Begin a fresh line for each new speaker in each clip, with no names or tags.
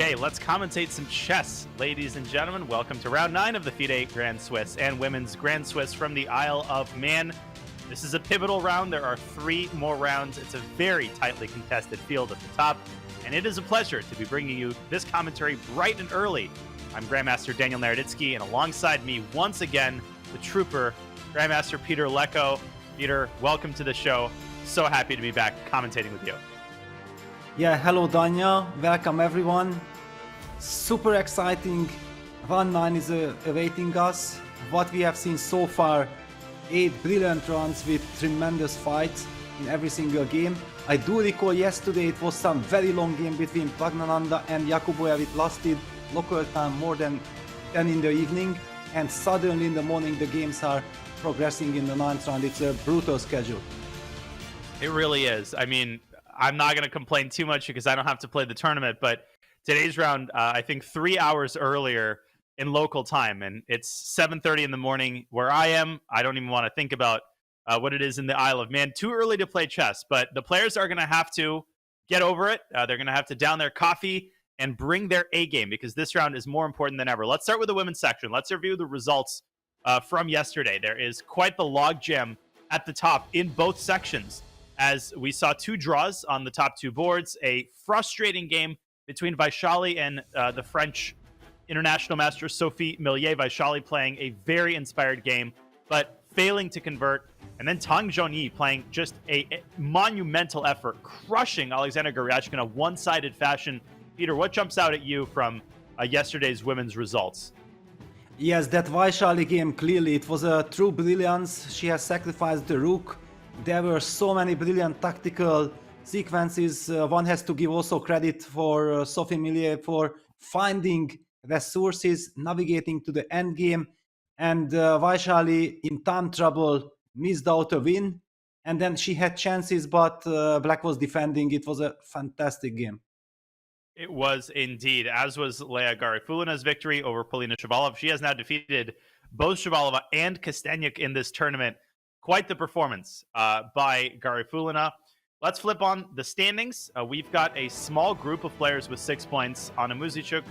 Okay, let's commentate some chess, ladies and gentlemen. Welcome to round 9 of the FIDE Grand Swiss and Women's Grand Swiss from the Isle of Man. This is a pivotal round. There are 3 more rounds. It's a very tightly contested field at the top, and it is a pleasure to be bringing you this commentary bright and early. I'm Grandmaster Daniel Naroditsky, and alongside me once again, the trooper, Grandmaster Peter Leko. Peter, welcome to the show. So happy to be back commentating with you.
Yeah, hello Danya, welcome everyone. Super exciting. Round 9 is awaiting us. What we have seen so far, 8 brilliant rounds with tremendous fights in every single game. I do recall yesterday it was some very long game between Praggnanandhaa and Jakubojev. It lasted local time more than 10 in the evening, and suddenly in the morning the games are progressing in the 9th round. It's a brutal schedule.
It really is. I mean, I'm not going to complain too much because I don't have to play the tournament, but today's round, I think 3 hours earlier in local time, and it's 7:30 in the morning where I am. I don't even want to think about what it is in the Isle of Man. Too early to play chess, but the players are going to have to get over it. They're going to have to down their coffee and bring their A game because this round is more important than ever. Let's start with the women's section. Let's review the results from yesterday. There is quite the logjam at the top in both sections, as we saw 2 draws on the top 2 boards, a frustrating game between Vachier-Lagrave and the French international master Sophie Millier. Vachier-Lagrave playing a very inspired game, but failing to convert. And then Tang Zhongyi playing just a monumental effort, crushing Alexander Guryachkin in a one-sided fashion. Peter, what jumps out at you from yesterday's women's results?
Yes, that Vachier-Lagrave game, clearly, it was a true brilliance. She has sacrificed the rook. There were so many brilliant tactical sequences. One has to give also credit for Sophie Millier for finding resources, navigating to the end game, and Vachier-Lagrave in time trouble missed out a win, and then she had chances, but Black was defending. It was a fantastic game.
It was indeed, as was Leah Garifulina's victory over Polina Shabalova. She has now defeated both Shabalova and Kosteniuk in this tournament. Quite the performance by Garifulina. Let's flip on the standings. We've got a small group of players with 6 points. Anna Muzychuk,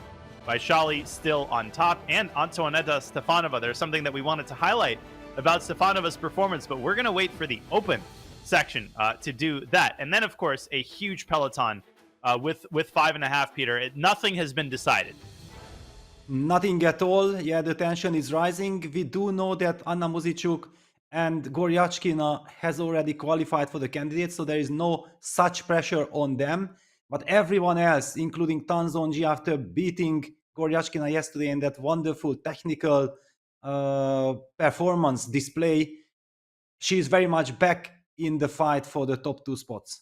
Vachier-Lagrave still on top, and Antoaneta Stefanova. There's something that we wanted to highlight about Stefanova's performance, but we're going to wait for the open section to do that. And then, of course, a huge peloton with 5.5, Peter. Nothing has been decided.
Nothing at all. Yeah, the tension is rising. We do know that Anna Muzychuk and Guryachkin has already qualified for the candidates, so there is no such pressure on them. But everyone else, including Tang Zhongyi, after beating Guryachkin yesterday in that wonderful technical performance display, she is very much back in the fight for the top 2 spots.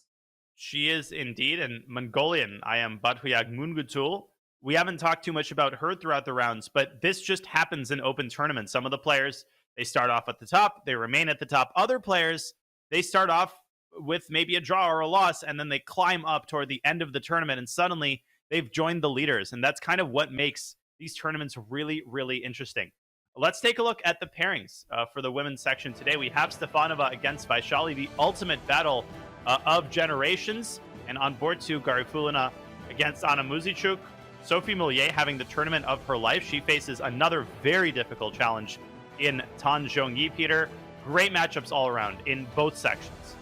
She is indeed, and Mongolian, I am Batuyag Mungutul. We haven't talked too much about her throughout the rounds, but this just happens in open tournaments. Some of the players, they start off at the top, they remain at the top. Other players, they start off with maybe a draw or a loss, and then they climb up toward the end of the tournament, and suddenly they've joined the leaders. And that's kind of what makes these tournaments really, really interesting. Let's take a look at the pairings for the women's section today. We have Stefanova against Vachier-Lagrave, the ultimate battle of generations. And on board 2, Garifulina against Anna Muzychuk. Sophie Millier having the tournament of her life. She faces another very difficult challenge in Tang Zhongyi, Peter. Great matchups all around in both sections.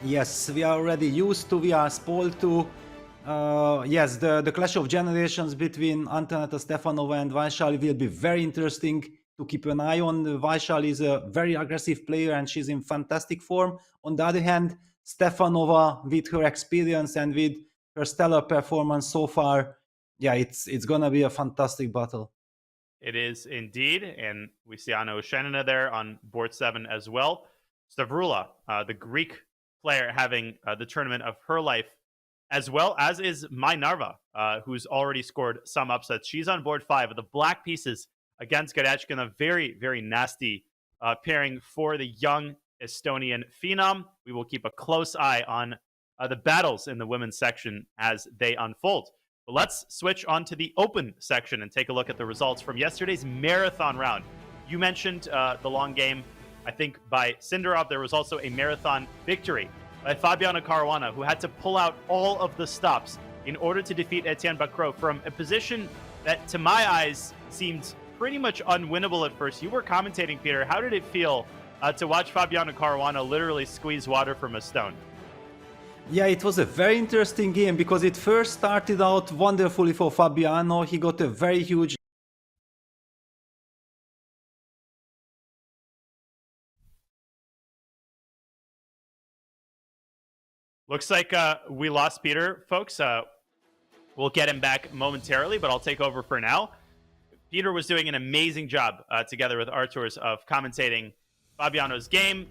Yes, we are already used to, we are spoiled to. Yes, the clash of generations between Antoaneta Stefanova and Vachier-Lagrave will be very interesting to keep an eye on. Vachier-Lagrave is a very aggressive player and she's in fantastic form. On the other hand, Stefanova, with her experience and with her stellar performance so far, yeah, it's gonna be a fantastic battle.
It is indeed, and we see Anna Osenina there on board 7 as well. Stavrula, the Greek player, having the tournament of her life, as well as is Mai Narva, who's already scored some upsets. She's on board 5 of the black pieces against Guryachkin, a very, very nasty pairing for the young Estonian phenom. We will keep a close eye on the battles in the women's section as they unfold. But let's switch on to the open section and take a look at the results from yesterday's marathon round. You mentioned the long game, I think, by Sindarov. There was also a marathon victory by Fabiano Caruana, who had to pull out all of the stops in order to defeat Etienne Bacrot from a position that, to my eyes, seemed pretty much unwinnable at first. You were commentating, Peter. How did it feel to watch Fabiano Caruana literally squeeze water from a stone?
Yeah, it was a very interesting game because it first started out wonderfully for Fabiano. He got a very huge
Looks like we lost Peter, folks. We'll get him back momentarily, but I'll take over for now. Peter was doing an amazing job together with Arturs of commentating Fabiano's game.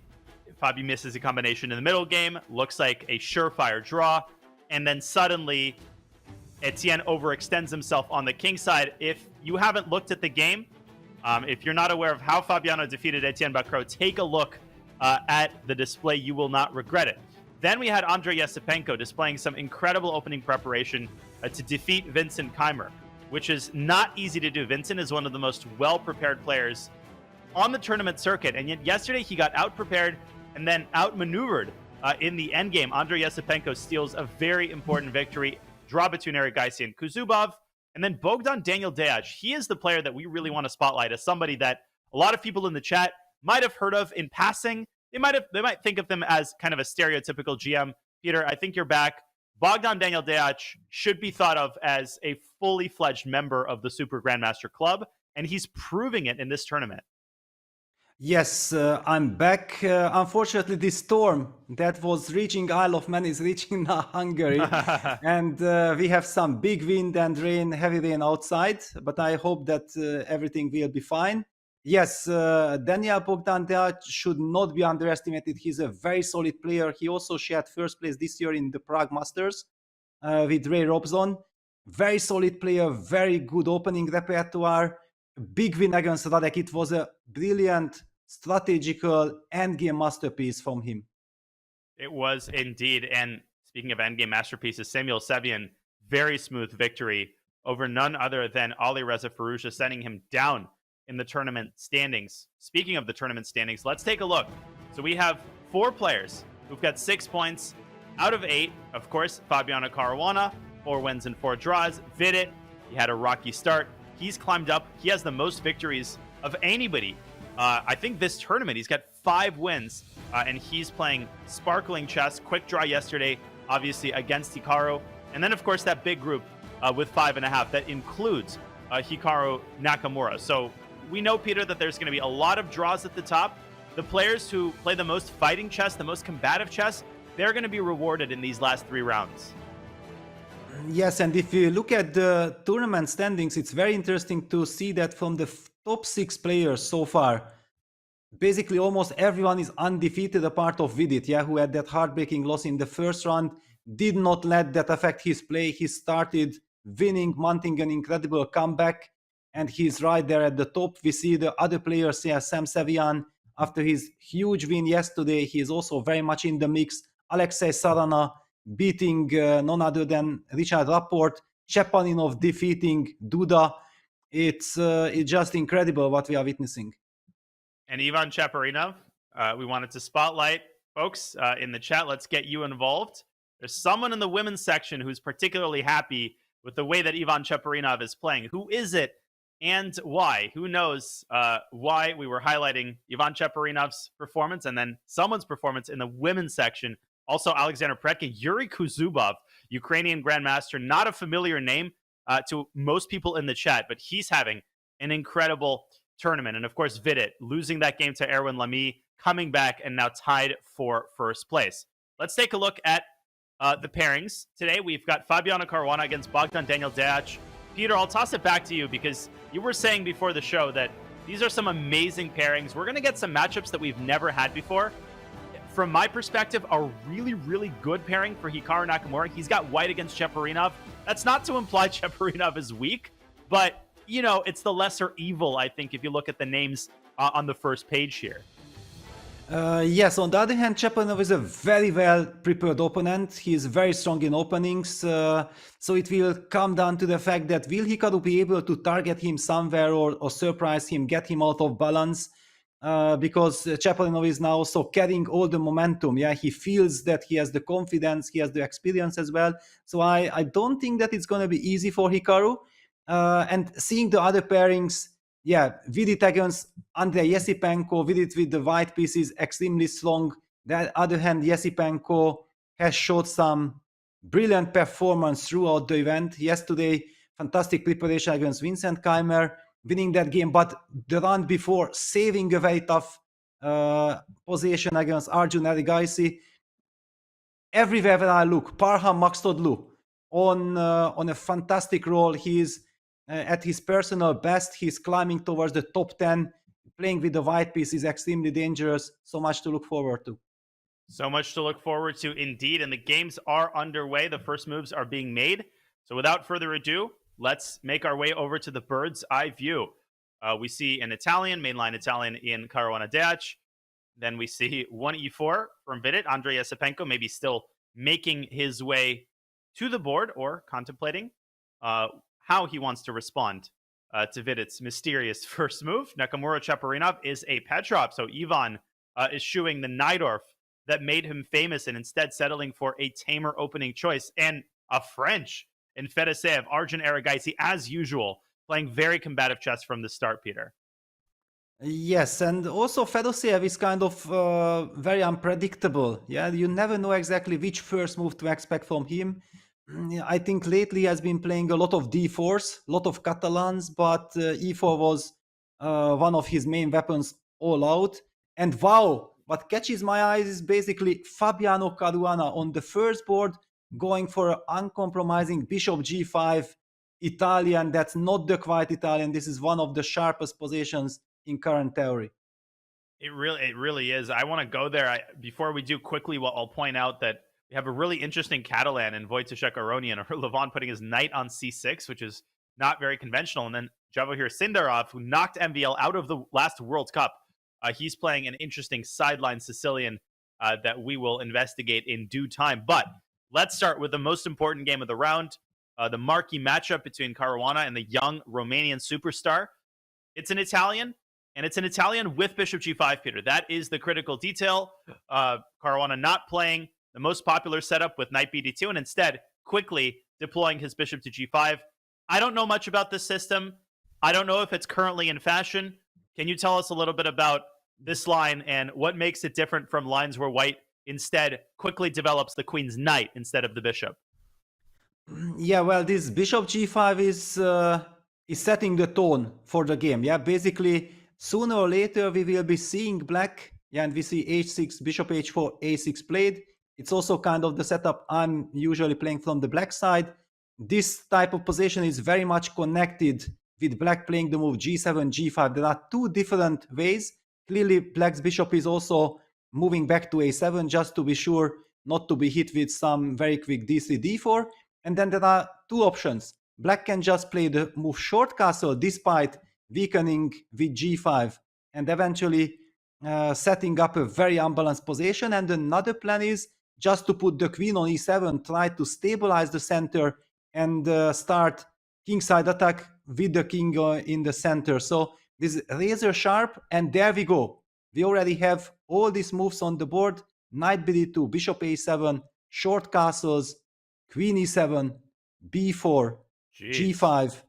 Fabi misses a combination in the middle game. Looks like a surefire draw. And then suddenly, Etienne overextends himself on the king side. If you haven't looked at the game, if you're not aware of how Fabiano defeated Etienne Bacrot, take a look at the display. You will not regret it. Then we had Andrei Esipenko displaying some incredible opening preparation to defeat Vincent Keimer, which is not easy to do. Vincent is one of the most well-prepared players on the tournament circuit, and yet yesterday he got out-prepared and then outmaneuvered in the endgame. Andrei Esipenko steals a very important victory, draw between Eric Gaisi and Kuzubov, and then Bogdan Daniel Deac. He is the player that we really want to spotlight as somebody that a lot of people in the chat might have heard of in passing. They might think of them as kind of a stereotypical GM. Peter, I think you're back. Bogdan Daniel Deac should be thought of as a fully fledged member of the Super Grandmaster Club, and he's proving it in this tournament.
Yes, I'm back. Unfortunately, this storm that was reaching Isle of Man is reaching now Hungary. And we have some big wind and rain, heavy rain outside, but I hope that everything will be fine. Yes, Daniel Bogdan Deac should not be underestimated. He's a very solid player. He also shared first place this year in the Prague Masters with Ray Robson. Very solid player, very good opening repertoire. Big win against Radek. It was a brilliant strategical endgame masterpiece from him.
It was indeed. And speaking of endgame masterpieces, Samuel Sevian, very smooth victory over none other than Alireza Firouzja, sending him down in the tournament standings. Speaking of the tournament standings, let's take a look. So we have 4 players who've got 6 points out of 8. Of course, Fabiano Caruana, 4 wins and 4 draws. Vidit, he had a rocky start. He's climbed up. He has the most victories of anybody. I think this tournament, he's got 5 wins, and he's playing sparkling chess. Quick draw yesterday, obviously, against Hikaru. And then, of course, that big group with 5.5 that includes Hikaru Nakamura. So we know, Peter, that there's going to be a lot of draws at the top. The players who play the most fighting chess, the most combative chess, they're going to be rewarded in these last 3 rounds.
Yes, and if you look at the tournament standings, it's very interesting to see that from the top 6 players so far, basically almost everyone is undefeated apart of Vidit, who had that heartbreaking loss in the first round, did not let that affect his play. He started winning, mounting an incredible comeback, and he's right there at the top. We see the other players here, Sam Sevian, after his huge win yesterday, he is also very much in the mix. Alexei Sarana beating none other than Richard Rapport, Cheparinov defeating Duda. It's just incredible what we are witnessing.
And Ivan Cheparinov, we wanted to spotlight folks in the chat. Let's get you involved. There's someone in the women's section who's particularly happy with the way that Ivan Cheparinov is playing. Who is it and why? Who knows why we were highlighting Ivan Cheparinov's performance and then someone's performance in the women's section. Also, Alexander Pretka, Yuri Kuzubov, Ukrainian Grandmaster, not a familiar name to most people in the chat, but he's having an incredible tournament. And of course, Vidit losing that game to Erwin Lamy, coming back and now tied for first place. Let's take a look at the pairings. Today, we've got Fabiano Caruana against Bogdan Daniel Deac. Peter, I'll toss it back to you because you were saying before the show that these are some amazing pairings. We're going to get some matchups that we've never had before. From my perspective, a really, really good pairing for Hikaru Nakamura. He's got white against Cheparinov. That's not to imply Cheparinov is weak, but, you know, it's the lesser evil, I think, if you look at the names on the first page here.
Yes, on the other hand, Cheparinov is a very well-prepared opponent. He is very strong in openings, so it will come down to the fact that will Hikaru be able to target him somewhere or surprise him, get him out of balance? because Cheparinov is now also carrying all the momentum. Yeah, he feels that he has the confidence, he has the experience as well. So I don't think that it's going to be easy for Hikaru. And seeing the other pairings, yeah, Vidit against Andrei Esipenko, Vidit with the white piece is extremely strong. The other hand, Esipenko has showed some brilliant performance throughout the event. Yesterday, fantastic preparation against Vincent Keimer, winning that game, but the run before saving a very tough position against Arjun Erigaisi. Everywhere where I look, Parham Maksudlu on a fantastic roll. He's at his personal best. He's climbing towards the top 10. Playing with the white piece is extremely dangerous. So much to look forward to.
So much to look forward to indeed. And the games are underway. The first moves are being made. So without further ado, let's make our way over to the bird's eye view. We see an Italian, mainline Italian in Caruana Deac. Then we see one e4 from Vidit. Andrei Esipenko maybe still making his way to the board or contemplating how he wants to respond to Vidit's mysterious first move. Nakamura Cheparinov is a Petrov. So Ivan is shooing the Najdorf that made him famous and instead settling for a tamer opening choice. And a French in Fedoseev, Arjun Erigaisi, as usual, playing very combative chess from the start, Peter.
Yes, and also Fedoseev is kind of very unpredictable. Yeah, you never know exactly which first move to expect from him. I think lately he has been playing a lot of d4s, a lot of Catalans, but e4 was one of his main weapons all out. And wow, what catches my eyes is basically Fabiano Caruana on the first board going for an uncompromising bishop g5 Italian. That's not the quiet Italian. This is one of the sharpest positions in current theory.
It really is. I want to go there. Before we do quickly, I'll point out that we have a really interesting Catalan in Wojciech Aronian, or Levon putting his knight on c6, which is not very conventional. And then Javohir Sindarov, who knocked MVL out of the last World Cup. He's playing an interesting sideline Sicilian that we will investigate in due time. But let's start with the most important game of the round, the marquee matchup between Caruana and the young Romanian superstar. It's an Italian, and it's an Italian with bishop g5, Peter. That is the critical detail. Caruana not playing the most popular setup with knight bd2, and instead quickly deploying his bishop to g5. I don't know much about this system. I don't know if it's currently in fashion. Can you tell us a little bit about this line and what makes it different from lines where white instead quickly develops the queen's knight instead of the bishop?
Yeah, well, this bishop g5 is setting the tone for the game. Yeah, basically, sooner or later we will be seeing black. Yeah, and we see h6, bishop h4, a6 played. It's also kind of the setup I'm usually playing from the black side. This type of position is very much connected with black playing the move g7, g5. There are two different ways. Clearly, black's bishop is also moving back to a7 just to be sure not to be hit with some very quick d3, d4. And then there are two options. Black can just play the move short castle despite weakening with g5 and eventually setting up a very unbalanced position. And another plan is just to put the queen on e7, try to stabilize the center and start kingside attack with the king in the center. So this is razor sharp, and there we go. We already have all these moves on the board. Knight bd2, bishop a7, short castles, queen e7, b4, g5,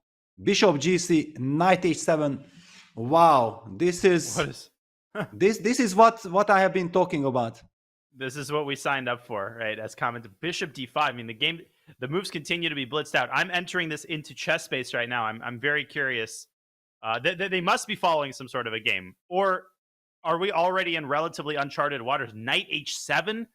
bishop g3, knight h7. Wow, this is this is what I have been talking about.
This is what we signed up for, right? As commented, bishop d5. I mean, the moves continue to be blitzed out. I'm entering this into chess space right now. I'm very curious. They must be following some sort of a game, or are we already in relatively uncharted waters? Knight h7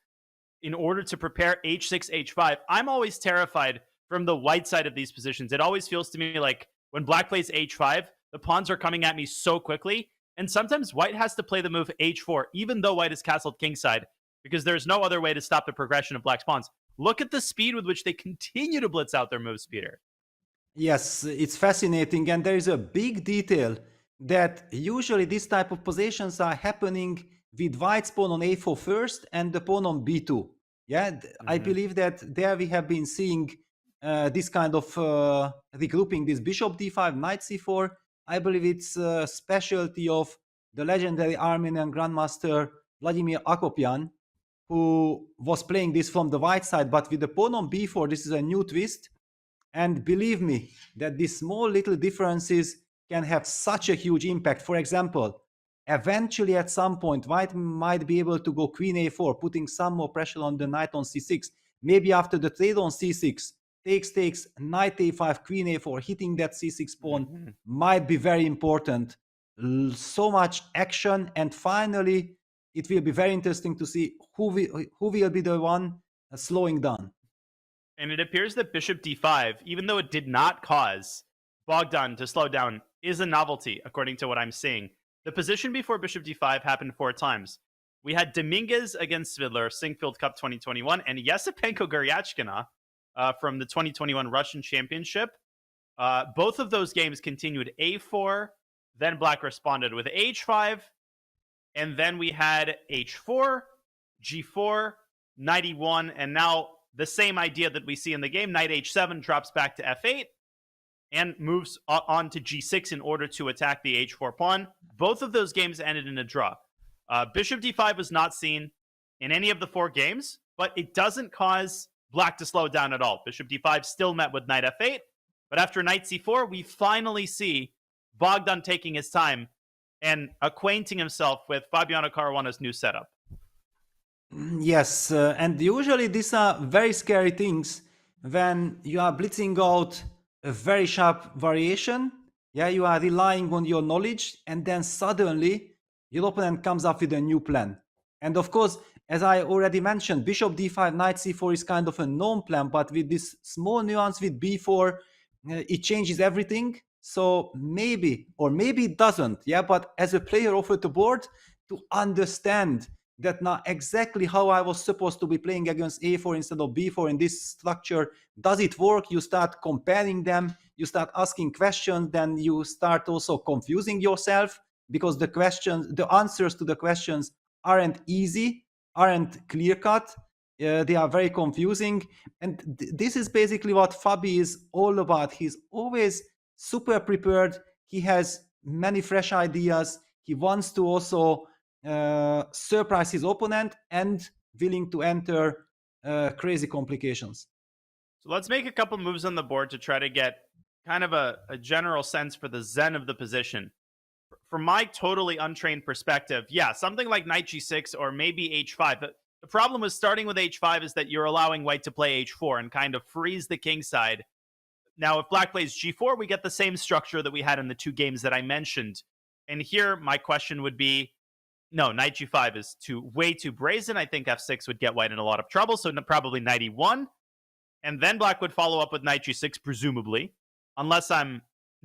in order to prepare h6, h5. I'm always terrified from the white side of these positions. It always feels to me like when black plays h5, the pawns are coming at me so quickly, and sometimes white has to play the move h4, even though white is castled kingside, because there's no other way to stop the progression of black's pawns. Look at the speed with which they continue to blitz out their moves, Peter.
Yes, it's fascinating, and there is a big detail that usually this type of positions are happening with white's pawn on a4 first and the pawn on b2. Yeah, I believe that there we have been seeing this kind of regrouping, this bishop d5, knight c4. I believe it's a specialty of the legendary Armenian grandmaster Vladimir Akopyan, who was playing this from the white side, but with the pawn on b4, this is a new twist. And believe me, that these small little differences can have such a huge impact. For example, eventually at some point, white might be able to go queen a4, putting some more pressure on the knight on c6. Maybe after the trade on c6, takes, knight a5, queen a4, hitting that c6 pawn might be very important. So much action, and finally, it will be very interesting to see who will be the one slowing down.
And it appears that bishop d5, even though it did not cause Bogdan to slow down, is a novelty, according to what I'm seeing. The position before bishop d5 happened 4 times. We had Dominguez against Svidler, Singfield Cup 2021, and Esipenko Guryachkina from the 2021 Russian Championship. Both of those games continued a4, then black responded with h5, and then we had h4, g4, knight e1, and now the same idea that we see in the game. Knight h7 drops back to f8 and moves on to g6 in order to attack the h4 pawn. Both of those games ended in a draw. Bishop d5 was not seen in any of the 4 games, but it doesn't cause black to slow down at all. Bishop d5 still met with knight f8, but after knight c4, we finally see Bogdan taking his time and acquainting himself with Fabiano Caruana's new setup.
Yes, and usually these are very scary things when you are blitzing out a very sharp variation. Yeah, you are relying on your knowledge, and then suddenly your opponent comes up with a new plan. And of course, as I already mentioned, bishop d5, knight c4 is kind of a known plan, but with this small nuance with b4, it changes everything. So maybe, or maybe it doesn't. Yeah, but as a player over the board, to understand that not exactly how I was supposed to be playing against a4 instead of b4 in this structure. Does it work? You start comparing them, you start asking questions, then you start also confusing yourself, because the answers to the questions aren't easy, aren't clear-cut. They are very confusing. And this is basically what Fabi is all about. He's always super prepared. He has many fresh ideas. He wants to also surprise his opponent and willing to enter crazy complications.
So let's make a couple moves on the board to try to get kind of a general sense for the zen of the position. From my totally untrained perspective, yeah, something like knight g6 or maybe h5. The problem with starting with h5 is that you're allowing white to play h4 and kind of freeze the king side. Now, if black plays g4, we get the same structure that we had in the 2 games that I mentioned. And here, my question would be, no, knight g5 is way too brazen. I think f6 would get white in a lot of trouble, so probably knight e1. And then black would follow up with knight g6, presumably. Unless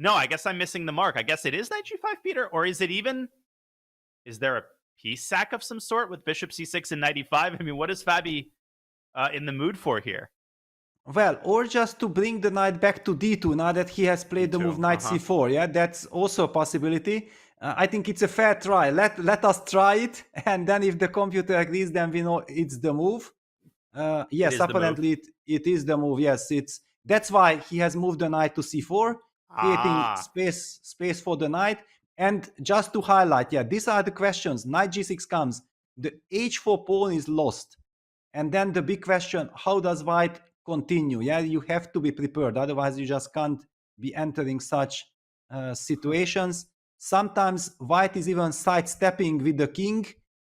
no, I guess I'm missing the mark. I guess it is knight g5, Peter? Or is there a piece sack of some sort with bishop c6 and knight e5? I mean, what is Fabi in the mood for here?
Well, or just to bring the knight back to d2 now that he has played the move knight c4. Yeah, that's also a possibility. I think it's a fair try. Let us try it, and then if the computer agrees, then we know it's the move. Yes, apparently it is the move. Yes, that's why he has moved the knight to c4, creating space for the knight. And just to highlight, yeah, these are the questions. Knight g6 comes, the h4 pawn is lost, and then the big question: how does white continue? Yeah, you have to be prepared, otherwise you just can't be entering such situations. Sometimes white is even sidestepping with the king,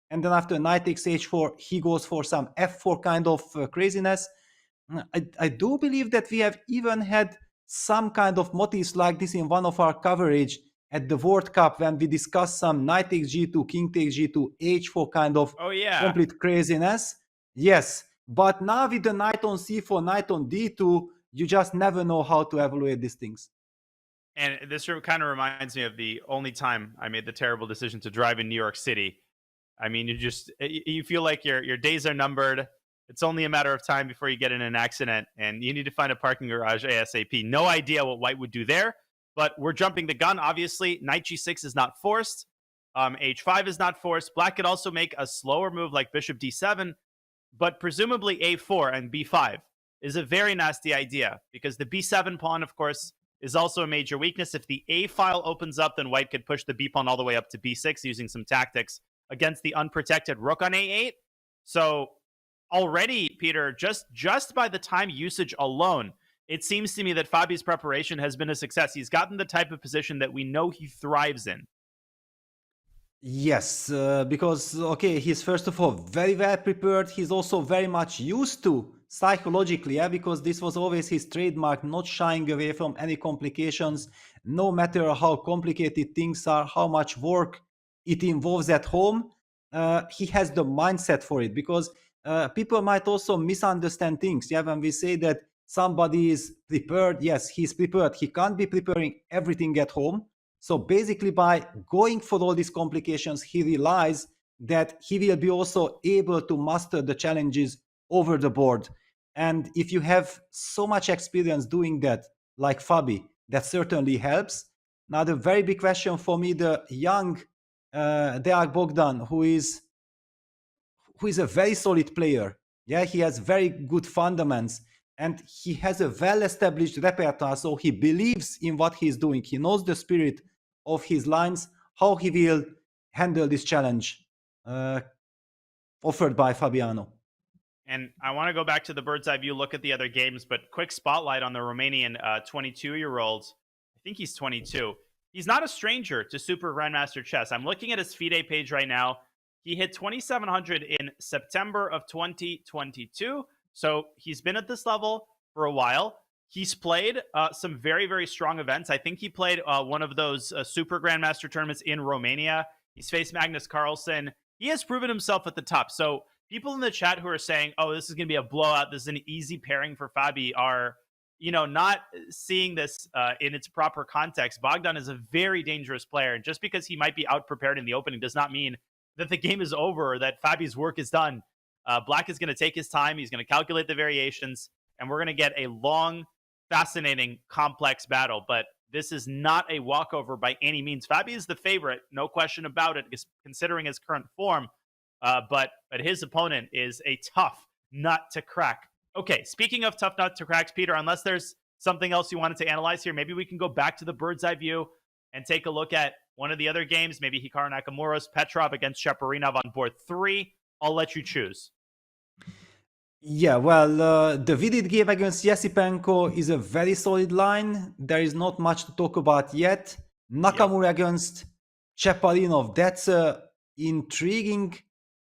and then after knight takes h4, he goes for some f4 kind of craziness. I do believe that we have even had some kind of motifs like this in one of our coverage at the World Cup when we discussed some knight takes g2, king takes g2, h4 kind of complete craziness. Yes, but now with the knight on c4, knight on d2, you just never know how to evaluate these things.
And this kind of reminds me of the only time I made the terrible decision to drive in New York City. I mean, you feel like your days are numbered. It's only a matter of time before you get in an accident, and you need to find a parking garage ASAP. No idea what white would do there, but we're jumping the gun. Obviously, knight g6 is not forced. H5 is not forced. Black could also make a slower move like bishop d7, but presumably a4 and b5 is a very nasty idea, because the b7 pawn, of course, is also a major weakness. If the A file opens up, then white could push the B pawn all the way up to B6 using some tactics against the unprotected rook on A8. So already, Peter, just by the time usage alone, it seems to me that Fabi's preparation has been a success. He's gotten the type of position that we know he thrives in.
Yes, because, okay, he's first of all very well prepared. He's also very much used to psychologically, yeah, because this was always his trademark, not shying away from any complications, no matter how complicated things are, how much work it involves at home. He has the mindset for it, because people might also misunderstand things. Yeah, when we say that somebody is prepared, yes, he's prepared. He can't be preparing everything at home. So basically, by going for all these complications, he realized that he will be also able to master the challenges over the board. And if you have so much experience doing that, like Fabi, that certainly helps. Now, the very big question for me, the young Deac Bogdan, who is a very solid player. Yeah, he has very good fundamentals, and he has a well-established repertoire, so he believes in what he's doing. He knows the spirit of his lines, how he will handle this challenge offered by Fabiano.
And I want to go back to the bird's eye view, look at the other games, but quick spotlight on the Romanian 22-year-old. I think he's 22. He's not a stranger to Super Grandmaster Chess. I'm looking at his FIDE page right now. He hit 2,700 in September of 2022. So he's been at this level for a while. He's played some very, very strong events. I think he played one of those Super Grandmaster tournaments in Romania. He's faced Magnus Carlsen. He has proven himself at the top. So people in the chat who are saying, oh, this is going to be a blowout, this is an easy pairing for Fabi, are, you know, not seeing this in its proper context. Bogdan is a very dangerous player. And just because he might be out-prepared in the opening does not mean that the game is over or that Fabi's work is done. Black is going to take his time. He's going to calculate the variations. And we're going to get a long, fascinating, complex battle. But this is not a walkover by any means. Fabi is the favorite, no question about it, considering his current form. But his opponent is a tough nut to crack. Okay, speaking of tough nut to cracks, Peter, unless there's something else you wanted to analyze here, maybe we can go back to the bird's eye view and take a look at one of the other games, maybe Hikaru Nakamura's Petrov against Cheparinov on board 3. I'll let you choose.
Yeah, well, the Vidit game against Esipenko is a very solid line. There is not much to talk about yet. Nakamura against Cheparinov, that's a intriguing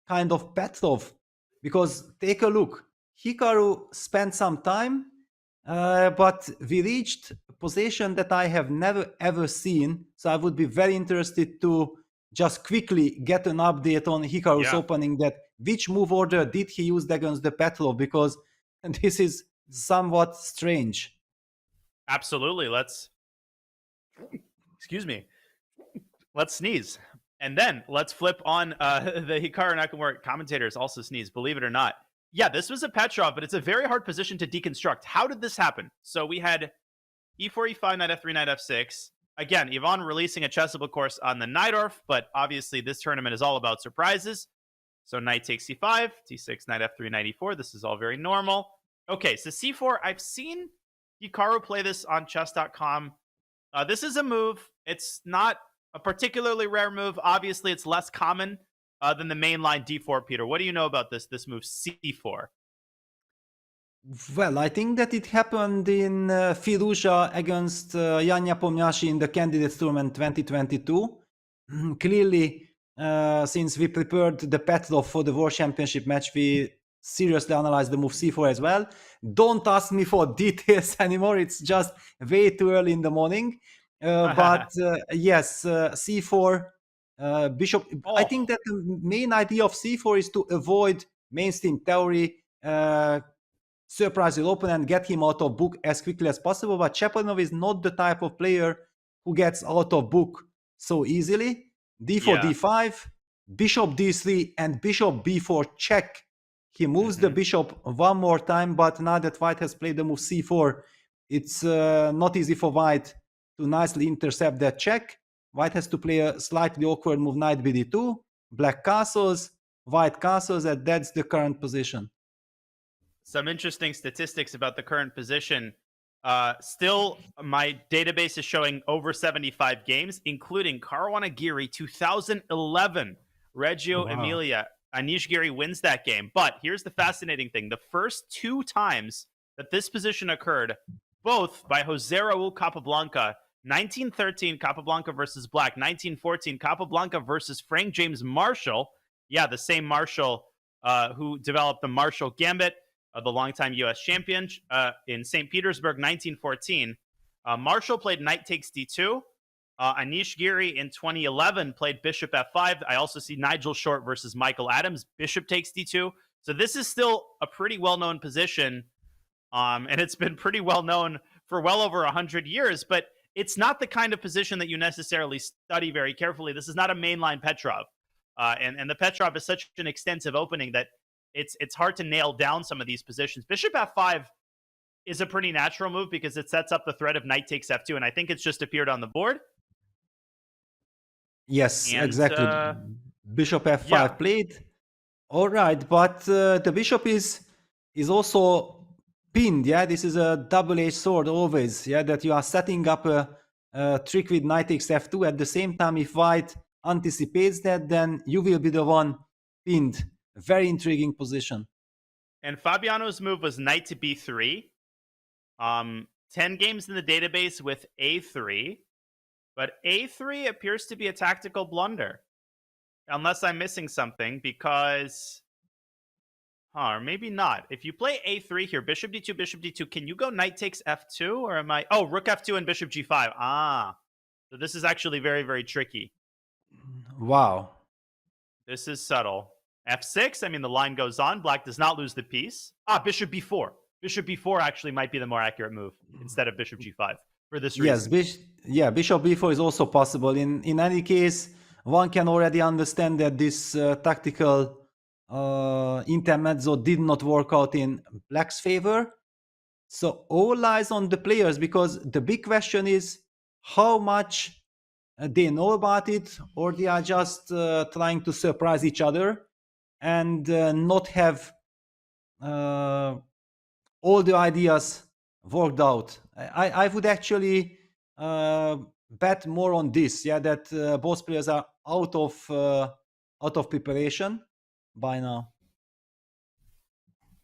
kind of Petrov, because take a look. Hikaru spent some time, but we reached a position that I have never ever seen. So I would be very interested to just quickly get an update on Hikaru's opening, that which move order did he use against the Petrov, because this is somewhat strange.
Absolutely. Excuse me. Let's sneeze. And then let's flip on the Hikaru Nakamura commentators also sneeze, believe it or not. Yeah, this was a Petrov, but it's a very hard position to deconstruct. How did this happen? So we had e4, e5, knight f3, knight f6. Again, Ivan releasing a Chessable course on the Najdorf, but obviously this tournament is all about surprises. So knight takes c5, t6, knight f3, knight e4. This is all very normal. Okay, so c4, I've seen Hikaru play this on chess.com. This is a move. It's not a particularly rare move. Obviously, it's less common than the main line d4, Peter. What do you know about this move, c4?
Well, I think that it happened in Firouzja against Jan Nepomniachtchi in the Candidates Tournament 2022. Clearly, since we prepared the Petrov for the World Championship match, we seriously analyzed the move c4 as well. Don't ask me for details anymore. It's just way too early in the morning. But yes, c4, bishop. I think that the main idea of c4 is to avoid mainstream theory, surprise your opponent, get him out of book as quickly as possible. But Cheparinov is not the type of player who gets out of book so easily. d4, d5, bishop d3, and bishop b4 check. He moves the bishop one more time, but now that white has played the move c4, it's not easy for white to nicely intercept that check. White has to play a slightly awkward move, knight bd2, black castles, white castles, and that's the current position.
Some interesting statistics about the current position. Still, my database is showing over 75 games, including Caruana Giri 2011, Reggio
Wow.
Emilia. Anish Giri wins that game. But here's the fascinating thing. The first two times that this position occurred, both by Jose Raul Capablanca, 1913 Capablanca versus Black, 1914 Capablanca versus Frank James Marshall. Yeah, the same Marshall who developed the Marshall Gambit, the longtime U.S. champion in St. Petersburg, 1914. Marshall played Knight takes D2. Anish Giri in 2011 played Bishop F5. I also see Nigel Short versus Michael Adams, Bishop takes D2. So this is still a pretty well-known position, and it's been pretty well-known for well over 100 years, but it's not the kind of position that you necessarily study very carefully. This is not a mainline Petrov. And the Petrov is such an extensive opening that it's hard to nail down some of these positions. Bishop F5 is a pretty natural move because it sets up the threat of Knight takes F2, and I think it's just appeared on the board.
Yes,
And,
exactly. Bishop F5
yeah.
played. All right, but the bishop is also pinned. Yeah, this is a double-edged sword always. Yeah, that you are setting up a trick with Knight takes F2. At the same time, if White anticipates that, then you will be the one pinned. Very intriguing position.
And Fabiano's move was Knight to B3. 10 games in the database with A3. But A3 appears to be a tactical blunder. Unless I'm missing something, because... or maybe not. If you play A3 here, Bishop D2, can you go Knight takes F2? Or am I... oh, Rook F2 and Bishop G5. Ah. So this is actually very, very tricky.
Wow.
This is subtle. F6, I mean, the line goes on. Black does not lose the piece. Ah, Bishop B4. Bishop B4 actually might be the more accurate move instead of Bishop G5 for this reason.
Yes, Bishop B4 is also possible. In any case, one can already understand that this tactical intermezzo did not work out in Black's favor. So all lies on the players, because the big question is how much they know about it, or they are just trying to surprise each other and not have all the ideas worked out. I would actually bet more on this, yeah, that both players are out of preparation by now.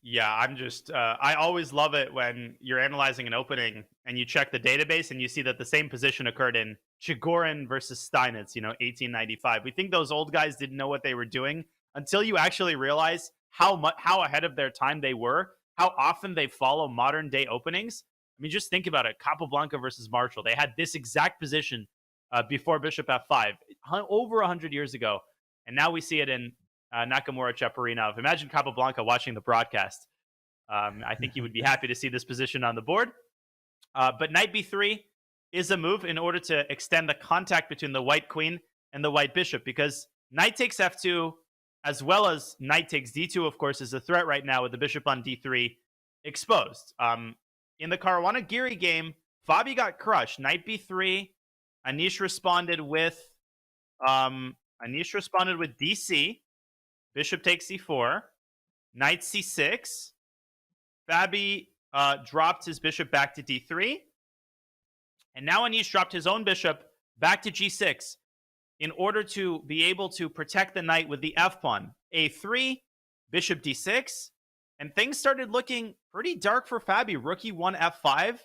Yeah, I'm just, I always love it when you're analyzing an opening and you check the database and you see that the same position occurred in Chigorin versus Steinitz, 1895. We think those old guys didn't know what they were doing until you actually realize how ahead of their time they were, how often they follow modern day openings. I mean, just think about it. Capablanca versus Marshall. They had this exact position before Bishop F5 over 100 years ago. And now we see it in Nakamura Cheparinov. Imagine Capablanca watching the broadcast. I think he would be happy to see this position on the board. But Knight B3 is a move in order to extend the contact between the white queen and the white bishop, because Knight takes F2 as well as Knight takes D2, of course, is a threat right now with the bishop on D3 exposed. In the Caruana Giri game, Fabi got crushed. Knight B3. Anish responded with DC. Bishop takes C4. Knight C6. Fabi dropped his bishop back to D3. And now Anish dropped his own bishop back to G6 in order to be able to protect the knight with the F-pawn. A3, bishop D6. And things started looking pretty dark for Fabi. Rook E1, F5.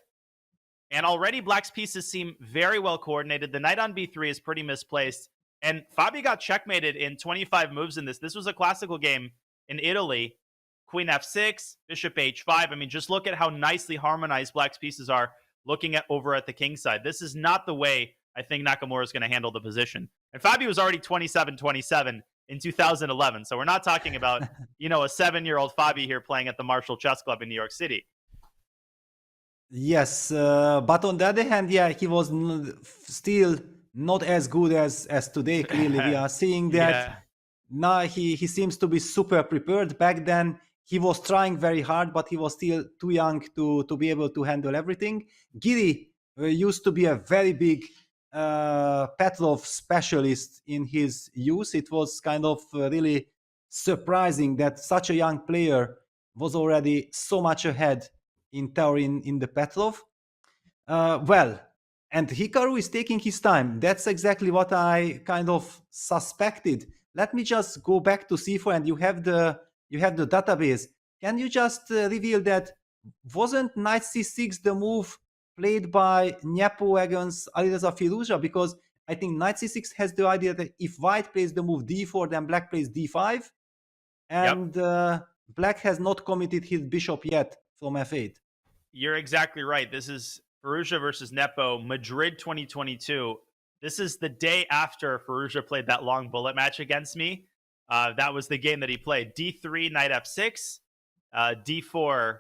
And already Black's pieces seem very well coordinated. The knight on B3 is pretty misplaced. And Fabi got checkmated in 25 moves in this. This was a classical game in Italy. Queen F6, bishop H5. I mean, just look at how nicely harmonized Black's pieces are looking at over at the king side. This is not the way I think Nakamura is going to handle the position. And Fabi was already 27-27 in 2011. So we're not talking about, a 7-year-old Fabi here playing at the Marshall Chess Club in New York City.
Yes, but on the other hand, yeah, he was still not as good as today. Clearly, we are seeing that now he seems to be super prepared. Back then, he was trying very hard, but he was still too young to be able to handle everything. Giri used to be a very big Petrov specialist in his use. It was kind of really surprising that such a young player was already so much ahead in theory in the Petrov. Well, and Hikaru is taking his time. That's exactly what I kind of suspected. Let me just go back to C4, and you have the database. Can you just reveal that wasn't knight c6 the move played by Nepo against Alireza Firouzja? Because I think knight c6 has the idea that if white plays the move d4, then black plays d5,
Yep.
and black has not committed his bishop yet from f8.
You're exactly right. This is Firouzja versus Nepo, Madrid 2022. This is the day after Firouzja played that long bullet match against me. That was the game that he played. D3, knight f6, d4,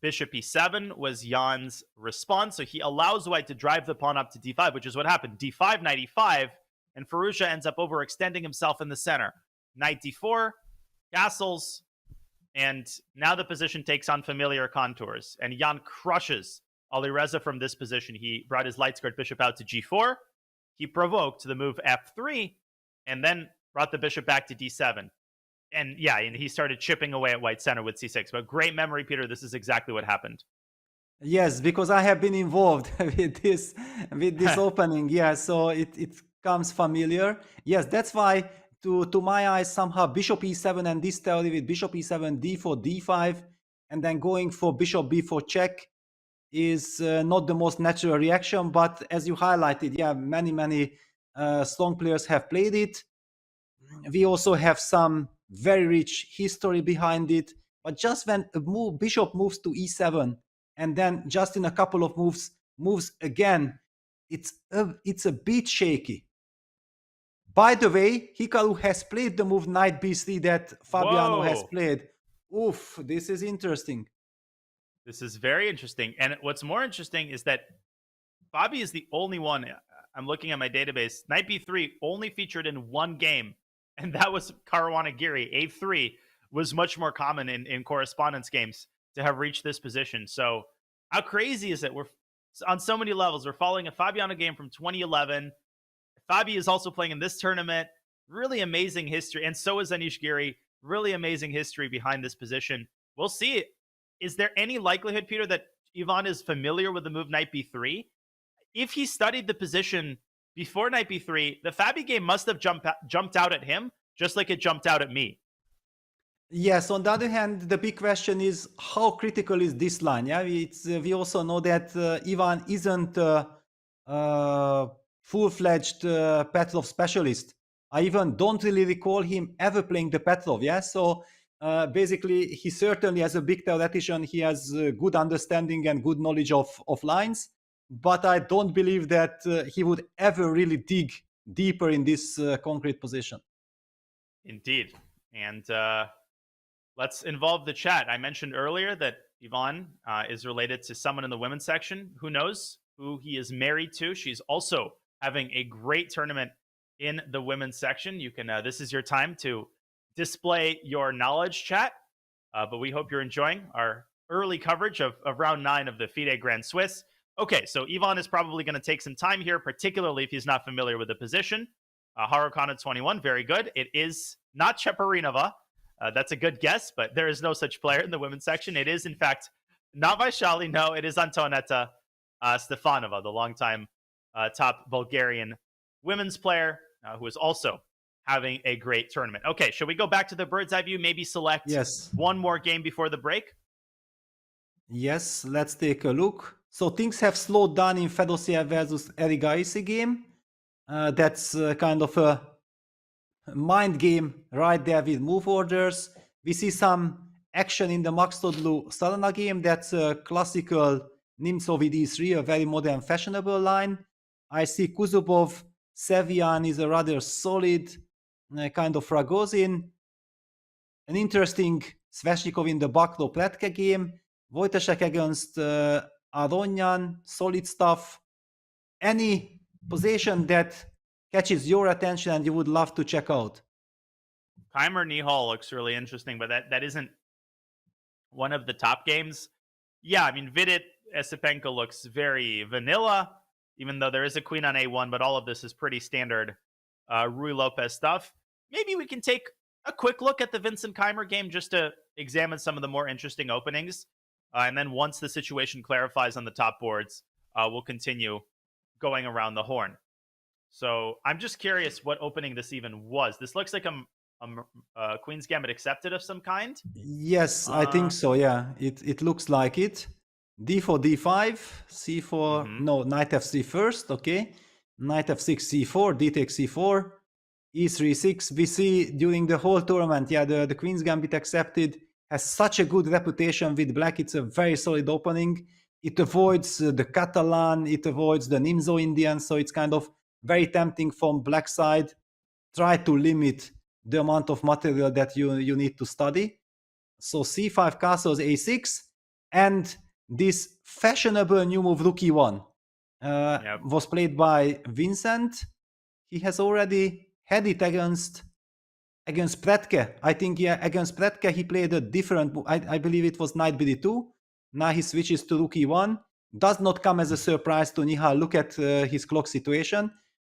bishop e7 was Jan's response. So he allows white to drive the pawn up to d5, which is what happened. d5, knight e5, and Firouzja ends up overextending himself in the center. Knight d4, castles, and now the position takes on familiar contours. And Jan crushes Alireza from this position. He brought his light skirt bishop out to g4. He provoked the move f3, and then brought the bishop back to d7. And yeah, and he started chipping away at white center with c6. But great memory, Peter. This is exactly what happened.
Yes, because I have been involved with this opening. Yeah, so it comes familiar. Yes, that's why to my eyes somehow bishop e7 and this theory with bishop e7, d4, d5, and then going for bishop b4 check is not the most natural reaction. But as you highlighted, yeah, many strong players have played it. We also have some very rich history behind it. But just when a bishop moves to e7, and then just in a couple of moves again, it's a bit shaky. By the way, Hikaru has played the move knight b3 that Fabiano has played. Oof, this is interesting.
This is very interesting. And what's more interesting is that Fabi is the only one. I'm looking at my database. Knight b3 only featured in one game, and that was Caruana Giri. a3 was much more common in correspondence games to have reached this position. So how crazy is it? We're on so many levels. We're following a Fabiano game from 2011. Fabi is also playing in this tournament. Really amazing history. And so is Anish Giri. Really amazing history behind this position. We'll see. Is there any likelihood, Peter, that Ivan is familiar with the move knight b3? If he studied the position before knight b3, the Fabi game must have jumped out at him, just like it jumped out at me.
Yes, on the other hand, the big question is how critical is this line? Yeah, we also know that Ivan isn't a full-fledged Petrov specialist. I even don't really recall him ever playing the Petrov. Yeah, so basically, he certainly, as a big theoretician, he has good understanding and good knowledge of lines. But I don't believe that he would ever really dig deeper in this concrete position.
Indeed, and let's involve the chat. I mentioned earlier that Ivan is related to someone in the women's section. Who knows who he is married to? She's also having a great tournament in the women's section. You can. This is your time to display your knowledge, chat. But we hope you're enjoying our early coverage of round 9 of the FIDE Grand Swiss. Okay, so Ivan is probably going to take some time here, particularly if he's not familiar with the position. Harukana 21, very good. It is not Cheparinov. That's a good guess, but there is no such player in the women's section. It is, in fact, not Vaishali. No, it is Antoneta Stefanova, the longtime top Bulgarian women's player who is also having a great tournament. Okay, should we go back to the bird's eye view? Maybe select one more game before the break?
Yes, let's take a look. So things have slowed down in Fedosiev versus Erigaisi game. That's kind of a mind game right there with move orders. We see some action in the Max Todlu Salana game. That's a classical Nimtsov d3, a very modern, fashionable line. I see Kuzubov Sevian is a rather solid kind of Ragozin. An interesting Sveshnikov in the Baklo Pletka game. Wojtaszek against Aronyan, solid stuff. Any position that catches your attention and you would love to check out?
Keimer Nihal looks really interesting, but that isn't one of the top games. Yeah, I mean, Vidit Esipenko looks very vanilla, even though there is a queen on a1, but all of this is pretty standard Rui Lopez stuff. Maybe we can take a quick look at the Vincent Keimer game just to examine some of the more interesting openings. And then once the situation clarifies on the top boards, will continue going around the horn. So I'm just curious what opening this even was. This looks like a Queen's Gambit accepted of some kind.
Yes, I think so. Yeah, it looks like it. D4, D5, C4. No, Knight F3 first. Okay, Knight F6, C4, D takes C4, E3, 6. We see during the whole tournament, yeah, the Queen's Gambit accepted has such a good reputation with black. It's a very solid opening. It avoids the Catalan, it avoids the Nimzo Indian, so it's kind of very tempting from black side. Try to limit the amount of material that you need to study. So C5 castles A6, and this fashionable new move Rook E1 was played by Vincent. He has already had it against Praggnanandhaa. I think, yeah, against Praggnanandhaa he played a different move. I believe it was Knight BD2. Now he switches to Rook E1. Does not come as a surprise to Nihal. Look at his clock situation.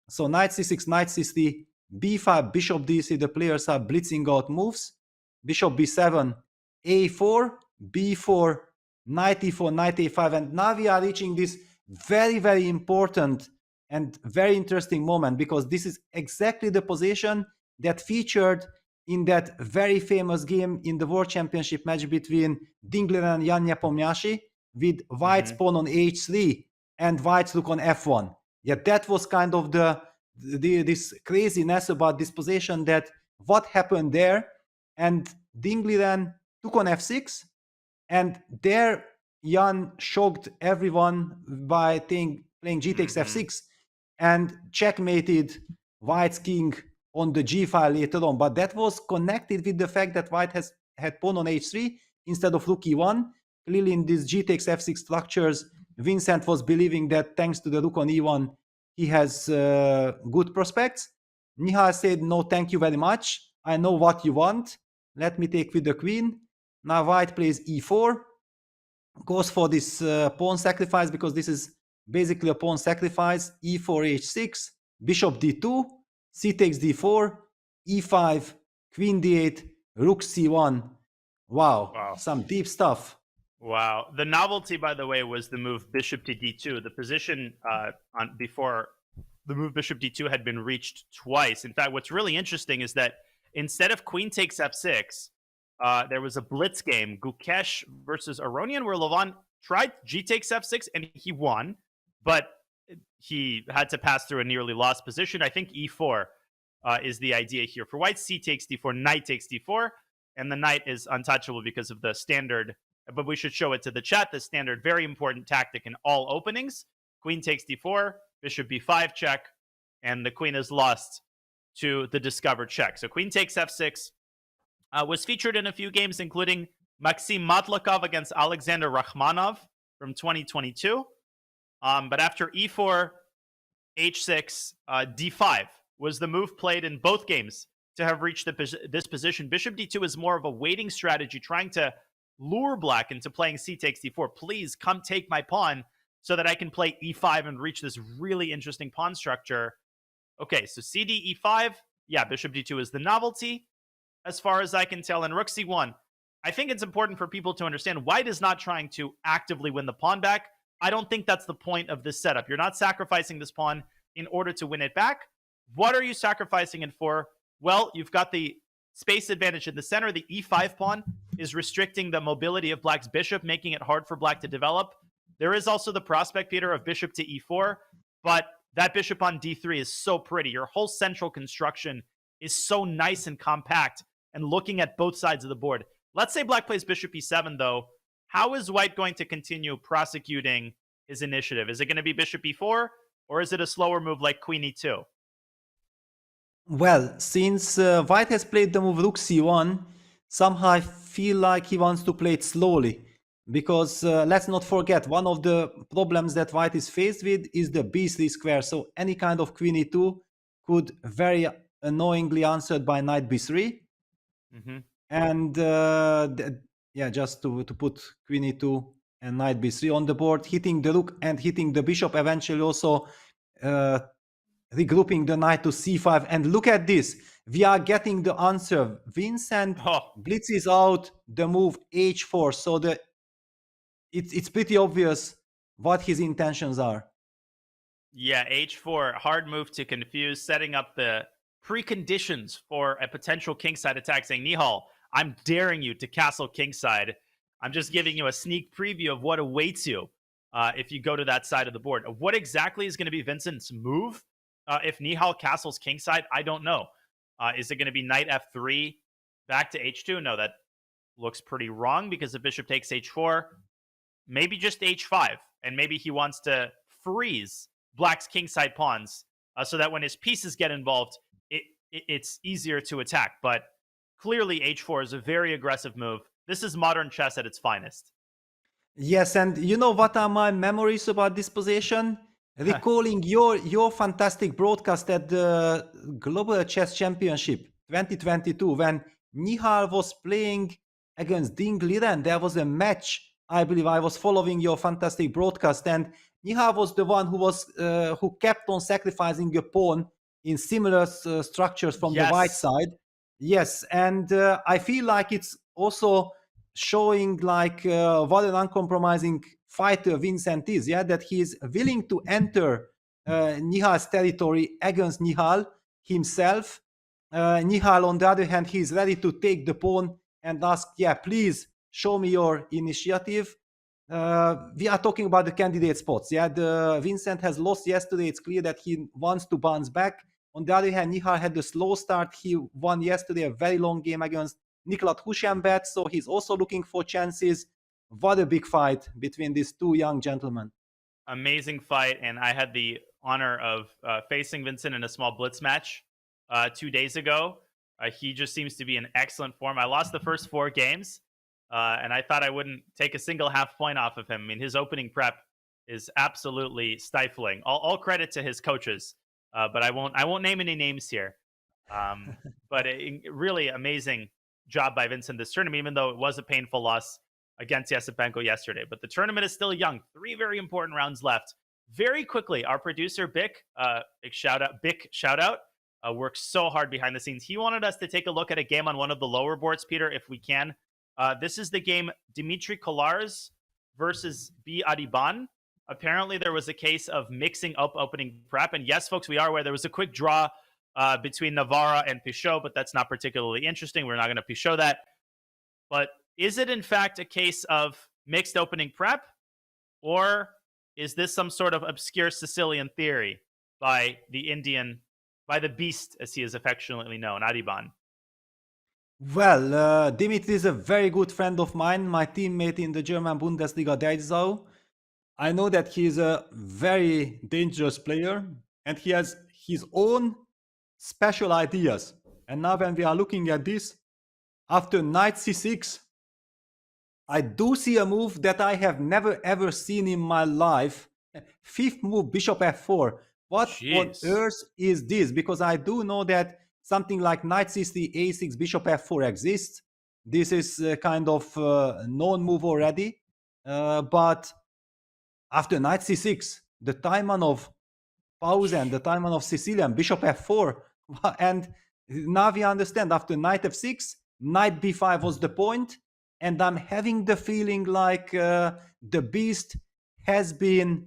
So Knight C6, Knight C3, B5, Bishop D3. The players are blitzing out moves. Bishop B7, A4, B4, Knight E4, Knight A5. And now we are reaching this very, very important and very interesting moment, because this is exactly the position that featured in that very famous game in the World Championship match between Dingler and Jan Nepomniachtchi, with White's pawn on H3 and White's rook on F1. Yeah, that was kind of this craziness about this position, that what happened there. And Dingler took on F6, and there Jan shocked everyone by playing G takes F6 and checkmated White's king on the G file later on. But that was connected with the fact that White had pawn on H3 instead of Rook E1. Clearly in these G takes F6 structures, Vincent was believing that thanks to the Rook on E1, he has good prospects. Nihal said, no, thank you very much. I know what you want. Let me take with the queen. Now White plays E4, goes for this pawn sacrifice, because this is basically a pawn sacrifice. E4, H6, Bishop D2, C takes D4, E5, Queen D8, Rook C1. Wow, some deep stuff.
Wow. The novelty, by the way, was the move Bishop to D2. The position before the move Bishop D2 had been reached twice. In fact, what's really interesting is that instead of Queen takes F6, there was a blitz game, Gukesh versus Aronian, where Levon tried G takes F6 and he won, but he had to pass through a nearly lost position. I think E4 is the idea here. For White, C takes D4, Knight takes D4, and the Knight is untouchable because of the standard, but we should show it to the chat, the standard, very important tactic in all openings. Queen takes D4, Bishop B5 check, and the Queen is lost to the discovered check. So Queen takes F6 was featured in a few games, including Maxim Matlakov against Alexander Rakhmanov from 2022. But after E4, H6, D5 was the move played in both games to have reached this position. Bishop D2 is more of a waiting strategy, trying to lure black into playing C takes D4. Please come take my pawn so that I can play E5 and reach this really interesting pawn structure. Okay, so CD E5. Yeah, Bishop D2 is the novelty, as far as I can tell. And Rook C1. I think it's important for people to understand White is not trying to actively win the pawn back. I don't think that's the point of this setup. You're not sacrificing this pawn in order to win it back. What are you sacrificing it for? Well, you've got the space advantage in the center. The E5 pawn is restricting the mobility of black's bishop, making it hard for black to develop. There is also the prospect, Peter, of bishop to E4, but that bishop on D3 is so pretty. Your whole central construction is so nice and compact, and looking at both sides of the board. Let's say black plays bishop E7, though. How is White going to continue prosecuting his initiative? Is it going to be bishop E4, or is it a slower move like queen E2?
Well, since White has played the move Rook C1, somehow I feel like he wants to play it slowly. Because let's not forget, one of the problems that White is faced with is the B3 square. So any kind of queen E2 could very annoyingly answered by knight B3. And yeah, just to put queen E2 and knight B3 on the board, hitting the rook and hitting the bishop, eventually also regrouping the knight to C5. And look at this. We are getting the answer. Vincent blitzes out the move H4. So it's pretty obvious what his intentions are.
Yeah, h4, hard move to confuse, setting up the preconditions for a potential kingside attack, saying, Nihal, I'm daring you to castle kingside. I'm just giving you a sneak preview of what awaits you if you go to that side of the board. What exactly is going to be Vincent's move if Nihal castles kingside? I don't know. Is it going to be knight f3 back to h2? No, that looks pretty wrong because the bishop takes h4. Maybe just h5, and maybe he wants to freeze Black's kingside pawns so that when his pieces get involved, it's easier to attack. But clearly h4 is a very aggressive move. This is modern chess at its finest.
Yes, and you know what are my memories about this position? Recalling your fantastic broadcast at the Global Chess Championship 2022 when Nihal was playing against Ding Liren. There was a match. I believe I was following your fantastic broadcast, and Nihal was the one who kept on sacrificing a pawn in similar structures from the white side. Yes, and I feel like it's also showing like what an uncompromising fighter Vincent is. Yeah, that he is willing to enter Nihal's territory against Nihal himself. Nihal, on the other hand, he is ready to take the pawn and ask, yeah, please show me your initiative. We are talking about the candidate spots. Yeah, Vincent has lost yesterday. It's clear that he wants to bounce back. On the other hand, Nihal had a slow start. He won yesterday a very long game against Niklas Huschenbert, so he's also looking for chances. What a big fight between these two young gentlemen.
Amazing fight, and I had the honor of facing Vincent in a small blitz match 2 days ago. He just seems to be in excellent form. I lost the first 4 games, and I thought I wouldn't take a single half point off of him. I mean, his opening prep is absolutely stifling. All credit to his coaches, but I won't name any names here. But really amazing job by Vincent this tournament, even though it was a painful loss against Esipenko yesterday. But the tournament is still young. 3 very important rounds left. Very quickly, our producer, Bic, big shout out, works so hard behind the scenes. He wanted us to take a look at a game on one of the lower boards, Peter, if we can. This is the game Dimitri Kolars versus B. Adiban. Apparently, there was a case of mixing up opening prep. And yes, folks, we are aware there was a quick draw between Navarra and Pichot, but that's not particularly interesting. We're not going to Pichot that. But is it in fact a case of mixed opening prep, or is this some sort of obscure Sicilian theory by the beast, as he is affectionately known, Adiban?
Well, Dimitri is a very good friend of mine, my teammate in the German Bundesliga, Deac. I know that he is a very dangerous player, and he has his own special ideas. And now when we are looking at this, after knight c6, I do see a move that I have never ever seen in my life. 5th move, bishop f4. What on earth is this? Because I do know that something like knight c3, a6, bishop f4 exists. This is kind of known move already. But after knight c6, the Taimanov Pausen, the Taimanov Sicilian, bishop f4. And now we understand, after knight f6, knight b5 was the point. And I'm having the feeling like the beast has been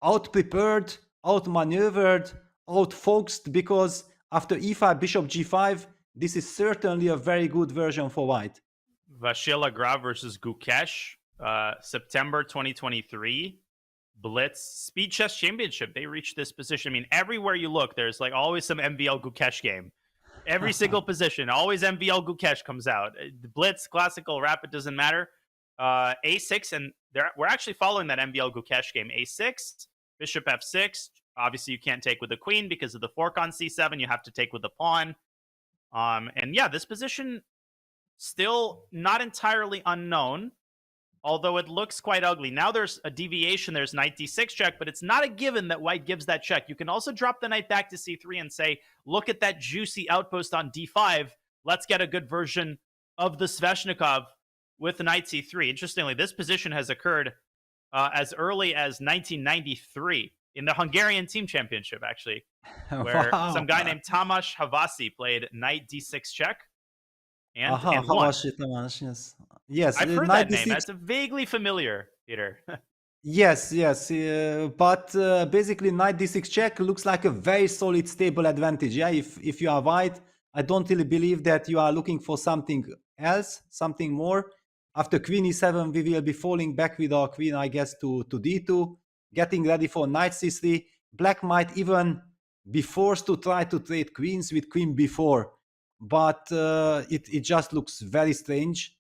out-prepared, out-maneuvered, out-focused, because after e5, bishop g5, this is certainly a very good version for white.
Vachier-Lagrave versus Gukesh, September 2023. Blitz Speed Chess Championship. They reached this position. I mean, everywhere you look, there's like always some MVL Gukesh game. Every single position, always MVL Gukesh comes out. Blitz, classical, rapid, doesn't matter. A6, and we're actually following that MVL Gukesh game. A6, bishop f6. Obviously, you can't take with the queen because of the fork on c7. You have to take with the pawn. And yeah, this position still not entirely unknown, although it looks quite ugly. Now there's a deviation. There's knight d6 check, but it's not a given that white gives that check. You can also drop the knight back to c3 and say, look at that juicy outpost on d5. Let's get a good version of the Sveshnikov with knight c3. Interestingly, this position has occurred as early as 1993 in the Hungarian Team Championship, actually, where some guy named Tamás Havasi played knight d6 check. And won.
Yes.
I've heard that name. That's vaguely familiar. Peter.
Yes, yes, but basically knight d6 check looks like a very solid, stable advantage. Yeah, if you are white, I don't really believe that you are looking for something else, something more. After queen e7, we will be falling back with our queen, I guess, to d2, getting ready for knight c3. Black might even be forced to try to trade queens with queen b4, but it just looks very strange.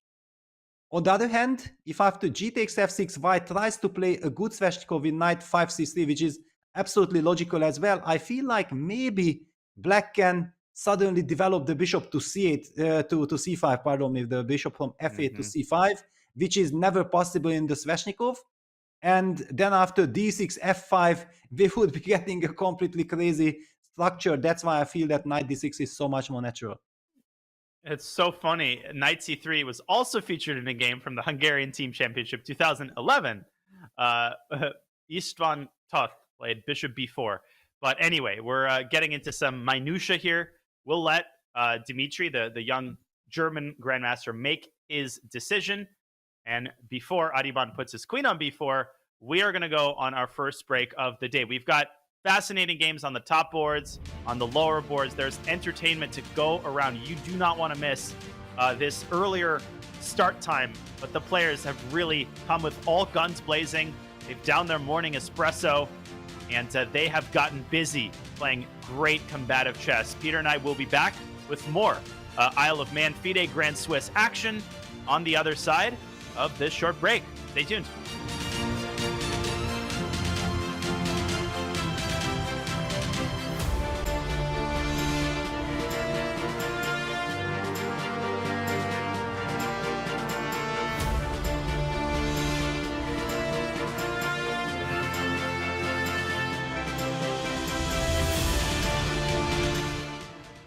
On the other hand, if after g takes f6, white tries to play a good Sveshnikov with knight 5 c3, which is absolutely logical as well, I feel like maybe black can suddenly develop the bishop to c8, to c5, pardon me, the bishop from f8 to c5, which is never possible in the Sveshnikov. And then after d6, f5, we would be getting a completely crazy structure. That's why I feel that knight d6 is so much more natural.
It's so funny. Knight c3 was also featured in a game from the Hungarian Team Championship 2011. Istvan Toth played bishop b4. But anyway, we're getting into some minutia here. We'll let Dmitry, the young German grandmaster, make his decision. And before Adiban puts his queen on b4, we are going to go on our first break of the day. We've got fascinating games on the top boards, on the lower boards. There's entertainment to go around. You do not want to miss this earlier start time, but the players have really come with all guns blazing. They've downed their morning espresso, and they have gotten busy playing great combative chess. Peter and I will be back with more Isle of Man FIDE Grand Swiss action on the other side of this short break. Stay tuned.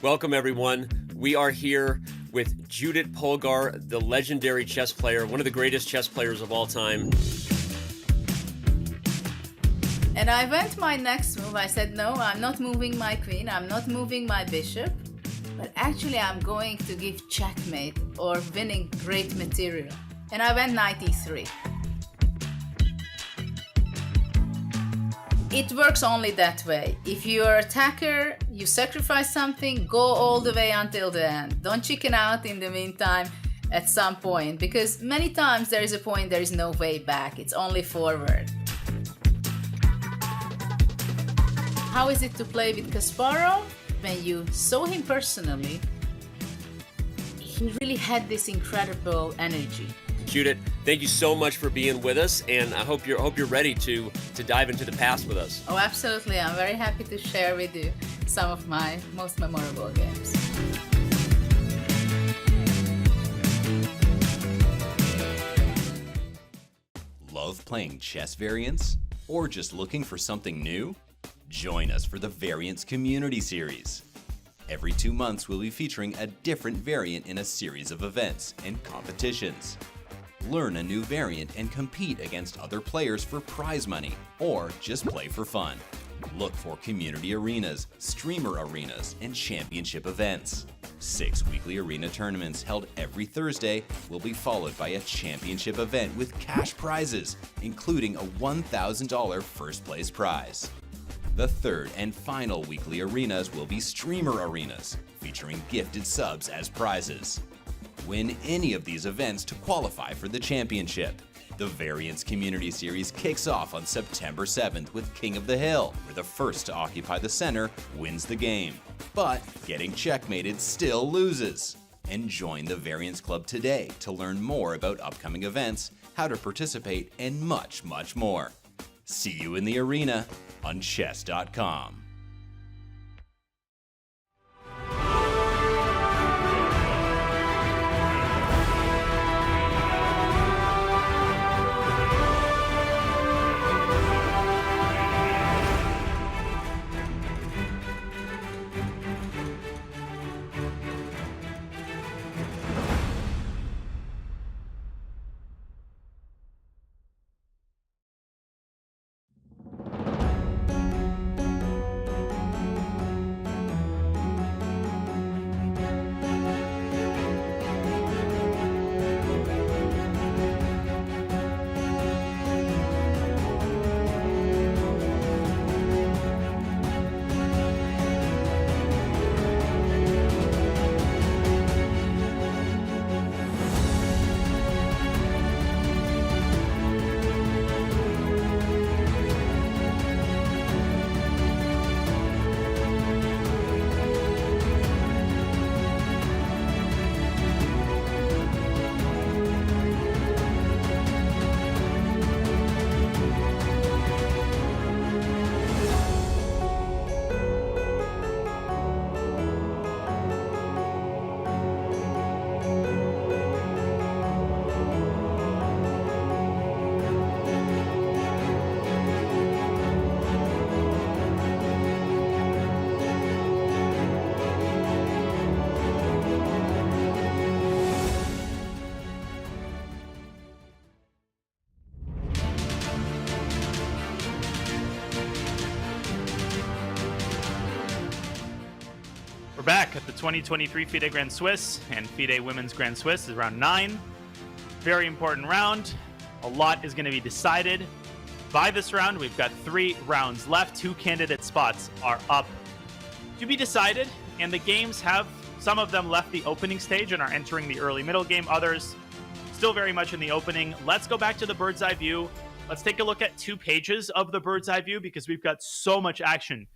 Welcome, everyone. We are here with Judith Polgar, the legendary chess player, one of the greatest chess players of all time.
And I went my next move. I said, no, I'm not moving my queen. I'm not moving my bishop. But actually, I'm going to give checkmate or winning great material. And I went knight e3. It works only that way. If you're an attacker, you sacrifice something, go all the way until the end. Don't chicken out in the meantime at some point, because many times there is a point there is no way back. It's only forward. How is it to play with Kasparov? When you saw him personally, he really had this incredible energy.
Judith, thank you so much for being with us, and I hope you're ready to dive into the past with us.
Oh, absolutely. I'm very happy to share with you some of my most memorable games.
Love playing chess variants? Or just looking for something new? Join us for the Variants Community Series. Every 2 months, we'll be featuring a different variant in a series of events and competitions. Learn a new variant and compete against other players for prize money, or just play for fun. Look for community arenas, streamer arenas, and championship events. 6 weekly arena tournaments held every Thursday will be followed by a championship event with cash prizes, including a $1,000 first place prize. The third and final weekly arenas will be streamer arenas, featuring gifted subs as prizes. Win any of these events to qualify for the championship. The Variants Community Series kicks off on September 7th with King of the Hill, where the first to occupy the center wins the game. But getting checkmated still loses. And join the Variants Club today to learn more about upcoming events, how to participate, and much, much more. See you in the arena on chess.com.
We're back at the 2023 FIDE Grand Swiss, and FIDE Women's Grand Swiss is round 9. Very important round. A lot is going to be decided by this round. We've got 3 rounds left. 2 candidate spots are up to be decided, and the games have, some of them left the opening stage and are entering the early middle game. Others still very much in the opening. Let's go back to the bird's eye view. Let's take a look at 2 pages of the bird's eye view because we've got so much action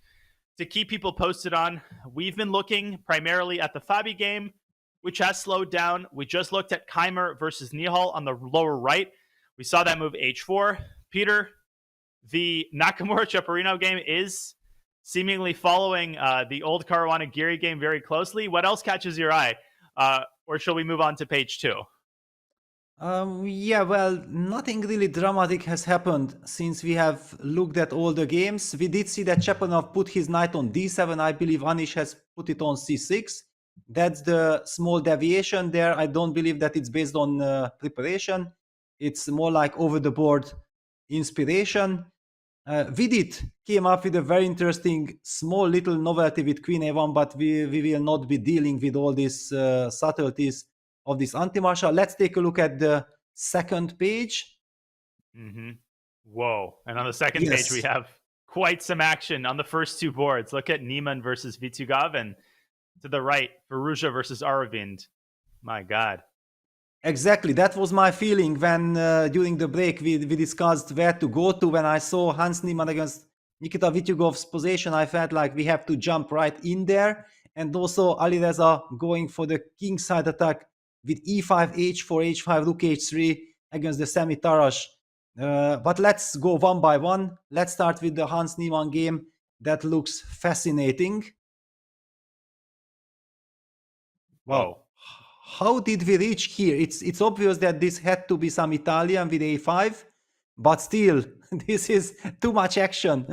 to keep people posted on. We've been looking primarily at the Fabi game, which has slowed down. We just looked at Keimer versus Nihal on the lower right. We saw that move h4. Peter, the Nakamura Cheparinov game is seemingly following the old Caruana Giri game very closely. What else catches your eye? Or shall we move on to page 2?
Yeah, well, nothing really dramatic has happened since we have looked at all the games. We did see that Cheparinov put his knight on d7. I believe Anish has put it on c6. That's the small deviation there. I don't believe that it's based on preparation. It's more like over-the-board inspiration. Vidit came up with a very interesting small little novelty with Queen A1, but we will not be dealing with all these subtleties of this anti-martial. Let's take a look at the second page.
Whoa. And on the second page, we have quite some action on the first 2 boards. Look at Niemann versus Vitugov, and to the right, Firouzja versus Aravind. My God.
Exactly. That was my feeling when during the break we discussed where to go to. When I saw Hans Niemann against Nikita Vitugov's position, I felt like we have to jump right in there. And also Alireza going for the kingside attack with e5, h4, h5, rook h3 against the semi-Tarrasch. But let's go one by one. Let's start with the Hans Niemann game. That looks fascinating.
Wow.
How did we reach here? It's obvious that this had to be some Italian with a5, but still, this is too much action.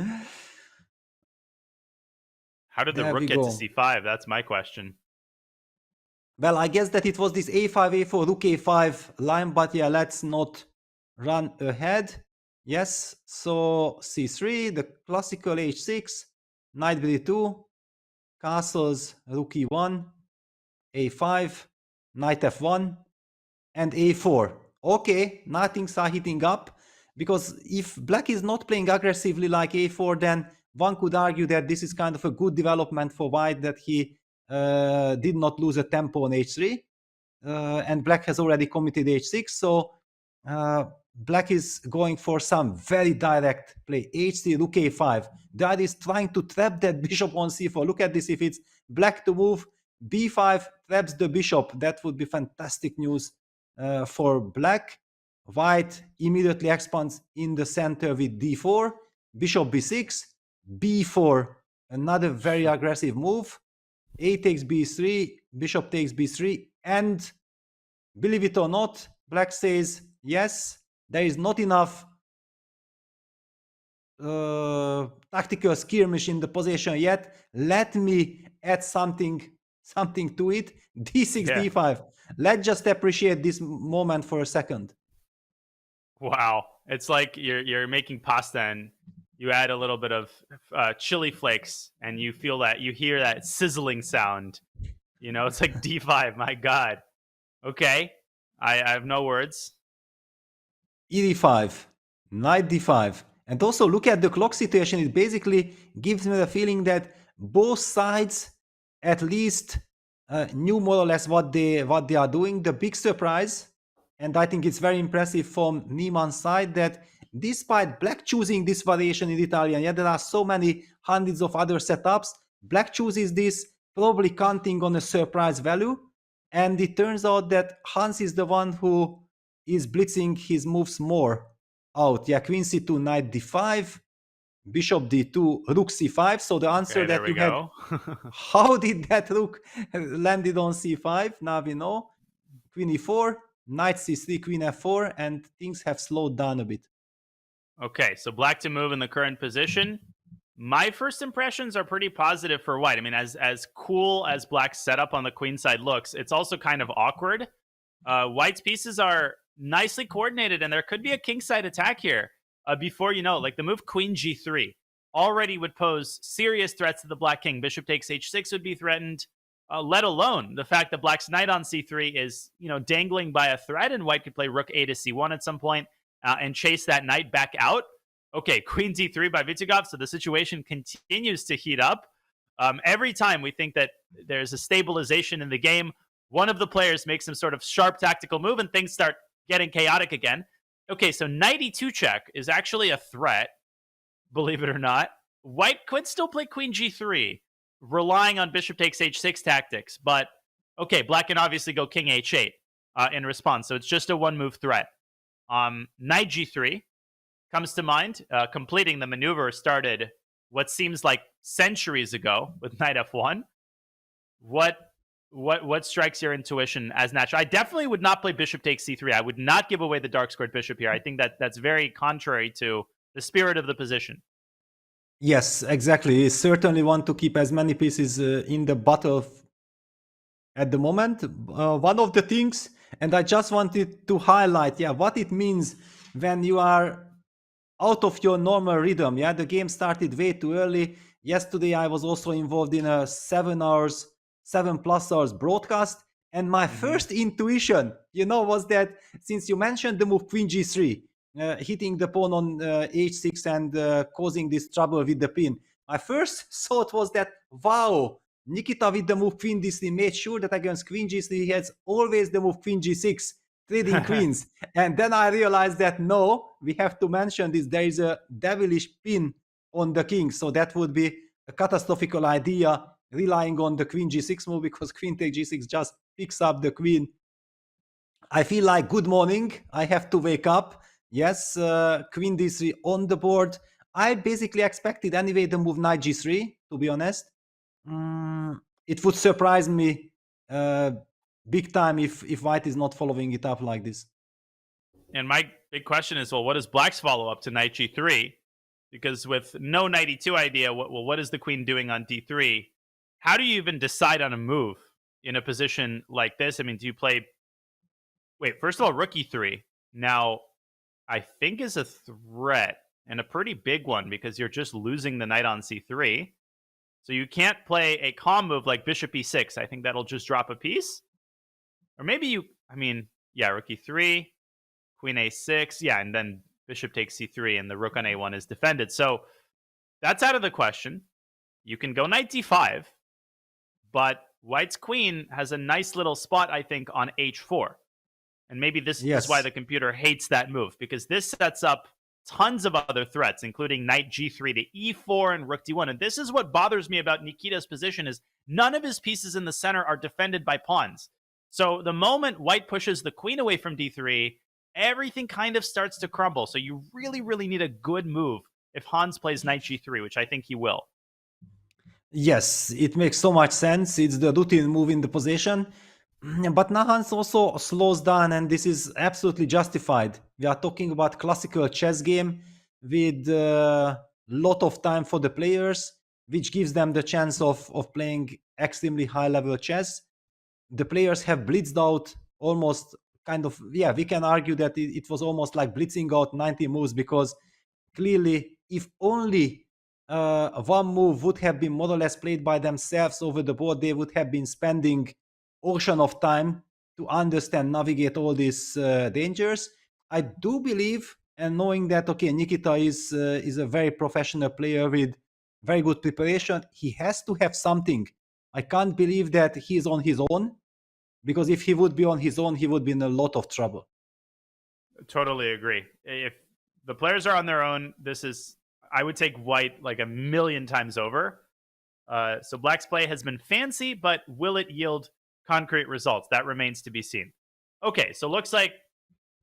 How did the rook get to c5? That's my question.
Well, I guess that it was this a5, a4, rook a5 line, but yeah, let's not run ahead. Yes, so c3, the classical h6, knight b2, castles, rook e1, a5, knight f1, and a4. Okay, now things are heating up, because if black is not playing aggressively like a4, then one could argue that this is kind of a good development for white, that he did not lose a tempo on h3, and black has already committed h6, so black is going for some very direct play. h3, rook a5. That is trying to trap that bishop on c4. Look at this. If it's black to move, b5 traps the bishop. That would be fantastic news for black. White immediately expands in the center with d4, bishop b6, b4, another very aggressive move. A takes b3, bishop takes b3, and believe it or not, black says, yes, there is not enough tactical skirmish in the position yet. Let me add something to it. d6, d5. Let's just appreciate this moment for a second.
Wow. It's like you're making pasta and you add a little bit of chili flakes and you hear that sizzling sound. You know, it's like d5. My God. Okay. I have no words.
e5, knight d5. And also look at the clock situation. It basically gives me the feeling that both sides at least knew more or less what they are doing. The big surprise, and I think it's very impressive from Niemann's side, that despite black choosing this variation in Italian, there are so many hundreds of other setups, black chooses this, probably counting on a surprise value, and it turns out that Hans is the one who is blitzing his moves more out. Yeah, queen c2, knight d5, bishop d2, rook c5. So the answer that you had, how did that rook landed on c5? Now we know. Queen e4, knight c3, queen f4, and things have slowed down a bit.
Okay, so black to move in the current position. My first impressions are pretty positive for white. I mean, as cool as black's setup on the queen side looks, it's also kind of awkward. White's pieces are nicely coordinated, and there could be a kingside attack here. Before you know, like the move queen g3 already would pose serious threats to the black king. Bishop takes h6 would be threatened. let alone the fact that black's knight on c3 is, dangling by a thread, and white could play rook a to c1 at some point and chase that knight back out. Okay, queen d3 by Vitigov, so the situation continues to heat up. Every time we think that there's a stabilization in the game, one of the players makes some sort of sharp tactical move and things start getting chaotic again. Okay, so knight e2 check is actually a threat, believe it or not. White could still play queen g3, relying on bishop takes h6 tactics. But, okay, black can obviously go king h8 in response. So it's just a one-move threat. Knight g3 comes to mind, completing the maneuver started what seems like centuries ago with knight f1. What strikes your intuition as natural? I definitely would not play bishop takes c3. I would not give away the dark squared bishop here. I think that's very contrary to the spirit of the position.
Yes, exactly. You certainly want to keep as many pieces in the battle at the moment. One of the things, and I just wanted to highlight, what it means when you are out of your normal rhythm. The game started way too early. Yesterday, I was also involved in a 7+ hours broadcast. And my first intuition, was that since you mentioned the move queen g3, hitting the pawn on h6 and causing this trouble with the pin, my first thought was that, wow, Nikita with the move queen d3 made sure that against queen g3 he has always the move queen g6, trading queens. And then I realized that no, we have to mention this. There is a devilish pin on the king, so that would be a catastrophical idea, relying on the queen g6 move, because queen take g6 just picks up the queen. I feel like good morning, I have to wake up. Yes, queen d3 on the board. I basically expected anyway the move knight g3, to be honest. It would surprise me big time if white is not following it up like this.
And my big question is, well, what is black's follow-up to knight g3? Because with no knight e2 idea, what is the queen doing on d3? How do you even decide on a move in a position like this? I mean, do you play... Wait, first of all, rook e3. Now, I think is a threat, and a pretty big one, because you're just losing the knight on c3. So you can't play a calm move like bishop e6. I think that'll just drop a piece. Or maybe rook e3, queen a6, and then bishop takes c3, and the rook on a1 is defended. So that's out of the question. You can go knight d5, but white's queen has a nice little spot, I think, on h4. And maybe this is why the computer hates that move, because this sets up tons of other threats, including knight g3 to e4 and rook d1. And this is what bothers me about Nikita's position, is none of his pieces in the center are defended by pawns. So the moment white pushes the queen away from d3, everything kind of starts to crumble. So you really, really need a good move if Hans plays knight g3, which I think he will.
Yes, it makes so much sense. It's the routine move in the position. But now Hans also slows down, and this is absolutely justified. We are talking about classical chess game with a lot of time for the players, which gives them the chance of playing extremely high-level chess. The players have blitzed out almost we can argue that it was almost like blitzing out 90 moves, because clearly, if only one move would have been more or less played by themselves over the board, they would have been spending ocean of time to understand, navigate all these dangers. I do believe, and knowing that, Nikita is a very professional player with very good preparation, he has to have something. I can't believe that he's on his own, because if he would be on his own, he would be in a lot of trouble.
Totally agree. If the players are on their own, I would take white like a million times over. So black's play has been fancy, but will it yield concrete results? That remains to be seen. Okay, so looks like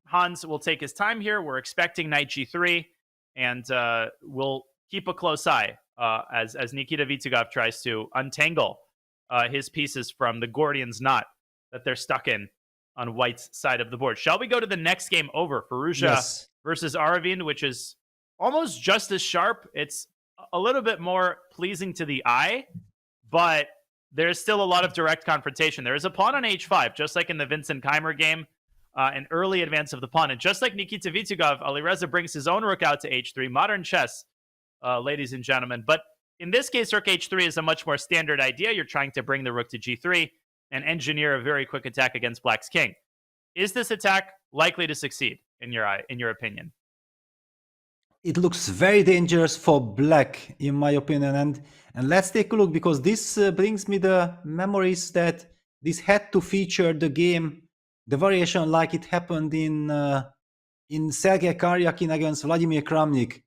Hans will take his time here. We're expecting knight g3, and we'll keep a close eye as Nikita Vitigov tries to untangle his pieces from the Gordian's knot that they're stuck in on white's side of the board. Shall we go to the next game over? Firouzja versus Aravind, which is almost just as sharp. It's a little bit more pleasing to the eye, but there's still a lot of direct confrontation. There is a pawn on h5, just like in the Vincent Keimer game, an early advance of the pawn. And just like Nikita Vitigov, Alireza brings his own rook out to h3. Modern chess, ladies and gentlemen. But In this case, rook h3 is a much more standard idea. You're trying to bring the rook to g3 and engineer a very quick attack against black's king. Is this attack likely to succeed in your opinion?
It looks very dangerous for black, in my opinion. And let's take a look, because this brings me the memories that this had to feature the game, the variation like it happened in Sergei Karyakin against Vladimir Kramnik.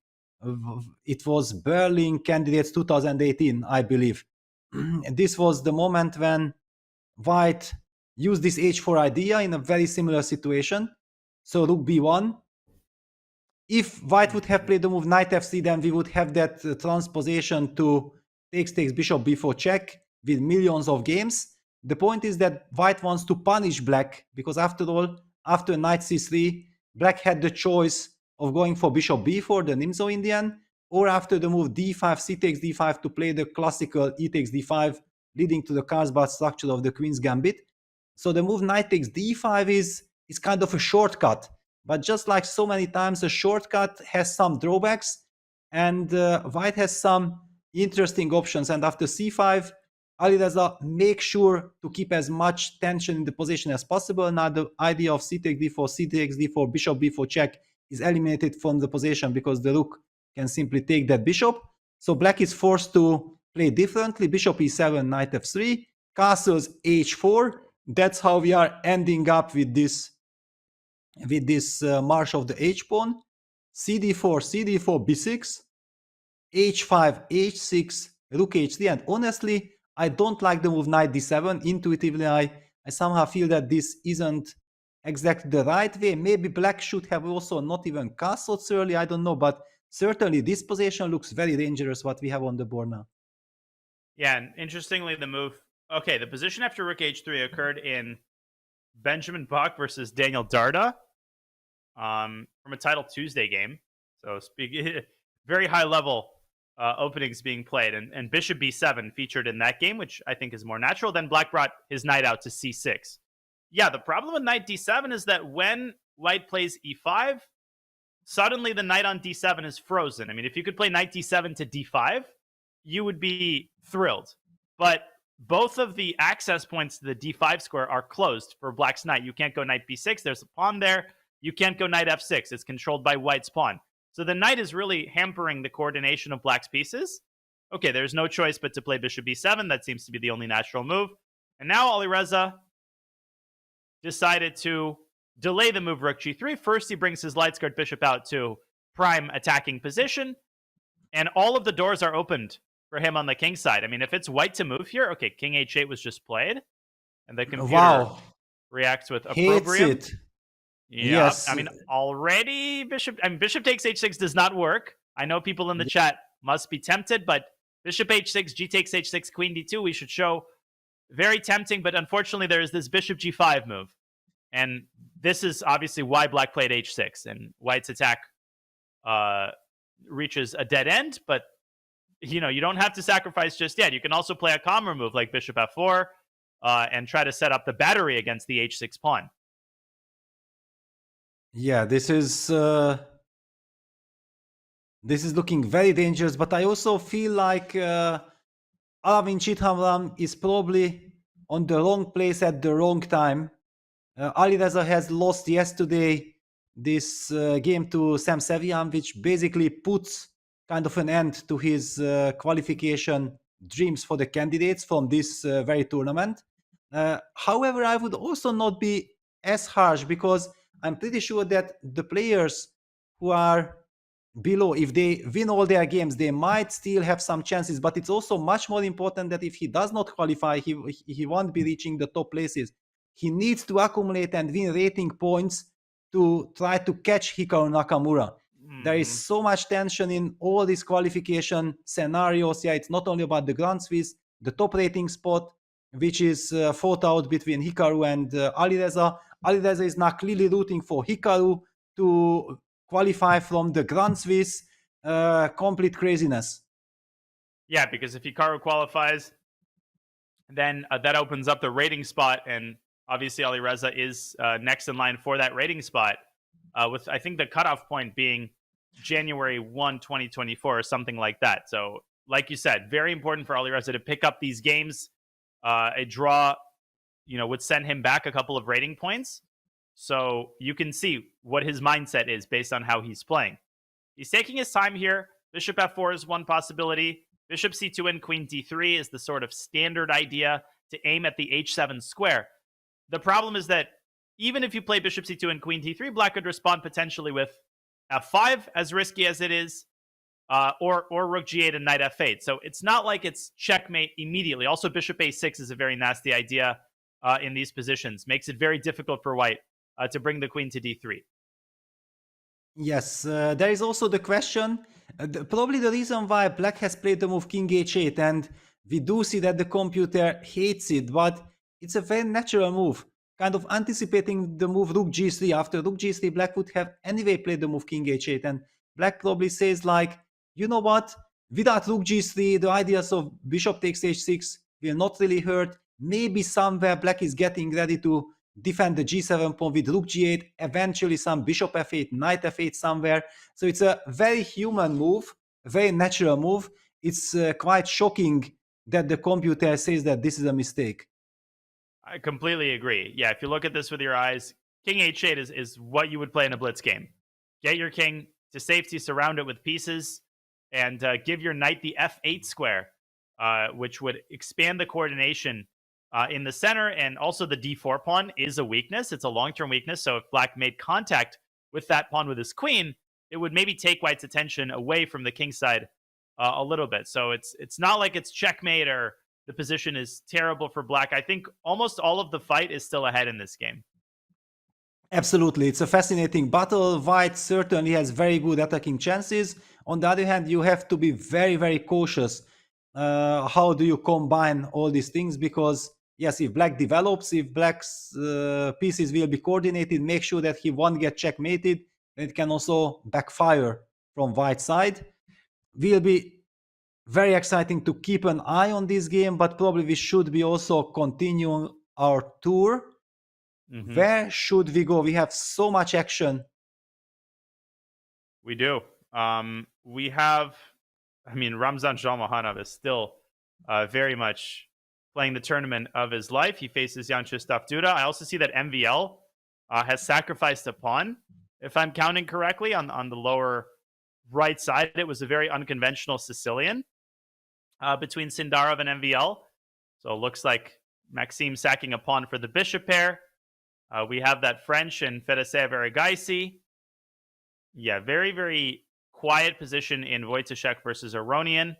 It was Berlin Candidates 2018, I believe. This was the moment when white used this h4 idea in a very similar situation. So rook b1. If white would have played the move knight f3, then we would have that transposition to takes bishop b4 check with millions of games. The point is that white wants to punish black, because after all, after knight c3, black had the choice of going for bishop b4, the Nimzo Indian, or after the move d5, c takes d5 to play the classical e takes d5, leading to the Carlsbad structure of the Queen's Gambit. So the move knight takes d5 is kind of a shortcut. But just like so many times, a shortcut has some drawbacks, and white has some interesting options. And after c5, Alireza makes sure to keep as much tension in the position as possible. Now the idea of c takes d4, c takes d4, bishop b4 check is eliminated from the position because the rook can simply take that bishop. So black is forced to play differently. Bishop e7, knight f3, castles h4. That's how we are ending up with this march of the h-pawn. cd4, cd4, b6, h5, h6, rook h3. And honestly, I don't like the move knight d7. Intuitively, I somehow feel that this isn't exactly the right way. Maybe black should have also not even castled early, I don't know, but certainly this position looks very dangerous, what we have on the board now.
Yeah, and interestingly, the position after rook h3 occurred in Benjamin Bach versus Daniel Darda from a Title Tuesday game. So very high level openings being played, and bishop b7 featured in that game, which I think is more natural. Then black brought his knight out to c6. Yeah, the problem with knight d7 is that when white plays e5, suddenly the knight on d7 is frozen. I mean, if you could play knight d7 to d5, you would be thrilled. But both of the access points to the d5 square are closed for black's knight. You can't go knight b6. There's a pawn there. You can't go knight f6. It's controlled by white's pawn. So the knight is really hampering the coordination of black's pieces. Okay, there's no choice but to play bishop b7. That seems to be the only natural move. And now Alireza decided to delay the move rook g3. First, he brings his light skirt bishop out to prime attacking position. And all of the doors are opened for him on the king side. I mean, if it's white to move here, okay, king h8 was just played. And the computer reacts with opprobrium.
Hates it.
Yeah,
Yes.
I mean, already bishop takes h6 does not work. I know people in the chat must be tempted, but bishop h6, g takes h6, queen d2, we should show very tempting, but unfortunately there is this bishop g5 move. And this is obviously why black played h6, and white's attack reaches a dead end, but you don't have to sacrifice just yet. You can also play a calmer move like bishop f4 and try to set up the battery against the h6 pawn.
Yeah, this is looking very dangerous, but I also feel like Alavin Chithamram is probably on the wrong place at the wrong time. Alireza has lost yesterday this game to Sam Sevian, which basically puts kind of an end to his qualification dreams for the candidates from this very tournament. However, I would also not be as harsh, because I'm pretty sure that the players who are below, if they win all their games, they might still have some chances. But it's also much more important that if he does not qualify, he won't be reaching the top places. He needs to accumulate and win rating points to try to catch Hikaru Nakamura. There is so much tension in all these qualification scenarios. Yeah, it's not only about the Grand Swiss, the top rating spot, which is fought out between Hikaru and Alireza. Alireza is now clearly rooting for Hikaru to qualify from the Grand Swiss. Complete craziness.
Yeah, because if Hikaru qualifies, then that opens up the rating spot, and obviously Alireza is next in line for that rating spot, with I think the cutoff point being January 1, 2024 or something like that. So like you said, very important for Alireza to pick up these games. A draw, would send him back a couple of rating points. So you can see what his mindset is based on how he's playing. He's taking his time here. Bishop f4 is one possibility. Bishop c2 and queen d3 is the sort of standard idea to aim at the h7 square. The problem is that even if you play bishop c2 and queen d3, black could respond potentially with f5, as risky as it is, or rook g8 and knight f8. So it's not like it's checkmate immediately. Also, bishop a6 is a very nasty idea in these positions. Makes it very difficult for white to bring the queen to d3.
Yes, there is also the question, probably the reason why black has played the move king h8, and we do see that the computer hates it, but it's a very natural move, kind of anticipating the move rook g3. After rook g3, black would have anyway played the move king h8, and black probably says like, you know what, without rook g3, the ideas of bishop takes h6 will not really hurt. Maybe somewhere black is getting ready to defend the g7 pawn with rook g8, eventually some bishop f8, knight f8 somewhere. So it's a very human move, a very natural move. It's quite shocking that the computer says that this is a mistake.
I completely agree. Yeah, if you look at this with your eyes, king h8 is what you would play in a blitz game. Get your king to safety, surround it with pieces, and give your knight the f8 square, which would expand the coordination in the center, and also the d4 pawn is a weakness. It's a long-term weakness, so if black made contact with that pawn with his queen, it would maybe take white's attention away from the king side a little bit. So it's not like it's checkmate or the position is terrible for black. I think almost all of the fight is still ahead in this game.
Absolutely, it's a fascinating battle. White certainly has very good attacking chances. On the other hand, you have to be very, very cautious. How do you combine all these things? Because yes, if black develops, if black's pieces will be coordinated, make sure that he won't get checkmated. And it can also backfire from white side. Will be very exciting to keep an eye on this game, but probably we should be also continuing our tour. Mm-hmm. Where should we go? We have so much action.
We do. We have, Ramzan Jalmohanov is still very much playing the tournament of his life. He faces Jan Krzysztof Duda. I also see that MVL has sacrificed a pawn, if I'm counting correctly, on the lower right side. It was a very unconventional Sicilian between Sindarov and MVL. So it looks like Maxime sacking a pawn for the bishop pair. We have that French and Fedosey Verigaisi. Yeah, very, very quiet position in Wojciech versus Aronian.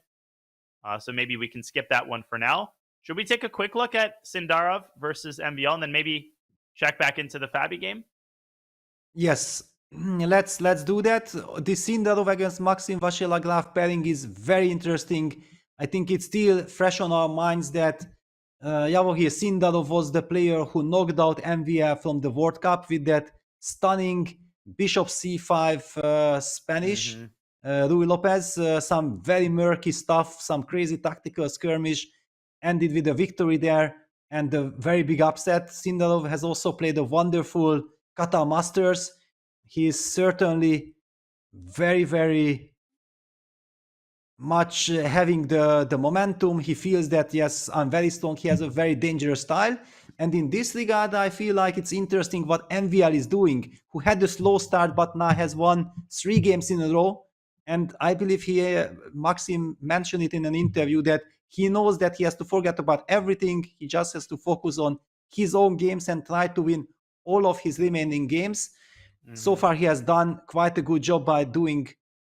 So maybe we can skip that one for now. Should we take a quick look at Sindarov versus MVL and then maybe check back into the Fabi game?
Yes, let's do that. The Sindarov against Maxime Vachier-Lagrave pairing is very interesting. I think it's still fresh on our minds that Yavohir Sindarov was the player who knocked out MVL from the World Cup with that stunning bishop c5 Spanish. Rui Lopez, some very murky stuff, some crazy tactical skirmish, ended with a victory there and a very big upset. Sindarov has also played a wonderful Qatar Masters. He is certainly very, very much having the momentum. He feels that, yes, I'm very strong. He has a very dangerous style. And in this regard, I feel like it's interesting what MVL is doing, who had a slow start, but now has won 3 games in a row. And I believe Maxim mentioned it in an interview that he knows that he has to forget about everything. He just has to focus on his own games and try to win all of his remaining games. So far, he has done quite a good job by doing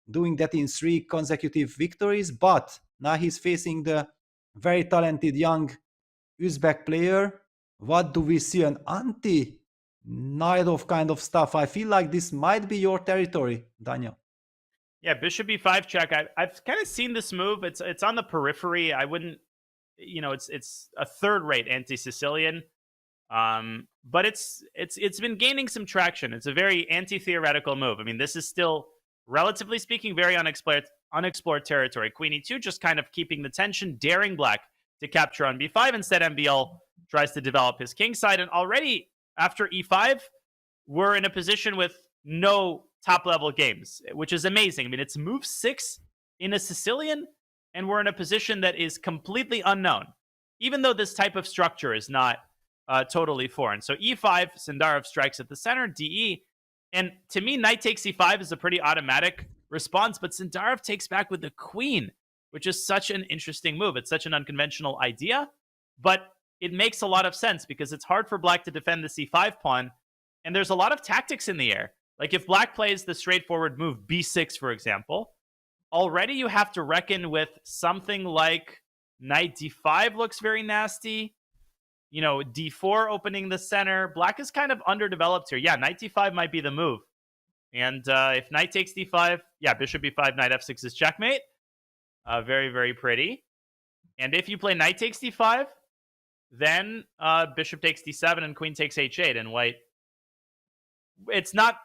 that in 3 consecutive victories. But now he's facing the very talented young Uzbek player. What do we see? An anti-Nairov kind of stuff. I feel like this might be your territory, Daniel.
Yeah, bishop e5 check. I've kind of seen this move. It's on the periphery. I wouldn't, it's a third-rate anti-Sicilian, but it's been gaining some traction. It's a very anti-theoretical move. I mean, this is still, relatively speaking, very unexplored territory. Queen e2 just kind of keeping the tension, daring black to capture on b5. Instead, MVL tries to develop his king side, and already after e5, we're in a position with no top-level games, which is amazing. I mean, it's move 6 in a Sicilian, and we're in a position that is completely unknown, even though this type of structure is not totally foreign. So e5, Sindarov strikes at the center, de, and to me, knight takes e5 is a pretty automatic response, but Sindarov takes back with the queen, which is such an interesting move. It's such an unconventional idea, but it makes a lot of sense because it's hard for black to defend the c5 pawn, and there's a lot of tactics in the air. Like if black plays the straightforward move b6, for example, already you have to reckon with something like knight d5 looks very nasty. You know, d4 opening the center. Black is kind of underdeveloped here. Yeah, knight d5 might be the move. And if knight takes d5, yeah, bishop b5, knight f6 is checkmate. Very, very pretty. And if you play knight takes d5, then bishop takes d7 and queen takes h8. And white, it's not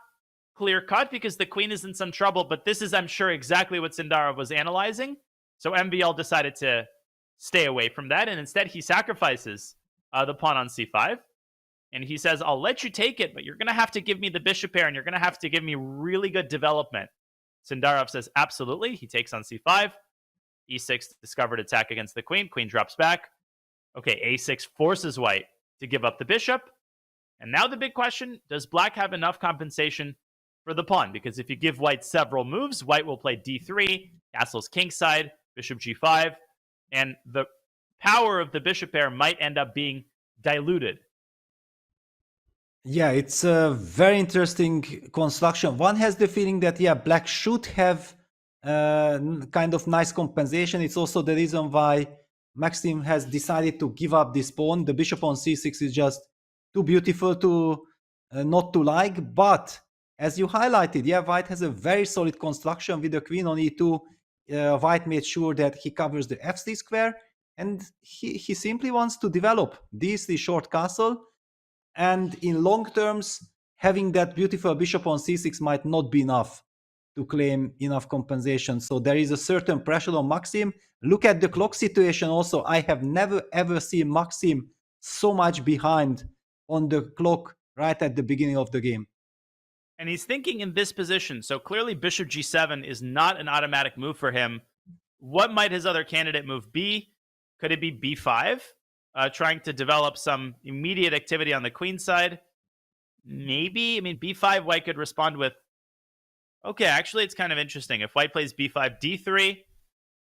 clear cut because the queen is in some trouble, but this is, I'm sure, exactly what Sindarov was analyzing. So MVL decided to stay away from that, and instead he sacrifices the pawn on c5. And he says, I'll let you take it, but you're going to have to give me the bishop pair, and you're going to have to give me really good development. Sindarov says, absolutely. He takes on c5. e6, discovered attack against the queen. Queen drops back. Okay, a6 forces white to give up the bishop. And now the big question, does black have enough compensation for the pawn? Because if you give white several moves, white will play d3, castle's kingside, bishop g5, and the power of the bishop pair might end up being diluted.
Yeah, it's a very interesting construction. One has the feeling that, yeah, black should have kind of nice compensation. It's also the reason why Maxim has decided to give up this pawn. The bishop on c6 is just too beautiful to not to like. But as you highlighted, yeah, white has a very solid construction with the queen on e2. White made sure that he covers the f3 square, and he simply wants to develop d3 short castle. And in long terms, having that beautiful bishop on c6 might not be enough to claim enough compensation. So there is a certain pressure on Maxim. Look at the clock situation also. I have never ever seen Maxim so much behind on the clock right at the beginning of the game.
And he's thinking in this position. So clearly bishop g7 is not an automatic move for him. What might his other candidate move be? Could it be b5? Trying to develop some immediate activity on the queen side? Maybe. I mean, b5, white could respond with, okay, actually, it's kind of interesting. If white plays b5, d3,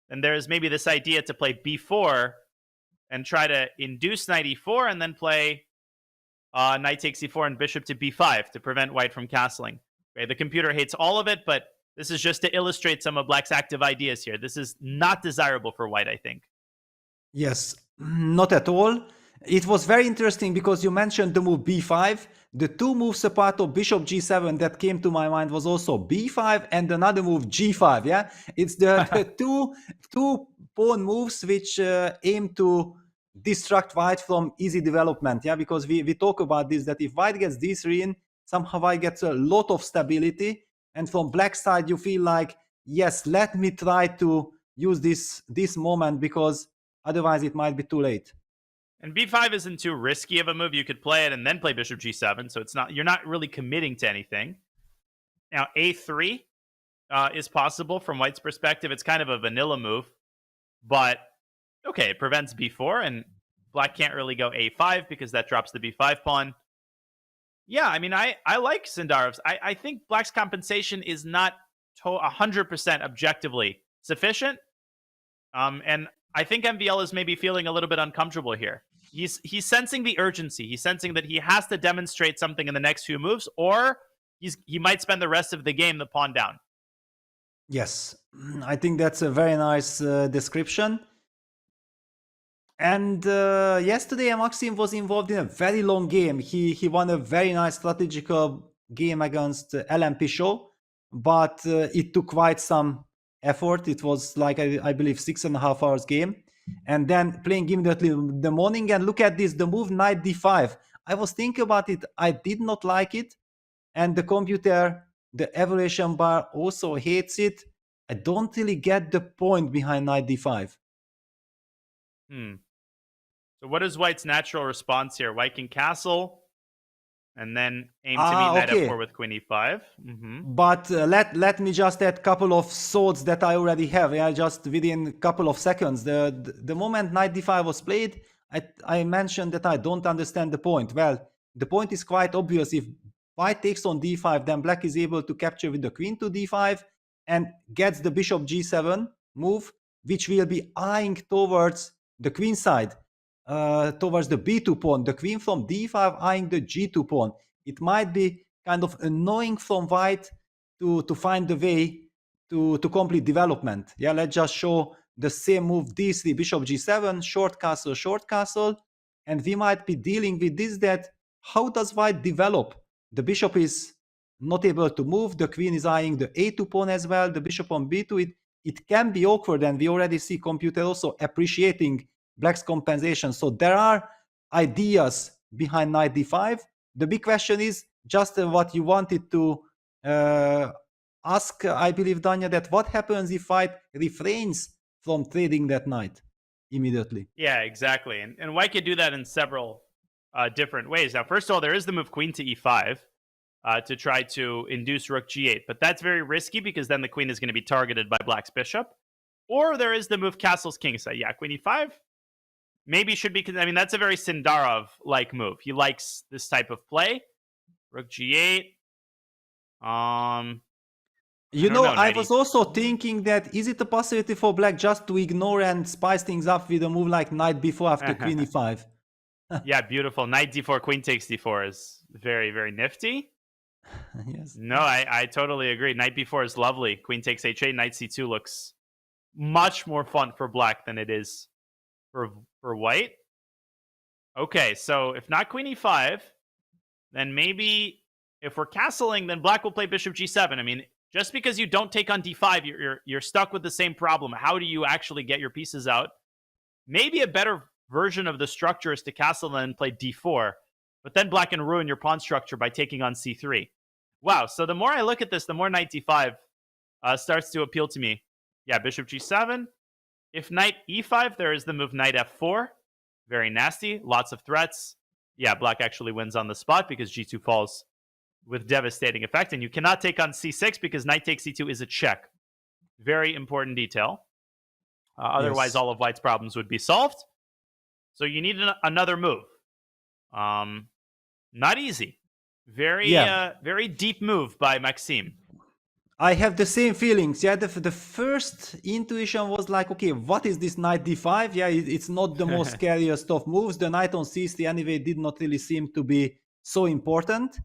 then there's maybe this idea to play b4 and try to induce knight e4 and then play knight takes e4 and bishop to b5 to prevent white from castling. Okay, the computer hates all of it, but this is just to illustrate some of black's active ideas here. This is not desirable for white, I think.
Yes, not at all. It was very interesting because you mentioned the move b5. The two moves apart of bishop g7 that came to my mind was also b5 and another move g5. Yeah, it's the two pawn moves which aim to distract white from easy development. Yeah, because we talk about this, that if white gets d3 in, somehow white gets a lot of stability, and from black side you feel like, yes, let me try to use this moment because otherwise it might be too late.
And b5 isn't too risky of a move. You could play it and then play bishop g7, so you're not really committing to anything. Now a3 is possible from white's perspective. It's kind of a vanilla move, but okay, it prevents b4, and black can't really go a5 because that drops the b5 pawn. Yeah, I mean, I like Sindarov's. I think black's compensation is not 100% objectively sufficient. And I think MVL is maybe feeling a little bit uncomfortable here. He's sensing the urgency. He's sensing that he has to demonstrate something in the next few moves, or he might spend the rest of the game the pawn down.
Yes, I think that's a very nice description. And yesterday Maxim was involved in a very long game. He won a very nice strategical game against Ellen Pichot, but it took quite some effort. It was like, I believe, 6.5 hours game. And then playing immediately in the morning, and look at this, the move knight d5. I was thinking about it. I did not like it. And the computer, the evaluation bar also hates it. I don't really get the point behind knight d5.
So what is white's natural response here? White can castle and then aim to meet knight
okay.
f4 with queen e5. Mm-hmm.
But let me just add a couple of thoughts that I already have. Yeah, just within a couple of seconds. The moment knight d5 was played, I mentioned that I don't understand the point. Well, the point is quite obvious. If white takes on d5, then black is able to capture with the queen to d5 and gets the bishop g7 move, which will be eyeing towards the queen side, towards the b2 pawn. The queen from d5 eyeing the g2 pawn. It might be kind of annoying from white to find the way to complete development. Yeah, let's just show the same move, d3, bishop g7, short castle, and we might be dealing with this, that how does white develop? The bishop is not able to move, the queen is eyeing the a2 pawn as well, the bishop on b2, it can be awkward, and we already see computer also appreciating black's compensation. So there are ideas behind knight d5. The big question is just what you wanted to ask, I believe, Danya, that what happens if white refrains from trading that knight immediately?
Yeah, exactly. And white could do that in several different ways. Now, first of all, there is the move queen to e5 to try to induce rook g8, but that's very risky because then the queen is going to be targeted by black's bishop. Or there is the move castles kingside. Yeah, queen e5 maybe should be... I mean, that's a very Sindarov-like move. He likes this type of play. Rook g8.
I was also thinking that is it a possibility for black just to ignore and spice things up with a move like knight b4 after queen e5?
Yeah, beautiful. Knight d4, queen takes d4 is very, very nifty.
Yes.
No, I totally agree. Knight b4 is lovely. Queen takes h8, knight c2 looks much more fun for black than it is for white. Okay, so if not queen e5, then maybe if we're castling, then black will play bishop g7. I mean, just because you don't take on d5, you're stuck with the same problem. How do you actually get your pieces out? Maybe a better version of the structure is to castle and play d4, but then black can ruin your pawn structure by taking on c3. Wow, so the more I look at this, the more knight d5 starts to appeal to me. Yeah, bishop g7. If knight e5, there is the move knight f4. Very nasty, lots of threats. Yeah, black actually wins on the spot because g2 falls with devastating effect, and you cannot take on c6 because knight takes c2 is a check. Very important detail. Otherwise, all of white's problems would be solved. So you need another move. Not easy. Very deep move by Maxime.
I have the same feelings. Yeah, the first intuition was like, okay, what is this knight d5? Yeah, it's not the most scariest of moves. The knight on c3 anyway did not really seem to be so important.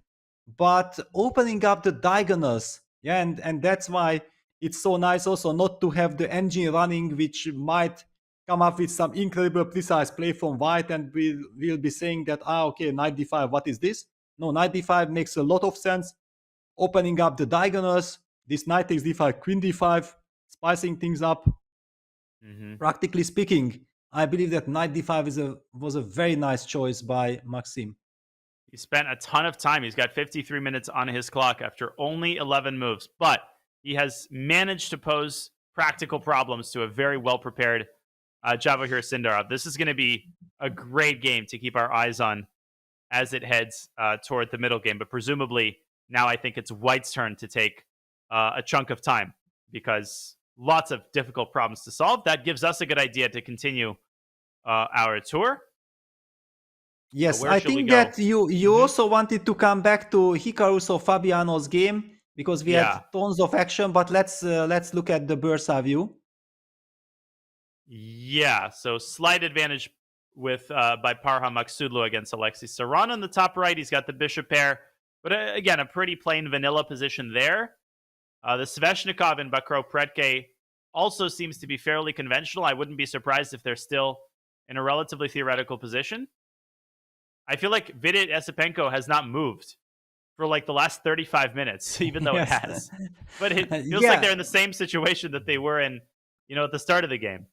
But opening up the diagonals, yeah, and that's why it's so nice also not to have the engine running, which might come up with some incredible precise play from white, and we'll be saying that, okay, knight d5, what is this? No, knight d5 makes a lot of sense. Opening up the diagonals, this knight takes d5, queen d5, spicing things up. Mm-hmm. Practically speaking, I believe that knight d5 was a very nice choice by Maxime.
He spent a ton of time. He's got 53 minutes on his clock after only 11 moves, but he has managed to pose practical problems to a very well-prepared Javakhir Sindarov. This is going to be a great game to keep our eyes on as it heads toward the middle game. But presumably, now I think it's white's turn to take a chunk of time because lots of difficult problems to solve. That gives us a good idea to continue our tour.
Yes, I think that you also wanted to come back to Hikaru or Fabiano's game because we had tons of action, but let's look at the bird's eye view.
Yeah, so slight advantage with by Parham Maksudlu against Alexei Saran on the top right. He's got the bishop pair, but again, a pretty plain vanilla position there. The Sveshnikov and Bakro Pretke also seems to be fairly conventional. I wouldn't be surprised if they're still in a relatively theoretical position. I feel like Vidit Esipenko has not moved for like the last 35 minutes, even though it has. But it feels like they're in the same situation that they were in, at the start of the game.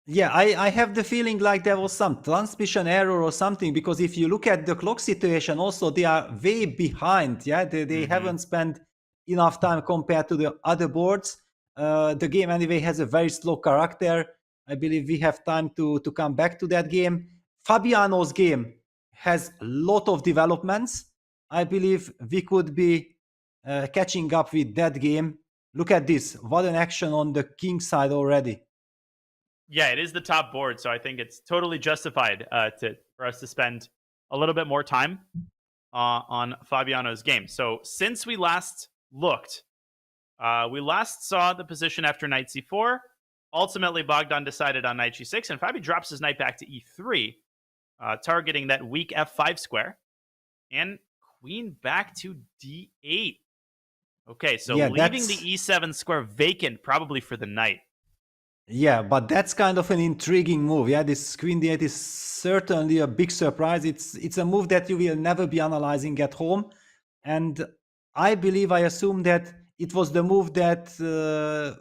Yeah, I have the feeling like there was some transmission error or something, because if you look at the clock situation also, they are way behind. Yeah, they haven't spent enough time compared to the other boards. The game anyway has a very slow character. I believe we have time to come back to that game. Fabiano's game has a lot of developments. I believe we could be catching up with that game. Look at this. What an action on the king side already.
Yeah, it is the top board, so I think it's totally justified for us to spend a little bit more time on Fabiano's game. So since we last looked, we last saw the position after knight c4. Ultimately, Bogdan decided on knight g6, and Fabi drops his knight back to e3, targeting that weak f5 square, and queen back to d8. Okay, so leaving the e7 square vacant, probably for the knight.
Yeah, but that's kind of an intriguing move. Yeah, this queen d8 is certainly a big surprise. It's a move that you will never be analyzing at home, and I assume that it was the move that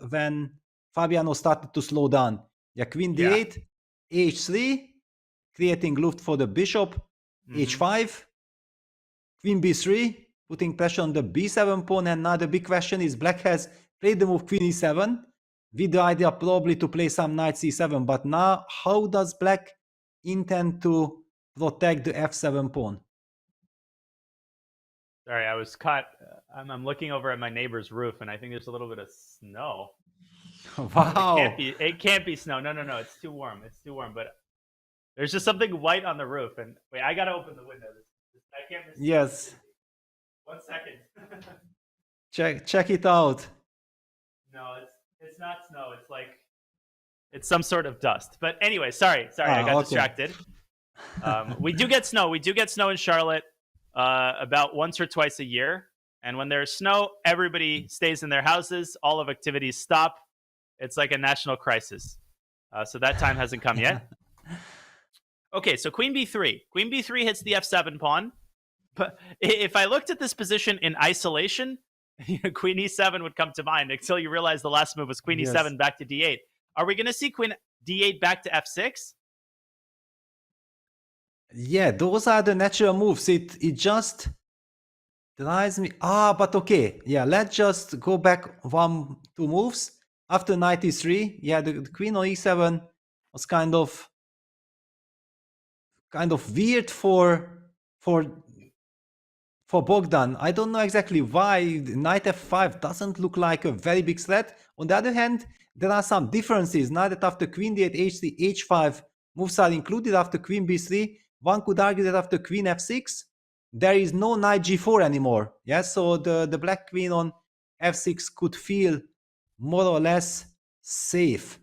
when Fabiano started to slow down. Yeah, queen d8, h3, creating loft for the bishop, h5, queen b3, putting pressure on the b7 pawn, and now the big question is black has played the move queen e7, with the idea probably to play some knight c7, but now how does black intend to protect the f7 pawn?
Sorry, I was caught. I'm looking over at my neighbor's roof, and I think there's a little bit of snow.
Wow.
It can't be snow. No, it's too warm. It's too warm, but there's just something white on the roof. And wait, I gotta open the window. I can't miss.
Yes.
1 second.
Check it out.
No, it's not snow. It's some sort of dust. But anyway, sorry, I got distracted. We do get snow. We do get snow in Charlotte about once or twice a year. And when there's snow, everybody stays in their houses. All of activities stop. It's like a national crisis. So that time hasn't come yet. Okay, so queen b3. Queen b3 hits the f7 pawn. But if I looked at this position in isolation, queen e7 would come to mind until you realize the last move was queen e7 back to d8. Are we going to see queen d8 back to f6?
Yeah, those are the natural moves. It just drives me. But okay. Yeah, let's just go back 2 moves. After knight e3, yeah, the queen on e7 was kind of weird for Bogdan. I don't know exactly why. Knight f5 doesn't look like a very big threat. On the other hand, there are some differences. Now that after queen d8, h3, h5 moves are included after queen b3, one could argue that after queen f6, there is no knight g4 anymore. Yeah, so the black queen on f6 could feel more or less safe.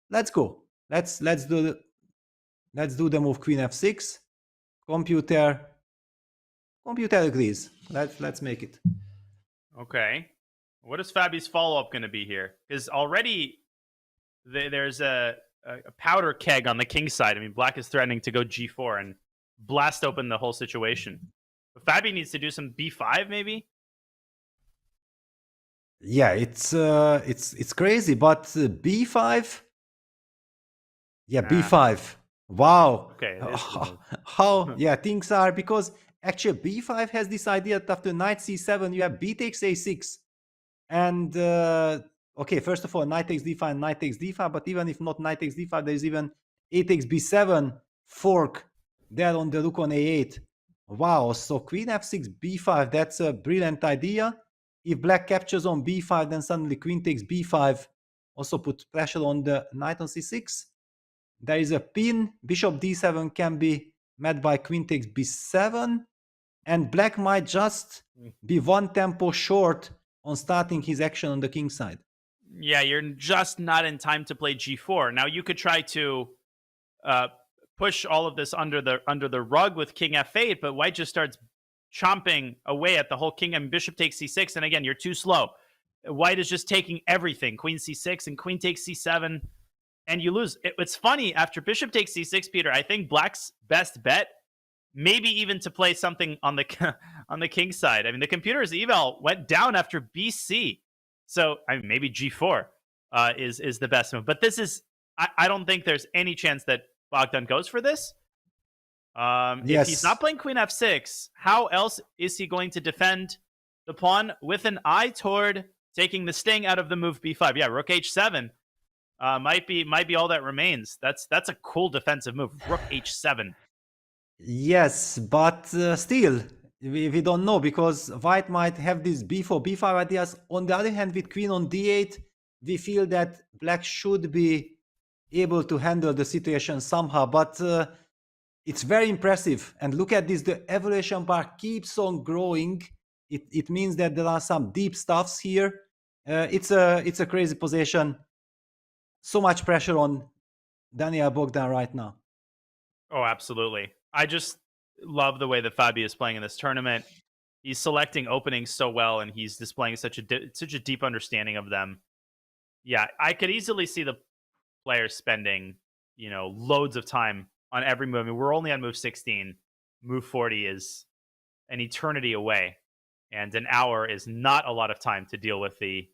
Let's go. Let's do the move queen f6. Computer agrees. Let's make it.
Okay. What is Fabi's follow-up going to be here? Because already there's a powder keg on the king side. I mean, black is threatening to go g4 and blast open the whole situation. But Fabi needs to do some b5, maybe?
Yeah, it's crazy, but b5. Yeah, b5. Wow.
Okay.
How things are, because actually b5 has this idea that after knight c7 you have b takes a6, and okay, first of all, knight takes d5, knight takes d5, but even if not knight takes d5, there's even a takes b7 fork there on the rook on a8. Wow, so queen f6, b5, that's a brilliant idea. If black captures on b5, then suddenly queen takes b5 also put pressure on the knight on c6. There is a pin, bishop d7 can be met by queen takes b7, and black might just be 1 tempo short on starting his action on the king side.
Yeah, you're just not in time to play g4. Now you could try to push all of this under the rug with king f8, but white just starts chomping away at the whole king, and bishop takes c6, and again, you're too slow. White is just taking everything, queen c6 and queen takes c7, and you lose. It's funny, after bishop takes c6, Peter, I think black's best bet, maybe even to play something on the king side. I mean, the computer's eval went down after bc, so I mean, maybe g4 is the best move. But this is, I don't think there's any chance that Bogdan goes for this. If he's not playing queen f6, how else is he going to defend the pawn with an eye toward taking the sting out of the move b5? Yeah, rook h7 might be all that remains. That's a cool defensive move. Rook h7.
Yes, but still, we don't know, because white might have this b4, b5 ideas. On the other hand, with queen on d8, we feel that black should be able to handle the situation somehow, but it's very impressive. And look at this, the evaluation bar keeps on growing. It means that there are some deep stuffs here. It's a crazy position. So much pressure on Daniel Bogdan right now.
Oh, absolutely. I just love the way that Fabi is playing in this tournament. He's selecting openings so well, and he's displaying such a deep understanding of them. Yeah, I could easily see the players spending, loads of time on every move. I mean, we're only on move 16. Move 40 is an eternity away, and an hour is not a lot of time to deal with the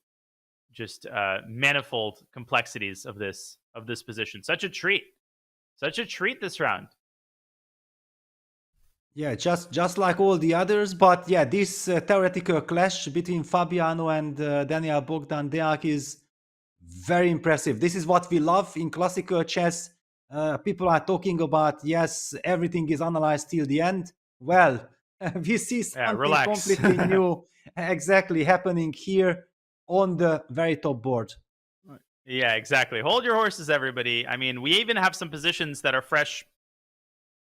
just manifold complexities of this position. Such a treat this round.
Yeah, just like all the others, but yeah, this theoretical clash between Fabiano and Daniel Bogdan Deac is very impressive. This is what we love in classical chess. People are talking about, yes, everything is analyzed till the end. Well, we see something completely new exactly happening here on the very top board.
Yeah, exactly. Hold your horses, everybody. I mean, we even have some positions that are fresh,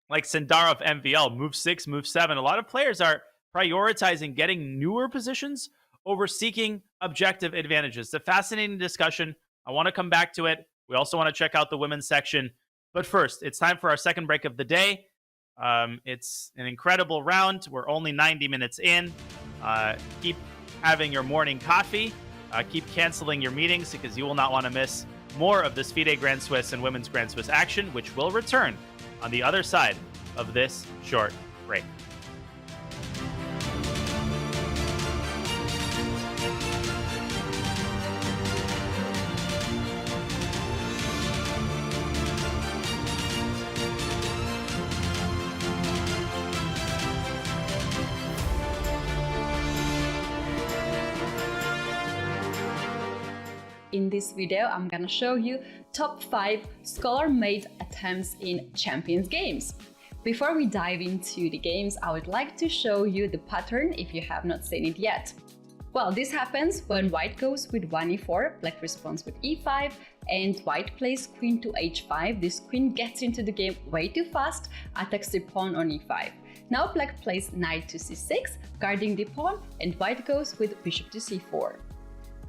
like Sindarov MVL, move 6, move 7. A lot of players are prioritizing getting newer positions over seeking objective advantages. It's a fascinating discussion. I want to come back to it. We also want to check out the women's section. But first, it's time for our second break of the day. It's an incredible round. We're only 90 minutes in. Keep having your morning coffee. Keep canceling your meetings because you will not want to miss more of this FIDE Grand Swiss and Women's Grand Swiss action, which will return on the other side of this short break.
In this video, I'm gonna show you top 5 scholar-made attempts in Champions games. Before we dive into the games, I would like to show you the pattern if you have not seen it yet. Well, this happens when white goes with 1e4, black responds with e5, and white plays queen to h5. This queen gets into the game way too fast, attacks the pawn on e5. Now black plays knight to c6, guarding the pawn, and white goes with bishop to c4.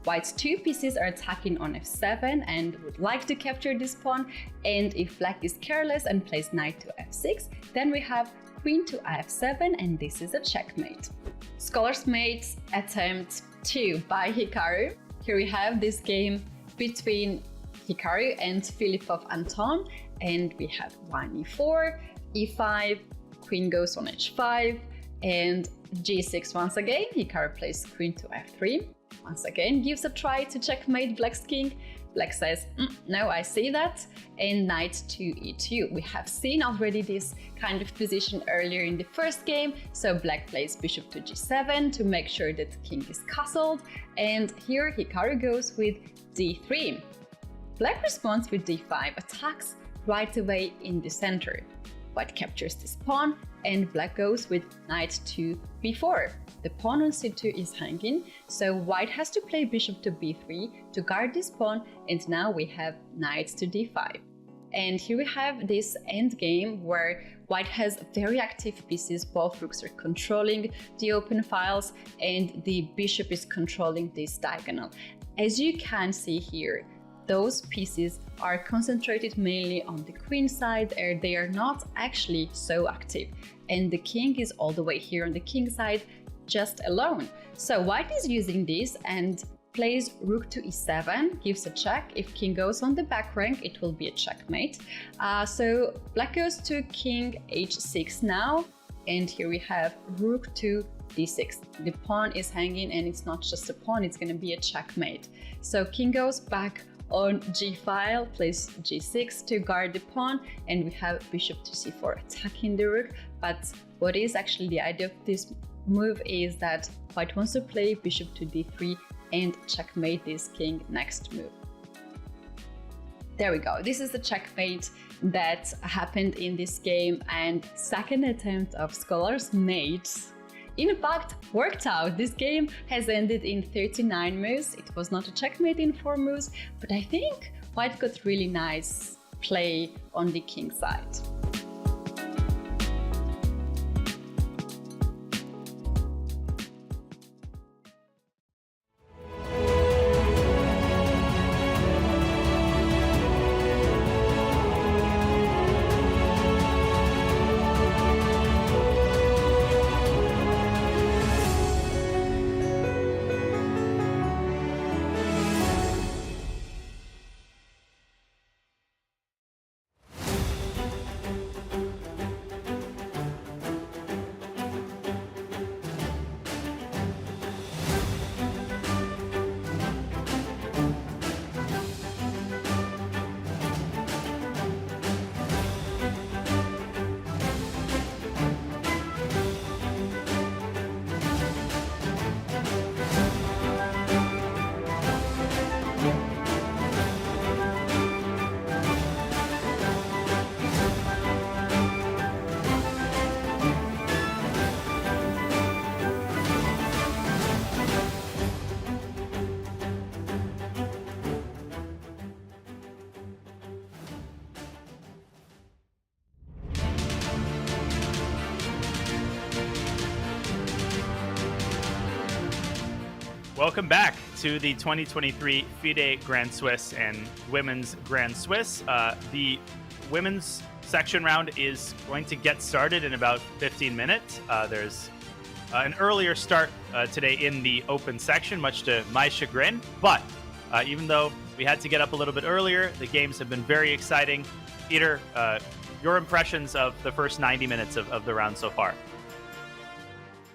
White's 2 pieces are attacking on f7 and would like to capture this pawn, and if black is careless and plays knight to f6, then we have queen to f7, and this is a checkmate. Scholars made attempt 2 by Hikaru. Here we have this game between Hikaru and Filipov Anton, and we have 1e4, e5, queen goes on h5, and g6 once again. Hikaru plays queen to f3. Once again, gives a try to checkmate black's king. Black says, no, I see that, and knight to e2. We have seen already this kind of position earlier in the first game, so black plays bishop to g7 to make sure that the king is castled, and here Hikaru goes with d3. Black responds with d5, attacks right away in the center. White captures this pawn, and black goes with knight to b4. The pawn on c2 is hanging, so white has to play bishop to b3 to guard this pawn, and now we have knight to d5. And here we have this endgame where white has very active pieces. Both rooks are controlling the open files, and the bishop is controlling this diagonal. As you can see here, those pieces are concentrated mainly on the queen side, and they are not actually so active. And the king is all the way here on the king side, just alone. So white is using this and plays rook to e7, gives a check. If king goes on the back rank, it will be a checkmate. So black goes to king h6 now, and here we have rook to d6. The pawn is hanging, and it's not just a pawn, it's going to be a checkmate. So king goes back on g-file, plays g6 to guard the pawn, and we have bishop to c4 attacking the rook. But what is actually the idea of this move is that white wants to play bishop to d3 and checkmate this king next move. There we go. This is the checkmate that happened in this game, and second attempt of Scholars made in fact worked out. This game has ended in 39 moves. It was not a checkmate in 4 moves, but I think White got really nice play on the king side.
Welcome back to the 2023 FIDE Grand Swiss and Women's Grand Swiss. The women's section round is going to get started in about 15 minutes. There's an earlier start today in the open section, much to my chagrin. But even though we had to get up a little bit earlier, the games have been very exciting. Peter, your impressions of the first 90 minutes of the round so far?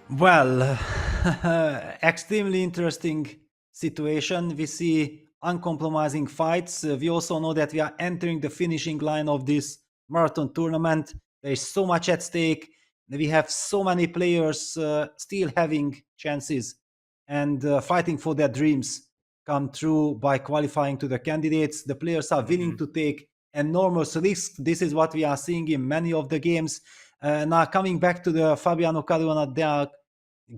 Well, extremely interesting situation. We see uncompromising fights. We also know that we are entering the finishing line of this marathon tournament. There is so much at stake. We have so many players still having chances and fighting for their dreams come true by qualifying to the candidates. The players are willing to take enormous risks. This is what we are seeing in many of the games. Now, coming back to the Fabiano Caruana Deac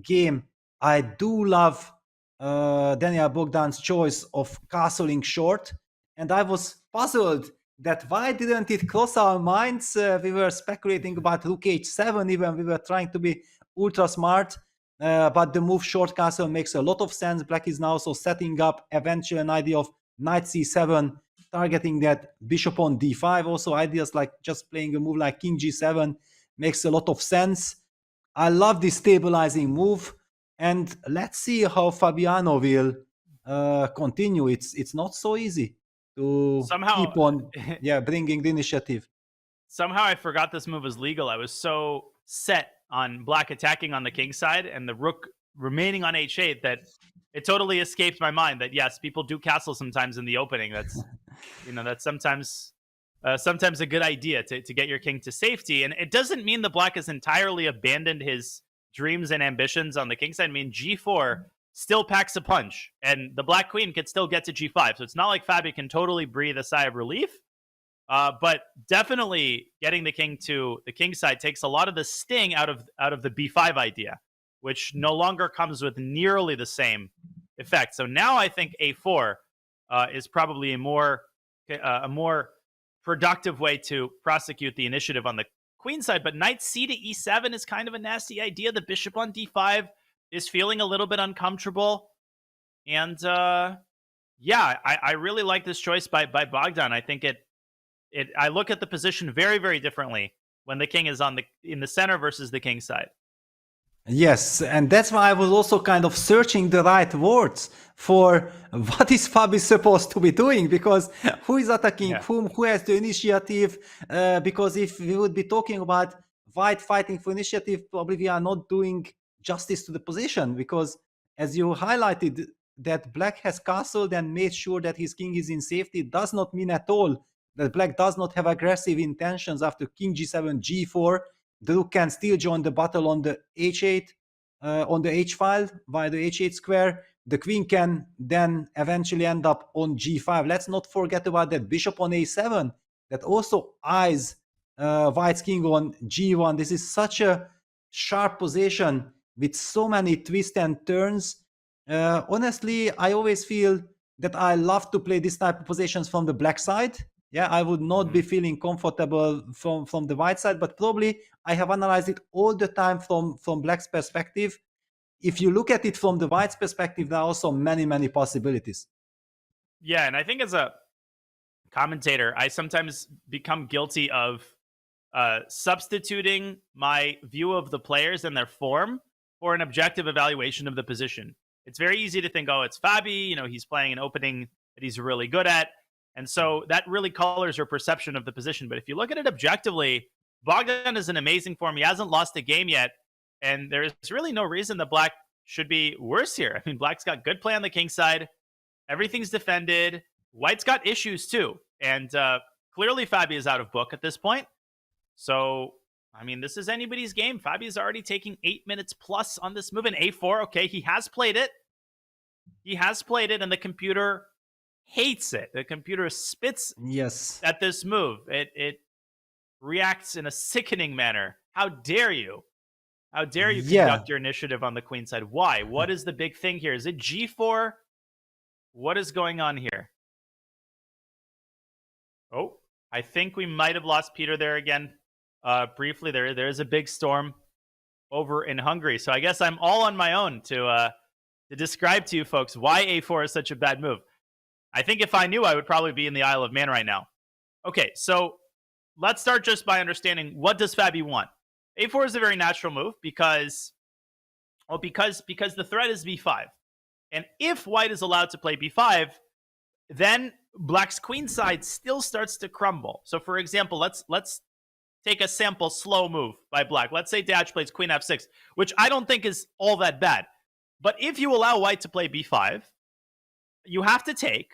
game, I do love Daniel Bogdan's choice of castling short, and I was puzzled that why didn't it cross our minds. We were speculating about rook h7, even we were trying to be ultra smart, but the move short castle makes a lot of sense. Black is now also setting up eventually an idea of knight c7, targeting that bishop on d5. Also ideas like just playing a move like king g7 makes a lot of sense. I love this stabilizing move, and let's see how Fabiano will continue. It's not so easy to keep on bringing the initiative.
Somehow I forgot this move was legal. I was so set on black attacking on the king side and the rook remaining on h8 that it totally escaped my mind that yes, people do castle sometimes in the opening. That's that's sometimes a good idea to get your king to safety. And it doesn't mean the black has entirely abandoned his dreams and ambitions on the king side. I mean, g4 still packs a punch, and the black queen could still get to g5. So it's not like Fabi can totally breathe a sigh of relief. But definitely getting the king to the king side takes a lot of the sting out of the b5 idea, which no longer comes with nearly the same effect. So now I think a4 is probably a more productive way to prosecute the initiative on the queen side. But knight c to e7 is kind of a nasty idea. The bishop on d5 is feeling a little bit uncomfortable. And I really like this choice by Bogdan. I think I look at the position very, very differently when the king is in the center versus the king side.
Yes, and that's why I was also kind of searching the right words for what is Fabi supposed to be doing, because who is attacking whom, who has the initiative, because if we would be talking about white fighting for initiative, probably we are not doing justice to the position, because as you highlighted, that black has castled and made sure that his king is in safety does not mean at all that black does not have aggressive intentions after king g7, g4. The rook can still join the battle on the h8, on the h file via the h8 square. The queen can then eventually end up on g5. Let's not forget about that bishop on a7 that also eyes white's king on g1. This is such a sharp position with so many twists and turns. Honestly, I always feel that I love to play this type of positions from the black side. Yeah, I would not be feeling comfortable from the white side, but probably I have analyzed it all the time from black's perspective. If you look at it from the white's perspective, there are also many possibilities.
Yeah, and I think as a commentator, I sometimes become guilty of substituting my view of the players and their form for an objective evaluation of the position. It's very easy to think, oh, it's Fabi, he's playing an opening that he's really good at. And so that really colors your perception of the position. But if you look at it objectively, Bogdan is in amazing form. He hasn't lost a game yet. And there's really no reason that Black should be worse here. I mean, Black's got good play on the king side. Everything's defended. White's got issues too. And clearly Fabi is out of book at this point. So, I mean, this is anybody's game. Fabi is already taking 8 minutes plus on this move in A4. Okay, he has played it. And the computer hates it. The computer spits at this move. It reacts in a sickening manner. How dare you? How dare you conduct your initiative on the queen side? Why? What is the big thing here? Is it G4? What is going on here? Oh, I think we might have lost Peter there again. Briefly, there is a big storm over in Hungary. So I guess I'm all on my own to describe to you folks why A4 is such a bad move. I think if I knew, I would probably be in the Isle of Man right now. Okay, so let's start just by understanding, what does Fabi want? A4 is a very natural move because the threat is B5. And if white is allowed to play B5, then black's queen side still starts to crumble. So for example, let's take a sample slow move by black. Let's say Deac plays queen F6, which I don't think is all that bad. But if you allow white to play B5, you have to take,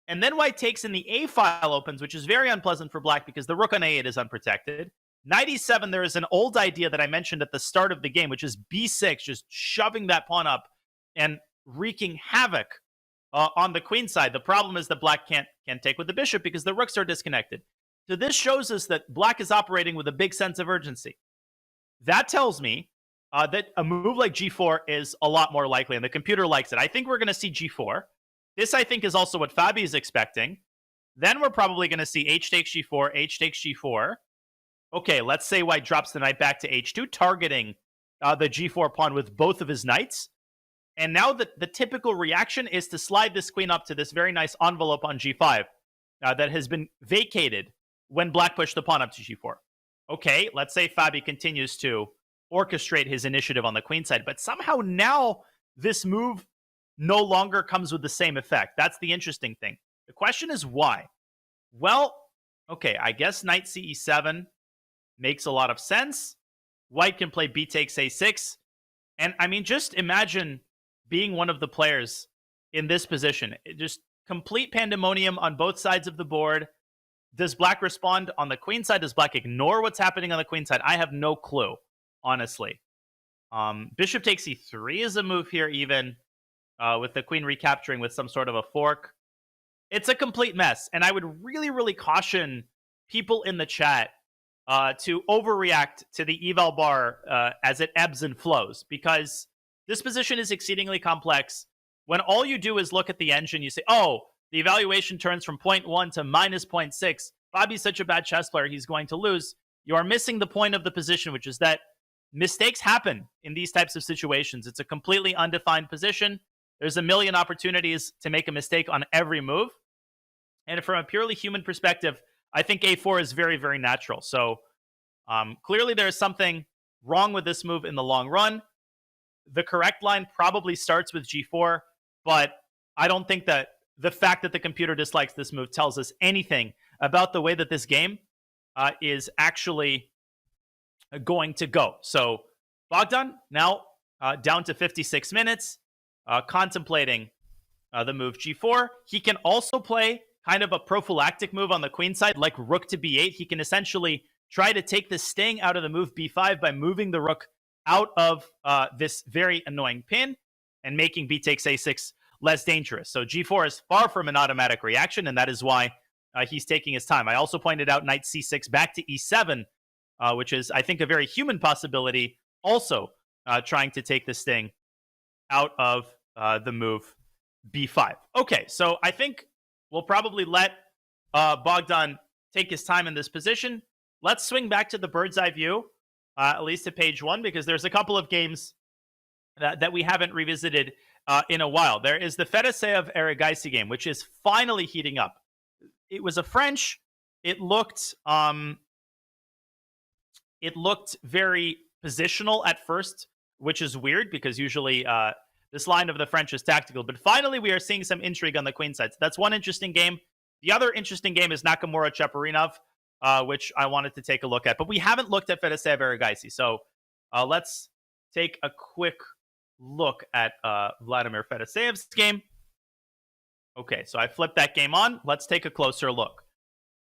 and then white takes and the A file opens, which is very unpleasant for black because the rook on A8 is unprotected. Knight E7, there is an old idea that I mentioned at the start of the game, which is B6, just shoving that pawn up and wreaking havoc on the queen side. The problem is that black can't take with the bishop because the rooks are disconnected. So this shows us that black is operating with a big sense of urgency. That tells me that a move like G4 is a lot more likely, and the computer likes it. I think we're going to see G4. This, I think, is also what Fabi is expecting. Then we're probably going to see H takes G4, H takes G4. Okay, let's say white drops the knight back to H2, targeting the G4 pawn with both of his knights. And now the typical reaction is to slide this queen up to this very nice envelope on G5 that has been vacated when black pushed the pawn up to G4. Okay, let's say Fabi continues to orchestrate his initiative on the queen side, but somehow now this move no longer comes with the same effect. That's the interesting thing. The question is why? Well, okay, I guess knight CE7 makes a lot of sense. White can play B takes A6. And I mean, just imagine being one of the players in this position. Just complete pandemonium on both sides of the board. Does black respond on the queen side? Does black ignore what's happening on the queen side? I have no clue, honestly. Bishop takes E3 is a move here even, with the queen recapturing with some sort of a fork. It's a complete mess. And I would really caution people in the chat to overreact to the eval bar as it ebbs and flows, because this position is exceedingly complex. When all you do is look at the engine, you say, oh, the evaluation turns from 0.1 to minus 0.6. Fabi's such a bad chess player, he's going to lose. You are missing the point of the position, which is that mistakes happen in these types of situations. It's a completely undefined position. There's a million opportunities to make a mistake on every move. And from a purely human perspective, I think A4 is very natural. So clearly there's something wrong with this move in the long run. The correct line probably starts with G4, but I don't think that the fact that the computer dislikes this move tells us anything about the way that this game is actually going to go. So Bogdan now down to 56 minutes, contemplating the move G4. He can also play kind of a prophylactic move on the queen side, like rook to B8. He can essentially try to take the sting out of the move B5 by moving the rook out of this very annoying pin and making B takes A6 less dangerous. So G4 is far from an automatic reaction, and that is why he's taking his time. I also pointed out knight C6 back to E7, which is, I think, a very human possibility also trying to take this thing out of the move b5. Okay, so I think we'll probably let Bogdan take his time in this position. Let's swing back to the bird's eye view, at least to page 1, because there's a couple of games that we haven't revisited in a while. There is the Fedosseev-Erigaisi game, which is finally heating up. It was a French. It looked very positional at first, which is weird because usually this line of the French is tactical. But finally, we are seeing some intrigue on the queen side. So that's one interesting game. The other interesting game is Nakamura Cheparinov, which I wanted to take a look at. But we haven't looked at Fedosseev-Erigaisi. So let's take a quick look at Vladimir Fedosseev's game. Okay, so I flipped that game on. Let's take a closer look.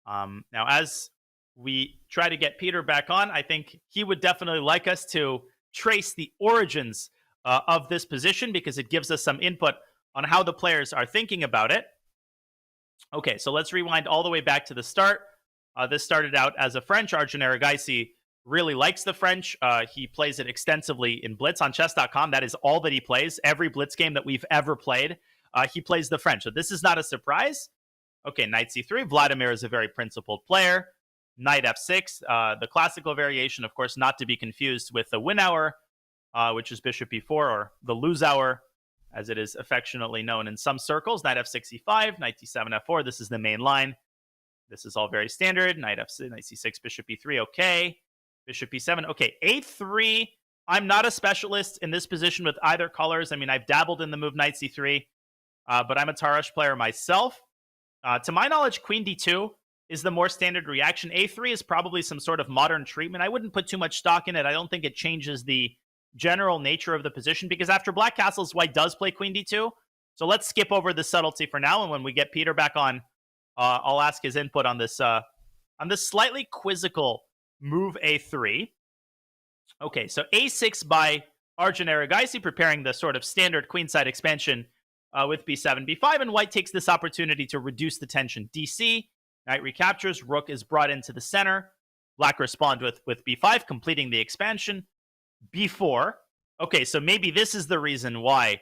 Now, as we try to get Peter back on, I think he would definitely like us to trace the origins of this position because it gives us some input on how the players are thinking about it. Okay, so let's rewind all the way back to the start. This started out as a French. Arjun Erigaisi really likes the French. He plays it extensively in Blitz on chess.com. That is all that he plays. Every Blitz game that we've ever played, he plays the French. So this is not a surprise. Okay, knight c3. Vladimir is a very principled player. Knight f6. The classical variation, of course, not to be confused with the win hour, which is bishop e4, or the lose hour, as it is affectionately known in some circles. Knight f6, e5, knight d7, f4. This is the main line. This is all very standard. Knight f6, knight c6, bishop e3. Okay. Bishop e7. Okay, a3. I'm not a specialist in this position with either colors. I mean, I've dabbled in the move knight c3, but I'm a Tarrasch player myself. To my knowledge, queen d2 is the more standard reaction. A3 is probably some sort of modern treatment. I wouldn't put too much stock in it. I don't think it changes the general nature of the position because after black castles, white does play queen d2. So let's skip over the subtlety for now, and when we get Peter back on, I'll ask his input on this slightly quizzical move a3. Okay, so a6 by Arjun Erigaisi, preparing the sort of standard queenside expansion with b7, b5, and white takes this opportunity to reduce the tension. dc, knight recaptures, rook is brought into the center. Black respond with b5, completing the expansion. b4. Okay, so maybe this is the reason why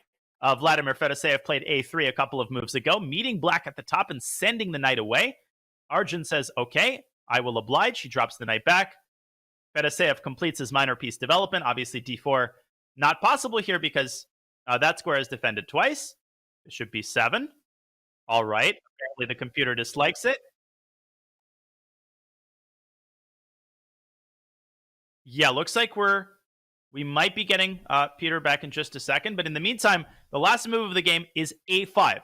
Vladimir Fedosseev played a3 a couple of moves ago, meeting black at the top and sending the knight away. Arjun says, okay, I will oblige. He drops the knight back. Fedosseev completes his minor piece development. Obviously, d4 not possible here because that square is defended twice. Bishop b7. All right. Apparently, the computer dislikes it. Yeah, looks like we might be getting Peter back in just a second. But in the meantime, the last move of the game is a5.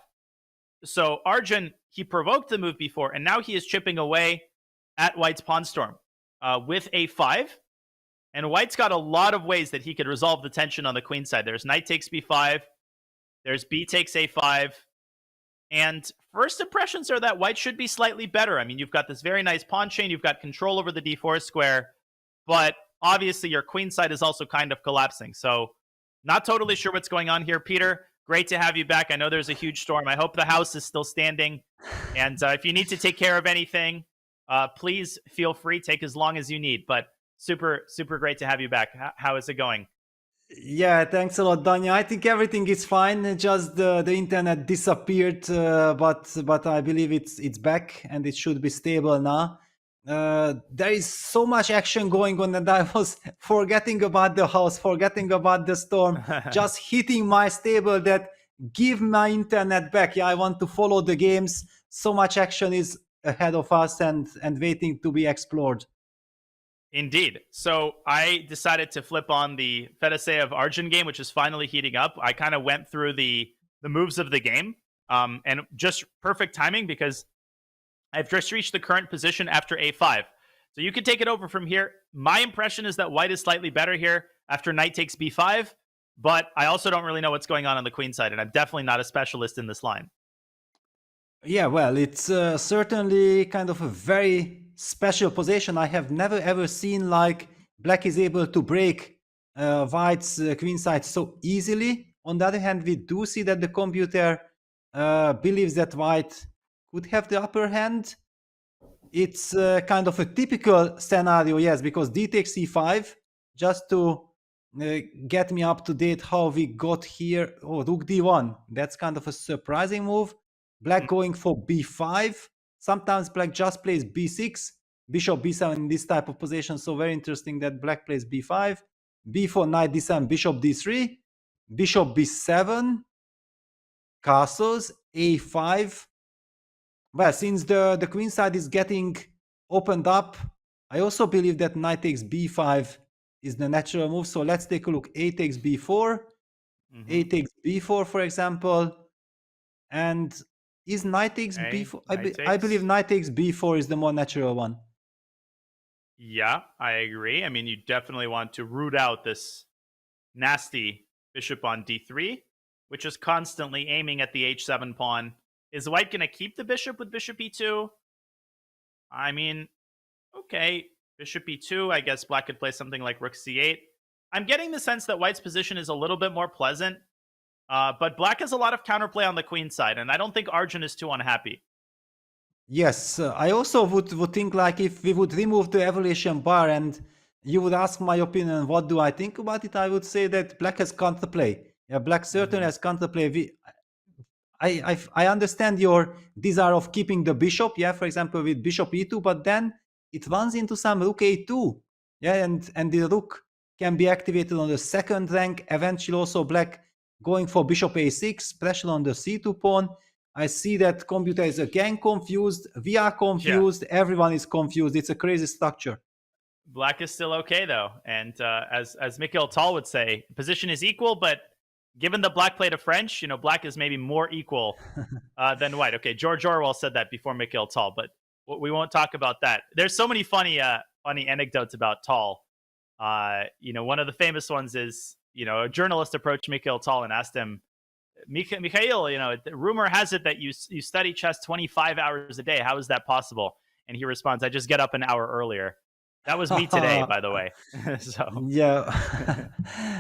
So Arjun, he provoked the move before, and now he is chipping away at white's pawn storm with a5. And white's got a lot of ways that he could resolve the tension on the queen side. There's knight takes b5. There's b takes a5. And first impressions are that white should be slightly better. I mean, you've got this very nice pawn chain. You've got control over the d4 square. But obviously, your queen side is also kind of collapsing. So not totally sure what's going on here. Peter, great to have you back. I know there's a huge storm. I hope the house is still standing. And if you need to take care of anything, please feel free. Take as long as you need. But super, super great to have you back. How is it going?
Yeah, thanks a lot, Danya. I think everything is fine. Just the internet disappeared, but I believe it's back and it should be stable now. There is so much action going on that I was forgetting about the house, forgetting about the storm, just hitting my stable that give my internet back. Yeah, I want to follow the games. So much action is ahead of us and waiting to be explored.
Indeed. So I decided to flip on the Fedosseev Arjun game, which is finally heating up. I kind of went through the moves of the game, and just perfect timing because I've just reached the current position after a5. So you can take it over from here. My impression is that white is slightly better here after knight takes b5, but I also don't really know what's going on the queen side, and I'm definitely not a specialist in this line.
Yeah, well, it's certainly kind of a very special position. I have never ever seen like black is able to break white's queen side so easily. On the other hand, we do see that the computer believes that white could have the upper hand. It's kind of a typical scenario, yes, because d takes e5, just to get me up to date how we got here. Oh, rook d1. That's kind of a surprising move. Black going for b5. Sometimes black just plays b6, bishop b7 in this type of position. So very interesting that black plays b5, b4, knight d7, bishop d3, bishop b7, castles, a5. Well, since the queen side is getting opened up, I also believe that knight takes b5 is the natural move. So let's take a look. A takes b4, a takes b4, for example. And is knight takes b4? I believe knight takes b4 is the more natural one.
Yeah, I agree. I mean, you definitely want to root out this nasty bishop on d3, which is constantly aiming at the h7 pawn. Is white going to keep the bishop with bishop e2? I mean, okay, bishop e2, I guess black could play something like rook c8. I'm getting the sense that white's position is a little bit more pleasant, but black has a lot of counterplay on the queen side, and I don't think Arjun is too unhappy.
Yes, I also would think like if we would remove the evaluation bar and you would ask my opinion, what do I think about it? I would say that black has counterplay. Yeah, black certainly has counterplay. I understand your desire of keeping the bishop, yeah, for example, with bishop e2, but then it runs into some rook a2, yeah, and the rook can be activated on the second rank. Eventually also black going for bishop a6, pressure on the c2 pawn. I see that computer is again confused. We are confused. Yeah. Everyone is confused. It's a crazy structure.
Black is still okay, though. And as Mikhail Tal would say, position is equal, but given the black played a French, you know, black is maybe more equal than white. Okay, George Orwell said that before Mikhail Tal, but we won't talk about that. There's so many funny anecdotes about Tal. You know, one of the famous ones is, you know, a journalist approached Mikhail Tal and asked him, Mikhail, you know, rumor has it that you study chess 25 hours a day. How is that possible? And he responds, I just get up an hour earlier. That was me today, by the way. So
yeah.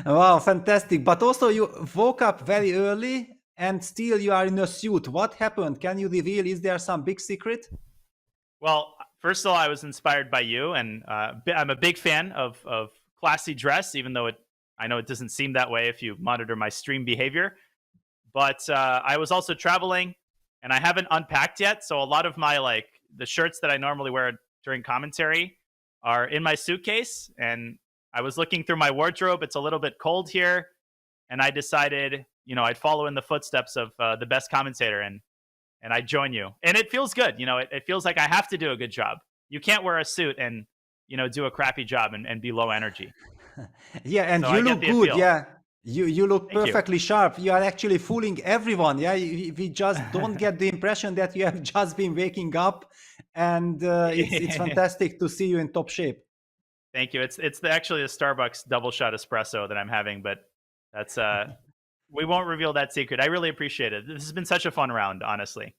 Wow, fantastic. But also you woke up very early and still you are in a suit. What happened? Can you reveal? Is there some big secret?
Well, first of all, I was inspired by you, and I'm a big fan of classy dress, even though I know it doesn't seem that way if you monitor my stream behavior. But I was also traveling, and I haven't unpacked yet. So a lot of my, the shirts that I normally wear during commentary are in my suitcase. And I was looking through my wardrobe. It's a little bit cold here. And I decided, you know, I'd follow in the footsteps of the best commentator, and I'd join you. And it feels good. You know, it feels like I have to do a good job. You can't wear a suit and, you know, do a crappy job and be low energy.
Yeah, and so you look good. Appeal. Yeah. You look perfectly sharp. You are actually fooling everyone. Yeah, we just don't get the impression that you have just been waking up, and it's fantastic to see you in top shape.
Thank you. It's actually a Starbucks double shot espresso that I'm having, but that's we won't reveal that secret. I really appreciate it. This has been such a fun round, honestly.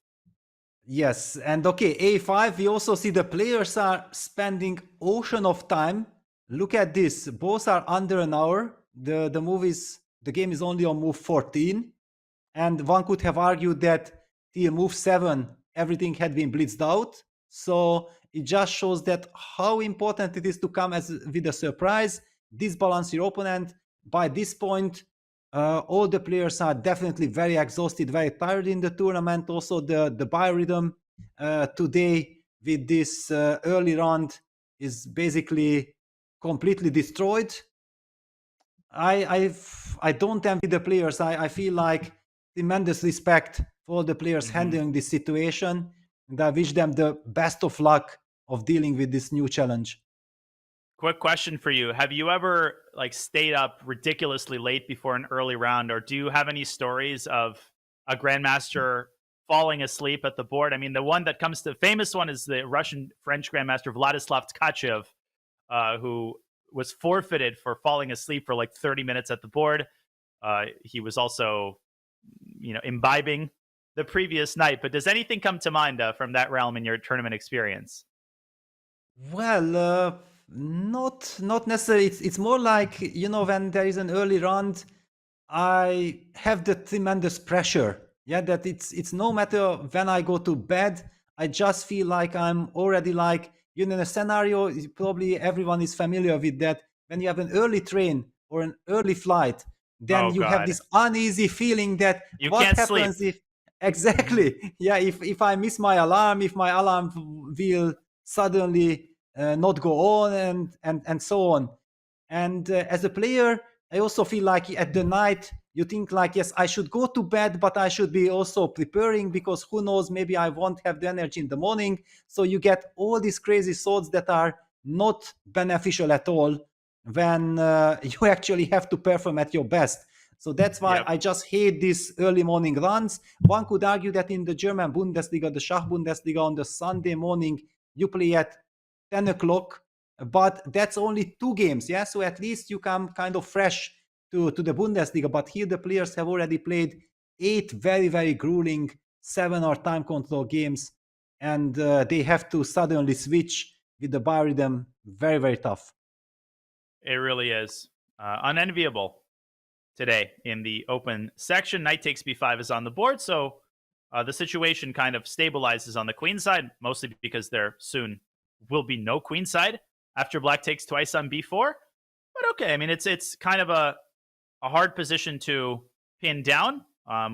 Yes, and okay, A5. We also see the players are spending ocean of time. Look at this. Both are under an hour. The game is only on move 14, and one could have argued that till move 7 everything had been blitzed out. So it just shows that how important it is to come with a surprise, disbalance your opponent. By this point, all the players are definitely very exhausted, very tired in the tournament. Also the biorhythm today with this early round is basically completely destroyed. I don't envy the players. I feel like tremendous respect for the players handling this situation, and I wish them the best of luck of dealing with this new challenge.
Quick question for you. Have you ever stayed up ridiculously late before an early round, or do you have any stories of a grandmaster falling asleep at the board? I mean, the one that comes to famous one is the Russian-French grandmaster Vladislav Tkachev, who was forfeited for falling asleep for 30 minutes at the board. He was also, imbibing the previous night. But does anything come to mind from that realm in your tournament experience?
Well, not necessarily. It's more like, when there is an early round, I have the tremendous pressure. Yeah, that it's no matter when I go to bed, I just feel like I'm already in a scenario, probably everyone is familiar with that. When you have an early train or an early flight, then
Oh,
you have
God.
this uneasy feeling that
You
what
can't
happens
sleep.
if exactly, yeah, if I miss my alarm, if my alarm will suddenly not go on, and so on. And as a player, I also feel like at the night you think like, yes, I should go to bed, but I should be also preparing, because who knows, maybe I won't have the energy in the morning. So you get all these crazy thoughts that are not beneficial at all when you actually have to perform at your best. So that's why
Yep.
I just hate these early morning runs. One could argue that in the German Bundesliga, the Schach Bundesliga, on the Sunday morning, you play at 10 o'clock, but that's only 2 games, yeah? So at least you come kind of fresh to the Bundesliga. But here the players have already played 8 very, very grueling 7-hour time control games, and they have to suddenly switch with the biorhythm. Very, very tough.
It really is. Unenviable today in the open section. Knight takes b5 is on the board, so the situation kind of stabilizes on the queen side, mostly because there soon will be no queen side after black takes twice on b4. But okay, I mean, it's kind of a hard position to pin down.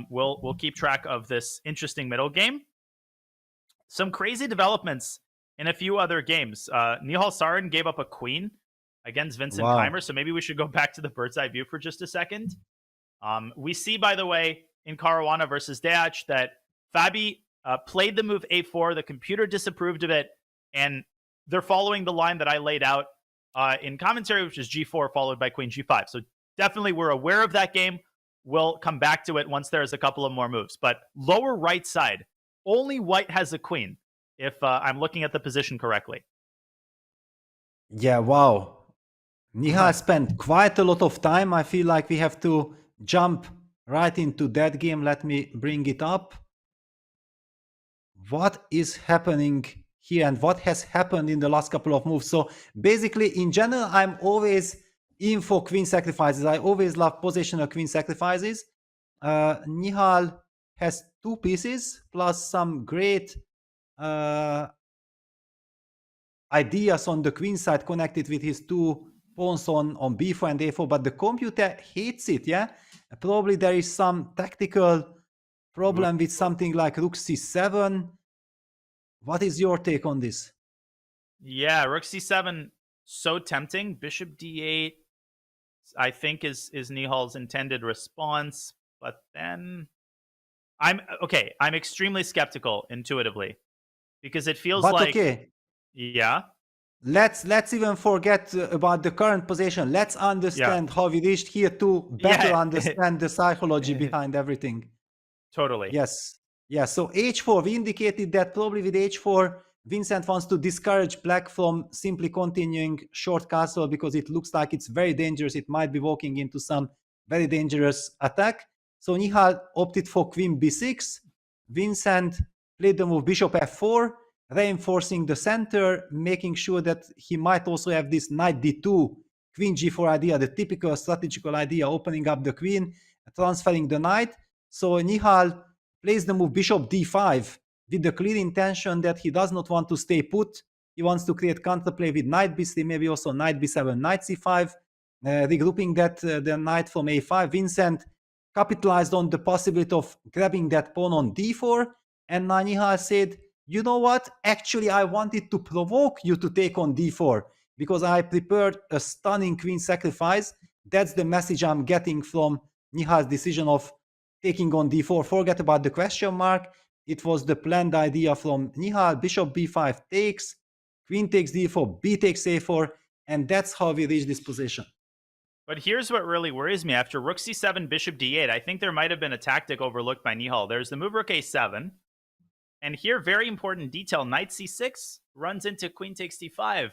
We'll keep track of this interesting middle game. Some crazy developments in a few other games. Nihal Sarin gave up a queen against Vincent
Wow.
Keimer, so maybe we should go back to the bird's eye view for just a second. We see, by the way, in Caruana versus Deac that Fabi played the move a4. The computer disapproved of it, and they're following the line that I laid out in commentary, which is g4 followed by queen g5. So definitely we're aware of that game. We'll come back to it once there's a couple of more moves. But lower right side, only white has a queen, if I'm looking at the position correctly.
Yeah, wow. Nihal spent quite a lot of time. I feel like we have to jump right into that game. Let me bring it up. What is happening here and what has happened in the last couple of moves? So basically, in general, I'm always in for queen sacrifices. I always love positional queen sacrifices. Nihal has 2 pieces plus some great ideas on the queen side connected with his 2 pawns on b4 and a4, but the computer hates it, yeah? Probably there is some tactical problem with something like rook c7. What is your take on this?
Yeah, rook c7, so tempting. Bishop d8, I think, is Nihal's intended response. But then I'm extremely skeptical intuitively, because it feels
But
like,
okay,
yeah,
let's even forget about the current position. Let's understand how we reached here to better
Yeah.
understand the psychology behind everything.
totally.
Yes. Yeah. So h4, we indicated that probably with h4, Vincent wants to discourage black from simply continuing short castle, because it looks like it's very dangerous. It might be walking into some very dangerous attack. So Nihal opted for queen b6. Vincent played the move bishop f4, reinforcing the center, making sure that he might also have this knight d2, queen g4 idea, the typical strategical idea, opening up the queen, transferring the knight. So Nihal plays the move bishop d5 with the clear intention that he does not want to stay put. He wants to create counterplay with knight b3, maybe also knight b7, knight c5, regrouping that the knight from a5. Vincent capitalized on the possibility of grabbing that pawn on d4, and Nihal said, you know what, actually I wanted to provoke you to take on d4 because I prepared a stunning queen sacrifice. That's the message I'm getting from Nihal's decision of taking on d4. Forget about the question mark. It was the planned idea from Nihal. Bishop b5 takes, queen takes d4, b takes a4, and that's how we reach this position.
But here's what really worries me. After rook c7, bishop d8, I think there might have been a tactic overlooked by Nihal. There's the move rook a7. And here, very important detail, knight c6 runs into queen takes d5.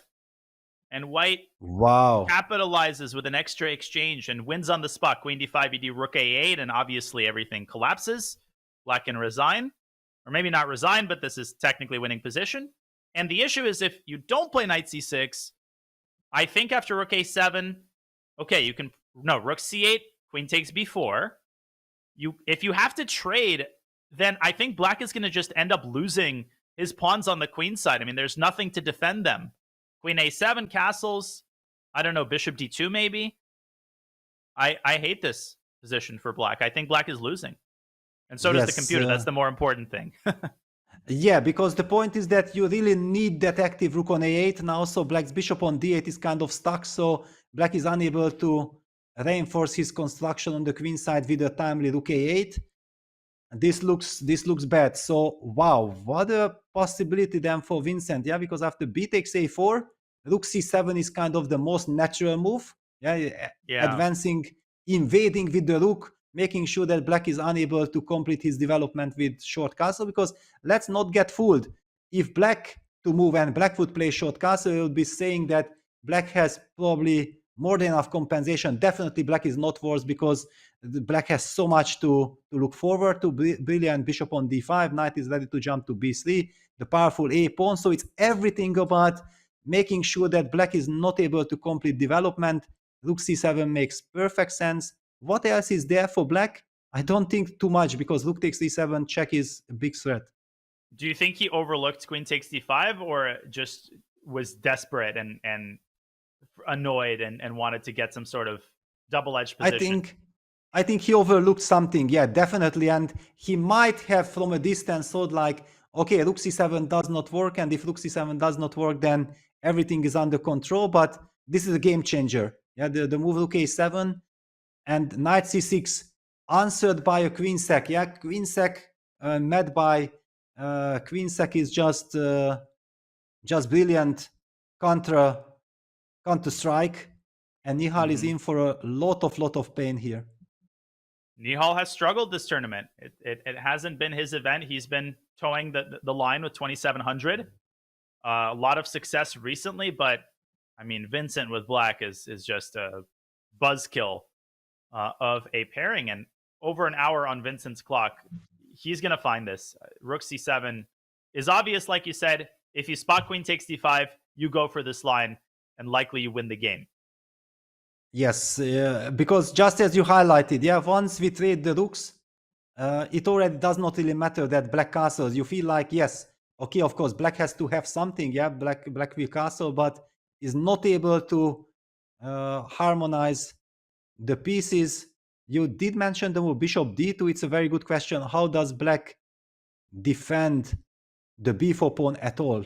And white capitalizes with an extra exchange and wins on the spot. Queen d5, you do rook a8, and obviously everything collapses. Black can resign. Or maybe not resign, but this is technically winning position. And the issue is if you don't play knight c6, I think after rook a7, okay, you can... No, rook c8, queen takes b4. If you have to trade, then I think black is going to just end up losing his pawns on the queen side. I mean, there's nothing to defend them. Queen a7 castles. I don't know, bishop d2 maybe. I hate this position for black. I think black is losing. And so does the
Yes,
computer. That's the more important thing.
yeah, because the point is that you really need that active rook on a8 now, so black's bishop on d8 is kind of stuck, so black is unable to reinforce his construction on the queen side with a timely rook a8. This looks bad. So wow, what a possibility then for Vincent, yeah, because after b takes a4, rook c7 is kind of the most natural move, yeah. Advancing, invading with the rook, making sure that black is unable to complete his development with short castle, because let's not get fooled. If black to move and black would play short castle, it would be saying that black has probably more than enough compensation. Definitely black is not worse, because the black has so much to look forward to. Brilliant bishop on d5, knight is ready to jump to b3, the powerful a pawn. So it's everything about making sure that black is not able to complete development. Rook c7 makes perfect sense. What else is there for black? I don't think too much, because rook takes d7 check is a big threat.
Do you think he overlooked queen takes d5, or just was desperate and annoyed and wanted to get some sort of double-edged position?
I think he overlooked something, yeah, definitely. And he might have from a distance thought like, okay, rook c7 does not work, and if rook c7 does not work, then everything is under control. But this is a game changer. Yeah, the move rook a7 and knight c6 answered by a queen sack. Yeah, queen sack met by queen sack is just brilliant counter strike, and Nihal is in for a lot of pain here.
Nihal has struggled this tournament. It hasn't been his event. He's been towing the line with 2,700. A lot of success recently, but I mean, Vincent with black is just a buzzkill of a pairing, and over an hour on Vincent's clock, he's going to find this. Rook c7 is obvious, like you said. If you spot queen takes d5, you go for this line, and likely you win the game.
Yes, because just as you highlighted, yeah, once we trade the rooks, it already does not really matter that black castles. You feel like, yes, okay, of course, black has to have something, yeah, black will castle, but is not able to harmonize the pieces. You did mention the move bishop d2. It's a very good question. How does black defend the b4 pawn at all?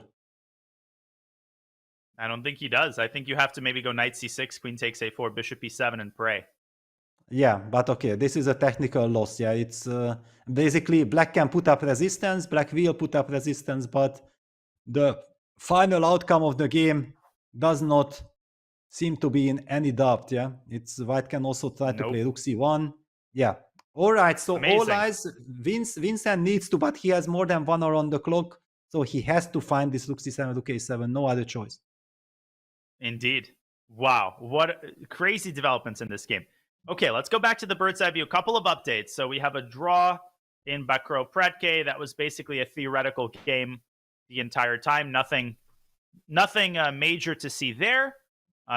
I don't think he does. I think you have to maybe go knight c6, queen takes a4, bishop e7, and pray.
Yeah, but okay, this is a technical loss. Yeah, it's basically black can put up resistance, black will put up resistance, but the final outcome of the game does not seem to be in any doubt. Yeah, it's white can also try to play rook c1. Yeah. All right, so
amazing.
All eyes, Vincent needs to, but he has more than 1 hour on the clock, so he has to find this rook c7, rook a7, no other choice.
Indeed. Wow, what crazy developments in this game. Okay, let's go back to the bird's eye view. A couple of updates. So we have a draw in Vachier-Lagrave. That was basically a theoretical game the entire time. Nothing major to see there.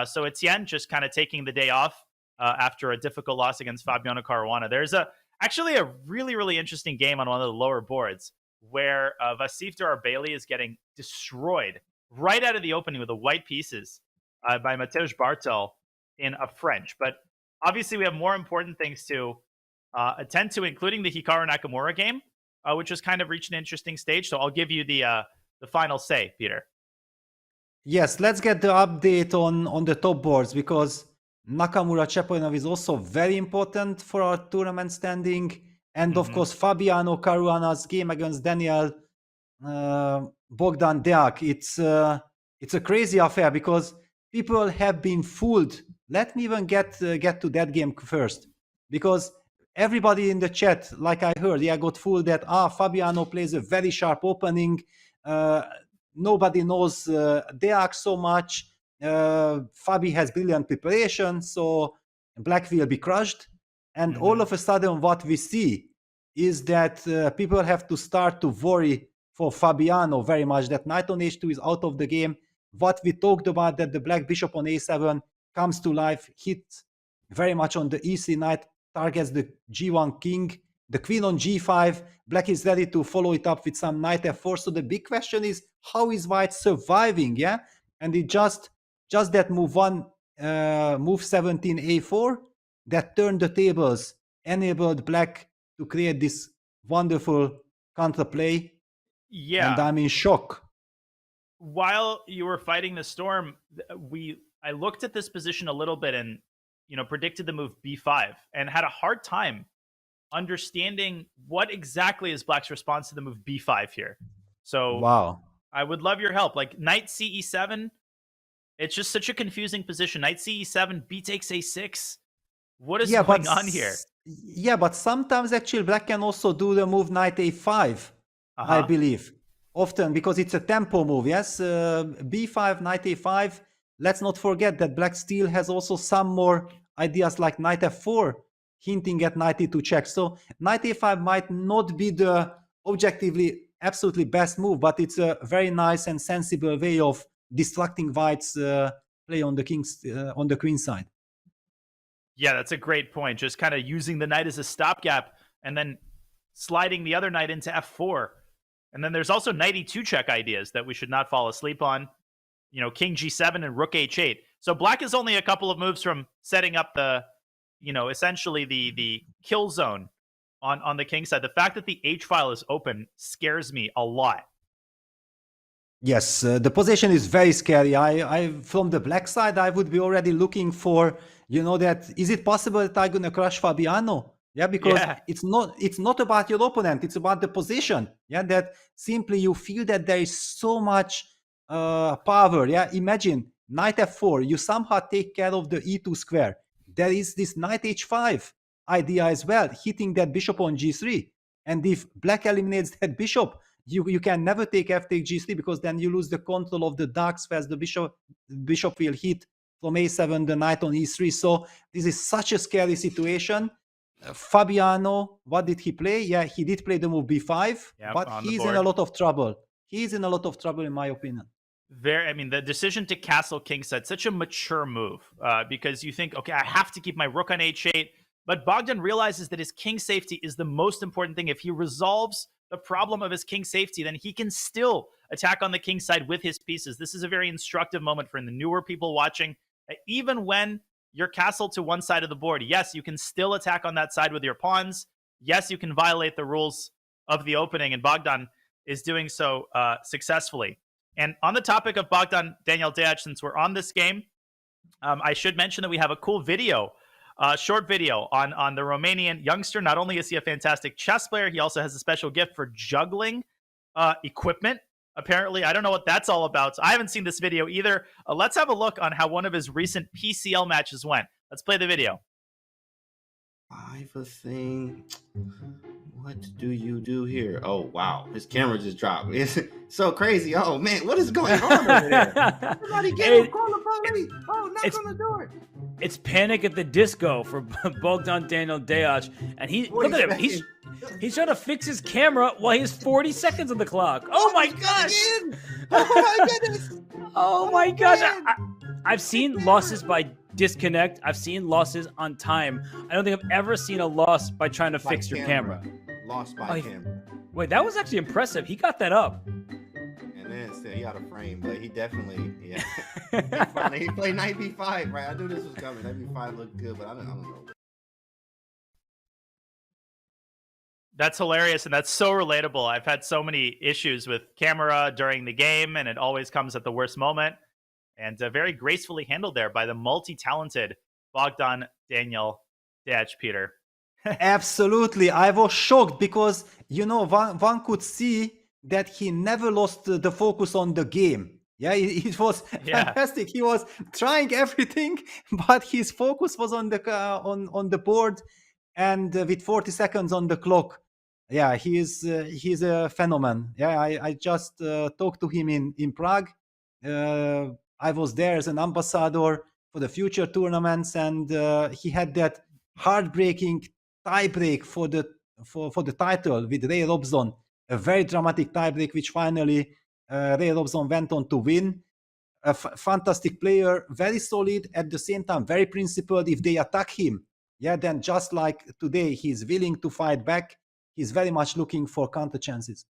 So Etienne just kind of taking the day off after a difficult loss against Fabiano Caruana. There's actually a really interesting game on one of the lower boards where Vasif Darabali is getting destroyed right out of the opening with the white pieces by Mateusz Bartel in a French. But obviously, we have more important things to attend to, including the Hikaru Nakamura game, which has kind of reached an interesting stage. So I'll give you the final say, Peter.
Yes, let's get the update on the top boards, because Nakamura Cheparinov is also very important for our tournament standing. And of course, Fabiano Caruana's game against Daniel Bogdan Deac. It's a crazy affair, because people have been fooled. Let me even get to that game first, because everybody in the chat, like I heard, got fooled that Fabiano plays a very sharp opening. Nobody knows Deac so much. Fabi has brilliant preparation, so black will be crushed. And all of a sudden, what we see is that people have to start to worry for Fabiano very much, that knight on h2 is out of the game. What we talked about, that the black bishop on a7 comes to life, hits very much on the e3 knight, targets the g1 king, the queen on g5, black is ready to follow it up with some knight f4. So the big question is, how is white surviving? Yeah, and it just that move 17 a4 that turned the tables, enabled black to create this wonderful counterplay.
Yeah.
And I'm in shock.
While you were fighting the storm, I looked at this position a little bit and, predicted the move b5 and had a hard time understanding what exactly is black's response to the move b5 here. So
wow,
I would love your help. Like knight ce7, it's just such a confusing position. Knight ce7, b takes a6. What is going on here?
Yeah, but sometimes actually black can also do the move knight a5, I believe. Often, because it's a tempo move, yes? b5, knight a5. Let's not forget that black still has also some more ideas like knight f4, hinting at knight e2 check. So knight a5 might not be the objectively absolutely best move, but it's a very nice and sensible way of distracting white's play on the on the queen side.
Yeah, that's a great point. Just kind of using the knight as a stopgap and then sliding the other knight into f4. And then there's also knight e2 check ideas that we should not fall asleep on. King g7 and rook h8. So black is only a couple of moves from setting up the, essentially the kill zone on the king side. The fact that the h file is open scares me a lot.
Yes, the position is very scary. I from the black side, I would be already looking for, that is it possible that I'm gonna crush Fabiano? Yeah, because it's not about your opponent, it's about the position. Yeah, that simply you feel that there is so much power. Yeah, imagine knight f4, you somehow take care of the e2 square. There is this knight h5 idea as well, hitting that bishop on g3. And if black eliminates that bishop, you can never take f take g3, because then you lose the control of the dark squares. The bishop will hit from a7 the knight on e3. So this is such a scary situation. Fabiano, what did he play? Yeah, he did play the move b5, but he's in a lot of trouble. He's in a lot of trouble, in my opinion.
The decision to castle kingside, such a mature move, because you think, okay, I have to keep my rook on h8, but Bogdan realizes that his king safety is the most important thing. If he resolves the problem of his king safety, then he can still attack on the king side with his pieces. This is a very instructive moment for the newer people watching. Even when you're castled to one side of the board, yes, you can still attack on that side with your pawns. Yes, you can violate the rules of the opening, and Bogdan is doing so successfully. And on the topic of Bogdan Daniel Deac, since we're on this game, I should mention that we have a cool video, short video on the Romanian youngster. Not only is he a fantastic chess player, he also has a special gift for juggling equipment. Apparently, I don't know what that's all about. So I haven't seen this video either. Let's have a look on how one of his recent PCL matches went. Let's play the video.
I've thing. What do you do here? Oh, wow. His camera just dropped. It's so crazy. Oh, man. What is going on over there? Somebody get him. Call the police. Oh, knock on the door.
It's Panic at the Disco for Bogdan Daniel Deac. And look at him. He's trying to fix his camera while he has 40 seconds on the clock. Oh, my gosh.
Oh, my goodness.
Oh, my gosh. I've seen losses by disconnect. I've seen losses on time. I don't think I've ever seen a loss by trying to fix your camera.
Lost by camera.
Wait, that was actually impressive. He got that up.
And then still, he out of frame, but he definitely, he played knight b5, right? I knew this was coming. Knight b5 looked good, but I don't know.
That's hilarious, and that's so relatable. I've had so many issues with camera during the game, and it always comes at the worst moment. And very gracefully handled there by the multi-talented Bogdan Daniel Deac, Peter.
Absolutely. I was shocked because, one could see that he never lost the focus on the game. Yeah, it was fantastic. He was trying everything, but his focus was on the board, and with 40 seconds on the clock. Yeah, he's a phenomenon. Yeah, I just talked to him in Prague. I was there as an ambassador for the future tournaments, and he had that heartbreaking tiebreak for the title with Ray Robson, a very dramatic tiebreak, which finally Ray Robson went on to win. A fantastic player, very solid, at the same time very principled. If they attack him, then just like today, he's willing to fight back. He's very much looking for counter chances.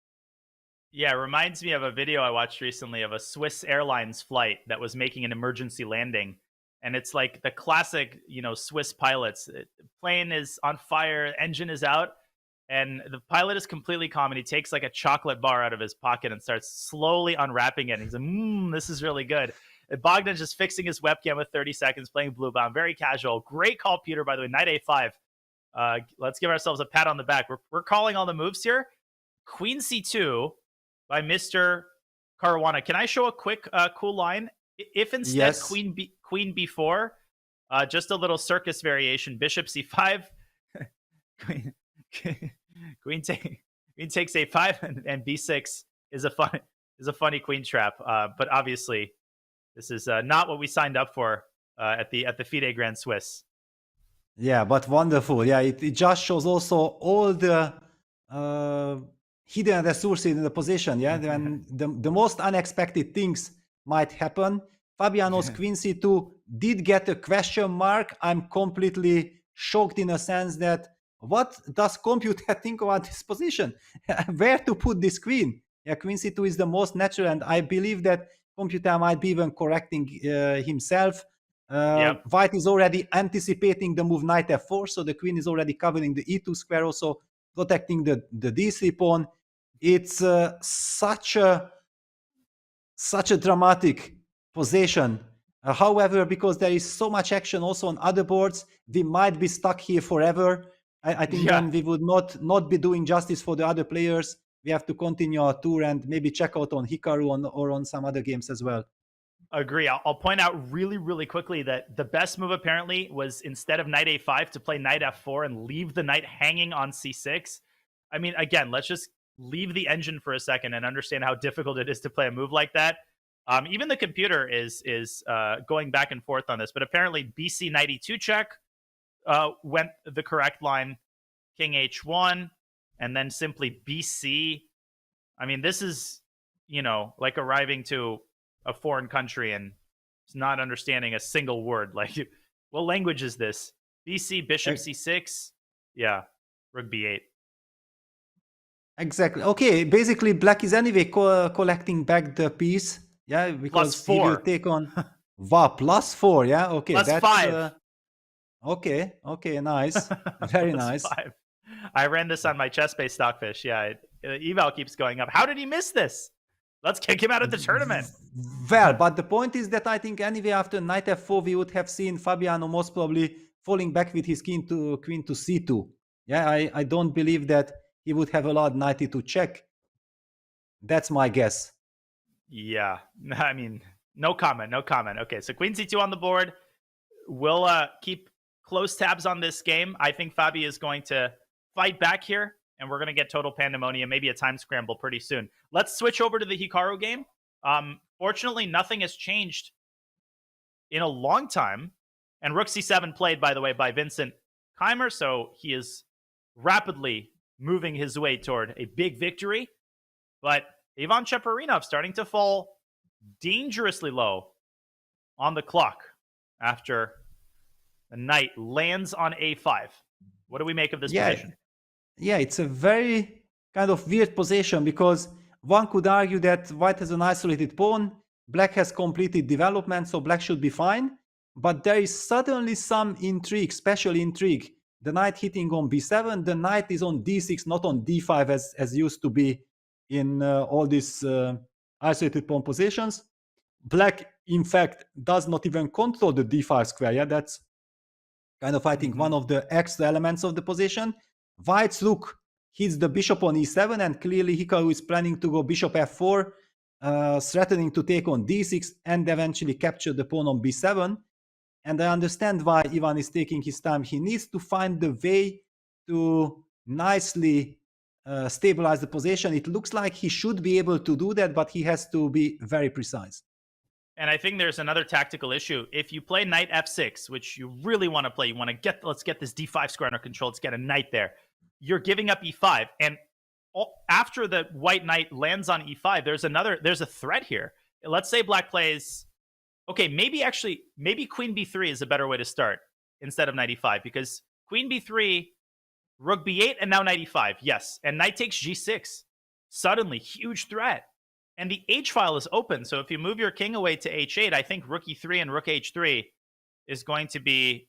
Yeah, it reminds me of a video I watched recently of a Swiss Airlines flight that was making an emergency landing. And it's like the classic, Swiss pilots. Plane is on fire, engine is out, and the pilot is completely calm, and he takes like a chocolate bar out of his pocket and starts slowly unwrapping it. And he's like, this is really good. And Bogdan's just fixing his webcam with 30 seconds, playing Blue Bound. Very casual. Great call, Peter, by the way. Knight A5. Let's give ourselves a pat on the back. We're calling all the moves here. Queen C2 by Mr. Caruana. Can I show a quick cool line? If instead
Yes.
Queen B4, just a little circus variation. Bishop C5. Queen takes A5 and B6 is a funny queen trap. But obviously, this is not what we signed up for at the FIDE Grand Swiss.
Yeah, but wonderful. Yeah, it just shows also all the hidden resources in the position. Yeah, when the most unexpected things might happen. Fabiano's Queen C2 did get a question mark. I'm completely shocked in a sense that what does computer think about this position? Where to put this queen? Yeah, Queen C2 is the most natural, and I believe that computer might be even correcting himself.
Yep.
White is already anticipating the move Knight F4, so the queen is already covering the E2 square, also protecting the D3 pawn. It's such a dramatic position. However, because there is so much action also on other boards, we might be stuck here forever. I think then we would not be doing justice for the other players. We have to continue our tour and maybe check out on Hikaru or on some other games as well.
Agree. I'll point out really, really quickly that the best move apparently was instead of Knight A5 to play Knight F4 and leave the knight hanging on C6. I mean, again, let's just leave the engine for a second and understand how difficult it is to play a move like that. Even the computer is going back and forth on this, but apparently BC Knight E2 check went the correct line, King H1, and then simply BC. I mean, this is, like arriving to a foreign country and not understanding a single word. Like, what language is this? BC, Bishop C6. Yeah, Rook B8.
Exactly. Okay, basically black is anyway collecting back the piece. Yeah, because
+4.
he will take on wow, +4. Yeah, okay.
+5.
Okay, nice. Very nice.
+5. I ran this on my chess-based stockfish. Yeah, eval keeps going up. How did he miss this? Let's kick him out of the tournament.
Well, but the point is that I think anyway after Knight F4 we would have seen Fabiano most probably falling back with his queen to C2. Yeah, I don't believe that he would have allowed Knight E2 check. That's my guess.
Yeah, I mean, no comment. Okay, so Queen C2 on the board. We'll keep close tabs on this game. I think Fabi is going to fight back here, and we're going to get total pandemonium, maybe a time scramble pretty soon. Let's switch over to the Hikaru game. Fortunately, nothing has changed in a long time. And Rook C7 played, by the way, by Vincent Keimer, so he is rapidly moving his way toward a big victory. But Ivan Cheparinov starting to fall dangerously low on the clock after the knight lands on A5. What do we make of this position?
Yeah, it's a very kind of weird position because one could argue that white has an isolated pawn, black has completed development, so black should be fine. But there is suddenly some intrigue, special intrigue. The knight hitting on B7, the knight is on D6, not on D5 as used to be in all these isolated pawn positions. Black, in fact, does not even control the D5 square. Yeah, that's kind of, I think, one of the extra elements of the position. White's rook hits the bishop on E7, and clearly Hikaru is planning to go bishop F4, threatening to take on D6 and eventually capture the pawn on B7. And I understand why Ivan is taking his time. He needs to find the way to nicely stabilize the position. It looks like he should be able to do that, but he has to be very precise.
And I think there's another tactical issue. If you play knight F6, which you really want to play, you want to let's get this D5 square under control. Let's get a knight there. You're giving up E5. And after the white knight lands on E5, there's a threat here. Let's say black plays, okay, maybe queen B3 is a better way to start instead of knight E5, because queen B3, rook B8, and now knight E5. Yes. And knight takes G6. Suddenly, huge threat. And the H file is open. So if you move your king away to H8, I think rook E3 and rook H3 is going to be,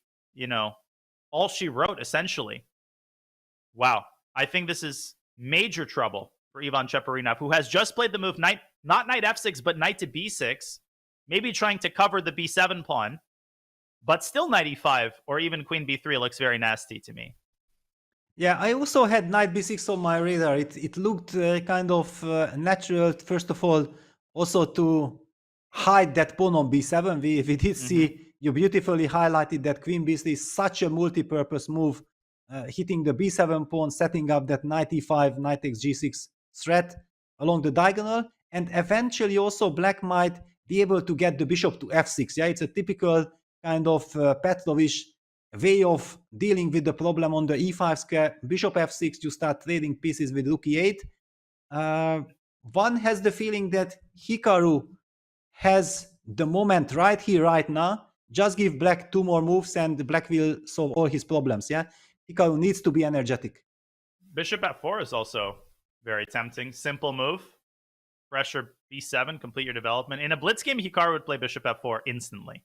all she wrote, essentially. Wow. I think this is major trouble for Ivan Cheparinov, who has just played the move not knight f6, but knight to b6, maybe trying to cover the b7 pawn, but still knight e5 or even queen b3 looks very nasty to me.
Yeah, I also had knight b6 on my radar. It looked kind of natural, first of all, also to hide that pawn on b7. We did see you beautifully highlighted that queen b3 is such a multi-purpose move, hitting the b7 pawn, setting up that knight e5, knight takes g6 threat along the diagonal, and eventually also black might be able to get the bishop to f6. Yeah, it's a typical kind of Petrovic way of dealing with the problem on the e5 square. Bishop f6, you start trading pieces with rook e8. One has the feeling that Hikaru has the moment right here, right now. Just give black 2 more moves and black will solve all his problems. Yeah, Hikaru needs to be energetic.
Bishop f4 is also very tempting. Simple move. Pressure b7, complete your development. In a blitz game, Hikaru would play bishop f4 instantly.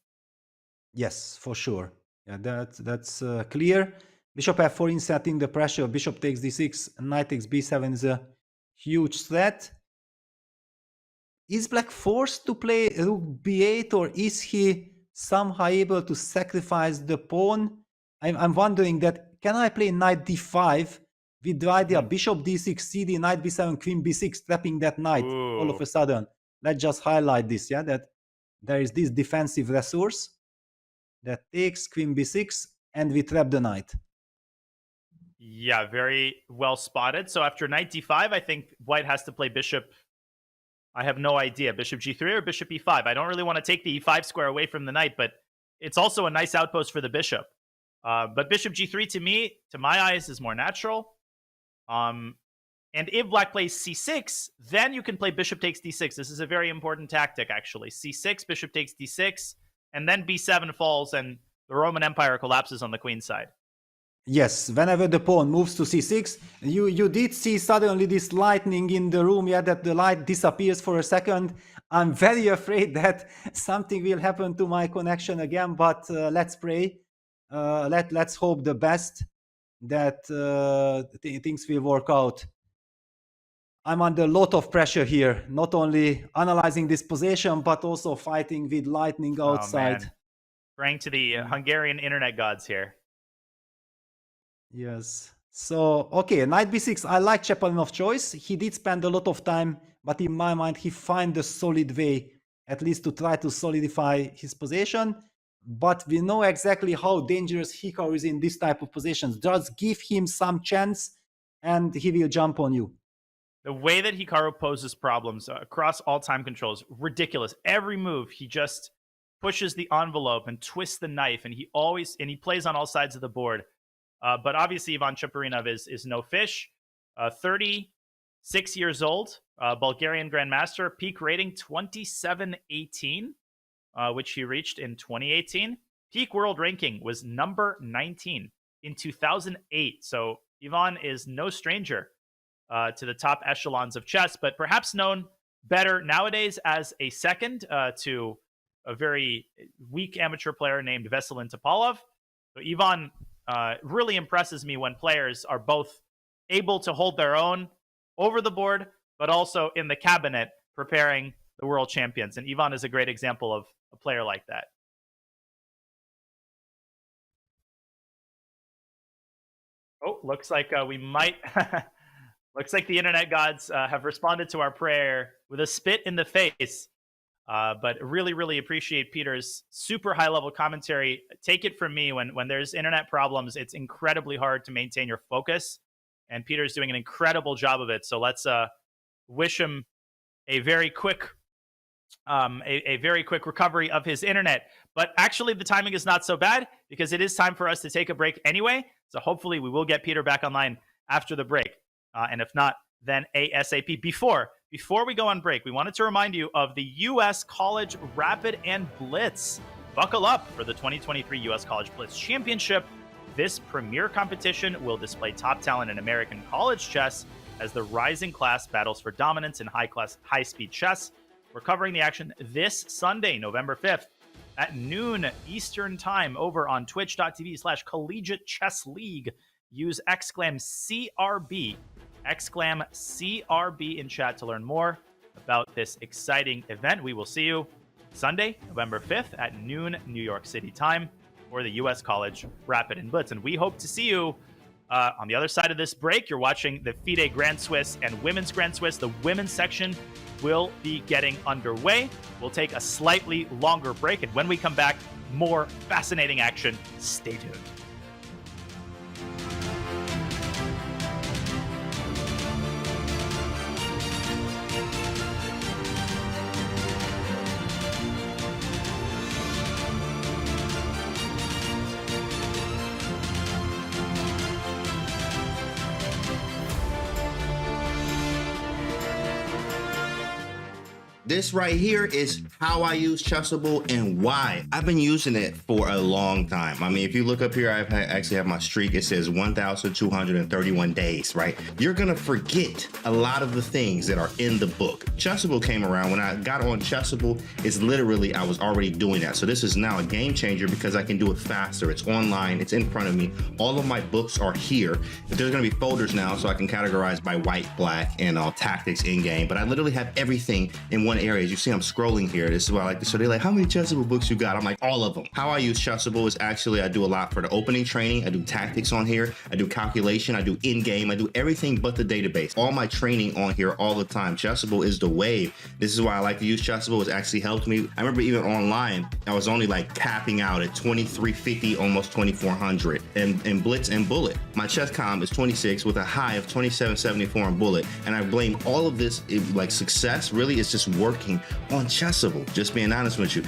Yes, for sure. Yeah, that's clear. Bishop f4 inserting the pressure. Bishop takes d6. Knight takes b7 is a huge threat. Is black forced to play rook b8, or is he somehow able to sacrifice the pawn? I'm wondering that, can I play knight d5 with the idea bishop d6, cd, knight b7, queen b6, trapping that knight all of a sudden? Let's just highlight this, yeah, that there is this defensive resource that takes queen b6 and we trap the knight.
Yeah, very well spotted. So after knight d5, I think white has to play bishop. I have no idea. Bishop g3 or bishop e5. I don't really want to take the e5 square away from the knight, but it's also a nice outpost for the bishop. But bishop g3 to me, to my eyes, is more natural. And if black plays c6, then you can play bishop takes d6. This is a very important tactic, actually. c6, bishop takes d6, and then b7 falls, and the Roman Empire collapses on the queen side.
Yes, whenever the pawn moves to c6, you did see suddenly this lightning in the room, yeah, that the light disappears for a second. I'm very afraid that something will happen to my connection again, but let's pray. Let's hope the best, that things will work out. I'm under a lot of pressure here, not only analyzing this position, but also fighting with lightning outside.
Oh, praying to the Hungarian internet gods here.
Yes. So, okay, knight b6. I like Cheparinov's choice. He did spend a lot of time, but in my mind, he find a solid way, at least to try to solidify his position. But we know exactly how dangerous Hikaru is in this type of positions. Just give him some chance, and he will jump on you.
The way that Hikaru poses problems across all time controls, ridiculous. Every move, he just pushes the envelope and twists the knife, and he plays on all sides of the board. But obviously, Ivan Cheparinov is no fish. 36 years old, Bulgarian Grandmaster, peak rating 2718, which he reached in 2018. Peak world ranking was number 19 in 2008. So Ivan is no stranger to the top echelons of chess, but perhaps known better nowadays as a second to a very weak amateur player named Veselin Topalov. So Ivan really impresses me when players are both able to hold their own over the board, but also in the cabinet preparing the world champions. And Ivan is a great example of a player like that. Oh, looks like we might... looks like the internet gods have responded to our prayer with a spit in the face. But really, really appreciate Peter's super high-level commentary. Take it from me, when there's internet problems, it's incredibly hard to maintain your focus. And Peter's doing an incredible job of it. So let's wish him a very quick recovery of his internet. But actually, the timing is not so bad, because it is time for us to take a break anyway. So hopefully we will get Peter back online after the break. And if not, then ASAP. Before we go on break, we wanted to remind you of the U.S. College Rapid and Blitz. Buckle up for the 2023 U.S. College Blitz Championship. This premier competition will display top talent in American college chess as the rising class battles for dominance in high-speed chess. We're covering the action this Sunday, November 5th, at noon Eastern time over on twitch.tv/Collegiate Chess League. Use !CRB, !CRB in chat to learn more about this exciting event. We will see you Sunday, November 5th at noon New York City time for the U.S. College Rapid and Blitz. And we hope to see you on the other side of this break. You're watching the FIDE Grand Swiss and Women's Grand Swiss. The women's section will be getting underway. We'll take a slightly longer break, and when we come back, more fascinating action. Stay tuned.
This right here is how I use Chessable and why. I've been using it for a long time. I mean, if you look up here, I actually have my streak. It says 1,231 days, right? You're gonna forget a lot of the things that are in the book. Chessable came around. When I got on Chessable, it's literally, I was already doing that. So this is now a game changer because I can do it faster. It's online, it's in front of me. All of my books are here. There's gonna be folders now so I can categorize by white, black, and tactics in game. But I literally have everything in one area. As you see, I'm scrolling here. This is why I like this. So they're like, how many Chessable books you got? I'm like, all of them. How I use Chessable is actually, I do a lot for the opening training. I do tactics on here. I do calculation. I do in-game. I do everything but the database. All my training on here all the time. Chessable is the wave. This is why I like to use Chessable. It's actually helped me. I remember even online, I was only like capping out at 2350, almost 2400 in Blitz and Bullet. My chess comm is 26 with a high of 2774 in Bullet. And I blame all of this, like success really is just working on Chessable. Just being honest with you.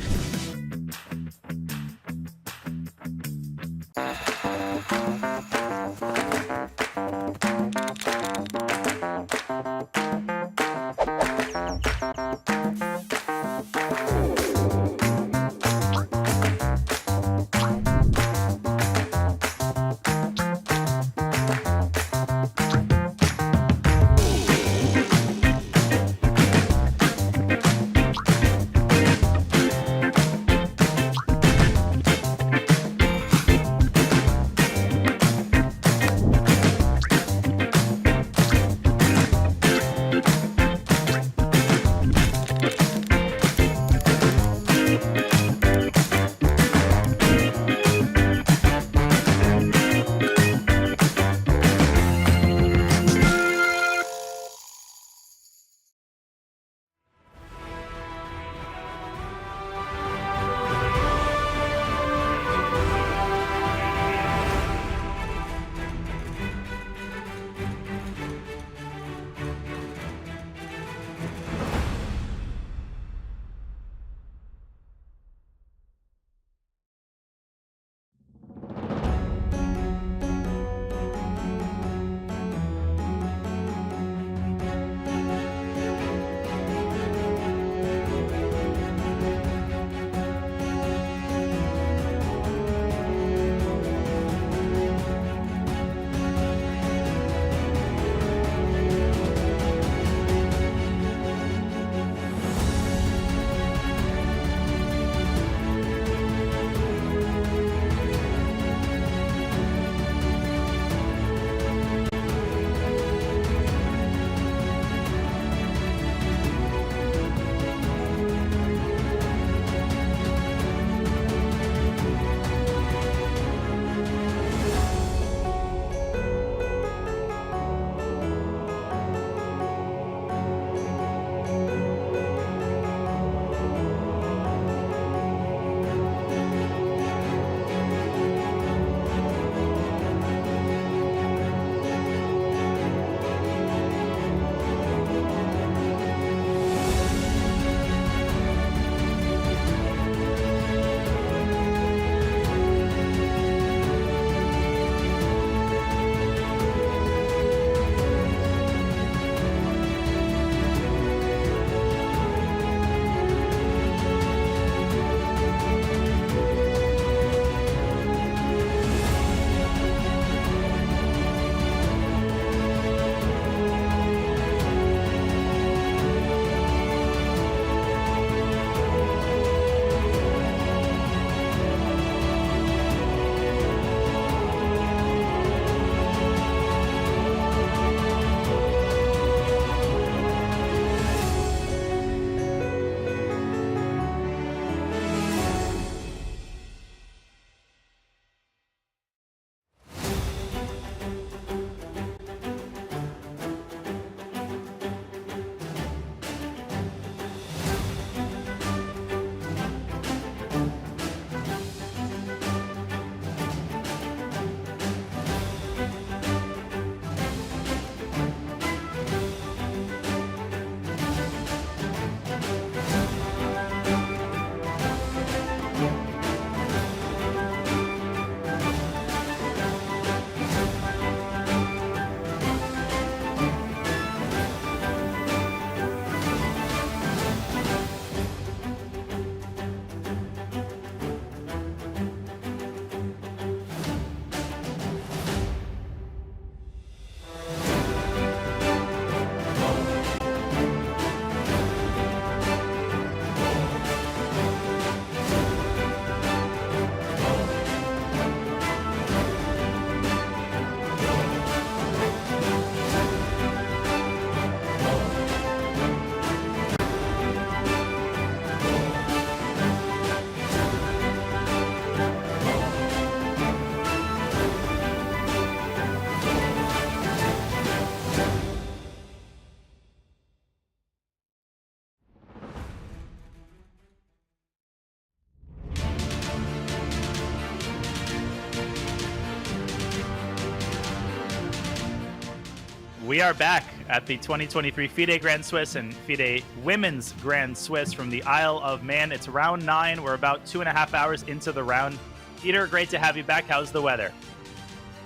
We are back at the 2023 FIDE Grand Swiss and FIDE Women's Grand Swiss from the Isle of Man. It's round 9. We're about 2.5 hours into the round. Peter, great to have you back. How's the weather?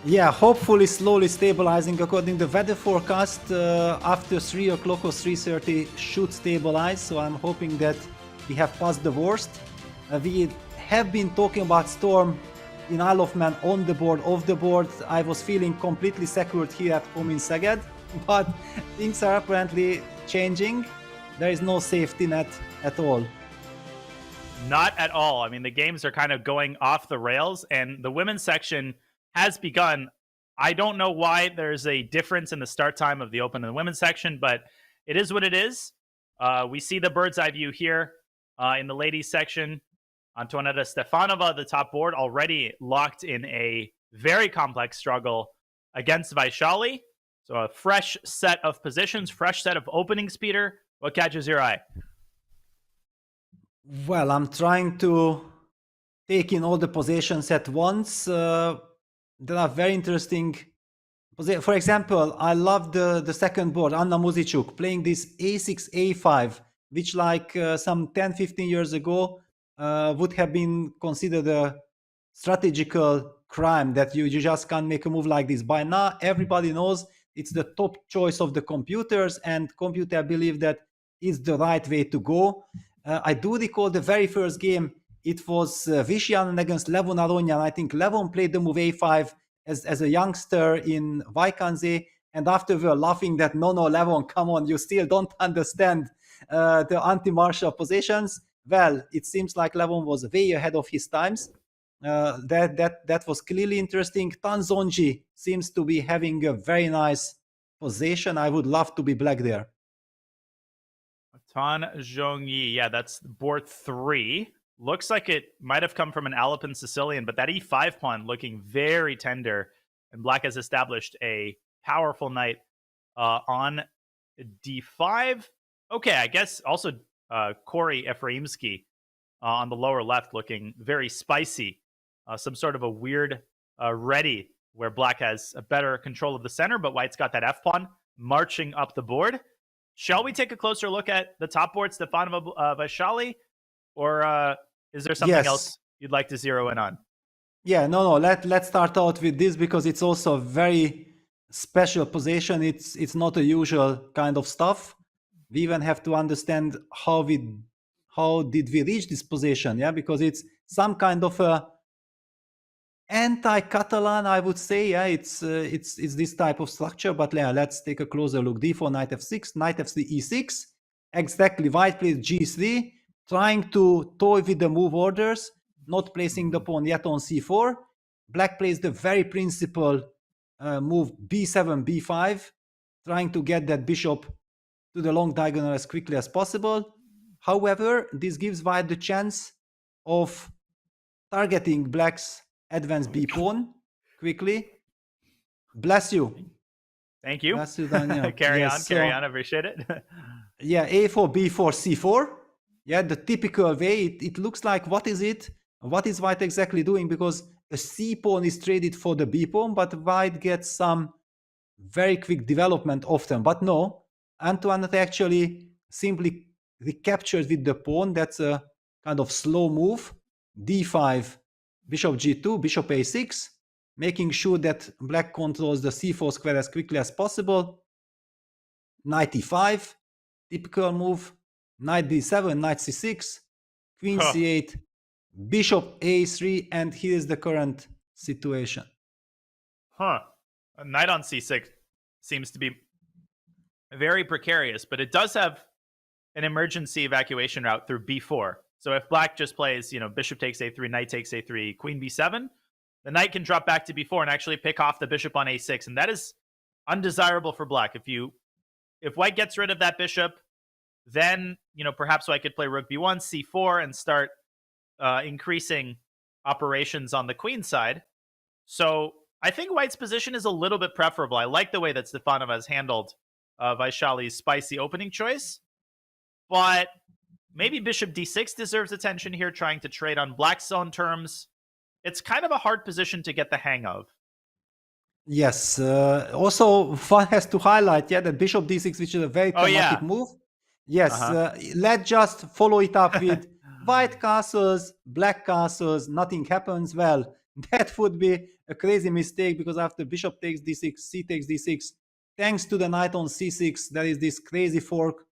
Yeah, hopefully slowly stabilizing according to the weather forecast. After 3 o'clock or 3:30 should stabilize, so I'm hoping that we have passed the worst. We have been talking about storm in Isle of Man on the board, off the board. I was feeling completely secured here at home in Szeged, but things are apparently changing. There is no safety net at all.
Not at all. I mean, the games are kind of going off the rails, and the women's section has begun. I don't know why there's a difference in the start time of the open and the women's section, but it is what it is. We see the bird's eye view here in the ladies section. Antoaneta Stefanova, the top board, already locked in a very complex struggle against Vachier-Lagrave. So a fresh set of positions, fresh set of openings, Peter. What catches your eye?
Well, I'm trying to take in all the positions at once. There are very interesting. For example, I love the second board, Anna Muzichuk, playing this a6, a5, which like some 10-15 years ago would have been considered a strategical crime, that you just can't make a move like this. By now, everybody knows it's the top choice of the computers, and computer believe that it's the right way to go. I do recall the very first game. It was Vishian against Levon Aronyan. I think Levon played the move a5 as a youngster in Vaikanze, and after we were laughing that, no, Levon, come on, you still don't understand the anti-martial positions. Well, it seems like Levon was way ahead of his times. That was clearly interesting. Tan Zonji seems to be having a very nice position. I would love to be black there.
Tan Zhongyi, yeah, that's board 3. Looks like it might have come from an Alpine Sicilian, but that e5 pawn looking very tender, and black has established a powerful knight on d5. Okay, I guess also Corey Efraimsky on the lower left looking very spicy. Some sort of a weird ready where black has a better control of the center, but white's got that f-pawn marching up the board. Shall we take a closer look at the top board, Stefanova Vachier-Lagrave, or is there something else you'd like to zero in on?
Yeah, no. Let's start out with this because it's also a very special position. It's not a usual kind of stuff. We even have to understand how did we reach this position? Yeah, because it's some kind of a anti-Catalan, I would say. Yeah, it's this type of structure. But yeah, let's take a closer look. D4, knight f6, knight f3, e6. Exactly. White plays g3, trying to toy with the move orders, not placing the pawn yet on c4. Black plays the very principal move b7, b5, trying to get that bishop to the long diagonal as quickly as possible. However, this gives white the chance of targeting black's advanced b pawn quickly. Bless you.
Thank you.
Bless you, Daniel.
Carry on. Appreciate it.
Yeah, a4, b4, c4. Yeah, the typical way. It looks like, what is it? What is white exactly doing? Because a c pawn is traded for the b pawn, but white gets some very quick development often. But no, Antoaneta actually simply recaptured with the pawn. That's a kind of slow move. d5, bishop g2, bishop a6, making sure that black controls the c4 square as quickly as possible. Knight e5, typical move. Knight d7, knight c6, queen c8, bishop a3, and here's the current situation.
A knight on c6 seems to be very precarious, but it does have an emergency evacuation route through b4. So if black just plays, bishop takes a3, knight takes a3, queen b7, the knight can drop back to b4 and actually pick off the bishop on a6, and that is undesirable for black. If white gets rid of that bishop, then perhaps white could play rook b1, c4, and start increasing operations on the queen side. So I think white's position is a little bit preferable. I like the way that Stefanova has handled Vachier-Lavgrave's spicy opening choice, but maybe bishop d6 deserves attention here, trying to trade on black's own terms. It's kind of a hard position to get the hang of.
Yes. Also, one has to highlight, that bishop d6, which is a very
Oh,
dramatic
yeah.
move. Yes.
Uh-huh.
Let's just follow it up with white castles, black castles. Nothing happens. Well, that would be a crazy mistake because after bishop takes d6, c takes d6, thanks to the knight on c6, there is this crazy fork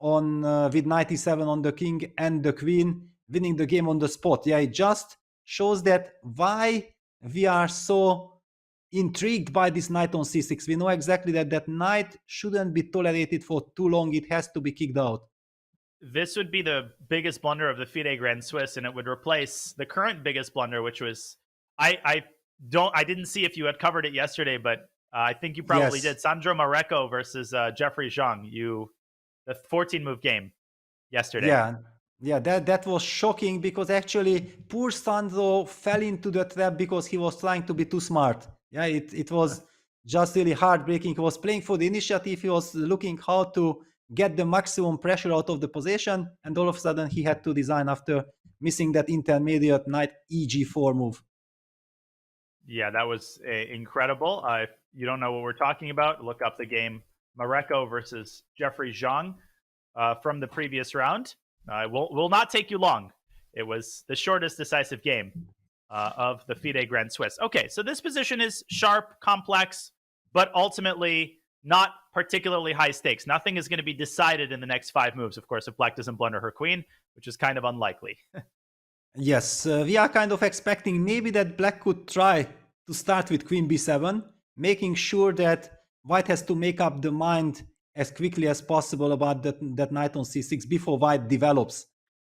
on with knight e7 on the king and the queen, winning the game on the spot. Yeah, it just shows that why we are so intrigued by this knight on c6. We know exactly that that knight shouldn't be tolerated for too long. It has to be kicked out.
This would be the biggest blunder of the FIDE Grand Swiss, and it would replace the current biggest blunder, which was I didn't see if you had covered it yesterday, but I think you probably
Yes.
did. Sandro Mareko versus Jeffrey Zhang. The 14-move game yesterday.
Yeah, that was shocking because actually poor Sandro fell into the trap because he was trying to be too smart. Yeah, it was just really heartbreaking. He was playing for the initiative. He was looking how to get the maximum pressure out of the position, and all of a sudden he had to resign after missing that intermediate knight eg4 move.
Yeah, that was incredible. If you don't know what we're talking about, look up the game Mareko versus Jeffrey Zhang from the previous round. Will not take you long. It was the shortest decisive game of the FIDE Grand Swiss. Okay, so this position is sharp, complex, but ultimately not particularly high stakes. Nothing is going to be decided in the next 5 moves, of course, if Black doesn't blunder her queen, which is kind of unlikely.
Yes, we are kind of expecting maybe that Black could try to start with queen b7, making sure that White has to make up the mind as quickly as possible about that knight on c6 before White develops.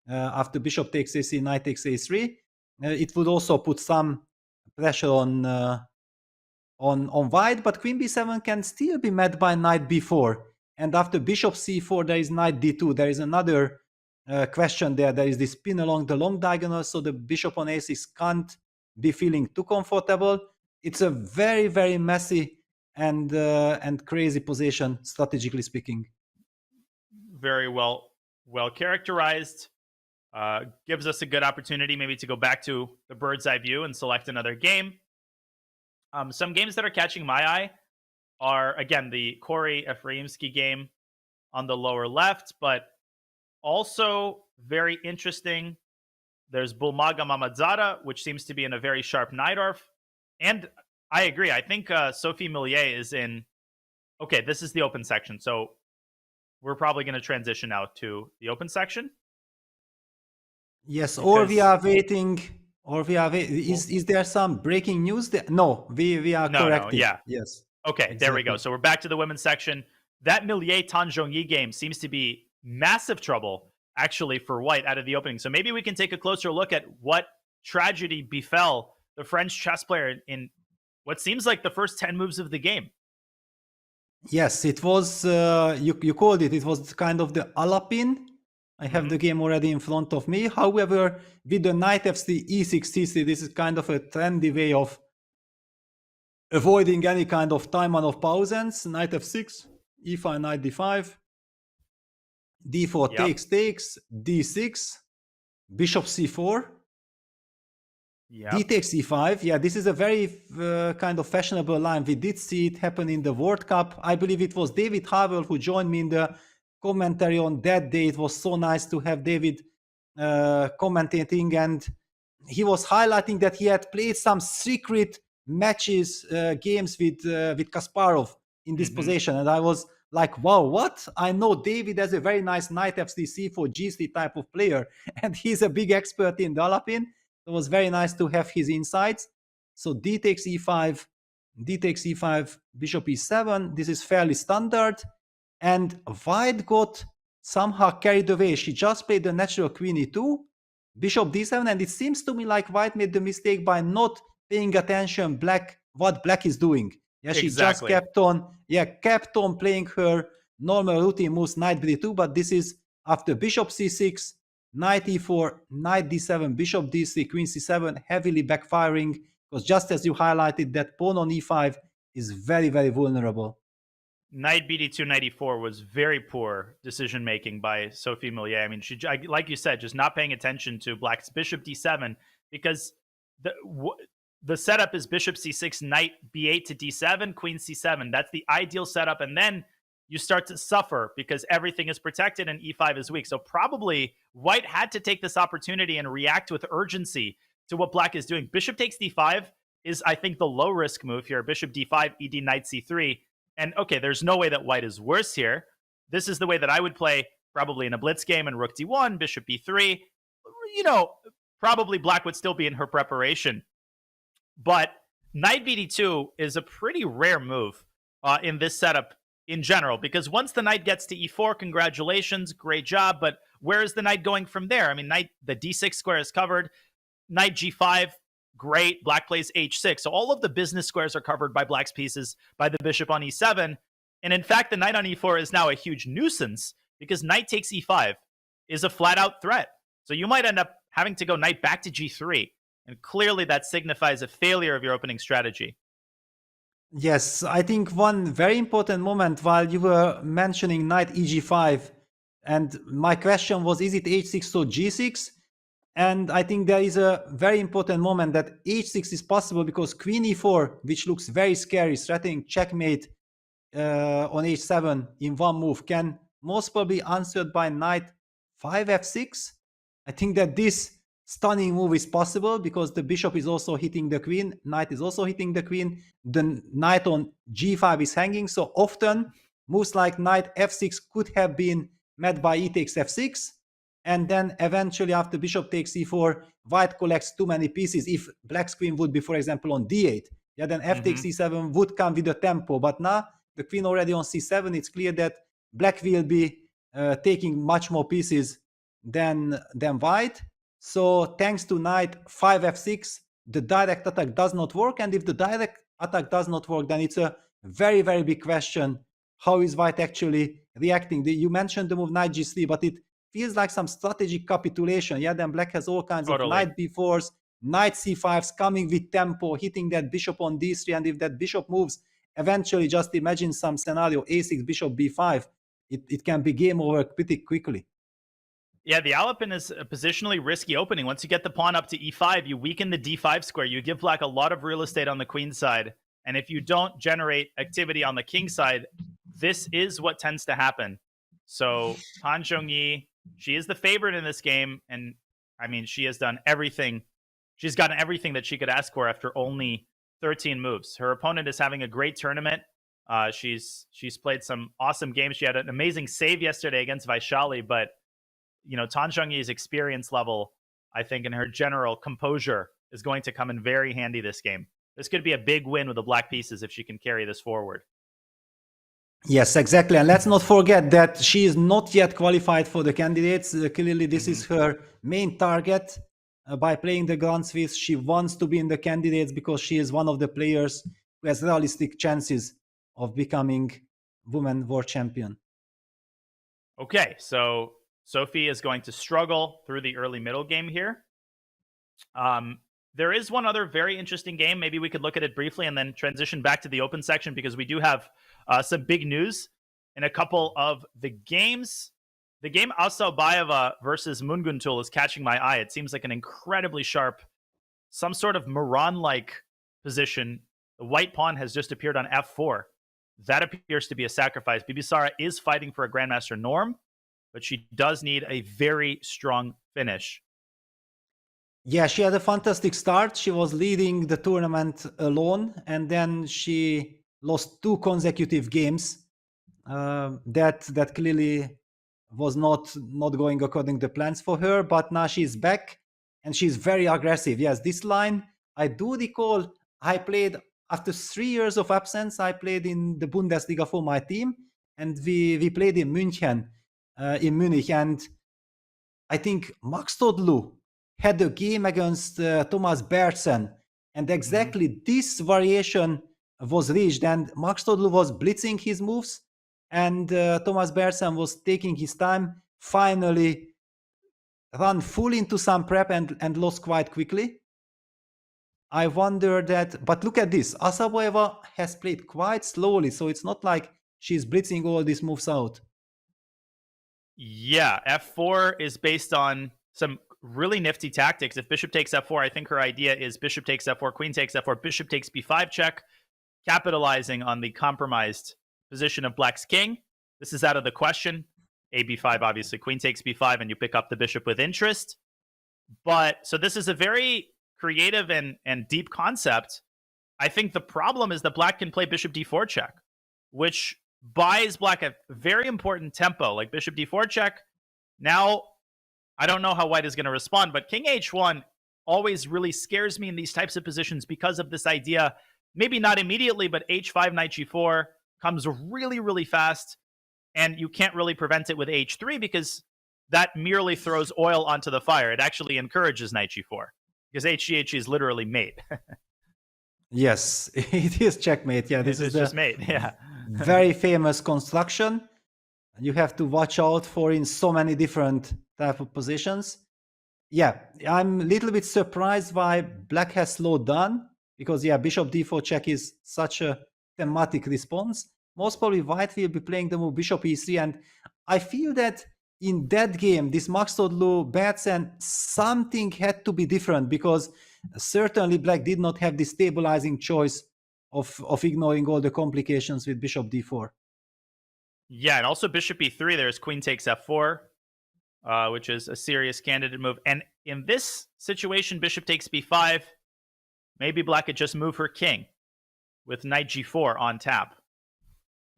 After bishop takes a3, knight takes a3, it would also put some pressure on White, but queen b7 can still be met by knight b4. And after bishop c4, there is knight d2. There is another question there. There is this pin along the long diagonal, so the bishop on a6 can't be feeling too comfortable. It's a very, very messy and crazy position, strategically speaking.
Very well characterized. Gives us a good opportunity maybe to go back to the bird's eye view and select another game. Some games that are catching my eye are, again, the Corey Efraimsky game on the lower left, but also very interesting. There's Bulmaga Mamadzada, which seems to be in a very sharp Najdorf. And I agree. I think Sophie Millier is in... Okay, this is the open section. So we're probably going to transition now to the open section.
Yes, or we are waiting... Is there some breaking news there? No, we are correcting.
Yeah.
Yes.
Okay,
exactly.
There we go. So we're back to the women's section. That Millier Tan Zhongyi game seems to be massive trouble, actually, for White out of the opening. So maybe we can take a closer look at what tragedy befell the French chess player in what seems like the first 10 moves of the game.
Yes, it was, you called it was kind of the Alapin. I have the game already in front of me. However, with the knight f3, e6, c3, this is kind of a trendy way of avoiding any kind of time of pausens. Knight f6, e5, knight d5, d4 takes, d6, bishop c4, d takes e5. Yeah, this is a very kind of fashionable line. We did see it happen in the World Cup. I believe it was David Havel who joined me in the commentary on that day. It was so nice to have David commentating, and he was highlighting that he had played some secret matches, games with Kasparov in this position, and I was like, wow, what? I know David as a very nice knight f3, c4, g3 type of player, and he's a big expert in the Alapin. It was very nice to have his insights. So d takes e5, d takes e5, bishop e7. This is fairly standard. And White got somehow carried away. She just played the natural queen e2, bishop d7, and it seems to me like White made the mistake by not paying attention what Black is doing. Yeah, she just kept on playing her normal routine moves, knight b2, but this is after bishop c6, knight e4, knight d7, bishop d3, queen c7, heavily backfiring, because just as you highlighted, that pawn on e5 is very, very vulnerable.
Knight bd2, knight e4 was very poor decision making by Sophie Millier. I mean, she, like you said, just not paying attention to Black's bishop d7, because the setup is bishop c6, knight b8 to d7, queen c7. That's the ideal setup. And then you start to suffer because everything is protected and e5 is weak. So probably white had to take this opportunity and react with urgency to what black is doing. Bishop takes d5 is, I think, the low risk move here. Bishop d5, ed knight c3. And okay, there's no way that white is worse here. This is the way that I would play probably in a blitz game, and rook d1, bishop b3. You know, probably black would still be in her preparation. But knight bd2 is a pretty rare move in this setup in general, because once the knight gets to e4, congratulations, great job. But where is the knight going from there? I mean, the d6 square is covered. Knight g5, great. Black plays h6. So all of the business squares are covered by black's pieces, by the bishop on e7. And in fact, the knight on e4 is now a huge nuisance because knight takes e5 is a flat-out threat. So you might end up having to go knight back to g3. And clearly that signifies a failure of your opening strategy.
Yes, I think one very important moment while you were mentioning knight eg5, and my question was, is it h6 or g6? And I think there is a very important moment that h6 is possible because queen e4, which looks very scary, threatening checkmate on h7 in one move, can most probably answered by knight 5 f6. I think that this stunning move is possible because the bishop is also hitting the queen, knight is also hitting the queen, the knight on g5 is hanging. So often moves like knight f6 could have been met by e takes f6, and then eventually after bishop takes e4, white collects too many pieces. If black's queen would be, for example, on d8, yeah, then f takes e7 would come with a tempo. But now the queen already on c7, it's clear that black will be taking much more pieces than white. So thanks to knight 5 f6, the direct attack does not work. And if the direct attack does not work, then it's a very, very big question. How is white actually reacting? You mentioned the move knight g3, but it feels like some strategic capitulation. Yeah, then black has all kinds of knight b4s, knight c5s coming with tempo, hitting that bishop on d3. And if that bishop moves, eventually just imagine some scenario, a6, bishop b5. It can be game over pretty quickly.
Yeah, the Alapin is a positionally risky opening. Once you get the pawn up to e5, you weaken the d5 square. You give black a lot of real estate on the queen side. And if you don't generate activity on the king side, this is what tends to happen. So Han Zhongyi, she is the favorite in this game. And I mean, she has done everything. She's gotten everything that she could ask for after only 13 moves. Her opponent is having a great tournament. She's played some awesome games. She had an amazing save yesterday against Vaishali, but you know, Tan Zhongyi's experience level, I think, and her general composure is going to come in very handy this game. This could be a big win with the black pieces if she can carry this forward.
Yes, exactly. And let's not forget that she is not yet qualified for the candidates. Clearly, this is her main target. By playing the Grand Swiss, she wants to be in the candidates because she is one of the players who has realistic chances of becoming women world champion.
Okay, so Sophie is going to struggle through the early middle game here. There is one other very interesting game. Maybe we could look at it briefly and then transition back to the open section because we do have some big news in a couple of the games. The game Asaobayeva versus Munguntul is catching my eye. It seems like an incredibly sharp, some sort of Moran-like position. The white pawn has just appeared on f4. That appears to be a sacrifice. Bibisara is fighting for a Grandmaster norm, but she does need a very strong finish.
Yeah, she had a fantastic start. She was leading the tournament alone, and then she lost 2 consecutive games. That clearly was not going according to plans for her, but now she's back, and she's very aggressive. Yes, this line, I do recall, I played, after 3 years of absence, I played in the Bundesliga for my team, and we played in Munich, and I think Max Todlu had a game against Thomas Bertzen, and exactly this variation was reached, and Max Todlu was blitzing his moves, and Thomas Bertzen was taking his time, finally ran full into some prep and lost quite quickly. I wonder that, but look at this, Asaobayeva has played quite slowly, so it's not like she's blitzing all these moves out.
Yeah, f4 is based on some really nifty tactics. If bishop takes f4, I think her idea is bishop takes f4, queen takes f4, bishop takes b5 check, capitalizing on the compromised position of black's king. This is out of the question. A b5, obviously, queen takes b5, and you pick up the bishop with interest. But so this is a very creative and deep concept. I think the problem is that black can play bishop d4 check, which buys black a very important tempo, like bishop d4 check. Now, I don't know how white is going to respond, but king h1 always really scares me in these types of positions because of this idea, maybe not immediately, but h5, knight g4 comes really, really fast, and you can't really prevent it with h3 because that merely throws oil onto the fire. It actually encourages knight g4 because hgh is literally mate.
Yes, it is checkmate. Yeah, this is
just mate. Yeah.
very famous construction. You have to watch out for in so many different type of positions. Yeah, I'm a little bit surprised why black has slowed down because, yeah, bishop d4 check is such a thematic response. Most probably white will be playing the move bishop e3, and I feel that in that game, this Max Todlu bets and something had to be different because certainly black did not have the stabilizing choice of ignoring all the complications with bishop d4.
Yeah, and also bishop e3, there's queen takes f4, which is a serious candidate move. And in this situation, bishop takes b5, maybe black could just move her king with knight g4 on tap.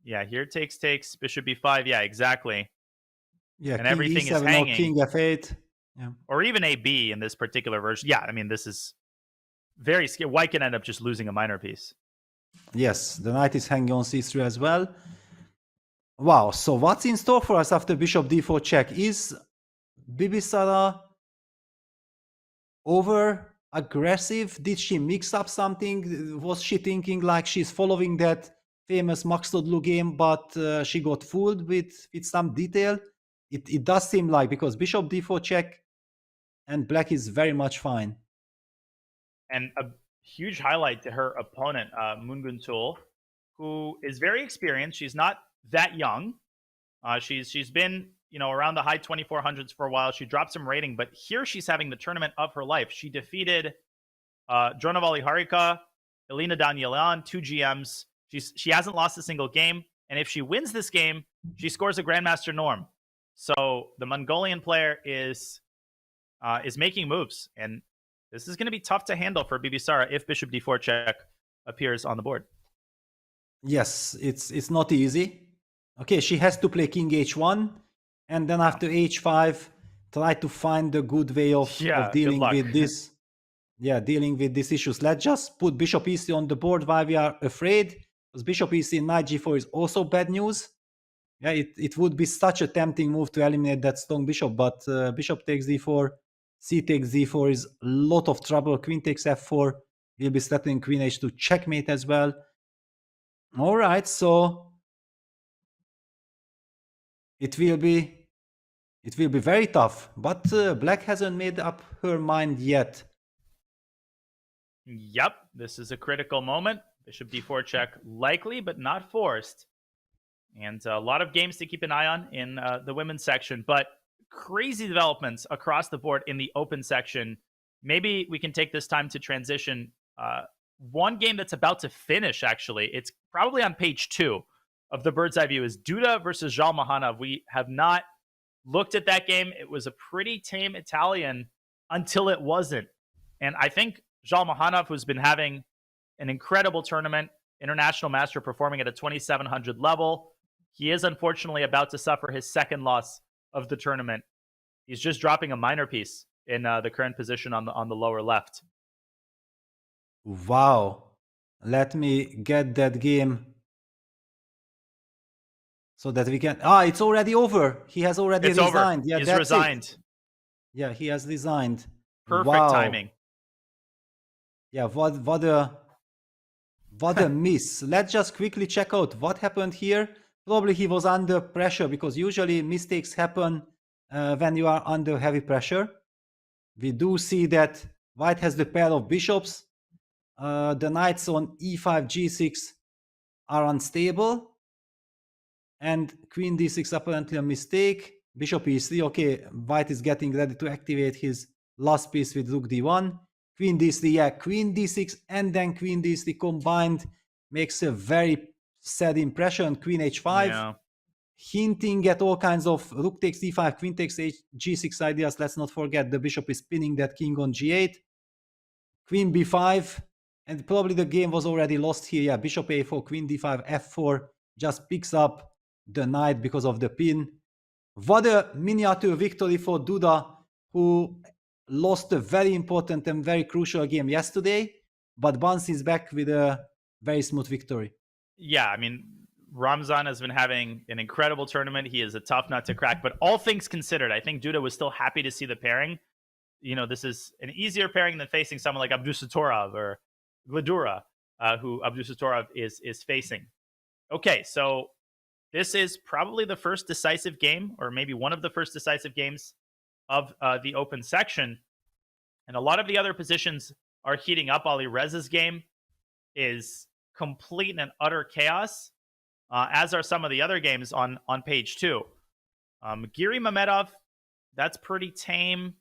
Yeah, here takes, bishop b5. Yeah, exactly.
Yeah,
and everything is hanging.
King f8. Yeah.
Or even ab in this particular version. Yeah, I mean, this is very scary. White can end up just losing a minor piece.
Yes, the knight is hanging on c3 as well. Wow, so what's in store for us after bishop d4 check? Is Bibisara over aggressive? Did she mix up something? Was she thinking like she's following that famous Max Todlu game, but she got fooled with some detail? It does seem like, because bishop d4 check and black is very much fine.
And a huge highlight to her opponent, Munguntul, who is very experienced. She's not that young. She's been, around the high 2400s for a while. She dropped some rating, but here she's having the tournament of her life. She defeated Dronavali Harika, Elena Danielyan, 2 GMs. She hasn't lost a single game, and if she wins this game, she scores a Grandmaster norm. So the Mongolian player is making moves, and this is going to be tough to handle for Bibisara if bishop d4 check appears on the board.
Yes, it's not easy. Okay, she has to play king h1, and then after h5, try to find a good way of dealing with this. Yeah, dealing with these issues. Let's just put bishop e3 on the board while we are afraid, because bishop e3 knight g4 is also bad news. Yeah, it would be such a tempting move to eliminate that strong bishop, but bishop takes d4, c takes d4 is a lot of trouble. Queen takes f4, we'll be threatening queen h2 checkmate as well. All right, so it will be very tough, but black hasn't made up her mind yet.
Yep, this is a critical moment. Bishop d4 check likely, but not forced. And a lot of games to keep an eye on in the women's section, but crazy developments across the board in the open section. Maybe we can take this time to transition. One game that's about to finish, actually, it's probably on page 2 of the bird's eye view, is Duda versus Jalmahanov. We have not looked at that game. It was a pretty tame Italian until it wasn't. And I think Jalmahanov, who's been having an incredible tournament, international master performing at a 2700 level, he is unfortunately about to suffer his second loss of the tournament. He's just dropping a minor piece in the current position on the lower left.
Wow. Let me get that game so that we can... it's already over. He has already resigned.
Over. Yeah, he's resigned.
Yeah, he has resigned.
Perfect timing.
Yeah, what a miss. Let's just quickly check out what happened here. Probably he was under pressure, because usually mistakes happen when you are under heavy pressure. We do see that white has the pair of bishops. The knights on e5, g6 are unstable. And queen d6 apparently a mistake. Bishop e3. Okay, white is getting ready to activate his last piece with rook d1, queen d3, yeah, queen d6, and then queen d3 combined makes a very sad impression. Queen h5,
Yeah.
hinting at all kinds of rook takes d5, queen takes g6 ideas. Let's not forget the bishop is spinning that king on g8, queen b5, and probably the game was already lost here. Yeah, bishop a4, queen d5, f4, just picks up the knight because of the pin. What a miniature victory for Duda, who lost a very important and very crucial game yesterday, but bounces back with a very smooth victory.
Yeah, I mean, Ramzan has been having an incredible tournament. He is a tough nut to crack, but all things considered, I think Duda was still happy to see the pairing. You know, this is an easier pairing than facing someone like Abdusattorov or Gladura, who Abdusattorov is facing. Okay, so this is probably the first decisive game, or maybe one of the first decisive games of the open section. And a lot of the other positions are heating up. Ali Reza's game is complete and utter chaos, as are some of the other games on page 2. Giri Mamedov, that's pretty tame.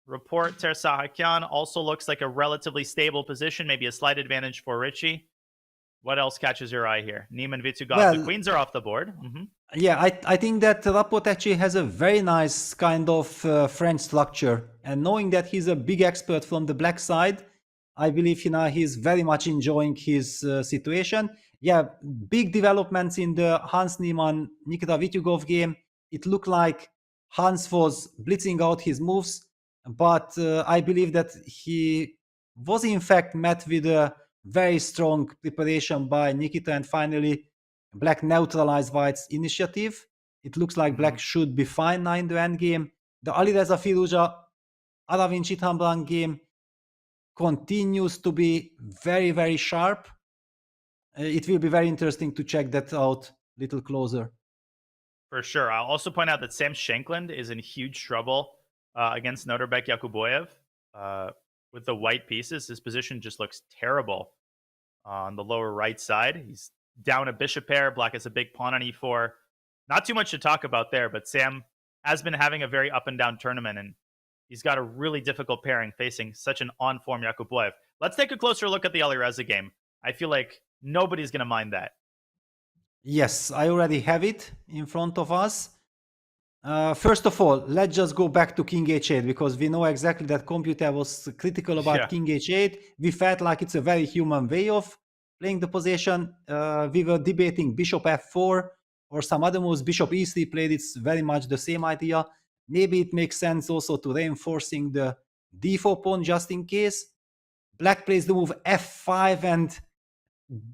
Report Tersahakian also looks like a relatively stable position, maybe a slight advantage for Richie. What else catches your eye here? Neiman Vitugov,
Well,
the queens are off the board.
Yeah, I think that Rapport actually has a very nice kind of French structure. And knowing that he's a big expert from the black side, I believe he's very much enjoying his situation. Yeah, big developments in the Hans Niemann Nikita Vitugov game. It looked like Hans was blitzing out his moves, but I believe that he was in fact met with a very strong preparation by Nikita, and finally Black neutralized White's initiative. It looks like Black should be fine now in the endgame. The Alireza Firouzja Aravin Chithambaran game continues to be very, very sharp. It will be very interesting to check that out a little closer.
For sure. I'll also point out that Sam Shankland is in huge trouble against Norbek Yakuboyev with the white pieces. His position just looks terrible on the lower right side. He's down a bishop pair. Black has a big pawn on e4. Not too much to talk about there, but Sam has been having a very up and down tournament, and he's got a really difficult pairing facing such an on-form Yakuboyev. Let's take a closer look at the Alireza game. I feel like nobody's going to mind that.
Yes, I already have it in front of us. First of all, let's just go back to King h8, because we know exactly that computer was critical about King h8. We felt like it's a very human way of playing the position. We were debating Bishop f4 or some other moves. Bishop e3 played. It's very much the same idea. Maybe it makes sense also to reinforcing the d4 pawn just in case. Black plays the move f5, and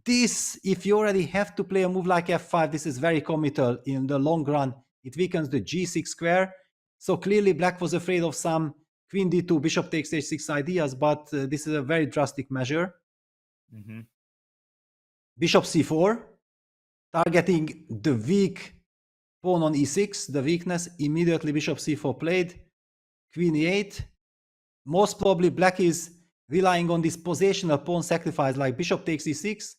this, if you already have to play a move like f5, this is very committal in the long run. It weakens the g6 square. So clearly Black was afraid of some queen d2, bishop takes h6 ideas, but this is a very drastic measure. Bishop c4, targeting the weak pawn on e6, the weakness. Immediately bishop c4 played. Queen e8. Most probably Black is relying on this positional pawn sacrifice, like bishop takes e6,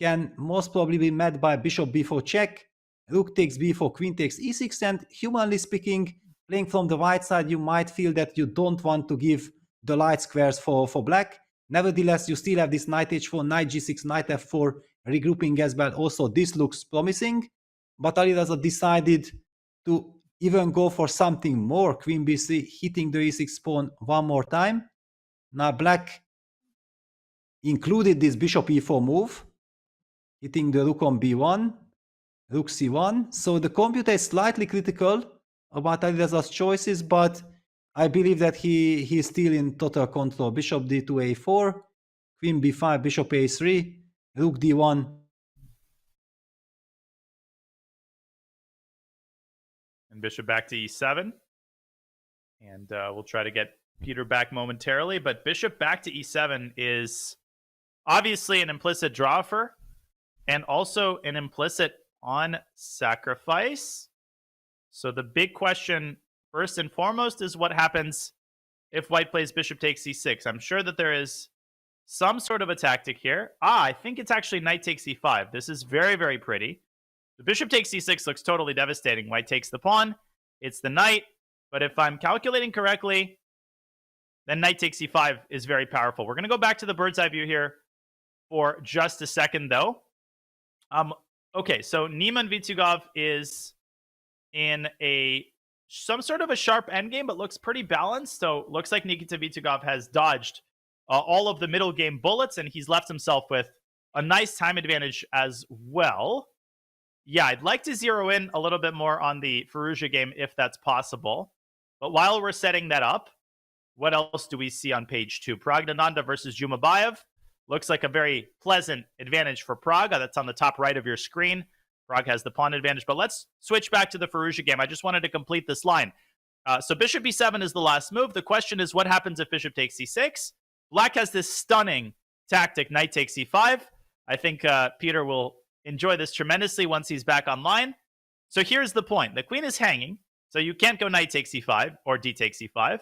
can most probably be met by bishop b4 check, rook takes b4, queen takes e6, and humanly speaking, playing from the white side, you might feel that you don't want to give the light squares for Black. Nevertheless, you still have this knight h4, knight g6, knight f4 regrouping as well. Also, this looks promising, but Alireza decided to even go for something more. Queen b3, hitting the e6 pawn one more time. Now Black included this bishop e4 move, hitting the rook on b1, rook c1. So the computer is slightly critical about Alireza's choices, but I believe that he's still in total control. Bishop d2, a4, queen b5, bishop a3, rook d1.
And bishop back to e7. And we'll try to get Peter back momentarily, but bishop back to e7 is obviously an implicit draw for, and also an implicit on sacrifice. So the big question, first and foremost, is what happens if White plays bishop takes e6. I'm sure that there is some sort of a tactic here. I think it's actually knight takes e5. This is very, very pretty. The bishop takes e6 looks totally devastating. White takes the pawn. It's the knight. But if I'm calculating correctly, then knight takes e5 is very powerful. We're going to go back to the bird's eye view here for just a second, though. Okay, so Niemann Vitugov is in some sort of a sharp endgame, but looks pretty balanced. So looks like Nikita Vitugov has dodged all of the middle game bullets, and he's left himself with a nice time advantage as well. Yeah, I'd like to zero in a little bit more on the Firouzja game if that's possible. But while we're setting that up, what else do we see on page 2? Praggnanandhaa versus Jumabayev. Looks like a very pleasant advantage for Prague. That's on the top right of your screen. Prague has the pawn advantage. But let's switch back to the Firouzja game. I just wanted to complete this line. So bishop e7 is the last move. The question is, what happens if bishop takes e6? Black has this stunning tactic, knight takes e5. I think Peter will enjoy this tremendously once he's back online. So here's the point. The queen is hanging, so you can't go knight takes e5 or d takes e5.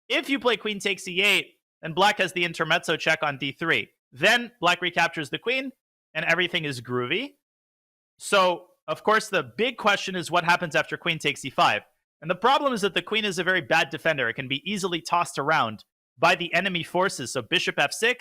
If you play queen takes e8, then black has the intermezzo check on d3. Then black recaptures the queen, and everything is groovy. So, of course, the big question is what happens after queen takes e5. And the problem is that the queen is a very bad defender. It can be easily tossed around by the enemy forces. So bishop f6,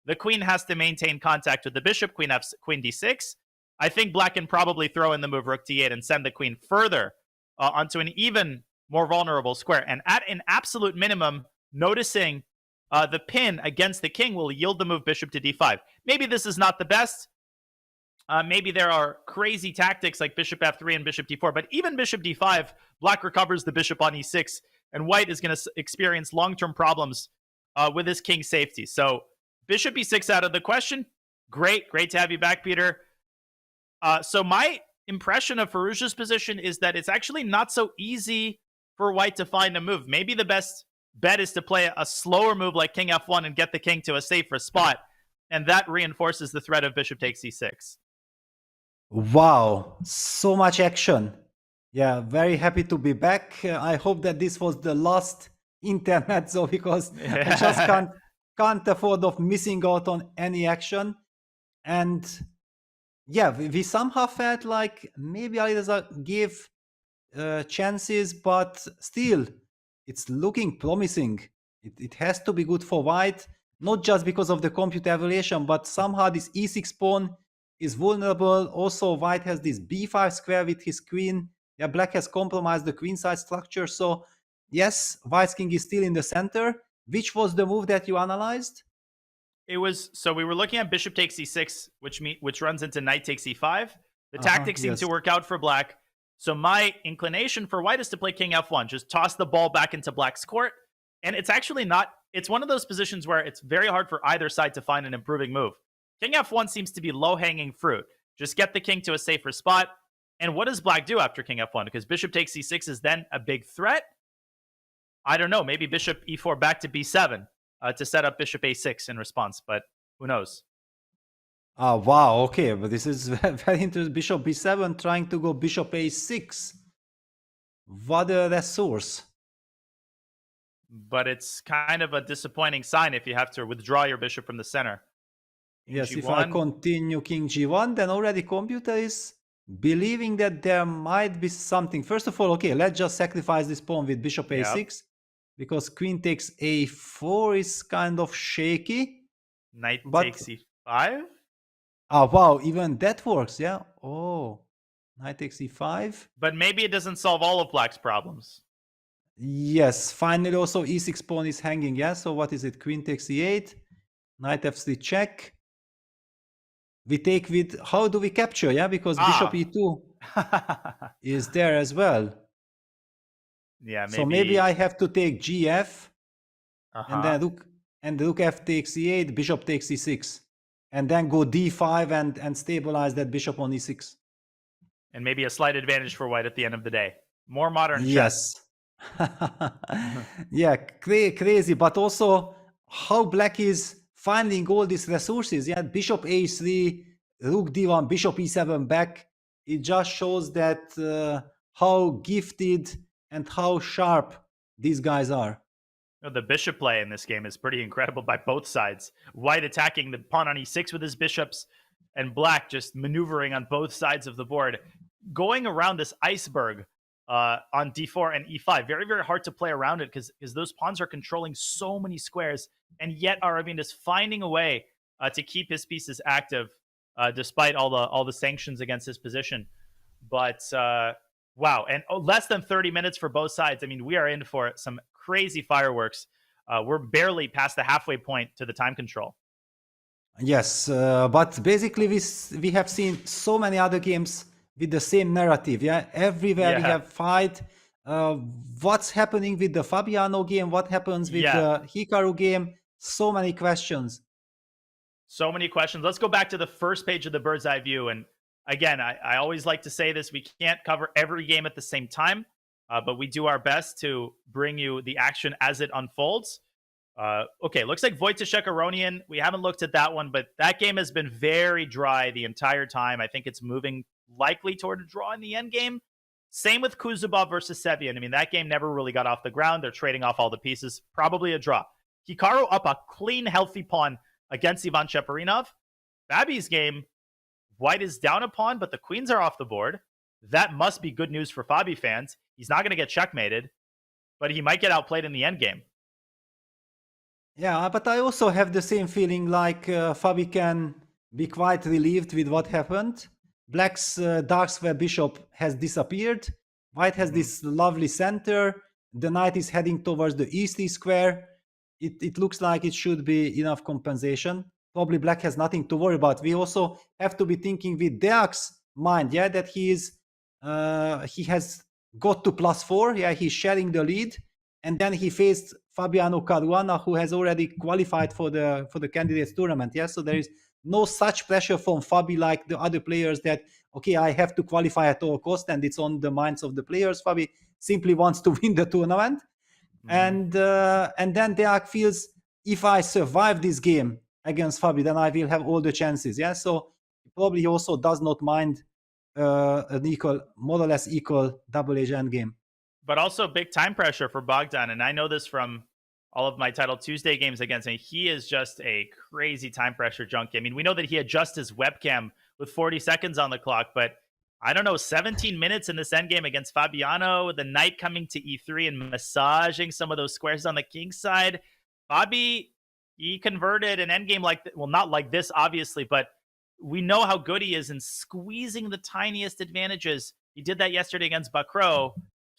the queen has to maintain contact with the bishop, queen d6. I think black can probably throw in the move rook d8 and send the queen further onto an even more vulnerable square. And at an absolute minimum, noticing the pin against the king will yield the move bishop to d5. Maybe this is not the best. Maybe there are crazy tactics like bishop f3 and bishop d4. But even bishop d5, black recovers the bishop on e6. And white is going to experience long-term problems with his king safety. So bishop e6 out of the question. Great to have you back, Peter. So my impression of Firouzja's position is that it's actually not so easy for white to find a move. Maybe the best bet is to play a slower move like king f1 and get the king to a safer spot. And that reinforces the threat of bishop takes e6.
Wow, so much action. Yeah, very happy to be back. I hope that this was the last intermezzo because I just can't afford of missing out on any action. And yeah, we somehow felt like maybe Alireza gave chances, but still, it's looking promising. It has to be good for white, not just because of the computer evaluation, but somehow this e6 pawn is vulnerable. Also, white has this b5 square with his queen. Yeah, black has compromised the queenside structure. So, yes, white's king is still in the center. Which was the move that you analyzed?
It was, so we were looking at bishop takes e6, which runs into knight takes e5. The tactics seem to work out for black. So my inclination for white is to play king f1. Just toss the ball back into black's court. And it's actually not, it's one of those positions where it's very hard for either side to find an improving move. King f1 seems to be low-hanging fruit. Just get the king to a safer spot. And what does black do after king f1? Because bishop takes e6 is then a big threat. I don't know. Maybe bishop e4 back to b7 to set up bishop a6 in response. But who knows?
Oh, wow. Okay, but this is very interesting. Bishop b7 trying to go bishop a6. What a resource.
But it's kind of a disappointing sign if you have to withdraw your bishop from the center.
Yes,
G1.
if I continue king g1, then already computer is believing that there might be something. First of all, okay, let's just sacrifice this pawn with bishop a6 because queen takes a4 is kind of shaky.
Knight takes e5?
Oh, wow, even that works, yeah? Oh, knight takes e5.
But maybe it doesn't solve all of black's problems.
Yes, finally also e6 pawn is hanging, yeah? So what is it? Queen takes e8, knight f3 check. We take with, how do we capture, yeah? Because bishop e2 is there as well.
Yeah, maybe.
So maybe I have to take gf, and then rook f takes e8, bishop takes e6, and then go d5 and stabilize that bishop on e6.
And maybe a slight advantage for white at the end of the day. More modern
chess. Yeah, crazy. But also how black is finding all these resources. Yeah, bishop a3, rook d1, bishop e7 back. It just shows that how gifted and how sharp these guys are.
The bishop play in this game is pretty incredible by both sides. White attacking the pawn on e6 with his bishops, and black just maneuvering on both sides of the board, going around this iceberg on d4 and e5. Very, very hard to play around it because those pawns are controlling so many squares, and yet Aravind is finding a way to keep his pieces active despite all the sanctions against his position. But wow, and less than 30 minutes for both sides. I mean, we are in for some crazy fireworks. We're barely past the halfway point to the time control.
Yes, but basically we have seen so many other games with the same narrative. Yeah, everywhere we have FIDE. What's happening with the Fabiano game? What happens with the Hikaru game? So many questions.
So many questions. Let's go back to the first page of the bird's eye view. And again, I always like to say this: we can't cover every game at the same time, but we do our best to bring you the action as it unfolds. Okay, looks like Wojciech-Aronian. We haven't looked at that one, but that game has been very dry the entire time. I think it's moving likely toward a draw in the end game. Same with Kuzubov versus Sevian. I mean, that game never really got off the ground. They're trading off all the pieces. Probably a draw. Hikaru up a clean, healthy pawn against Ivan Cheparinov. Fabi's game, white is down a pawn, but the queens are off the board. That must be good news for Fabi fans. He's not going to get checkmated, but he might get outplayed in the end game.
Yeah, but I also have the same feeling like Fabi can be quite relieved with what happened. Black's dark square bishop has disappeared. White has this lovely center. The knight is heading towards the east square. It looks like it should be enough compensation. Probably Black has nothing to worry about. We also have to be thinking with Deac's mind, yeah, that he has got to +4. Yeah, he's sharing the lead. And then he faced Fabiano Caruana, who has already qualified for the candidates tournament. Yeah, so there is no such pressure from Fabi like the other players that, okay, I have to qualify at all cost, and it's on the minds of the players. Fabi simply wants to win the tournament. And then Deac feels, if I survive this game against Fabi, then I will have all the chances. Yeah, so probably he also does not mind an equal, more or less equal double-edged endgame.
But also big time pressure for Bogdan. And I know this from all of my Title Tuesday games against him. He is just a crazy time pressure junkie. I mean, we know that he adjusts his webcam with 40 seconds on the clock, but I don't know, 17 minutes in this endgame against Fabiano, the knight coming to e3 and massaging some of those squares on the king side. Fabi, he converted an endgame like, well, not like this, obviously, but we know how good he is in squeezing the tiniest advantages. He did that yesterday against Bakro.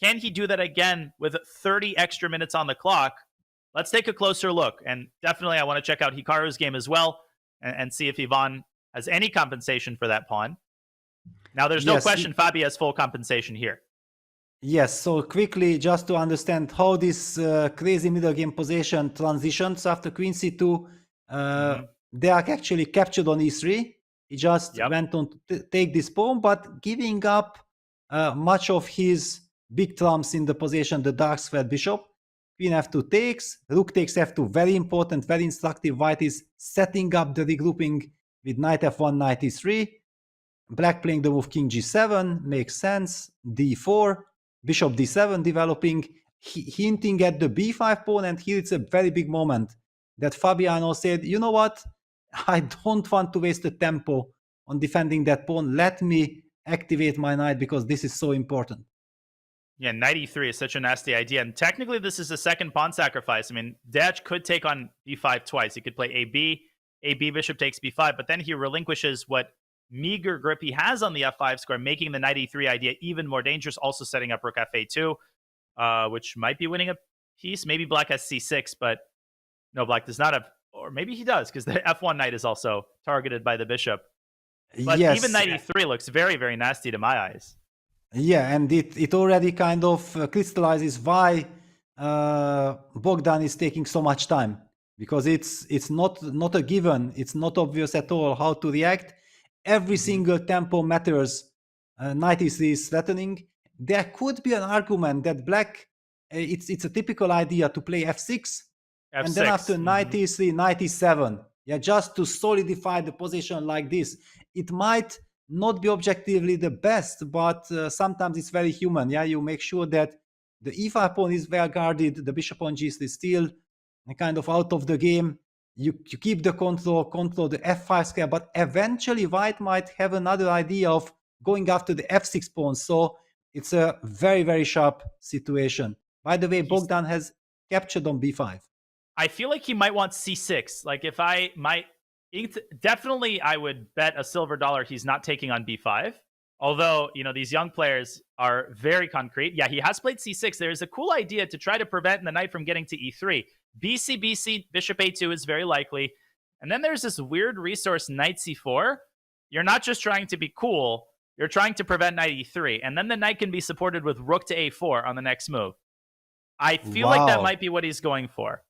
Can he do that again with 30 extra minutes on the clock? Let's take a closer look. And definitely I want to check out Hikaru's game as well and see if Ivan has any compensation for that pawn. Now, there's no question Fabi has full compensation here.
Yes, so quickly, just to understand how this crazy middle game position transitions after queen c2, Deac actually captured on e3. He just went on to take this pawn, but giving up much of his big trumps in the position, the dark square bishop. Queen f2 takes, rook takes f2, very important, very instructive. White is setting up the regrouping with knight f1, knight e3. Black playing the move king g7, makes sense. d4, bishop d7 developing, hinting at the b5 pawn, and here it's a very big moment that Fabiano said, you know what, I don't want to waste the tempo on defending that pawn. Let me activate my knight because this is so important.
Yeah, knight e3 is such a nasty idea. And technically, this is a second pawn sacrifice. I mean, Deac could take on b5 twice. He could play AB bishop takes b5, but then he relinquishes what meager grip he has on the f5 square, making the knight e3 idea even more dangerous, also setting up rook fa2, which might be winning a piece. Maybe Black has c6, but no, Black does not have, or maybe he does, because the f1 knight is also targeted by the bishop. But even knight e3 looks very, very nasty to my eyes.
Yeah, and it already kind of crystallizes why Bogdan is taking so much time, because it's not a given. It's not obvious at all how to react. Every single tempo matters. Knight e3 is threatening. There could be an argument that Black, it's a typical idea to play f6, and then after knight e3, knight e7. Yeah, just to solidify the position like this. It might not be objectively the best, but sometimes it's very human. Yeah, you make sure that the e5 pawn is well guarded, the bishop on g3 is still kind of out of the game. You keep the control the f5 square, but eventually White might have another idea of going after the f6 pawn. So it's a very, very sharp situation. By the way, Bogdan has captured on b5.
I feel like he might want c6. Like if I might, definitely I would bet a silver dollar he's not taking on b5. Although, these young players are very concrete. Yeah, he has played c6. There's a cool idea to try to prevent the knight from getting to e3. BC, bishop a2 is very likely. And then there's this weird resource, knight c4. You're not just trying to be cool. You're trying to prevent knight e3. And then the knight can be supported with rook to a4 on the next move. I feel like that might be what he's going for.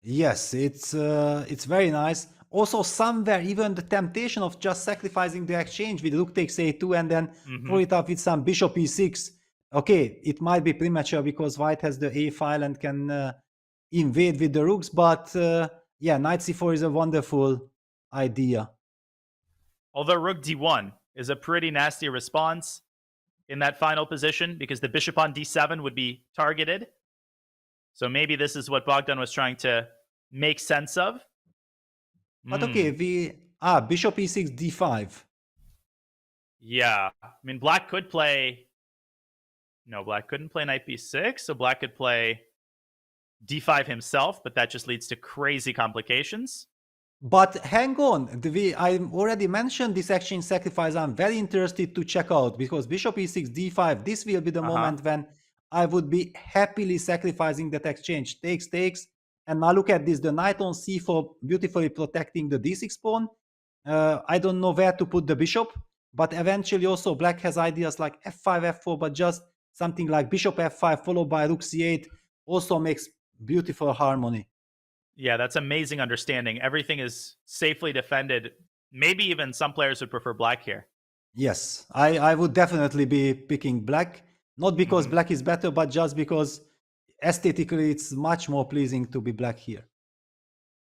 Yes, it's very nice. Also, somewhere, even the temptation of just sacrificing the exchange with rook takes a2 and then follow it up with some bishop e6. Okay, it might be premature because white has the a file and can invade with the rooks, but yeah, knight c4 is a wonderful idea.
Although rook d1 is a pretty nasty response in that final position because the bishop on d7 would be targeted. So maybe this is what Bogdan was trying to make sense of.
But okay, bishop e6, d5.
Yeah, I mean, black could play... No, black couldn't play knight b6, so black could play d5 himself, but that just leads to crazy complications.
But hang on, I already mentioned this exchange sacrifice. I'm very interested to check out because bishop e6, d5, this will be the moment when I would be happily sacrificing that exchange. Takes. And now look at this, the knight on c4 beautifully protecting the d6 pawn. I don't know where to put the bishop, but eventually also black has ideas like f5, f4, but just something like bishop f5 followed by rook c8 also makes beautiful harmony.
Yeah, that's amazing understanding. Everything is safely defended. Maybe even some players would prefer black here.
Yes, I would definitely be picking black. Not because black is better, but just because aesthetically it's much more pleasing to be black here.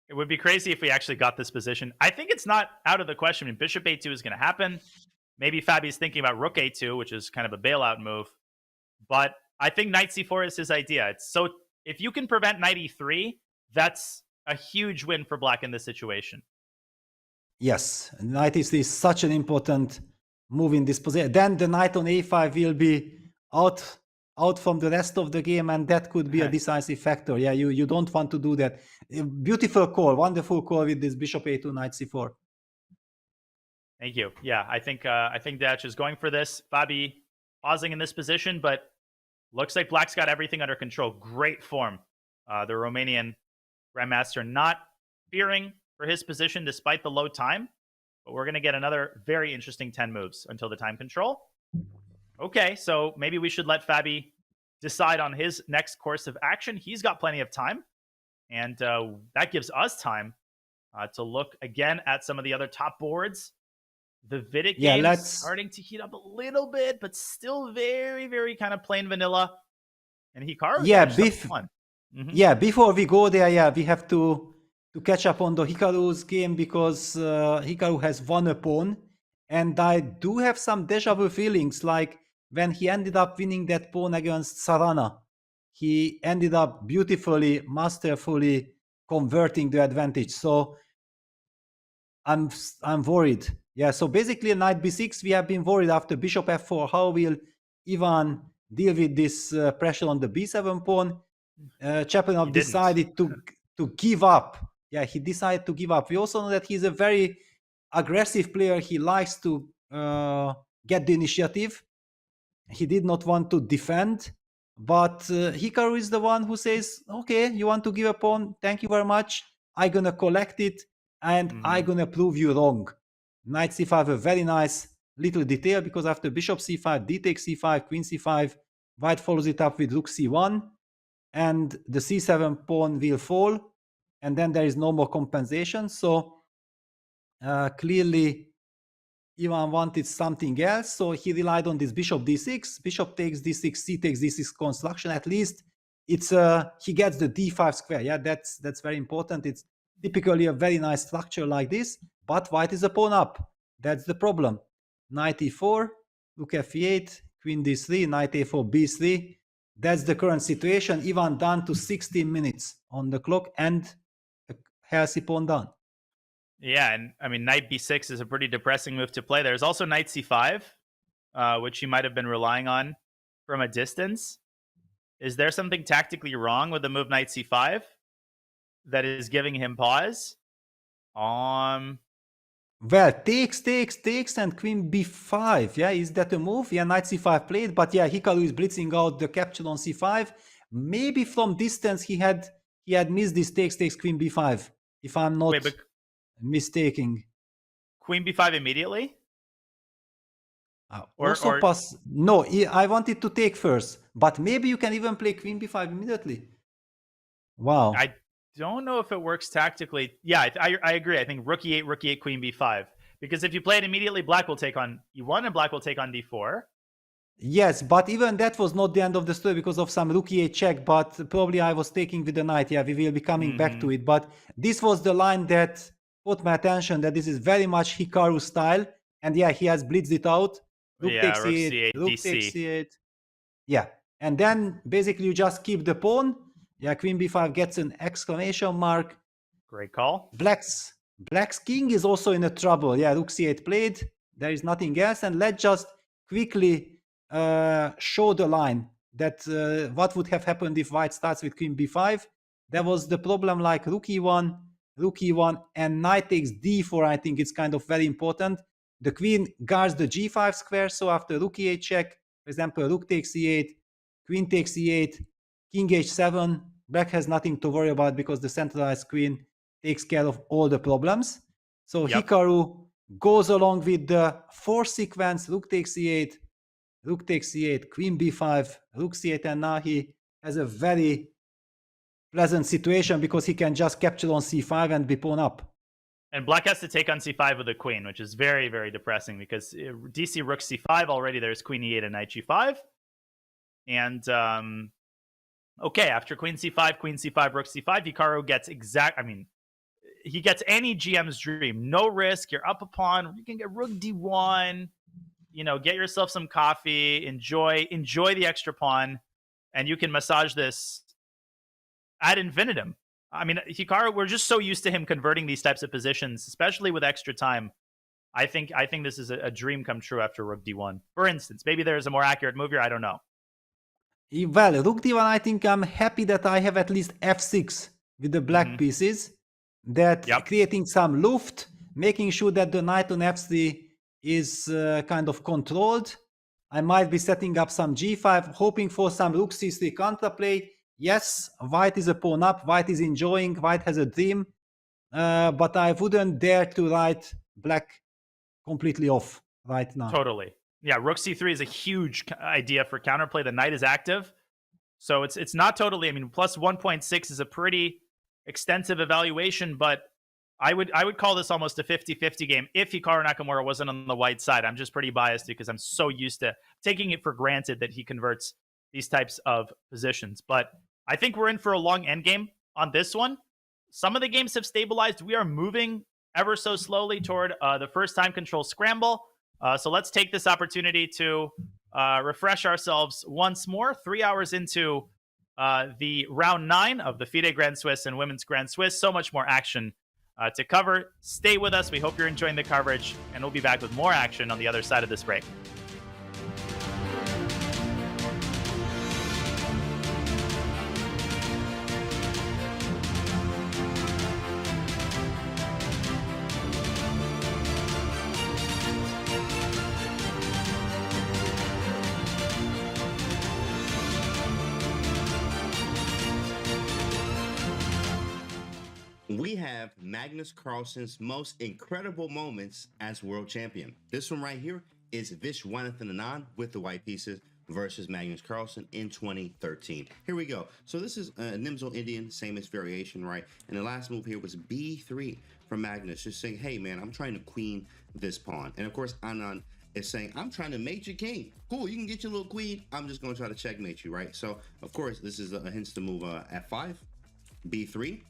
It would be crazy if we actually got this position. I think it's not out of the question. I mean, bishop a2 is going to happen. Maybe Fabi's thinking about rook a2, which is kind of a bailout move. But I think knight c4 is his idea. So if you can prevent knight e3, that's a huge win for black in this situation.
Yes, knight e3 is such an important move in this position. Then the knight on a5 will be out from the rest of the game, and that could be a decisive factor. Yeah, you don't want to do that. Beautiful call, wonderful call with this bishop a2, knight c4.
Thank you. Yeah, I think Deac is going for this. Fabi pausing in this position, but looks like black's got everything under control. Great form. The Romanian Grandmaster not fearing for his position despite the low time, but we're going to get another very interesting 10 moves until the time control. Okay, so maybe we should let Fabi decide on his next course of action. He's got plenty of time, and that gives us time to look again at some of the other top boards. The Vidit game starting to heat up a little bit, but still very, very kind of plain vanilla. And Hikaru,
before we go there, we have to catch up on the Hikaru's game because Hikaru has won a pawn, and I do have some deja vu feelings, like when he ended up winning that pawn against Sarana. He ended up beautifully, masterfully converting the advantage. So I'm worried. Yeah, so basically knight b6, we have been worried after bishop f4, how will Ivan deal with this pressure on the b7 pawn. Cheparinov decided to give up. Yeah, he decided to give up. We also know that he's a very aggressive player. He likes to get the initiative. He did not want to defend, but Hikaru is the one who says, okay, you want to give a pawn? Thank you very much. I'm going to collect it, and I'm going to prove you wrong. Knight c5, a very nice little detail, because after bishop c5, d takes c5, queen c5, white follows it up with rook c1, and the c7 pawn will fall, and then there is no more compensation. So clearly Ivan wanted something else, so he relied on this bishop d6, bishop takes d6, c takes d6 construction. At least it's he gets the d5 square. Yeah, that's very important. It's typically a very nice structure like this, but white is a pawn up. That's the problem. Knight e4, rook f8, queen d3, knight a4, b3. That's the current situation. Ivan down to 16 minutes on the clock, and a healthy pawn down.
Yeah, and I mean, knight b6 is a pretty depressing move to play. There's also knight c5, which he might have been relying on. from a distance. Is there something tactically wrong with the move knight c5 that is giving him pause?
Well, takes, and queen b5. Yeah, is that a move? Yeah, knight c5 played, but yeah, Hikaru is blitzing out the capture on c5. Maybe from distance he had missed this takes, queen b5. If I'm not mistaken.
Queen b5 immediately?
No, I wanted to take first, but maybe you can even play queen b5 immediately. Wow.
I don't know if it works tactically. Yeah, I agree. I think rook e8, queen b5. Because if you play it immediately, black will take on e1 and black will take on d4.
Yes, but even that was not the end of the story because of some rook e8 check, but probably I was taking with the knight. Yeah, we will be coming back to it. But this was the line that caught my attention, that this is very much Hikaru style. And yeah, he has blitzed it out. Rook takes e8, rook takes e8. Yeah, and then basically you just keep the pawn. Yeah, queen b5 gets an exclamation mark.
Great call.
Black's king is also in a trouble. Yeah, rook c8 played. There is nothing else. And let's just quickly show the line that what would have happened if white starts with queen b5. There was the problem like rook e1, and knight takes d4. I think it's kind of very important. The queen guards the g5 square, so after rook e8 check, for example, rook takes e8, queen takes e8, king h7, black has nothing to worry about because the centralized queen takes care of all the problems. So Hikaru goes along with the 4 sequence, rook takes e8, queen b5, rook c8, and now he has a very pleasant situation because he can just capture on c5 and be pawn up.
And black has to take on c5 with a queen, which is very, very depressing because DC rook c5, already there's queen e8 and knight g5. And, okay, after queen c5, rook c5, Hikaru gets he gets any GM's dream. No risk, you're up a pawn, you can get rook d1, get yourself some coffee, enjoy the extra pawn, and you can massage this ad infinitum. I mean, Hikaru, we're just so used to him converting these types of positions, especially with extra time. I think this is a dream come true after rook d1. For instance, maybe there's a more accurate move here. I don't know.
Well, rook d1, I think I'm happy that I have at least f6 with the black pieces. That creating some luft, making sure that the knight on f3 is kind of controlled. I might be setting up some g5, hoping for some rook c3 counterplay. Yes, white is a pawn up, white is enjoying, white has a dream, but I wouldn't dare to write black completely off right now.
Totally. Yeah, rook c3 is a huge idea for counterplay. The knight is active, so it's not totally, plus 1.6 is a pretty extensive evaluation, but I would call this almost a 50-50 game if Hikaru Nakamura wasn't on the white side. I'm just pretty biased because I'm so used to taking it for granted that he converts these types of positions. But I think we're in for a long endgame on this one. Some of the games have stabilized. We are moving ever so slowly toward the first time control scramble. So let's take this opportunity to refresh ourselves once more. 3 hours into the round 9 of the FIDE Grand Swiss and Women's Grand Swiss. So much more action to cover. Stay with us. We hope you're enjoying the coverage, and we'll be back with more action on the other side of this break.
We have Magnus Carlsen's most incredible moments as world champion. This one right here is Vachier-Lagrave with the white pieces versus Magnus Carlsen in 2013. Here we go. So this is a Nimzo Indian, famous variation, right? And the last move here was B3 from Magnus, just saying, hey man, I'm trying to queen this pawn. And of course, Anand is saying, I'm trying to mate your king. Cool, you can get your little queen. I'm just going to try to checkmate you, right? So of course, this is a hint to move F5, B3.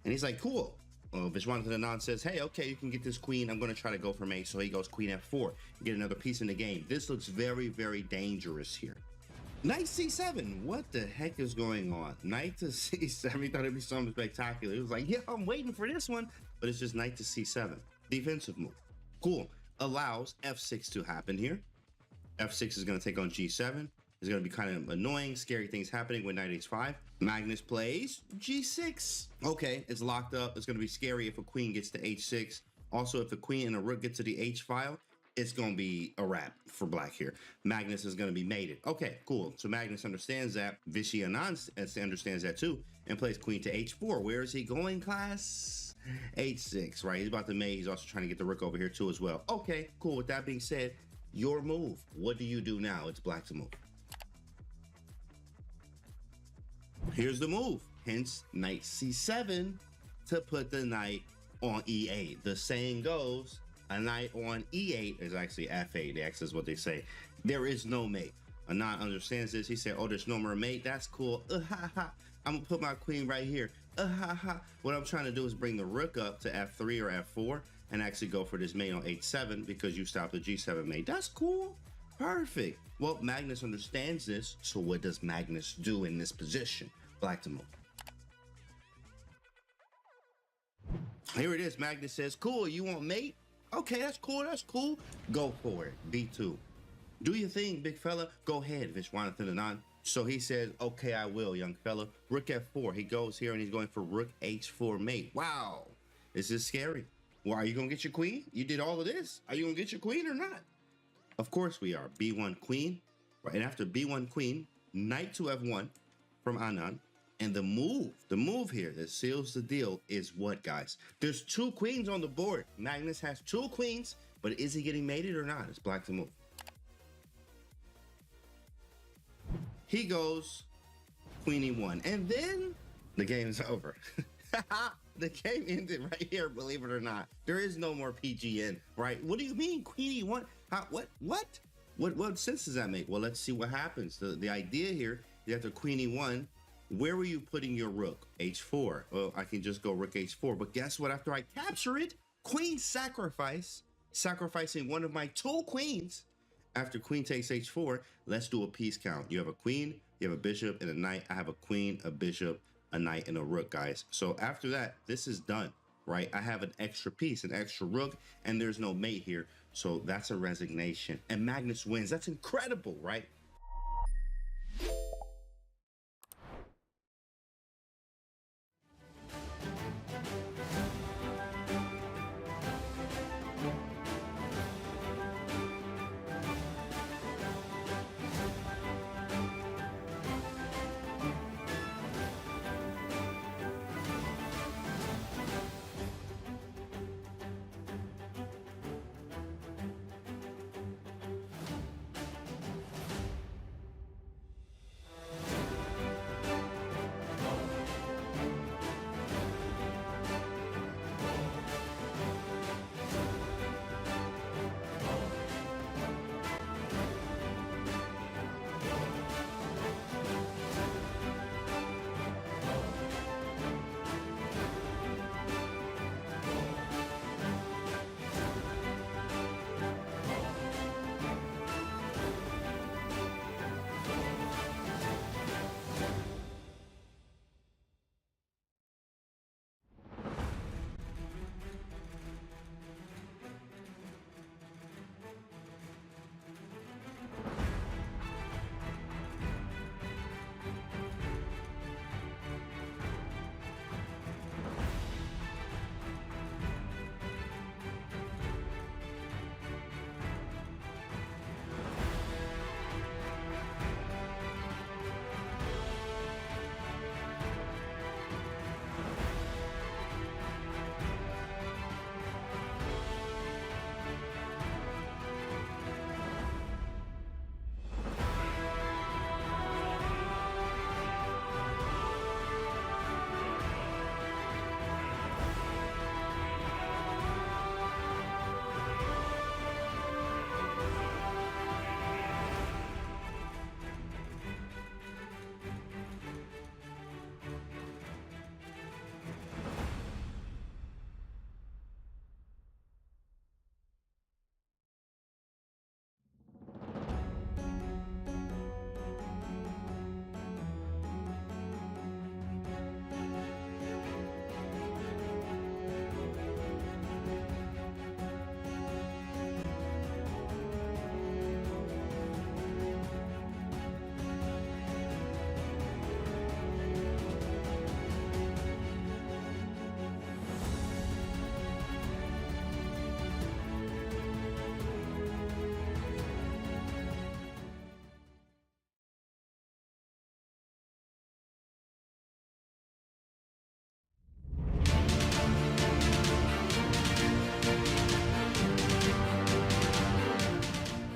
And he's like, cool. Vachier-Lagrave says, hey, okay, you can get this queen. I'm going to try to go for mate. So he goes queen f4, get another piece in the game. This looks very, very dangerous here. Knight c7. What the heck is going on? Knight to c7. He thought it'd be something spectacular. He was like, yeah, I'm waiting for this one. But it's just knight to c7. Defensive move. Cool. Allows f6 to happen here. f6 is going to take on g7. It's going to be kind of annoying, scary things happening with knight h5. Magnus plays g6. Okay, it's locked up. It's going to be scary if a queen gets to h6. Also, if the queen and a rook get to the h file, it's going to be a wrap for black here. Magnus is going to be mated. Okay, cool. So Magnus understands that. Vachier-Lagrave understands that too and plays queen to h4. Where is he going, class? h6, right? He's about to mate. He's also trying to get the rook over here too as well. Okay, cool. With that being said, your move. What do you do now? It's black to move. Here's the move. Hence, knight c7 to put the knight on e8. The saying goes, a knight on e8 is actually f8. That's is what they say. There is no mate. Anand understands this. He said, oh, there's no more mate. That's cool. I'm going to put my queen right here. What I'm trying to do is bring the rook up to f3 or f4 and actually go for this mate on h7 because you stopped the g7 mate. That's cool. Perfect. Well, Magnus understands this. So what does Magnus do in this position? Black to move. Here it is. Magnus says, cool, you want mate? Okay, that's cool, that's cool. Go for it, b2. Do your thing, big fella. Go ahead, Vishwanathan. So he says, okay, I will, young fella. Rook f4, he goes here and he's going for rook h4 mate. Wow, this is scary. Well, are you gonna get your queen? You did all of this. Are you gonna get your queen or not? Of course we are, b1 queen. Right, and after b1 queen, knight to f1 from Anand. And the move here that seals the deal is what, guys? There's two queens on the board. Magnus has two queens, but is he getting mated or not? It's black to move. He goes queen e1, and then the game is over. The game ended right here, believe it or not. There is no more PGN, right? What do you mean, queen e1? How, what sense does that make? Well, let's see what happens. The idea here is after queen e1, where were you putting your rook? h4. Well, I can just go rook h4. But guess what? After I capture it, queen sacrifice, sacrificing one of my two queens. After queen takes h4, let's do a piece count. You have a queen, you have a bishop, and a knight. I have a queen, a bishop, a knight, and a rook, guys. So after that, this is done, right? I have an extra piece, an extra rook, and there's no mate here. So that's a resignation. And Magnus wins. That's incredible, right?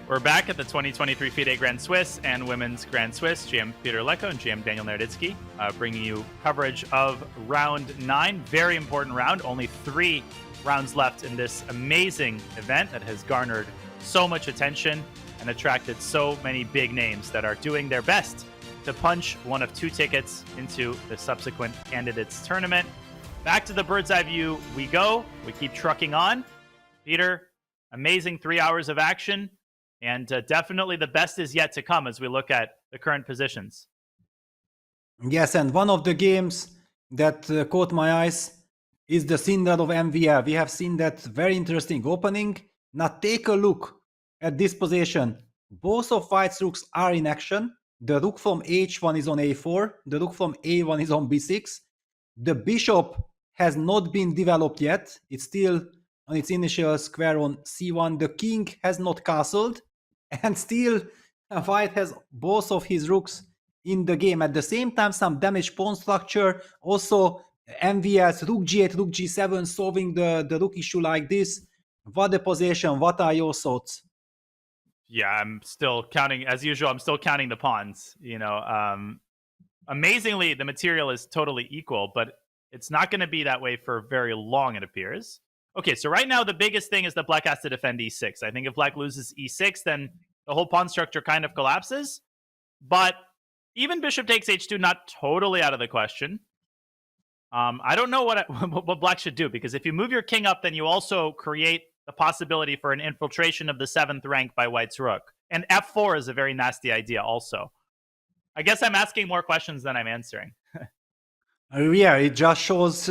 We're back at the 2023 FIDE Grand Swiss and Women's Grand Swiss. GM Peter Leko and GM Daniel Naroditsky bringing you coverage of round 9. Very important round. Only 3 rounds left in this amazing event that has garnered so much attention and attracted so many big names that are doing their best to punch one of 2 tickets into the subsequent candidates tournament. Back to the bird's eye view we go. We keep trucking on. Peter, amazing 3 hours of action. And definitely the best is yet to come as we look at the current positions.
Yes, and one of the games that caught my eyes is the Cinder of MVL. We have seen that very interesting opening. Now take a look at this position. Both of White's rooks are in action. The rook from H1 is on A4. The rook from A1 is on B6. The bishop has not been developed yet. It's still on its initial square on C1. The king has not castled. And still, White has both of his rooks in the game. At the same time, some damaged pawn structure. Also, MVS, rook G8, rook G7, solving the rook issue like this. What a position. What are your thoughts?
Yeah, I'm still counting, as usual, I'm still counting the pawns. Amazingly, the material is totally equal, but it's not going to be that way for very long, it appears. Okay, so right now the biggest thing is that Black has to defend e6. I think if Black loses e6, then the whole pawn structure kind of collapses. But even bishop takes h2, not totally out of the question. I don't know what Black should do, because if you move your king up, then you also create the possibility for an infiltration of the 7th rank by White's rook. And f4 is a very nasty idea also. I guess I'm asking more questions than I'm answering.
Yeah, it just shows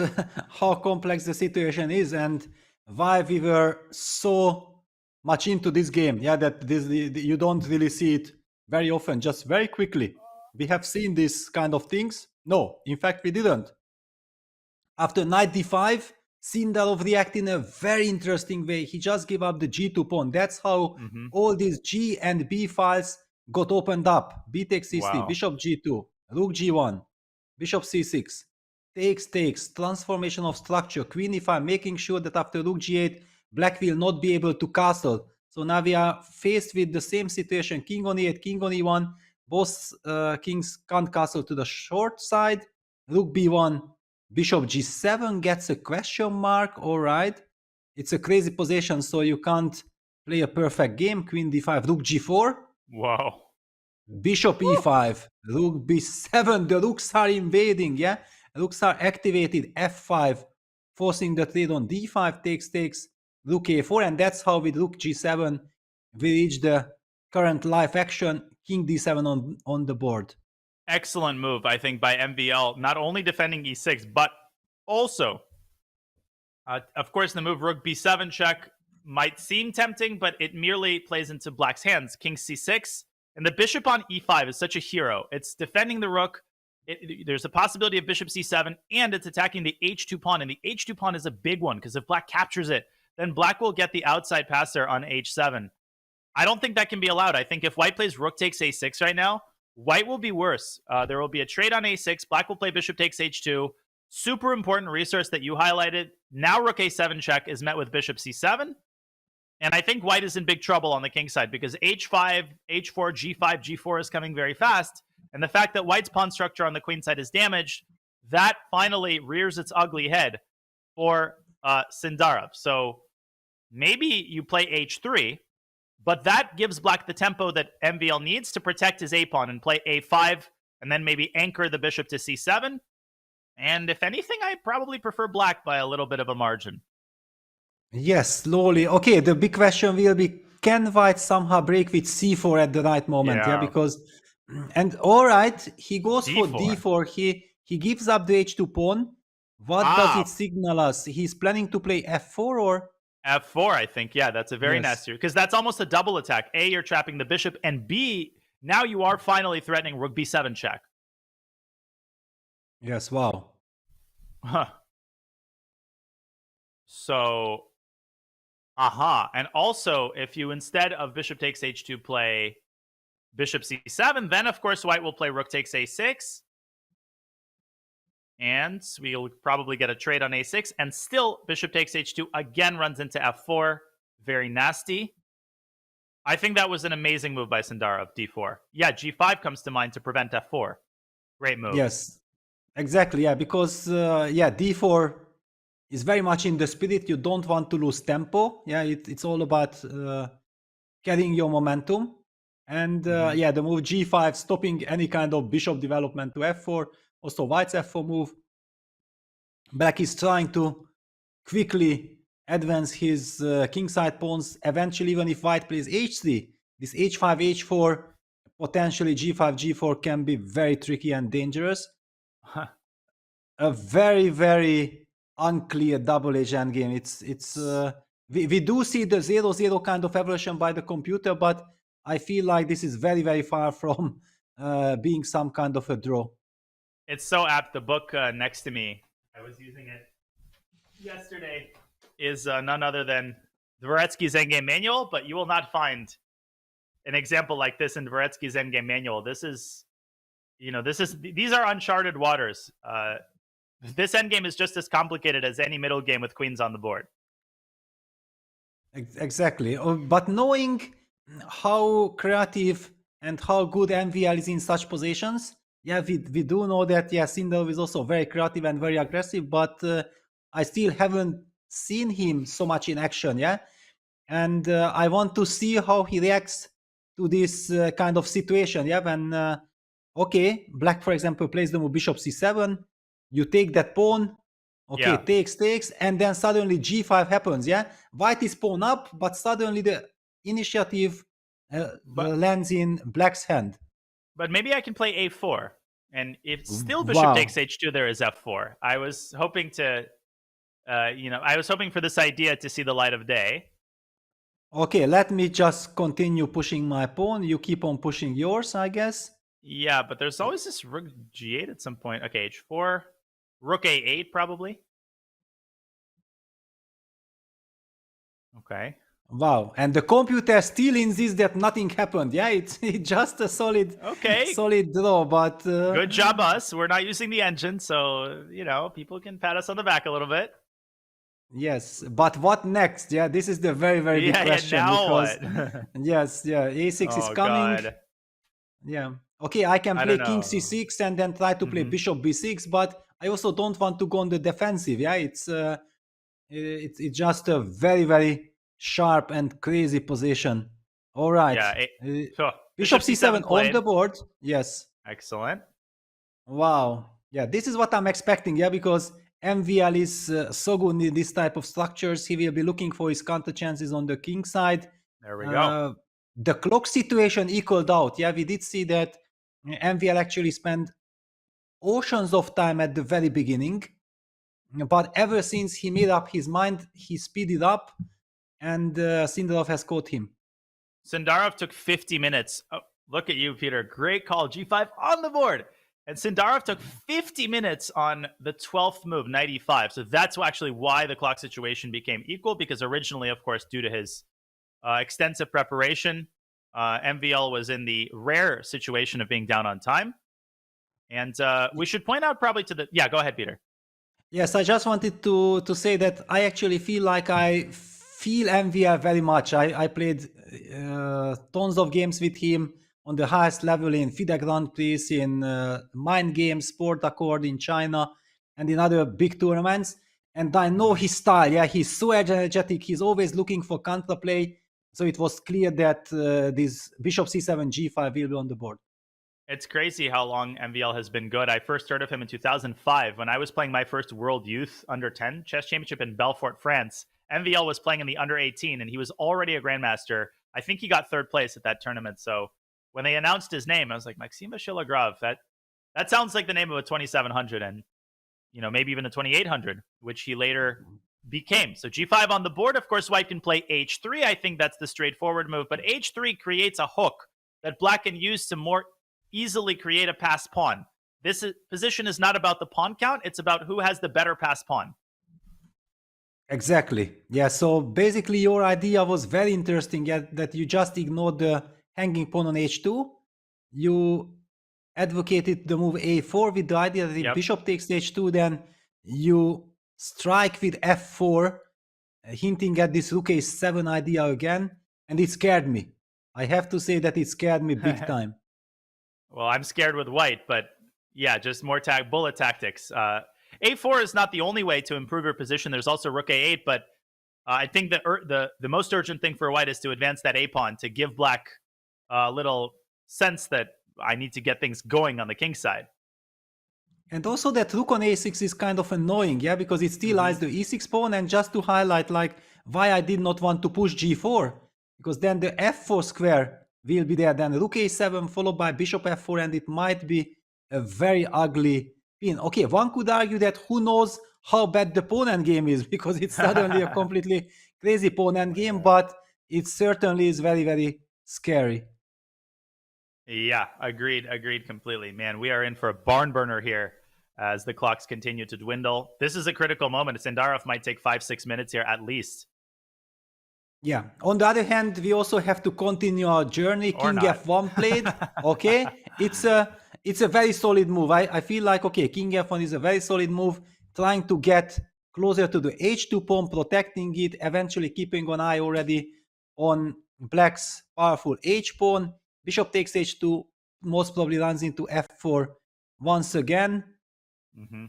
how complex the situation is and why we were so much into this game. Yeah, that you don't really see it very often, just very quickly. We have seen these kind of things. No, in fact, we didn't. After knight d5, Sindarov reacted in a very interesting way. He just gave up the g2 pawn. That's how all these g and b files got opened up. B takes c3,
Wow.
bishop g2, rook g1, bishop c6, takes, transformation of structure, queen e5, making sure that after rook g8, Black will not be able to castle. So now we are faced with the same situation, king on e8, king on e1, both kings can't castle to the short side, rook b1, bishop g7 gets a question mark, all right. It's a crazy position, so you can't play a perfect game, queen d5, rook g4,
Wow.
bishop e5, rook b7, the rooks are invading, yeah? Rooks are activated, f5, forcing the trade on d5, takes, rook a4, and that's how with rook g7 we reach the current live action, king d7 on the board.
Excellent move, I think, by MVL, not only defending e6, but also, of course, the move rook b7 check might seem tempting, but it merely plays into Black's hands. King c6, and the bishop on e5 is such a hero. It's defending the rook. There's a possibility of bishop c7, and it's attacking the h2 pawn, and the h2 pawn is a big one, because if Black captures it, then Black will get the outside passer on h7. I don't think that can be allowed. I think if White plays rook takes a6 right now, White will be worse. There will be a trade on a6. Black will play bishop takes h2. Super important resource that you highlighted. Now rook a7 check is met with bishop c7. And I think White is in big trouble on the king side because h5, h4, g5, g4 is coming very fast. And the fact that White's pawn structure on the queen side is damaged, that finally rears its ugly head for Sindarov. So maybe you play h3, but that gives Black the tempo that MVL needs to protect his a-pawn and play a5, and then maybe anchor the bishop to c7. And if anything, I probably prefer Black by a little bit of a margin.
Yes, slowly. Okay, the big question will be, can White somehow break with c4 at the right moment? Yeah, because... And all right, he goes for d4. He gives up the h2 pawn. What does it signal us? He's planning to play f4 or...
f4, I think. Yeah, that's a very nasty, because that's almost a double attack. A, you're trapping the bishop, and B, now you are finally threatening rook b7 check.
Yes, wow.
Huh. So, and also, if you instead of bishop takes h2 play bishop c7, then of course White will play rook takes a6. And we'll probably get a trade on a6, and still bishop takes h2 again runs into f4. Very nasty. I think that was an amazing move by Sindarov, d4. Yeah, g5 comes to mind to prevent f4. Great move.
Yes, exactly. Yeah, because d4 is very much in the spirit. You don't want to lose tempo. Yeah, it's all about carrying your momentum. And the move g5, stopping any kind of bishop development to f4. Also, white's f4 move. Black is trying to quickly advance his kingside pawns. Eventually, even if white plays h3, this h5, h4, potentially g5, g4 can be very tricky and dangerous. A very, very unclear double-edged endgame. We do see the 0-0 kind of evolution by the computer, but I feel like this is very, very far from being some kind of a draw.
It's so apt. The book next to me, I was using it yesterday, is none other than Dvoretsky's Endgame Manual, but you will not find an example like this in Dvoretsky's Endgame Manual. These are uncharted waters. This endgame is just as complicated as any middle game with queens on the board.
Exactly. But knowing how creative and how good MVL is in such positions, we do know that, Sindarov is also very creative and very aggressive, but I still haven't seen him so much in action, and I want to see how he reacts to this kind of situation, when black, for example, plays the move bishop c7, you take that pawn, takes, and then suddenly g5 happens, white is pawn up, but suddenly the initiative lands in black's hand.
But maybe I can play a4, and if still bishop takes h2, there is f4. I was hoping to I was hoping for this idea to see the light of day.
Okay, let me just continue pushing my pawn. You keep on pushing yours, I guess.
Yeah, but there's always this rook g8 at some point. Okay, h4, rook a8 probably. Okay.
Wow, and the computer still insists that nothing happened. It's just a solid draw, but...
Good job us. We're not using the engine, so, people can pat us on the back a little bit.
Yes, but what next? This is the very, very big question.
Now
because,
what?
a6 is coming.
God.
Okay, I can play king c6 and then try to play bishop b6, but I also don't want to go on the defensive. It's just a very, very sharp and crazy position. All right. Bishop c7 on the board. Yes.
Excellent.
Wow. This is what I'm expecting. Because MVL is so good in this type of structures. He will be looking for his counter chances on the king side.
There we go.
The clock situation equaled out. We did see that MVL actually spent oceans of time at the very beginning. But ever since he made up his mind, he speeded up, and Sindarov has caught him.
Sindarov took 50 minutes. Oh, look at you, Peter. Great call. G5 on the board. And Sindarov took 50 minutes on the 12th move, knight e5. So that's actually why the clock situation became equal, because originally, of course, due to his extensive preparation, MVL was in the rare situation of being down on time. And we should point out probably to the... Yeah, go ahead, Peter.
Yes, I just wanted to say that I actually feel like I feel MVL very much. I played tons of games with him on the highest level in FIDE Grand Swiss, in Mind Games, Sport Accord in China, and in other big tournaments. And I know his style. He's so energetic. He's always looking for counterplay. So it was clear that this bishop c7, g5 will be on the board.
It's crazy how long MVL has been good. I first heard of him in 2005 when I was playing my first World Youth Under 10 chess championship in Belfort, France. MVL was playing in the Under 18, and he was already a grandmaster. I think he got third place at that tournament. So when they announced his name, I was like, Maxime Vachier-Lagrave. That sounds like the name of a 2700 and maybe even a 2800, which he later became. So g5 on the board. Of course, white can play h3. I think that's the straightforward move. But h3 creates a hook that black can use to more easily create a passed pawn. This position is not about the pawn count. It's about who has the better passed pawn.
Exactly. So basically your idea was very interesting, that you just ignored the hanging pawn on h2. You advocated the move a4 with the idea that if bishop takes h2, then you strike with f4, hinting at this rook a7 idea again, and it scared me. I have to say that it scared me big time.
Well, I'm scared with white, but yeah, just more bullet tactics. A4 is not the only way to improve your position. There's also rook A8, but I think the most urgent thing for white is to advance that A pawn to give black a little sense that I need to get things going on the king side.
And also that rook on A6 is kind of annoying, yeah, because it still lies the E6 pawn. And just to highlight, like, why I did not want to push G4, because then the F4 square will be there. Then rook A7 followed by bishop F4, and it might be a very ugly pin. Okay, one could argue that who knows how bad the pawn endgame is, because it's suddenly a completely crazy pawn endgame, but it certainly is very, very scary.
Yeah, agreed completely. Man, we are in for a barn burner here as the clocks continue to dwindle. This is a critical moment. Sendarov might take 5-6 minutes here at least.
Yeah. On the other hand, we also have to continue our journey.
Or
King
not.
F1 played. Okay, it's a very solid move. I feel like, okay, King F1 is a very solid move, trying to get closer to the H2 pawn, protecting it, eventually keeping an eye already on black's powerful H pawn. Bishop takes H2, most probably runs into F4 once again.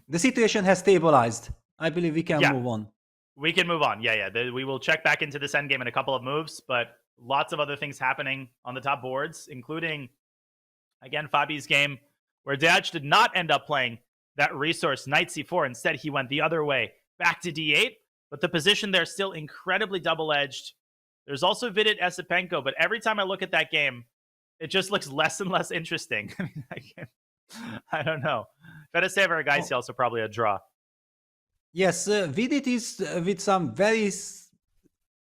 The situation has stabilized. I believe we can move on.
We can move on. Yeah. We will check back into this endgame in a couple of moves, but lots of other things happening on the top boards, including, again, Fabi's game, where Deac did not end up playing that resource, knight c4. Instead, he went the other way, back to d8, but the position there is still incredibly double-edged. There's also Vidit Esipenko, but every time I look at that game, it just looks less and less interesting. I don't know. Fedoseva or Gaisi also probably a draw.
Yes, Vidit is with some very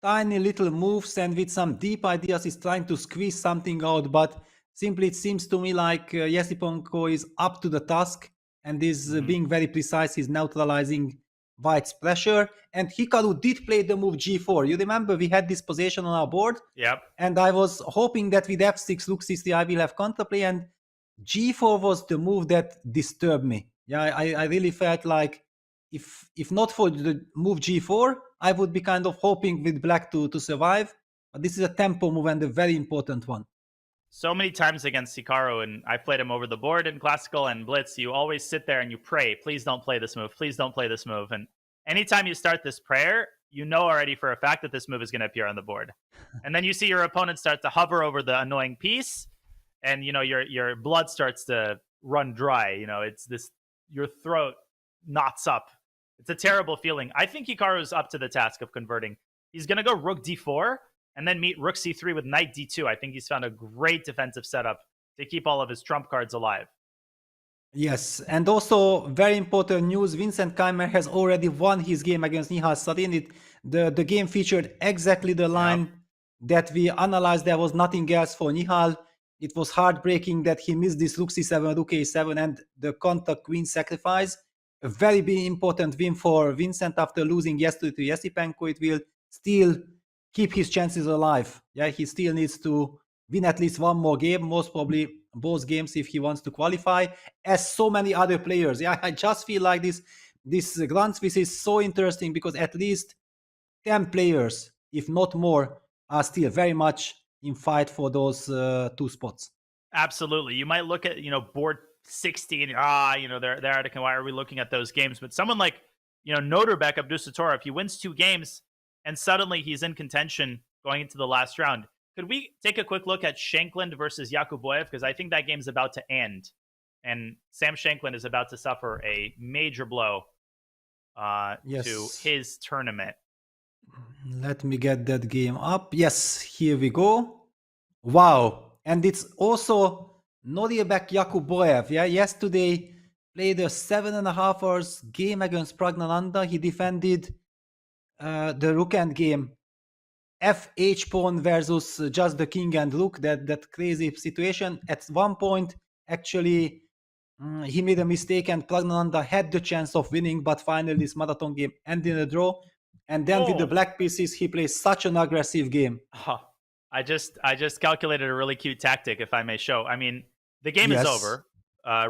tiny little moves and with some deep ideas is trying to squeeze something out, but simply it seems to me like Esipenko is up to the task and is being very precise. He's neutralizing white's pressure. And Hikaru did play the move G4. You remember we had this position on our board?
Yep.
And I was hoping that with F6, rook C3, I will have counterplay, and G4 was the move that disturbed me. Yeah, I really felt like if not for the move G4, I would be kind of hoping with black to survive. But this is a tempo move and a very important one.
So many times against Hikaru, and I played him over the board in Classical and Blitz, you always sit there and you pray, please don't play this move, please don't play this move. And anytime you start this prayer, you know already for a fact that this move is going to appear on the board. And then you see your opponent start to hover over the annoying piece, and you know your blood starts to run dry. You know, it's this, your throat knots up. It's a terrible feeling. I think Hikaru is up to the task of converting. He's going to go rook d4 and then meet rook c3 with knight d2. I think he's found a great defensive setup to keep all of his trump cards alive.
Yes, and also very important news, Vincent Keimer has already won his game against Nihal Sarin. The game featured exactly the line that we analyzed. There was nothing else for Nihal. It was heartbreaking that he missed this rook c7, rook a7, and the counter queen sacrifice. A very big important win for Vincent after losing yesterday to Esipenko. It will still keep his chances alive. Yeah, he still needs to win at least one more game, most probably both games if he wants to qualify, as so many other players. Yeah, I just feel like this Grand Swiss is so interesting because at least 10 players, if not more, are still very much in fight for those 2 spots.
Absolutely. You might look at, board 16, they're Arctic, why are we looking at those games? But someone like, Noterbek Abdusattorov, if he wins 2 games and suddenly he's in contention going into the last round. Could we take a quick look at Shankland versus Yakuboyev? Because I think that game's about to end. And Sam Shankland is about to suffer a major blow to his tournament.
Let me get that game up. Yes, here we go. Wow. And it's also Noterbek Yakuboyev. Yeah, yesterday played a 7.5 hours game against Praggnanandhaa. He defended the rook end game. FH pawn versus just the king and rook, that crazy situation. At one point, actually, he made a mistake and Praggnanandhaa had the chance of winning, but finally this marathon game ended in a draw. And then with the black pieces, he plays such an aggressive game.
I just calculated a really cute tactic, if I may show. I mean, the game is over.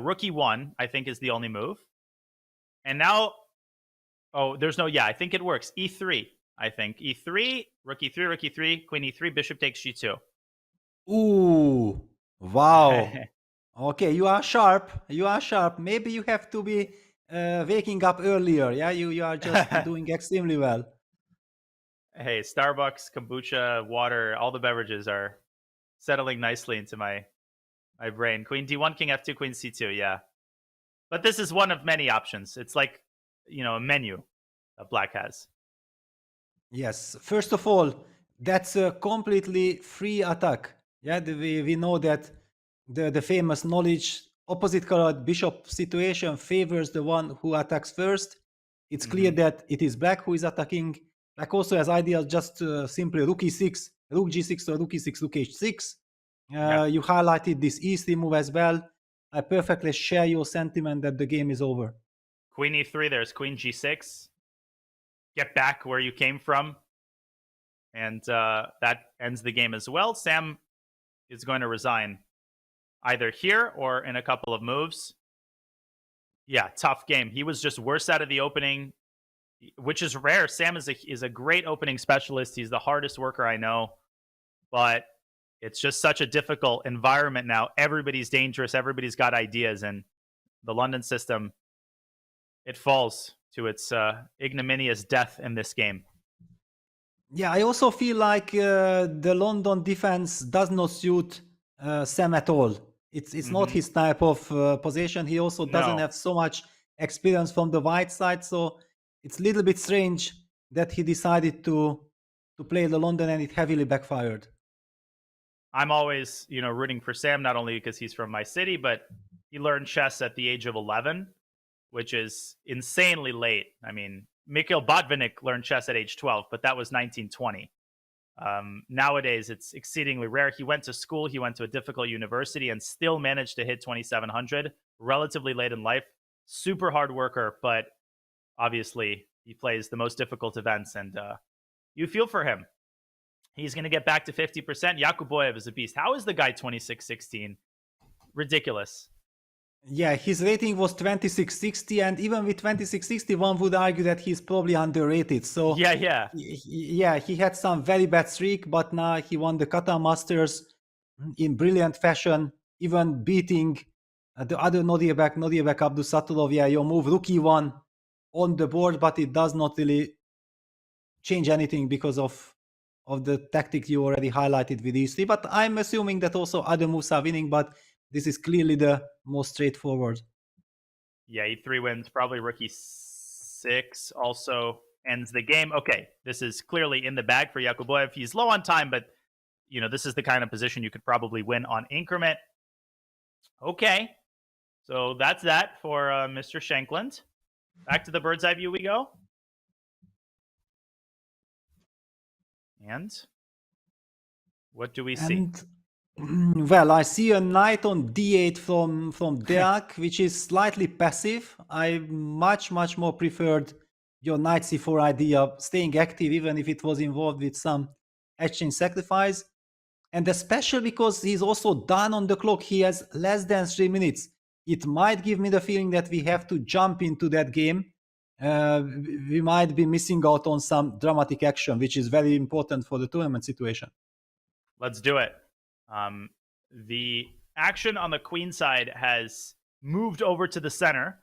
Rook e1, I think, is the only move. And now, I think it works. E3. I think E3, rook E3, queen E3, bishop takes G2.
Ooh, wow. Okay, you are sharp. You are sharp. Maybe you have to be waking up earlier. Yeah, you are just doing extremely well.
Hey, Starbucks, kombucha, water, all the beverages are settling nicely into my brain. Queen D1, King F2, Queen C2, yeah. But this is one of many options. It's like, a menu that Black has.
Yes. First of all, that's a completely free attack. Yeah, we know that the famous knowledge opposite colored bishop situation favors the one who attacks first. It's clear that it is Black who is attacking. Black also has ideas just simply rook e6, rook g6 or rook e6, rook h6. You highlighted this e3 move as well. I perfectly share your sentiment that the game is over.
Queen e3, there's Queen g6. Get back where you came from. And that ends the game as well. Sam is going to resign either here or in a couple of moves. Yeah, tough game. He was just worse out of the opening, which is rare. Sam is a great opening specialist. He's the hardest worker I know. But it's just such a difficult environment now. Everybody's dangerous. Everybody's got ideas. And the London system, it falls to its ignominious death in this game.
Yeah, I also feel like the London defense does not suit Sam at all. It's not his type of position. He also doesn't have so much experience from the white side. So it's a little bit strange that he decided to play the London and it heavily backfired.
I'm always, rooting for Sam, not only because he's from my city, but he learned chess at the age of 11, which is insanely late. I mean, Mikhail Botvinnik learned chess at age 12, but that was 1920. Nowadays, it's exceedingly rare. He went to school, he went to a difficult university, and still managed to hit 2700 relatively late in life. Super hard worker, but obviously he plays the most difficult events, and you feel for him. He's going to get back to 50%. Yakuboyev is a beast. How is the guy 26-16? Ridiculous.
Yeah, his rating was 2660, and even with 2660, one would argue that he's probably underrated. So
yeah,
he had some very bad streak, but now he won the Qatar Masters in brilliant fashion, even beating the other Nodirbek Abdusatulov. Yeah, your move rook e1 on the board, but it does not really change anything because of the tactic you already highlighted with e3. But I'm assuming that also other moves are winning, but this is clearly the most straightforward.
Yeah, e3 wins. Probably rook e6 also ends the game. Okay, this is clearly in the bag for Yakuboyev. He's low on time, but this is the kind of position you could probably win on increment. Okay, so that's that for Mr. Shankland. Back to the bird's eye view we go. And what do we see?
Well, I see a knight on d8 from Deac, which is slightly passive. I much more preferred your knight c4 idea, staying active even if it was involved with some exchange sacrifice. And especially because he's also done on the clock, he has less than 3 minutes. It might give me the feeling that we have to jump into that game. We might be missing out on some dramatic action, which is very important for the tournament situation.
Let's do it. The action on the queen side has moved over to the center.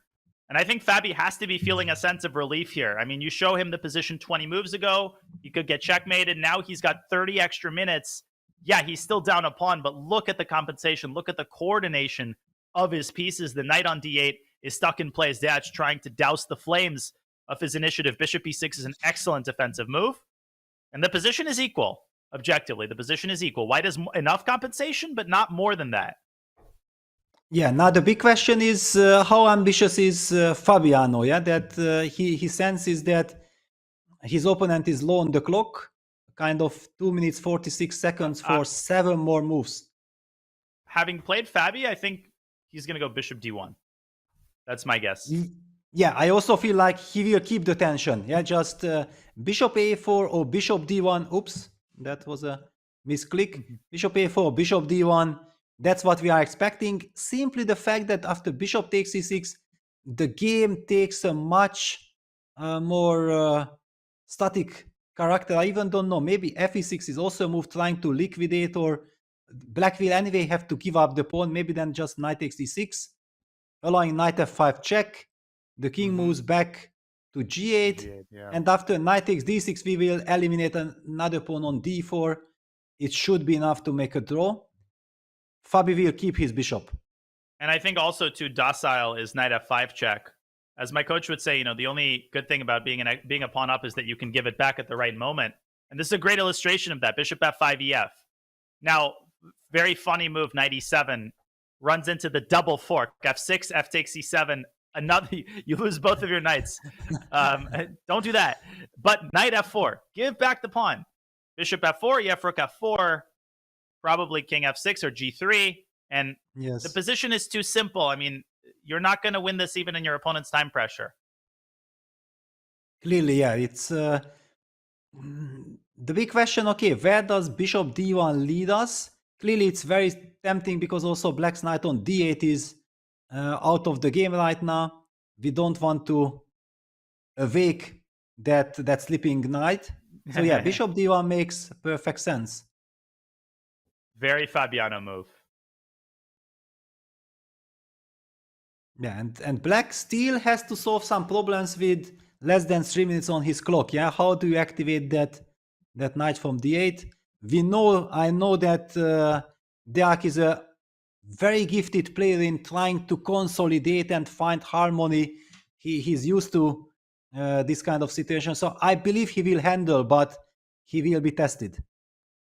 And I think Fabi has to be feeling a sense of relief here. I mean, you show him the position 20 moves ago, he could get checkmated. Now he's got 30 extra minutes. Yeah, he's still down a pawn, but look at the compensation. Look at the coordination of his pieces. The knight on d8 is stuck in play as Deac trying to douse the flames of his initiative. Bishop e6 is an excellent defensive move. And the position is equal. Objectively, the position is equal. White has enough compensation, but not more than that.
Yeah, now the big question is how ambitious is Fabiano? Yeah, that he senses that his opponent is low on the clock, kind of 2 minutes 46 seconds for 7 more moves.
Having played Fabi, I think he's going to go bishop d1. That's my guess.
Yeah, I also feel like he will keep the tension. Yeah, just bishop a4 or bishop d1. Oops, that was a misclick. Bishop a4, bishop d1. That's what we are expecting. Simply the fact that after bishop takes e6, the game takes a much more static character. I even don't know. Maybe f6 is also a move trying to liquidate or Black will anyway have to give up the pawn, maybe then just knight takes d6, allowing knight f5 check. The king moves back to g8, and after knight takes d6, we will eliminate another pawn on d4. It should be enough to make a draw. Fabi will keep his bishop.
And I think also too docile is knight f5 check. As my coach would say, the only good thing about being a pawn up is that you can give it back at the right moment. And this is a great illustration of that. Bishop f5 ef. Now, very funny move, knight e7 runs into the double fork. f6, f takes e7. Another, you lose both of your knights. Don't do that. But knight f4, give back the pawn. Bishop f4, ef rook f4, probably king f6 or g3. And the position is too simple. I mean, you're not going to win this even in your opponent's time pressure.
Clearly, yeah. It's the big question, okay, where does bishop d1 lead us? Clearly, it's very tempting because also black's knight on d8 is out of the game right now. We don't want to awake that sleeping knight. So yeah, bishop d1 makes perfect sense.
Very Fabiano move.
Yeah, and black still has to solve some problems with less than 3 minutes on his clock. Yeah, how do you activate that knight from d8? I know that Deac is a very gifted player in trying to consolidate and find harmony. He's used to this kind of situation, so I believe he will handle, but he will be tested.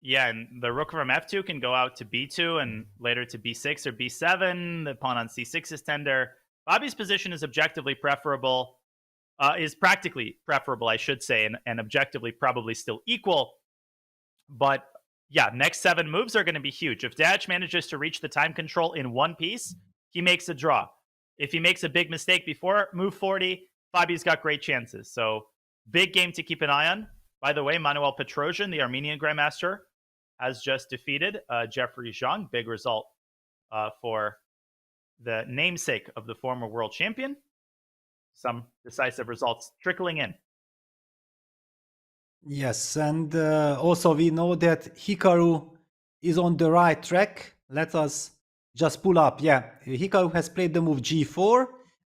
Yeah, and the rook from f2 can go out to b2 and later to b6 or b7. The pawn on c6 is tender. Bobby's position is objectively preferable, is practically preferable, I should say, and objectively probably still equal. But yeah, next 7 moves are going to be huge. If Deac manages to reach the time control in one piece, he makes a draw. If he makes a big mistake before move 40, Fabi's got great chances. So big game to keep an eye on. By the way, Manuel Petrosian, the Armenian Grandmaster, has just defeated Jeffrey Zhang. Big result for the namesake of the former world champion. Some decisive results trickling in.
Yes, and also we know that Hikaru is on the right track. Let us just pull up. Yeah, Hikaru has played the move g4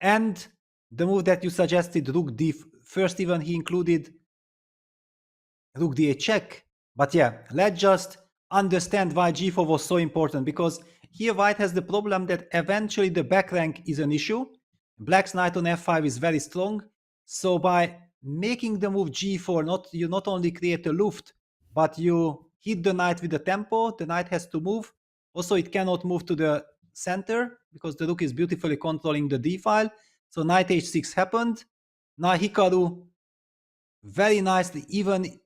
and the move that you suggested, rook d. First even he included rook d8 check. But yeah, let's just understand why g4 was so important, because here white has the problem that eventually the back rank is an issue. Black's knight on f5 is very strong. So by making the move g4, you not only create a luft, but you hit the knight with the tempo. The knight has to move. Also, it cannot move to the center because the rook is beautifully controlling the d file. So knight h6 happened. Now Hikaru very nicely even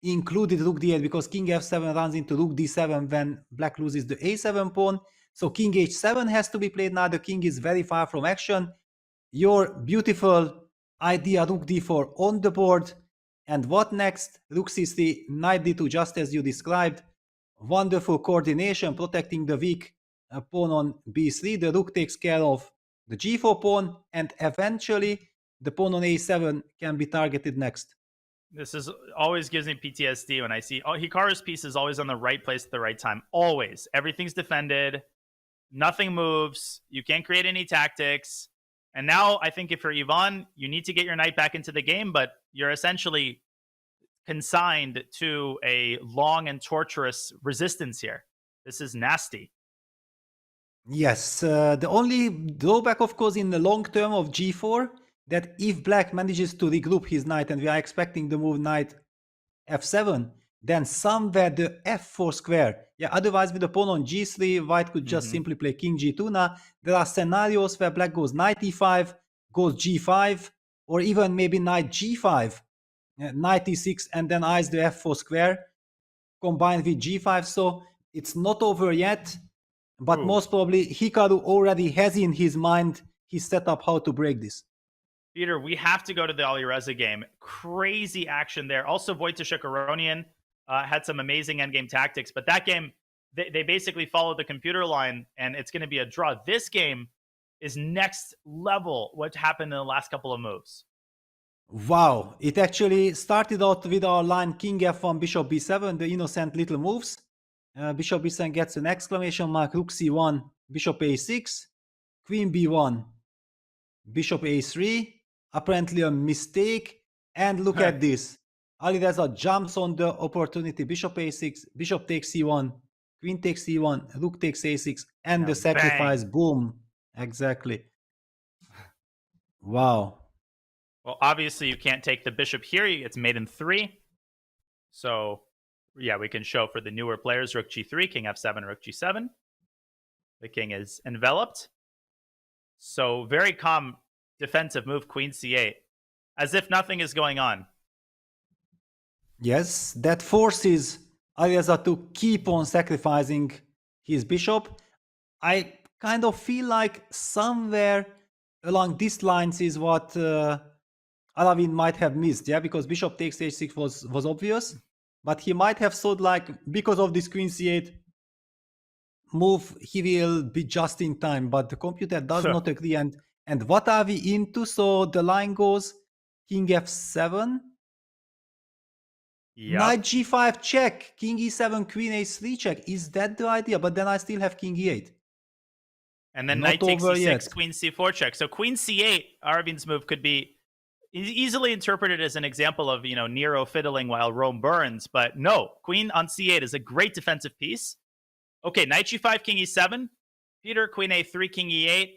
included rook d8 because king f7 runs into rook d7 when black loses the a7 pawn. So king h7 has to be played now. The king is very far from action. Your beautiful idea, rook d4 on the board. And what next? Rook c3, knight d2, just as you described. Wonderful coordination, protecting the weak pawn on b3. The rook takes care of the g4 pawn, and eventually the pawn on a7 can be targeted next.
This is always gives me PTSD when I see Hikaru's piece is always on the right place at the right time. Always. Everything's defended. Nothing moves. You can't create any tactics. And now I think if you're Ivan, you need to get your knight back into the game, but you're essentially consigned to a long and torturous resistance here. This is nasty.
Yes, the only drawback, of course, in the long term of g4, that if black manages to regroup his knight, and we are expecting the move knight f7, then somewhere the f4 square, otherwise with the pawn on g3, white could just simply play king g2. Now, there are scenarios where black goes knight e5, goes g5, or even maybe knight g5, knight e6, and then eyes the f4 square combined with g5. So it's not over yet, but most probably Hikaru already has in his mind his setup how to break this.
Peter, we have to go to the Alireza game. Crazy action there. Also, Wojciech Aronian had some amazing endgame tactics, but that game, they basically followed the computer line, and it's going to be a draw. This game is next level what happened in the last couple of moves.
Wow. It actually started out with our line king f1, bishop b7, the innocent little moves. Bishop b7 gets an exclamation mark. Rook c1, bishop a6, queen b1, bishop a3. Apparently a mistake. And look at this. Alireza jumps on the opportunity. Bishop a6, bishop takes c1, queen takes c1, rook takes a6, and the sacrifice.
Bang.
Boom. Exactly. Wow.
Well, obviously you can't take the bishop here. It's made in 3. So, yeah, we can show for the newer players, rook g3, king f7, rook g7. The king is enveloped. So, very calm defensive move, queen c8, as if nothing is going on.
Yes, that forces Alireza to keep on sacrificing his bishop. I kind of feel like somewhere along these lines is what Alavin might have missed, yeah, because bishop takes h6 was obvious, but he might have thought like because of this queen c8 move he will be just in time, but the computer does not agree. And what are we into? So the line goes king f7, knight g5 check, king e7, queen a3 check. Is that the idea? But then I still have king e8.
And then
Not
knight takes
over
c6,
yet.
queen c4 check. So queen c8, Aravin's move could be easily interpreted as an example of, Nero fiddling while Rome burns. But no, queen on c8 is a great defensive piece. Okay, knight g5, king e7. Peter, queen a3, king e8.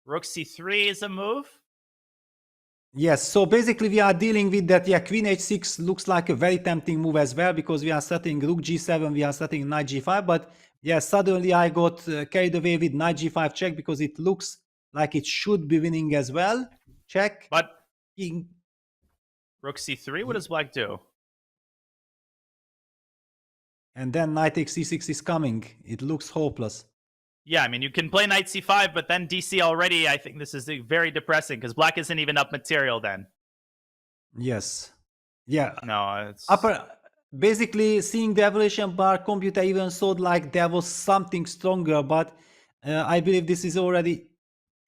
Rook c3 is a move.
Yes, so basically we are dealing with that. Yeah, queen h6 looks like a very tempting move as well, because we are setting rook g7, we are setting knight g5. But yeah, suddenly I got carried away with knight g5 check, because it looks like it should be winning as well. Check.
But
King.
rook c3, what does black do?
And then knight takes c6 is coming. It looks hopeless.
Yeah, I mean, you can play knight c5, but then dc already, I think this is very depressing, because black isn't even up material then.
Yes. Yeah.
No, it's...
Basically, seeing the evolution bar, computer even thought like there was something stronger, but I believe this is already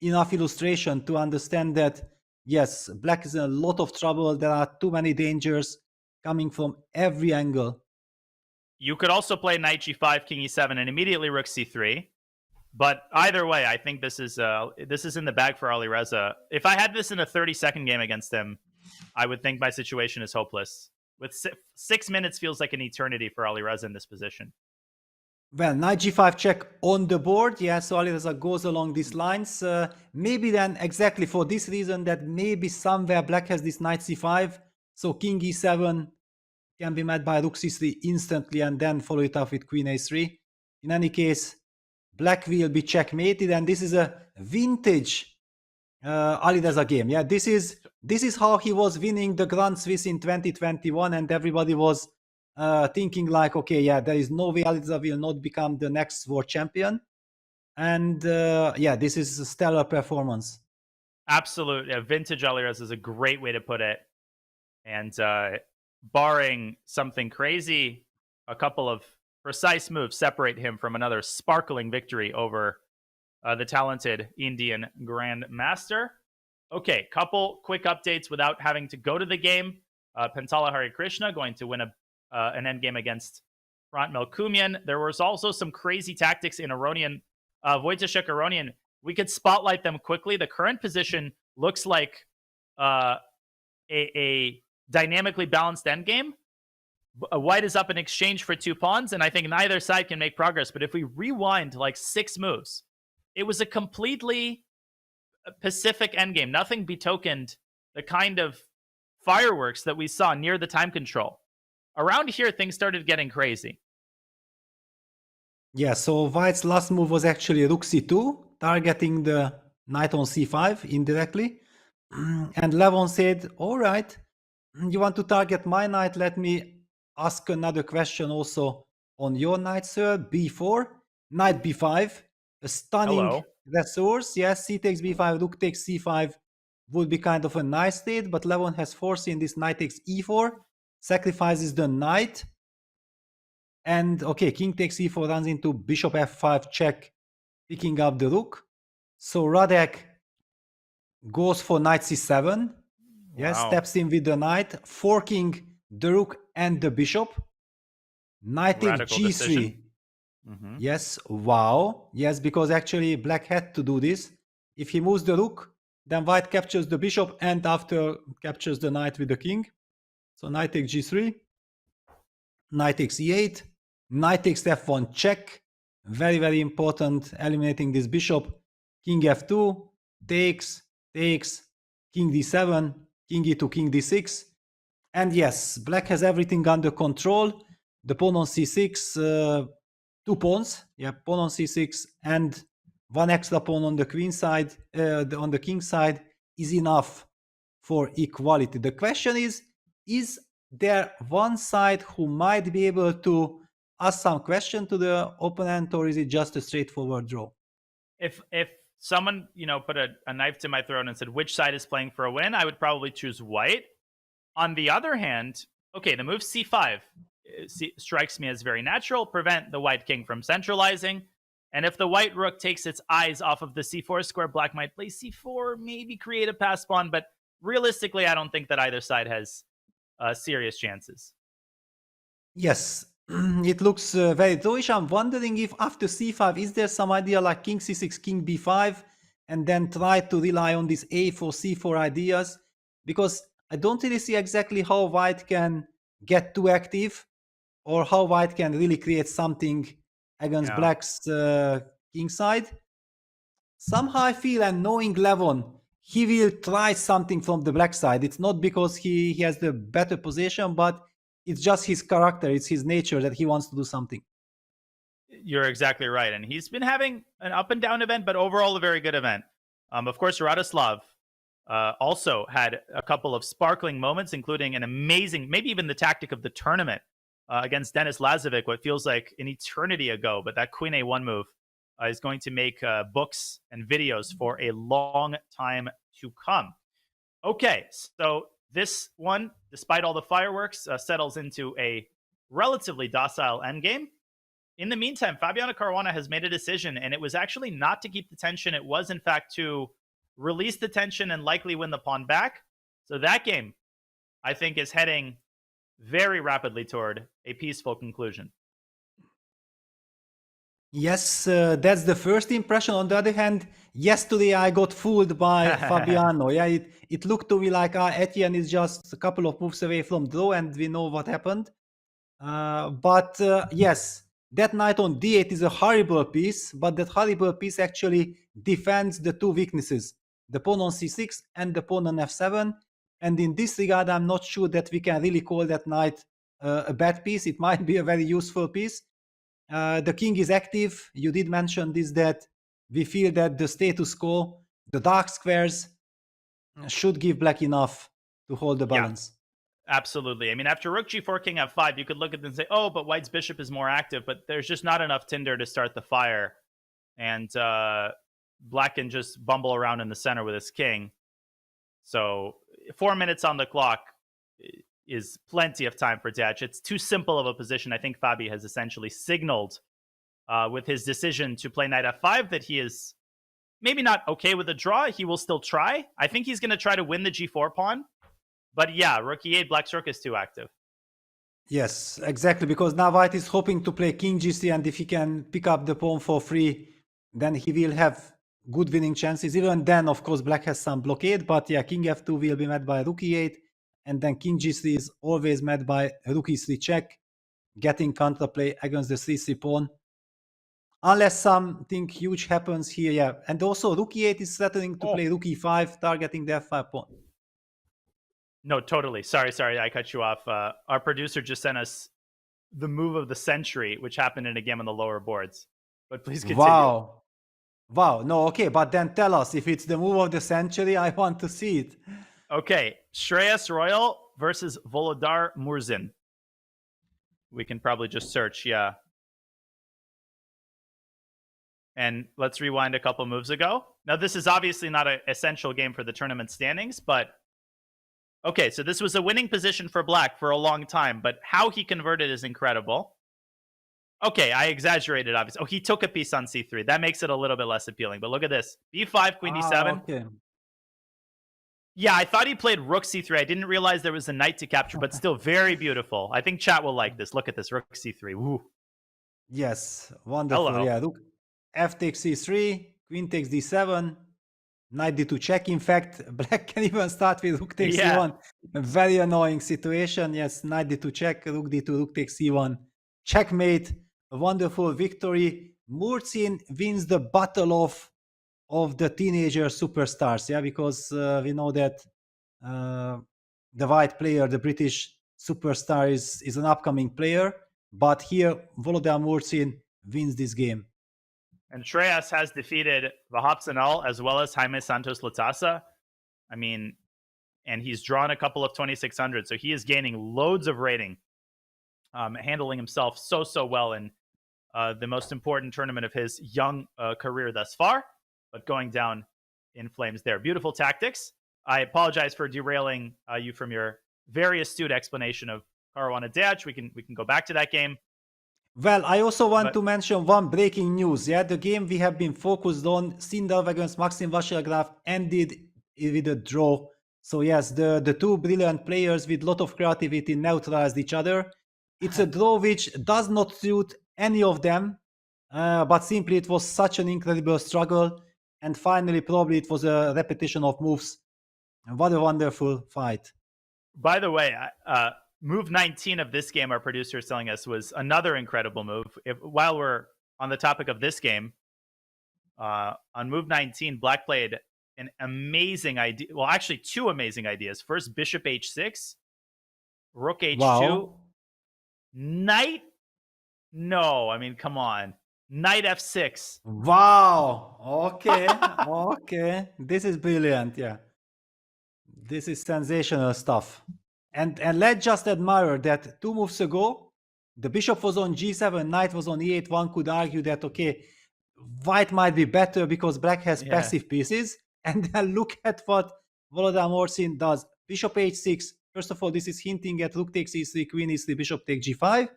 enough illustration to understand that, yes, black is in a lot of trouble. There are too many dangers coming from every angle.
You could also play knight g5, king e7, and immediately rook c3. But either way, I think this is in the bag for Alireza. If I had this in a 30-second game against him, I would think my situation is hopeless. With 6 minutes feels like an eternity for Alireza in this position.
Well, knight g5 check on the board. Yeah, so Alireza goes along these lines. Maybe then exactly for this reason that maybe somewhere black has this knight c5. So king e7 can be met by rook c3 instantly and then follow it up with queen a3. In any case, black will be checkmated, and this is a vintage Alireza game. Yeah, this is how he was winning the Grand Swiss in 2021, and everybody was thinking like, okay, yeah, there is no way Alireza will not become the next world champion. And yeah, this is a stellar performance.
Absolute. Yeah, vintage Alireza is a great way to put it. And barring something crazy, a couple of precise moves separate him from another sparkling victory over the talented Indian Grandmaster. Okay, couple quick updates without having to go to the game. Pentala Hare Krishna going to win an endgame against Front Melkumian. There was also some crazy tactics in Aronian, Wojciech Aronian. We could spotlight them quickly. The current position looks like a dynamically balanced endgame. White is up in exchange for 2 pawns, and I think neither side can make progress. But if we rewind like 6 moves, it was a completely pacific endgame. Nothing betokened the kind of fireworks that we saw near the time control. Around here, things started getting crazy.
Yeah, so White's last move was actually rook c2, targeting the knight on c5 indirectly. And Levon said, all right, you want to target my knight, let me ask another question also on your knight, sir. b4, knight b5, a stunning resource. Yes, c takes b5, rook takes c5 would be kind of a nice state, but Levon has foreseen this knight takes e4, sacrifices the knight, and okay, king takes e4 runs into bishop f5 check, picking up the rook. So Radek goes for knight c7. Yes, steps in with the knight, forking the rook and the bishop. Knight takes g3.
Decision. Mhm.
Yes, wow. Yes, because actually black had to do this. If he moves the rook, then white captures the bishop and after captures the knight with the king. So knight takes g3, knight takes e8, knight takes f1 check. Very, very important, eliminating this bishop. King f2, takes, king d7, king e2, king d6. And yes, black has everything under control. The pawn on c6, 2 pawns. Yeah, pawn on c6 and one extra pawn on the queen side, on the king side is enough for equality. The question is there one side who might be able to ask some question to the opponent, or is it just a straightforward draw?
If someone put a knife to my throat and said which side is playing for a win, I would probably choose white. On the other hand, okay, the move c5 strikes me as very natural. Prevent the white king from centralizing. And if the white rook takes its eyes off of the c4 square, black might play c4, maybe create a pass pawn. But realistically, I don't think that either side has serious chances.
Yes, it looks very drawish. I'm wondering if after c5, is there some idea like king c6, king b5, and then try to rely on these a4, c4 ideas? Because I don't really see exactly how white can get too active or how white can really create something against black's king side. Somehow I feel, and knowing Levon, he will try something from the black side. It's not because he has the better position, but it's just his character, it's his nature that he wants to do something.
You're exactly right. And he's been having an up and down event, but overall a very good event. Of course, Radoslav also had a couple of sparkling moments, including an amazing, maybe even the tactic of the tournament against Denis Lazovic, what feels like an eternity ago. But that Queen A1 move is going to make books and videos for a long time to come. Okay, so this one, despite all the fireworks, settles into a relatively docile endgame. In the meantime, Fabiano Caruana has made a decision, and it was actually not to keep the tension. It was, in fact, to release the tension and likely win the pawn back. So that game, I think, is heading very rapidly toward a peaceful conclusion.
Yes, that's the first impression. On the other hand, yesterday I got fooled by Fabiano. Yeah, it looked to me like Etienne is just a couple of moves away from draw, and we know what happened. But yes, that knight on d8 is a horrible piece, but that horrible piece actually defends the two weaknesses, the pawn on c6 and the pawn on f7. And in this regard, I'm not sure that we can really call that knight a bad piece. It might be a very useful piece. The king is active. You did mention this, that we feel that the status quo, the dark squares, should give black enough to hold the balance.
Yeah, absolutely. I mean, after rook g4, king f5, you could look at this and say, oh, but white's bishop is more active, but there's just not enough tinder to start the fire. And black can just bumble around in the center with his king. So 4 minutes on the clock is plenty of time for Deac. It's too simple of a position. I think Fabi has essentially signaled with his decision to play knight f5 that he is maybe not okay with a draw. He will still try. I think he's going to try to win the g4 pawn. But yeah, rook e8, black's rook is too active.
Yes, exactly, because now white is hoping to play king g3, and if he can pick up the pawn for free, then he will have good winning chances. Even then, of course, black has some blockade, but yeah, king f2 will be met by rook e8, and then king g3 is always met by rook e3 check, getting counterplay against the c3 pawn. Unless something huge happens here, yeah. And also rook e8 is threatening to play rook e5, targeting the f5 pawn.
No, totally. Sorry, I cut you off. Our producer just sent us the move of the century, which happened in a game on the lower boards. But please continue.
Wow. No, okay, but then tell us, if it's the move of the century, I want to see it.
Okay, Shreyas Royal versus Volodar Murzin. We can probably just search, yeah. And let's rewind a couple moves ago. Now, this is obviously not an essential game for the tournament standings, but okay, so this was a winning position for black for a long time, but how he converted is incredible. Okay, I exaggerated, obviously. Oh, he took a piece on c3. That makes it a little bit less appealing, but look at this. b5, queen d7.
Okay.
Yeah, I thought he played rook c3. I didn't realize there was a knight to capture, but still very beautiful. I think chat will like this. Look at this, rook c3. Woo.
Yes, wonderful.
Hello.
Yeah, rook f takes c3, queen takes d7, knight d2 check. In fact, black can even start with rook takes
Yeah.
c1. A very annoying situation. Yes, knight d2 check, rook d2, rook takes c1. Checkmate. A wonderful victory. Murzin wins the battle of the teenager superstars. Yeah, because we know that the white player, the British superstar, is an upcoming player. But here, Volodymyr Murzin wins this game.
And Shreyas has defeated Vahapsanal as well as Jaime Santos Latasa. I mean, and he's drawn a couple of 2600, so he is gaining loads of rating, handling himself so well in the most important tournament of his young career thus far, but going down in flames there. Beautiful tactics. I apologize for derailing you from your very astute explanation of Caruana Deac. We can go back to that game.
Well, I also want to mention one breaking news. Yeah, the game we have been focused on, Sindel against Maxim Vachier-Lagrave, ended with a draw. So yes, the two brilliant players with a lot of creativity neutralized each other. It's a draw which does not suit any of them, but simply it was such an incredible struggle. And finally, probably it was a repetition of moves. What a wonderful fight.
By the way, move 19 of this game, our producer is telling us, was another incredible move. While we're on the topic of this game, on move 19, Black played an amazing idea. Well, actually, two amazing ideas. First, bishop h6, rook h2,
Wow.
knight. No, I mean, come on. Knight f6.
Wow. Okay. Okay. This is brilliant. Yeah. This is sensational stuff. And let's just admire that 2 moves ago, the bishop was on g7, knight was on e8. One could argue that, okay, white might be better because black has passive pieces. And then look at what Volodymyr Murzin does. Bishop h6. First of all, this is hinting at rook takes e3, queen e3, bishop takes g5.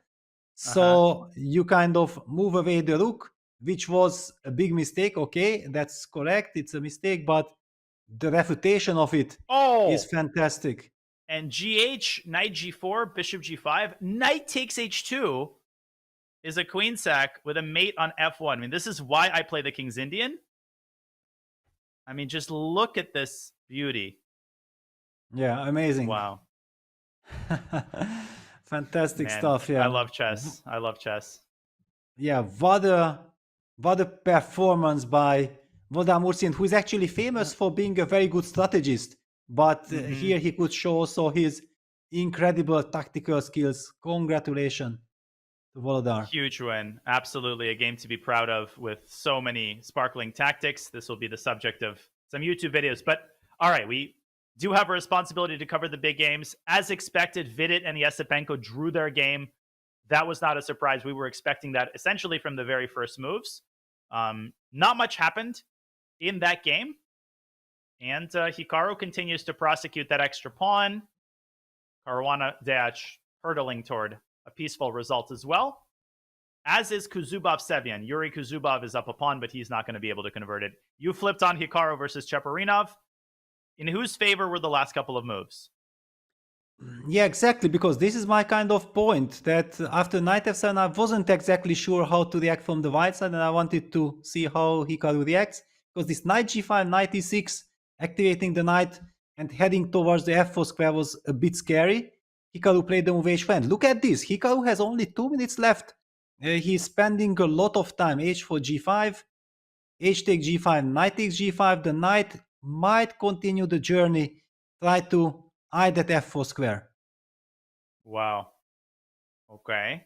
So you kind of move away the rook, which was a big mistake. Okay, that's correct. It's a mistake, but the refutation of it is fantastic.
And GH, knight g4, bishop g5, knight takes h2 is a queen sack with a mate on f1. I mean, this is why I play the King's Indian. I mean, just look at this beauty.
Yeah, amazing.
Wow.
Fantastic stuff. Yeah,
I love chess. I love chess.
Yeah, what a performance by Volodymyr Murzin, who is actually famous for being a very good strategist. But here he could show also his incredible tactical skills. Congratulations to Volodymyr.
Huge win. Absolutely a game to be proud of with so many sparkling tactics. This will be the subject of some YouTube videos. But all right, we do have a responsibility to cover the big games. As expected, Vidit and Esipenko drew their game. That was not a surprise. We were expecting that essentially from the very first moves. Not much happened in that game. And Hikaru continues to prosecute that extra pawn. Caruana Deac hurtling toward a peaceful result as well. As is Kuzubov-Sevian. Yuri Kuzubov is up a pawn, but he's not going to be able to convert it. You flipped on Hikaru versus Cheparinov. In whose favor were the last couple of moves?
Yeah, exactly, because this is my kind of point, that after knight f7, I wasn't exactly sure how to react from the white side, and I wanted to see how Hikaru reacts, because this knight g5, knight e6, activating the knight and heading towards the f4 square was a bit scary. Hikaru played the move h5. Look at this, Hikaru has only 2 minutes left. He's spending a lot of time. h4, g5, h takes g5, knight takes g5. The knight might continue the journey, try to eye that f4 square.
Wow. Okay.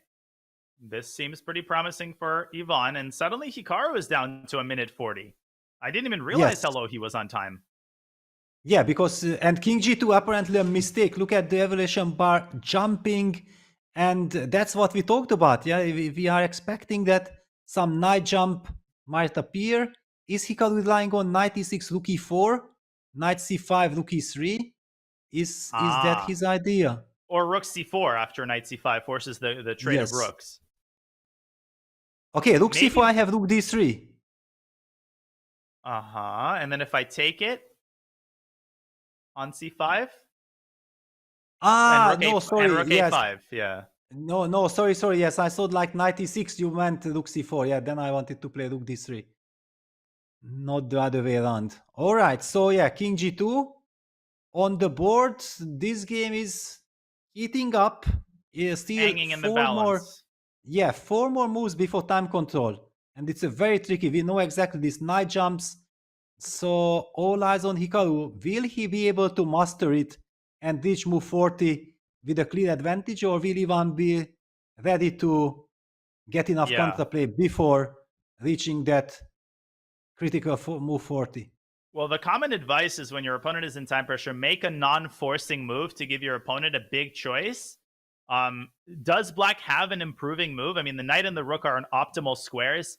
This seems pretty promising for Ivan, and suddenly Hikaru is down to 1:40. I didn't even realize how low he was on time.
Yeah, because and king g2 apparently a mistake. Look at the evolution bar jumping, and that's what we talked about. Yeah, we are expecting that some knight jump might appear. Is Hikaru relying on knight e6, rook e4, knight c5, rook e3? Is that his idea?
Or rook c4 after knight c5 forces the trade of rooks.
Okay, rook c4, I have rook d3.
And then if I take it on c5?
No, sorry.
And rook
yes.
a5, yeah.
No, sorry. Yes, I thought like 96 you meant rook c4. Yeah, then I wanted to play rook d3. Not the other way around. All right, so yeah, king g2 on the board. This game is heating up. Still
Hanging in the
4 more.
balance.
Yeah, 4 more moves before time control. And it's a very tricky. We know exactly these knight jumps. So all eyes on Hikaru. Will he be able to master it and reach move 40 with a clear advantage, or will Ivan be ready to get enough
Yeah.
counterplay before reaching that critical move 40?
Well, the common advice is when your opponent is in time pressure, make a non-forcing move to give your opponent a big choice. Does black have an improving move? I mean, the knight and the rook are in optimal squares.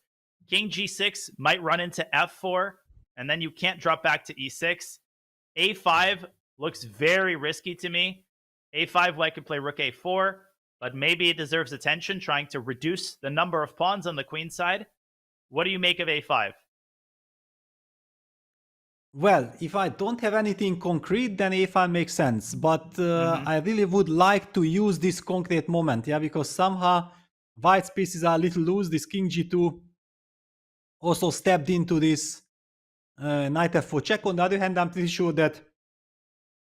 King g6 might run into f4, and then you can't drop back to e6. a5 looks very risky to me. a5, white could play rook a4, but maybe it deserves attention, trying to reduce the number of pawns on the queen side. What do you make of a5?
Well, if I don't have anything concrete, then a5 makes sense. But I really would like to use this concrete moment, yeah, because somehow white's pieces are a little loose. This king g2 also stepped into this knight f4 check. On the other hand, I'm pretty sure that,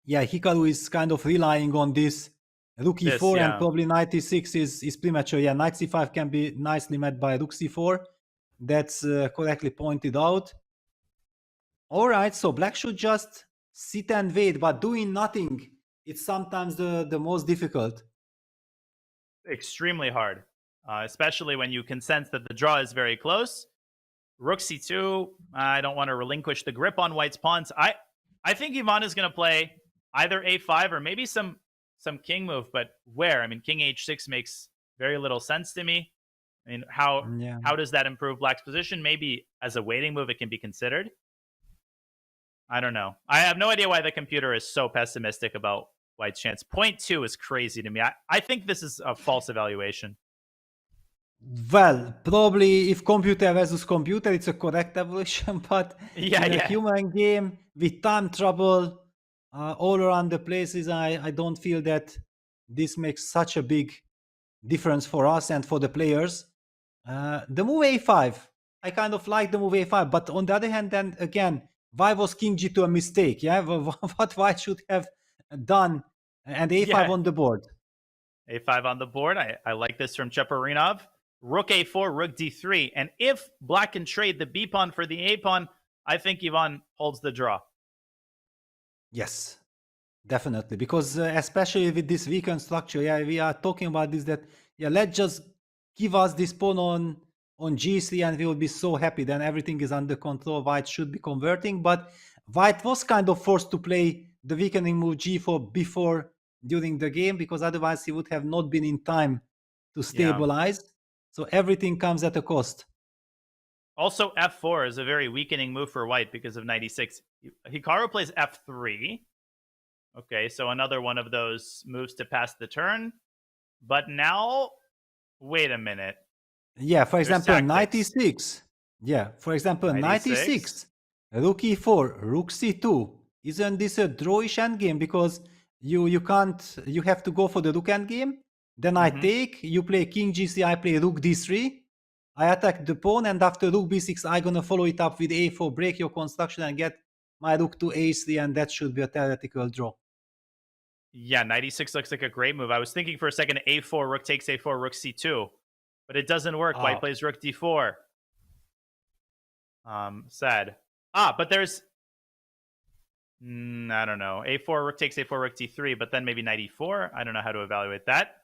yeah, Hikaru is kind of relying on this rook e4, and probably knight e6 is premature. Yeah, knight c5 can be nicely met by rook c4. That's correctly pointed out. All right, so black should just sit and wait, but doing nothing, it's sometimes the most difficult.
Extremely hard, especially when you can sense that the draw is very close. Rook c2, I don't want to relinquish the grip on white's pawns. I think Ivan is going to play either a5 or maybe some king move, but where? I mean, king h6 makes very little sense to me. I mean, how does that improve black's position? Maybe as a waiting move, it can be considered. I don't know. I have no idea why the computer is so pessimistic about white's chance. 0.2 is crazy to me. I think this is a false evaluation.
Well, probably if computer versus computer, it's a correct evaluation, but in a human game with time trouble all around the places, I don't feel that this makes such a big difference for us and for the players. The move a5, I kind of like the move a5, but on the other hand, then again, why was king g2 a mistake? Yeah, what white should have done, and a5 on the board.
a5 on the board. I like this from Cheparinov. Rook a4, rook d3, and if black can trade the b pawn for the a pawn, I think Ivan holds the draw.
Yes, definitely, because especially with this weakened structure, yeah, we are talking about this, that let's just give us this pawn on g3 and we will be so happy, then everything is under control. White should be converting, but white was kind of forced to play the weakening move g4 before during the game, because otherwise he would have not been in time to stabilize. So everything comes at a cost.
Also, f4 is a very weakening move for white because of 96. Hikaru plays f3. Okay, so another one of those moves to pass the turn. But now, wait a minute.
Yeah, for example, 96. Yeah, for example, 96. Rook e4, rook c2. Isn't this a drawish endgame? Because you have to go for the rook endgame. Then I take, you play king g3, I play rook d3. I attack the pawn, and after rook b6, I'm gonna follow it up with a4, break your construction, and get my rook to a3, and that should be a theoretical draw.
Yeah, 96 looks like a great move. I was thinking for a second, a4, rook takes a4, rook c2. But it doesn't work. White plays rook d4. Sad. But there's... I don't know. a4, rook takes a4, rook d3, but then maybe knight e4. I don't know how to evaluate that.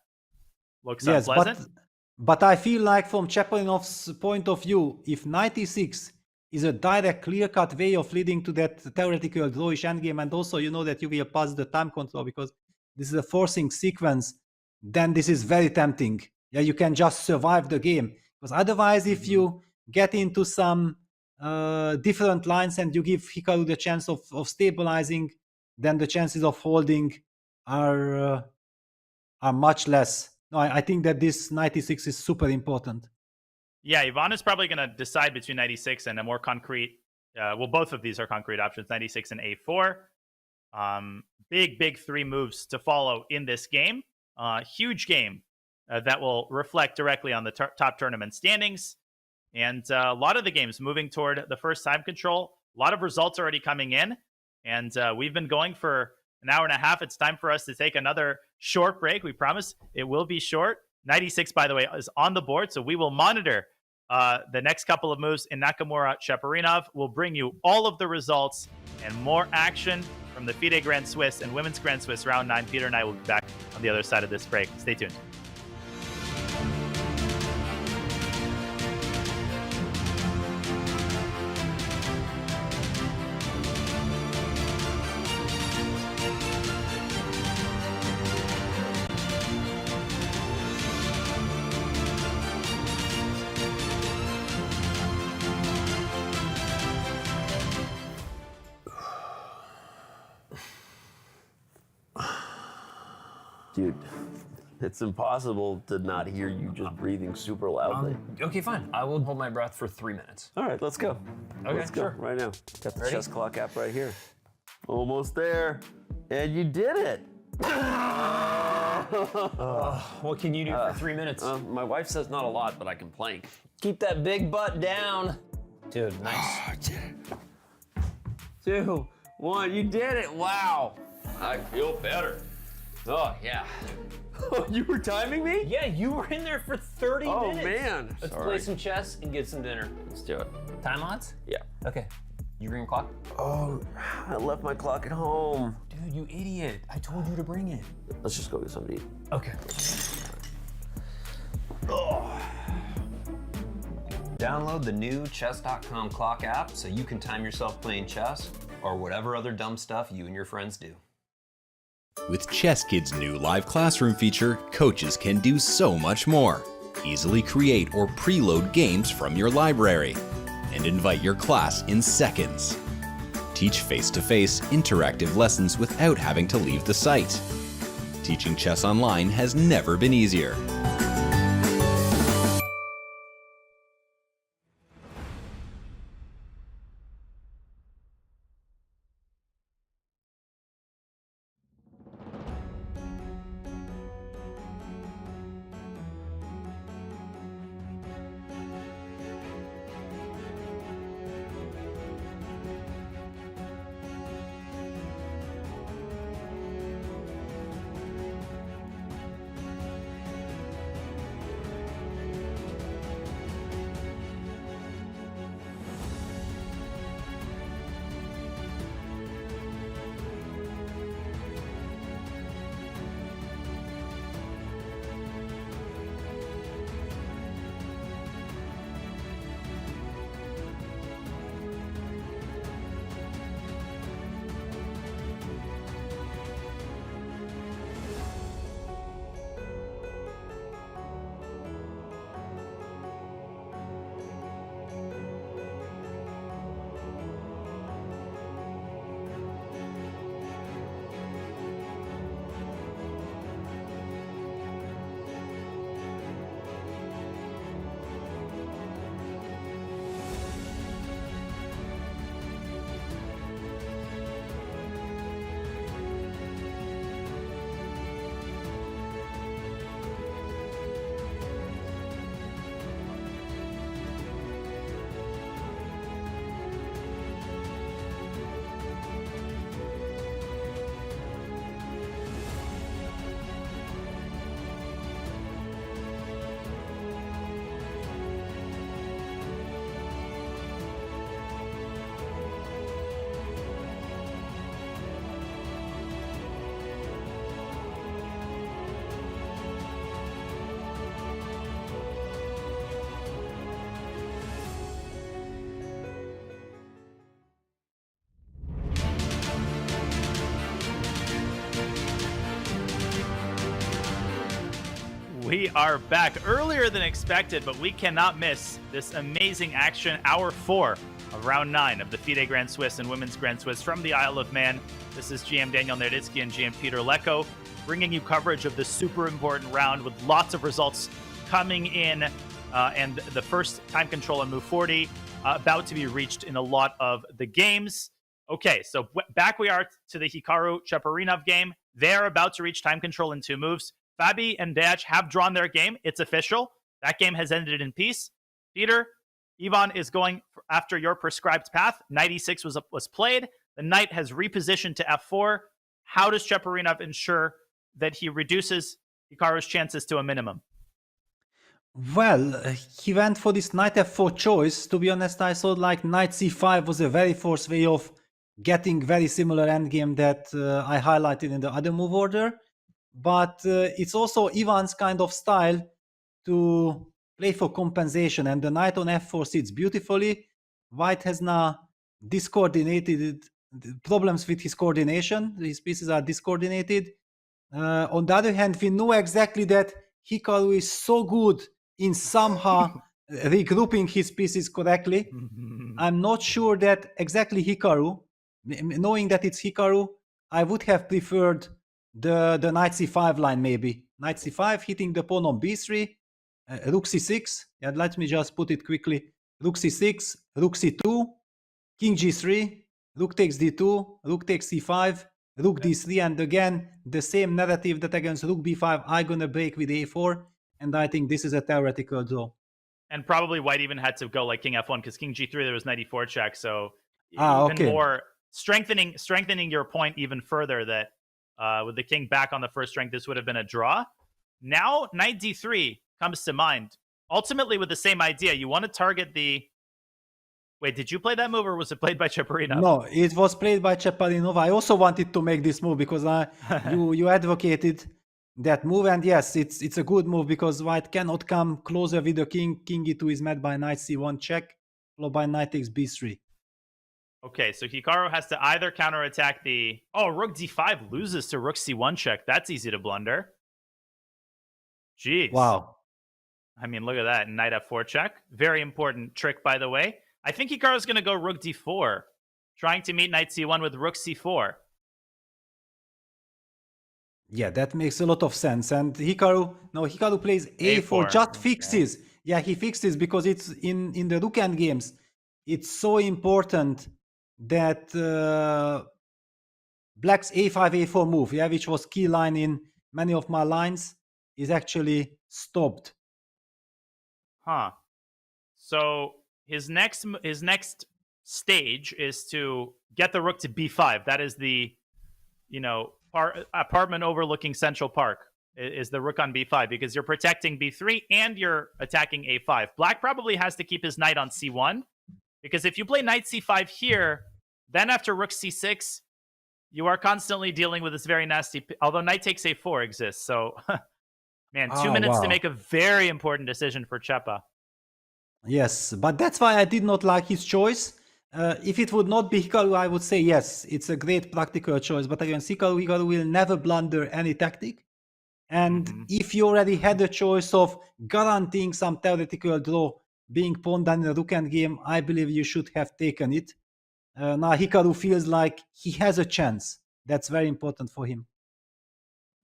Looks unpleasant.
But I feel like from Cheparinov's point of view, if knight e6 is a direct, clear-cut way of leading to that theoretical drawish endgame, and also you know that you will pass the time control because this is a forcing sequence, then this is very tempting. Yeah, you can just survive the game. Because otherwise, if you get into some different lines and you give Hikaru the chance of stabilizing, then the chances of holding are much less. No, I think that this 96 is super important.
Yeah, Ivan is probably going to decide between 96 and a more concrete... well, both of these are concrete options, 96 and a4. Big 3 moves to follow in this game. Huge game. that will reflect directly on the top tournament standings. And a lot of the games moving toward the first time control. A lot of results already coming in. And we've been going for an hour and a half. It's time for us to take another short break. We promise it will be short. 96, by the way, is on the board. So we will monitor the next couple of moves in Nakamura, Cheparinov. We'll bring you all of the results and more action from the FIDE Grand Swiss and Women's Grand Swiss Round 9. Peter and I will be back on the other side of this break. Stay tuned.
Dude, it's impossible to not hear you just breathing super loudly.
Okay, fine. I will hold my breath for 3 minutes.
All right, let's go.
Okay,
let's go
sure.
right now. Got the
Ready?
chess clock app right here. Almost there. And you did it.
What can you do for 3 minutes?
My wife says not a lot, but I can plank.
Keep that big butt down. Dude, nice.
2, 1, you did it. Wow. I feel better. Oh, yeah. You were timing me?
Yeah, you were in there for 30 minutes.
Oh, man.
Let's
Sorry.
play some chess and get some dinner.
Let's do it.
Time odds?
Yeah.
Okay. You bring your clock?
Oh, I left my clock at home.
Dude, you idiot. I told you to bring it.
Let's just go get something to eat.
Okay. Oh. Download the new chess.com clock app so you can time yourself playing chess or whatever other dumb stuff you and your friends do.
With Chess Kid's new live classroom feature, coaches can do so much more. Easily create or preload games from your library and invite your class in seconds. Teach face-to-face interactive lessons without having to leave the site. Teaching chess online has never been easier.
We are back earlier than expected, but we cannot miss this amazing action. Hour 4 of round 9 of the FIDE Grand Swiss and Women's Grand Swiss from the Isle of Man. This is GM Daniel Nerditsky and GM Peter Lecko bringing you coverage of this super important round with lots of results coming in and the first time control on move 40 about to be reached in a lot of the games. Okay, so back we are to the Hikaru Cheparinov game. They're about to reach time control in 2 moves. Fabi and Deac have drawn their game. It's official. That game has ended in peace. Peter, Ivan is going after your prescribed path. Knight e6 was played. The knight has repositioned to f4. How does Cheparinov ensure that he reduces Hikaru's chances to a minimum?
Well, he went for this knight f4 choice. To be honest, I thought like knight c5 was a very forced way of getting very similar endgame that I highlighted in the other move order. But it's also Ivan's kind of style to play for compensation, and the knight on f4 sits beautifully. White has now discoordinated, problems with his coordination. His pieces are discoordinated. On the other hand, we know exactly that Hikaru is so good in somehow regrouping his pieces correctly. I'm not sure that exactly Hikaru, knowing that it's Hikaru, I would have preferred the knight c5 line maybe. Knight c5, hitting the pawn on b3, rook c6. Yeah, let me just put it quickly. Rook c6, rook c2, king g3, rook takes d2, rook takes c5, rook d3, and again, the same narrative that against rook b5, I'm gonna break with a4, and I think this is a theoretical draw.
And probably white even had to go like king f1 because king g3 there was knight e4 check, so
okay.
More strengthening your point even further that with the king back on the first rank, this would have been a draw. Now knight d3 comes to mind. Ultimately, with the same idea, you want to target the... Wait, did you play that move or was it played by Cheparinov?
No, it was played by Cheparinov. I also wanted to make this move because you advocated that move, and yes, it's a good move because white cannot come closer with the king. King e2 is met by knight c1 check, followed by knight takes b3.
Okay, so Hikaru has to either counterattack the... Oh, rook d5 loses to rook c1 check. That's easy to blunder. Jeez.
Wow.
I mean, look at that. Knight f4 check. Very important trick, by the way. I think Hikaru's going to go rook d4, trying to meet knight c1 with rook c4.
Yeah, that makes a lot of sense. And Hikaru plays a4, just fixes. Okay. Yeah, he fixes because it's in the rook end games. It's so important that black's a5, a4 move, yeah, which was key line in many of my lines, is actually stopped.
Huh. So his next stage is to get the rook to b5. That is the, apartment overlooking Central Park is the rook on b5 because you're protecting b3 and you're attacking a5. Black probably has to keep his knight on c1 because if you play knight c5 here, then after rook c6, you are constantly dealing with this very nasty... Although knight takes a4 exists, so... Man, 2 minutes to make a very important decision for Chepa.
Yes, but that's why I did not like his choice. If it would not be Hikaru, I would say yes, it's a great practical choice. But against Hikaru will never blunder any tactic. And if you already had a choice of guaranteeing some theoretical draw being pawned down in a rook end game, I believe you should have taken it. Now Hikaru feels like he has a chance. That's very important for him.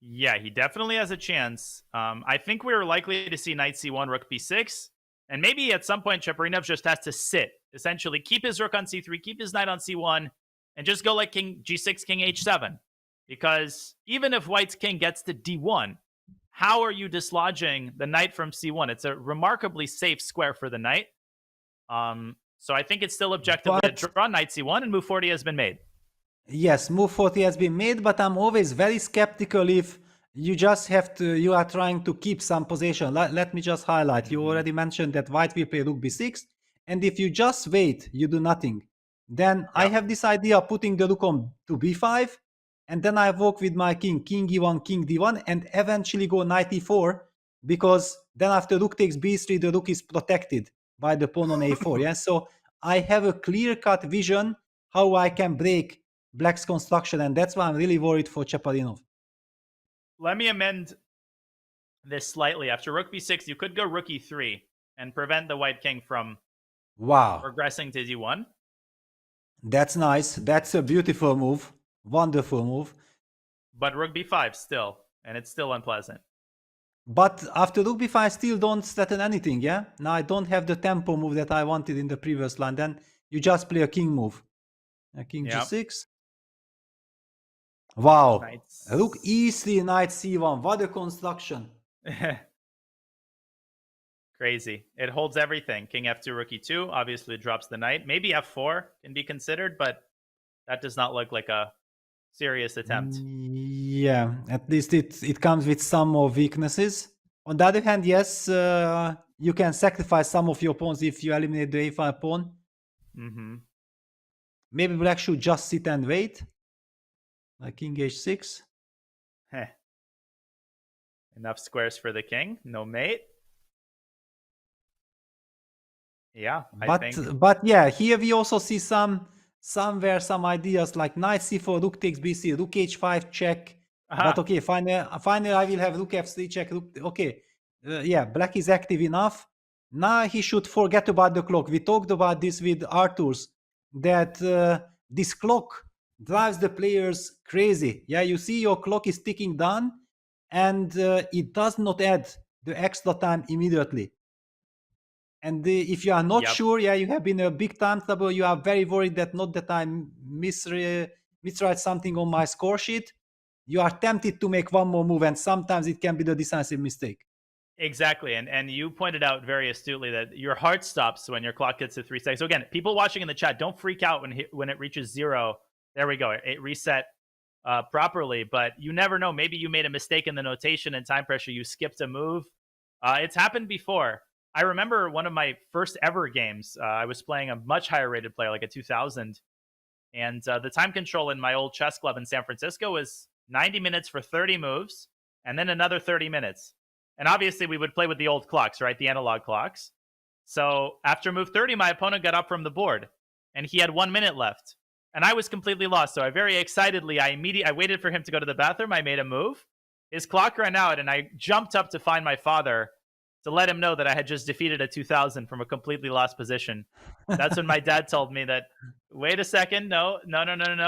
Yeah, he definitely has a chance. I think we're likely to see knight c1, rook b6. And maybe at some point, Cheparinov just has to sit. Essentially, keep his rook on c3, keep his knight on c1, and just go like king g6, king h7. Because even if white's king gets to d1, how are you dislodging the knight from c1? It's a remarkably safe square for the knight. So I think it's still objective to draw knight c1, and move 40 has been made.
Yes, move 40 has been made, but I'm always very skeptical if you are trying to keep some position. Let me just highlight. You already mentioned that white will play rook b6, and if you just wait, you do nothing. Then I have this idea of putting the rook on to b5, and then I walk with my king e1, king d1, and eventually go knight e4, because then after rook takes b3, the rook is protected by the pawn on a4. Yeah, so I have a clear-cut vision how I can break black's construction, and that's why I'm really worried for Cheparinov.
Let me amend this slightly. After rook b6, you could go rook e3 and prevent the white king from progressing to d1.
That's nice. That's a beautiful move. Wonderful move.
But rook b5 still, and it's still unpleasant.
But after rook b5, I still don't threaten anything, yeah? Now I don't have the tempo move that I wanted in the previous line. Then you just play a king move. A king g6. Wow.
Knights.
Rook E3, Knight C1. What a construction.
Crazy. It holds everything. King F2, Rook E2 obviously drops the knight. Maybe F4 can be considered, but that does not look like a serious attempt.
Yeah, at least it comes with some more weaknesses. On the other hand, yes, you can sacrifice some of your pawns if you eliminate the A5 pawn.
Mm-hmm.
Maybe black should just sit and wait. Like King H6.
Heh. Enough squares for the king. No mate. Yeah, I think.
But yeah, here we also see somewhere some ideas like Knight C4, Rook takes BC, Rook H5 check. But okay, finally I will have Rook F3 check. Okay, yeah, black is active enough. Now he should forget about the clock. We talked about this with Arthur's, that this clock drives the players crazy. Yeah, you see your clock is ticking down, and it does not add the extra time immediately. And if you are not sure, yeah, you have been a big time trouble, you are very worried that not that I miswrite something on my score sheet, you are tempted to make one more move, and sometimes it can be the decisive mistake.
Exactly. And you pointed out very astutely that your heart stops when your clock gets to 3 seconds. So again, people watching in the chat, don't freak out when it reaches 0. There we go. It reset properly, but you never know. Maybe you made a mistake in the notation and time pressure. You skipped a move. It's happened before. I remember one of my first ever games. I was playing a much higher rated player, like a 2000. And the time control in my old chess club in San Francisco was 90 minutes for 30 moves, and then another 30 minutes. And obviously, we would play with the old clocks, right? The analog clocks. So after move 30, my opponent got up from the board, and he had 1 minute left. And I was completely lost. So I very excitedly, I waited for him to go to the bathroom. I made a move. His clock ran out, and I jumped up to find my father to let him know that I had just defeated a 2000 from a completely lost position. That's when my dad told me that, wait a second, no,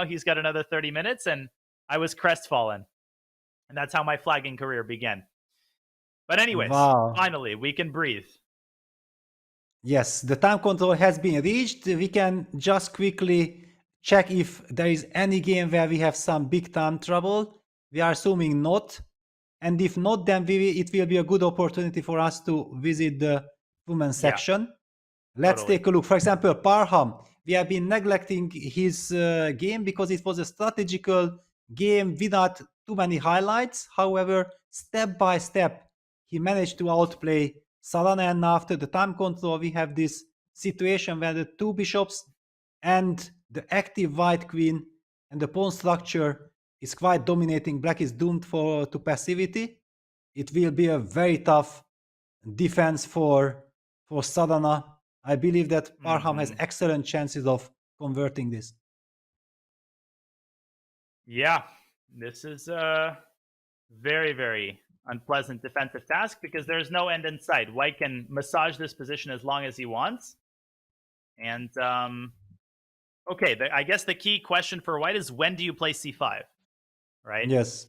he's got another 30 minutes, and I was crestfallen. And that's how my flagging career began. But anyways, Finally, we can breathe.
Yes, the time control has been reached. We can just quickly check if there is any game where we have some big time trouble. We are assuming not. And if not, then it will be a good opportunity for us to visit the women's section. Let's take a look. For example, Parham. We have been neglecting his game because it was a strategical game without too many highlights. However, step by step, he managed to outplay Solana. And after the time control, we have this situation where the 2 bishops and the active white queen and the pawn structure is quite dominating. Black is doomed to passivity. It will be a very tough defense for Sadhana. I believe that Parham has excellent chances of converting this.
Yeah, this is a very, very unpleasant defensive task because there's no end in sight. White can massage this position as long as he wants. And, okay, I guess the key question for White is, when do you play c5? Right?
Yes.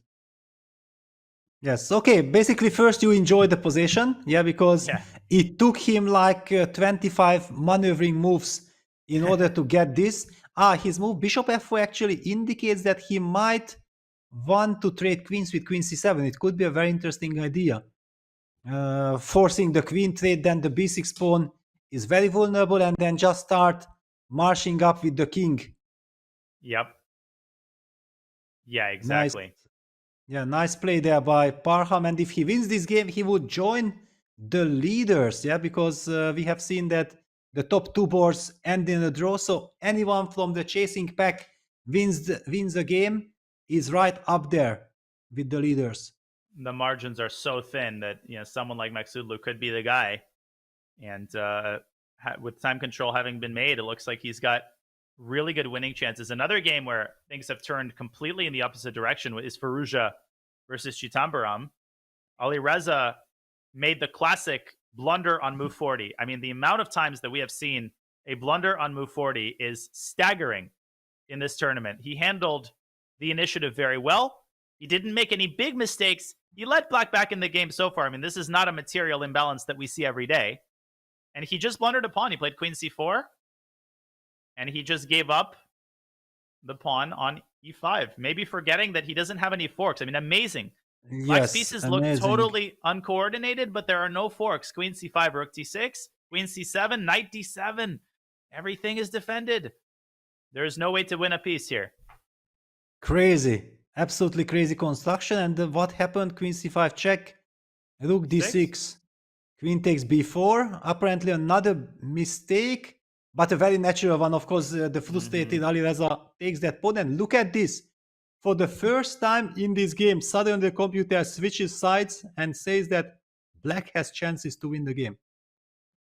Okay, basically first you enjoy the position, because it took him like 25 maneuvering moves in order to get this. His move bishop f4 actually indicates that he might want to trade queens with queen c7. It could be a very interesting idea. Forcing the queen trade, then the b6 pawn is very vulnerable, and then just start marching up with the king.
Yep. Yeah, exactly.
Nice play there by Parham. And if he wins this game, he would join the leaders, because we have seen that the top 2 boards end in a draw. So anyone from the chasing pack wins the game is right up there with the leaders.
The margins are so thin that someone like Maksudlu could be the guy. And with time control having been made, it looks like he's got really good winning chances. Another game where things have turned completely in the opposite direction is Firouzja versus Chitambaram. Alireza made the classic blunder on move 40. I mean, the amount of times that we have seen a blunder on move 40 is staggering in this tournament. He handled the initiative very well. He didn't make any big mistakes. He led black back in the game so far. I mean, this is not a material imbalance that we see every day. And he just blundered a pawn. He played queen c4. And he just gave up the pawn on e5, maybe forgetting that he doesn't have any forks. I mean, amazing. Black's pieces look totally uncoordinated, but there are no forks. Queen c5, rook d6, queen c7, knight d7. Everything is defended. There is no way to win a piece here.
Crazy. Absolutely crazy construction. And what happened? Queen c5 check, rook d6, queen takes b4. Apparently another mistake, but a very natural one. Of course, the frustrated Alireza takes that pawn. And look at this. For the first time in this game, suddenly the computer switches sides and says that Black has chances to win the game.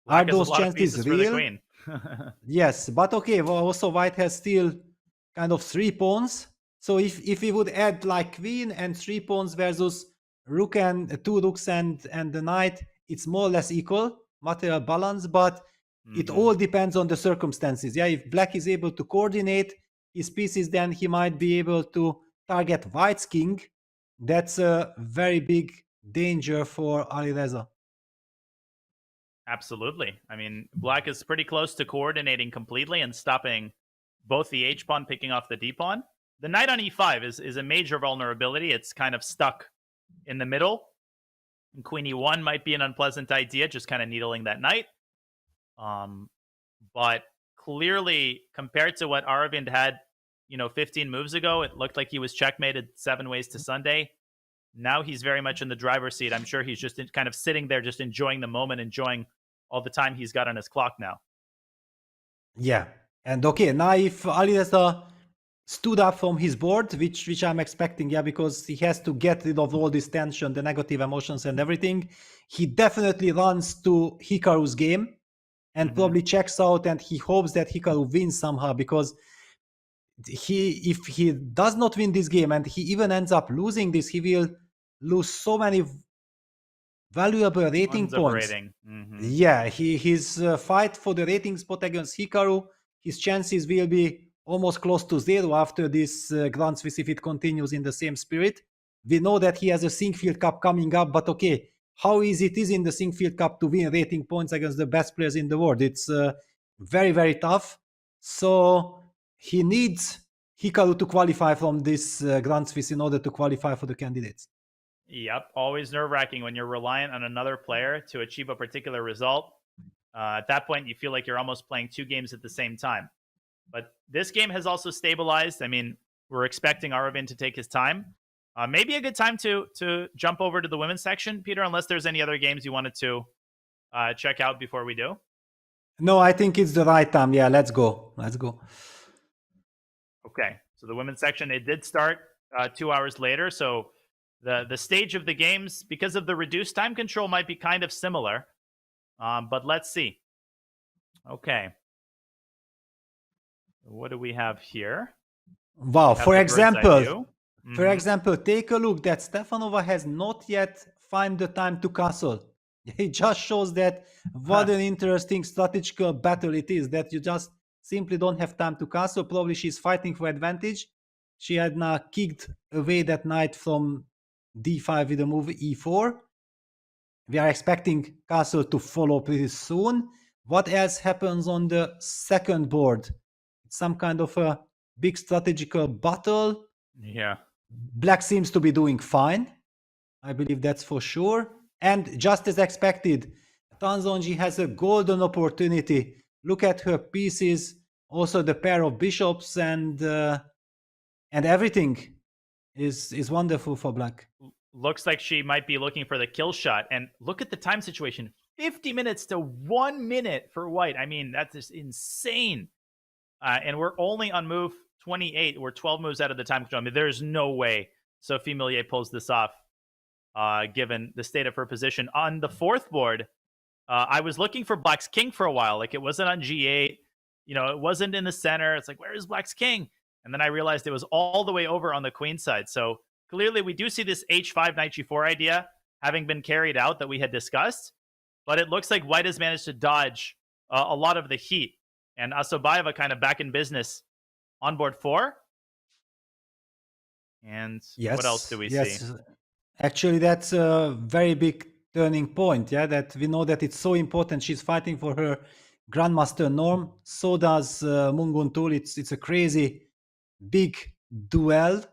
Black
Are those chances real? Yes, but okay, well, also White has still kind of 3 pawns. So if we would add like queen and 3 pawns versus rook and 2 rooks and the knight, it's more or less equal material balance, but it all depends on the circumstances. Yeah, if Black is able to coordinate his pieces, then he might be able to target White's king. That's a very big danger for Alireza.
Absolutely. I mean, Black is pretty close to coordinating completely and stopping both the h-pawn picking off the d-pawn. The knight on e5 is a major vulnerability. It's kind of stuck in the middle. And queen e1 might be an unpleasant idea, just kind of needling that knight. But clearly, compared to what Aravind had, 15 moves ago, it looked like he was checkmated 7 ways to Sunday. Now he's very much in the driver's seat. I'm sure he's just kind of sitting there, just enjoying the moment, enjoying all the time he's got on his clock now.
Yeah. And okay, now if Alireza stood up from his board, which I'm expecting, yeah, because he has to get rid of all this tension, the negative emotions and everything, he definitely runs to Hikaru's game and probably checks out, and he hopes that Hikaru wins somehow, because if he does not win this game and he even ends up losing this, he will lose so many valuable rating points. Yeah, his fight for the rating spot against Hikaru, his chances will be almost close to 0 after this Grand Swiss if it continues in the same spirit. We know that he has a Sinquefield Cup coming up, but okay, how easy it is in the Sinquefield Cup to win rating points against the best players in the world? It's very, very tough. So he needs Hikaru to qualify from this Grand Swiss in order to qualify for the candidates.
Yep, always nerve-wracking when you're reliant on another player to achieve a particular result. At that point, you feel like you're almost playing 2 games at the same time. But this game has also stabilized. I mean, we're expecting Aravind to take his time. Maybe a good time to jump over to the women's section, Peter, unless there's any other games you wanted to check out before we do.
No, I think it's the right time. Yeah, let's go. Let's go.
Okay, so the women's section, it did start 2 hours later. So the stage of the games, because of the reduced time control, might be kind of similar. But let's see. Okay. What do we have here?
Wow, for example, take a look that Stefanova has not yet found the time to castle. It just shows that what an interesting strategical battle it is, that you just simply don't have time to castle. Probably she's fighting for advantage. She had now kicked away that knight from d5 with the move e4. We are expecting castle to follow pretty soon. What else happens on the second board? Some kind of a big strategical battle.
Yeah.
Black seems to be doing fine. I believe that's for sure. And just as expected, Tanzonji has a golden opportunity. Look at her pieces, also the pair of bishops, and everything is wonderful for Black.
Looks like she might be looking for the kill shot. And look at the time situation. 50 minutes to 1 minute for White. I mean, that's just insane. And we're only on move 28. We're 12 moves out of the time control. I mean, there's no way Sophie Millier pulls this off, given the state of her position. On the fourth board, I was looking for Black's king for a while. Like, it wasn't on G8. It wasn't in the center. It's like, where is Black's king? And then I realized it was all the way over on the queen side. So clearly we do see this h5, knight g4 idea having been carried out that we had discussed. But it looks like White has managed to dodge a lot of the heat. And Asobayeva kind of back in business on board 4. And what else do we see?
Actually, that's a very big turning point. Yeah, that we know that it's so important. She's fighting for her Grandmaster norm. So does Mungun Tul. It's a crazy big duel,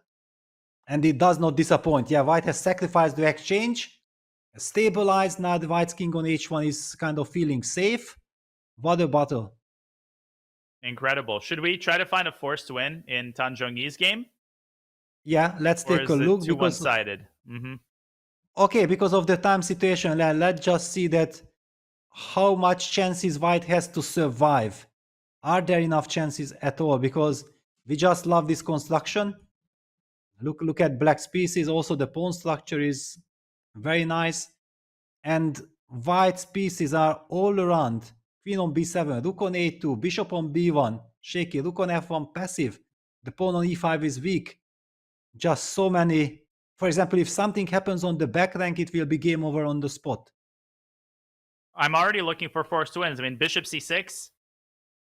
and it does not disappoint. Yeah, white has sacrificed the exchange, stabilized. Now the white's king on h1 is kind of feeling safe. What a battle.
Incredible. Should we try to find a forced win in Tan Zhongyi's game?
Yeah, let's
Or
take
is
a look.
it too
because
one-sided?
Okay, because of the time situation, let's just see that how much chances white has to survive. Are there enough chances at all? Because we just love this construction. Look at black's pieces. Also, the pawn structure is very nice. And white's pieces are all around. Queen on b7, rook on a2, bishop on b1, shaky, rook on f1, passive. The pawn on e5 is weak. Just so many. For example, if something happens on the back rank, it will be game over on the spot.
I'm already looking for forced wins. I mean, bishop c6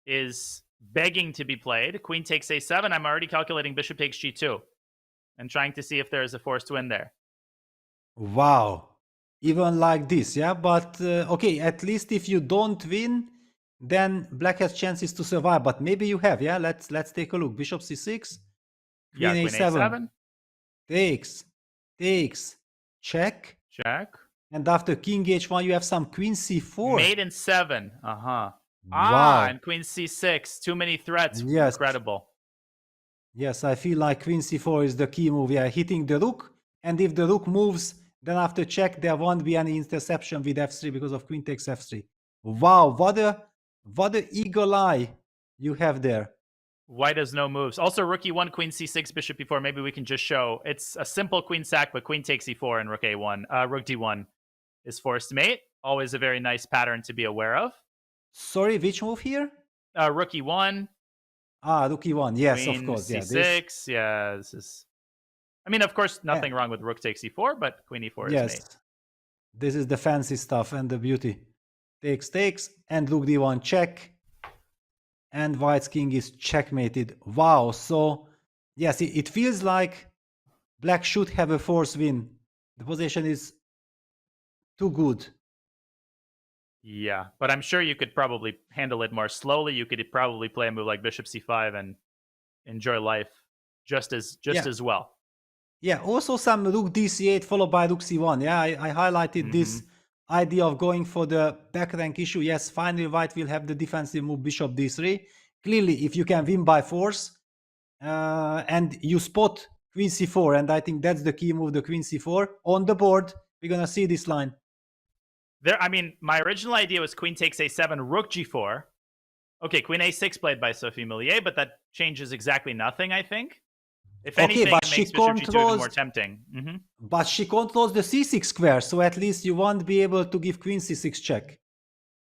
is begging to be played. Queen takes a7. I'm already calculating bishop takes g2 and trying to see if there is a forced win there.
Wow. Even like this, yeah? But, okay, at least if you don't win, then black has chances to survive. But maybe you have, yeah? Let's take a look. Bishop c6. Queen
Queen
a7. Takes. Check. And after king h1, you have some queen c4.
Mate in 7.
Wow.
And queen c6. Too many threats.
Yes.
Incredible.
Yes, I feel like queen c4 is the key move. Yeah, hitting the rook. And if the rook moves, then after check, there won't be any interception with f3 because of queen takes f3. Wow, what a eagle eye you have there.
White has no moves. Also, rook e1, queen c6, bishop e4. Maybe we can just show. It's a simple queen sack, but queen takes e4 and rook a1. Rook d1 is forced mate. Always a very nice pattern to be aware of.
Sorry, which move here?
Rook e1.
Rook e1. Yes,
queen
of course.
c6. Yeah, this is... I mean, of course, nothing wrong with rook takes e4, but queen e4 is mate.
This is the fancy stuff and the beauty. Takes, and rook d1 check. And white's king is checkmated. Wow, so yes, it feels like black should have a forced win. The position is too good.
Yeah, but I'm sure you could probably handle it more slowly. You could probably play a move like bishop c5 and enjoy life just as well.
Yeah, also some rook dc8 followed by rook c1. Yeah, I highlighted this idea of going for the back rank issue. Yes, finally white will have the defensive move bishop d3. Clearly, if you can win by force and you spot queen c4, and I think that's the key move, the queen c4 on the board, we're gonna see this line.
I mean, my original idea was queen takes a7, rook g4. Okay, queen a6 played by Sophie Millier, but that changes exactly nothing, I think. If anything,
but
it makes bishop g2 even more tempting.
But she controls the c6 square, so at least you won't be able to give queen c6 check.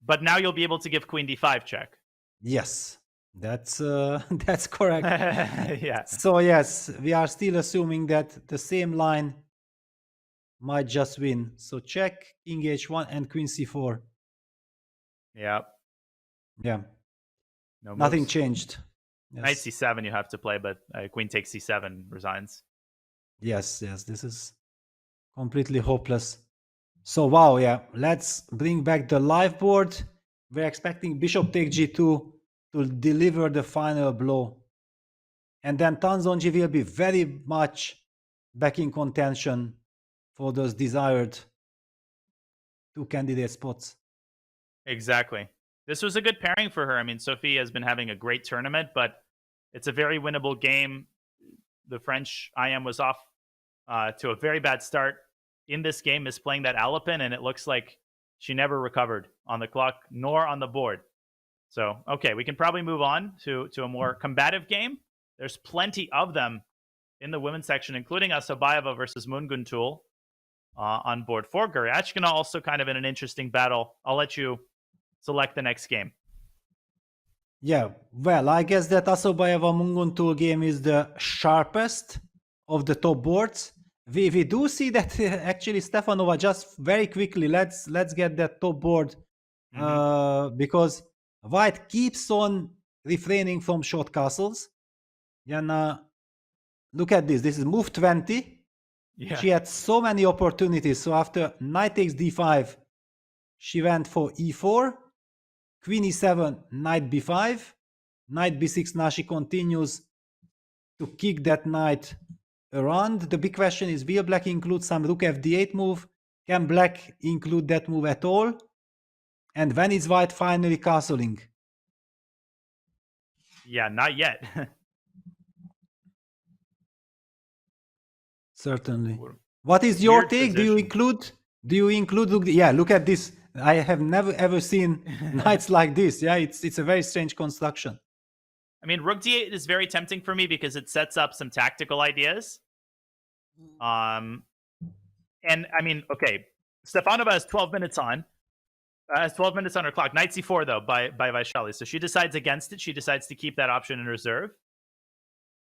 But now you'll be able to give queen d5 check.
Yes, that's correct.
Yeah.
So yes, we are still assuming that the same line might just win. So check, king h1 and queen c4.
Yeah.
Yeah.
No
Nothing
moves.
changed.
Yes. Knight c7 you have to play, but queen takes c7 resigns.
Yes, this is completely hopeless. So wow, yeah, let's bring back the live board. We're expecting bishop take g2 to deliver the final blow. And then Tan Zhongyi will be very much back in contention for those desired two candidate spots.
Exactly. This was a good pairing for her. I mean, Sophie has been having a great tournament, but it's a very winnable game. The French IM was off to a very bad start in this game, misplaying that Alapin, and it looks like she never recovered on the clock nor on the board. So, okay, we can probably move on to a more combative game. There's plenty of them in the women's section, including Asabayeva versus Munguntul on board 4. Guryachkina also kind of in an interesting battle. I'll let you select the next game.
Yeah, well, I guess that Asabayeva Munguntul game is the sharpest of the top boards. We do see that actually Stefanova, just very quickly, let's get that top board because white keeps on refraining from short castles. And look at this. This is move 20. Yeah. She had so many opportunities. So after knight takes d5, she went for e4, queen e7, knight b5, knight b6. Now she continues to kick that knight around. The big question is, will black include some rook fd8 move? Can black include that move at all? And when is white finally castling?
Yeah, not yet.
Certainly. What is your
Weird
take?
position.
Do you include rook? Yeah, look at this. I have never ever seen knights like this. Yeah, it's a very strange construction.
I mean, rook d8 is very tempting for me because it sets up some tactical ideas. And I mean, okay, Stefanova has 12 minutes on. Has 12 minutes on her clock. Knight c4 though by Vachier-Lagrave. So she decides against it. She decides to keep that option in reserve.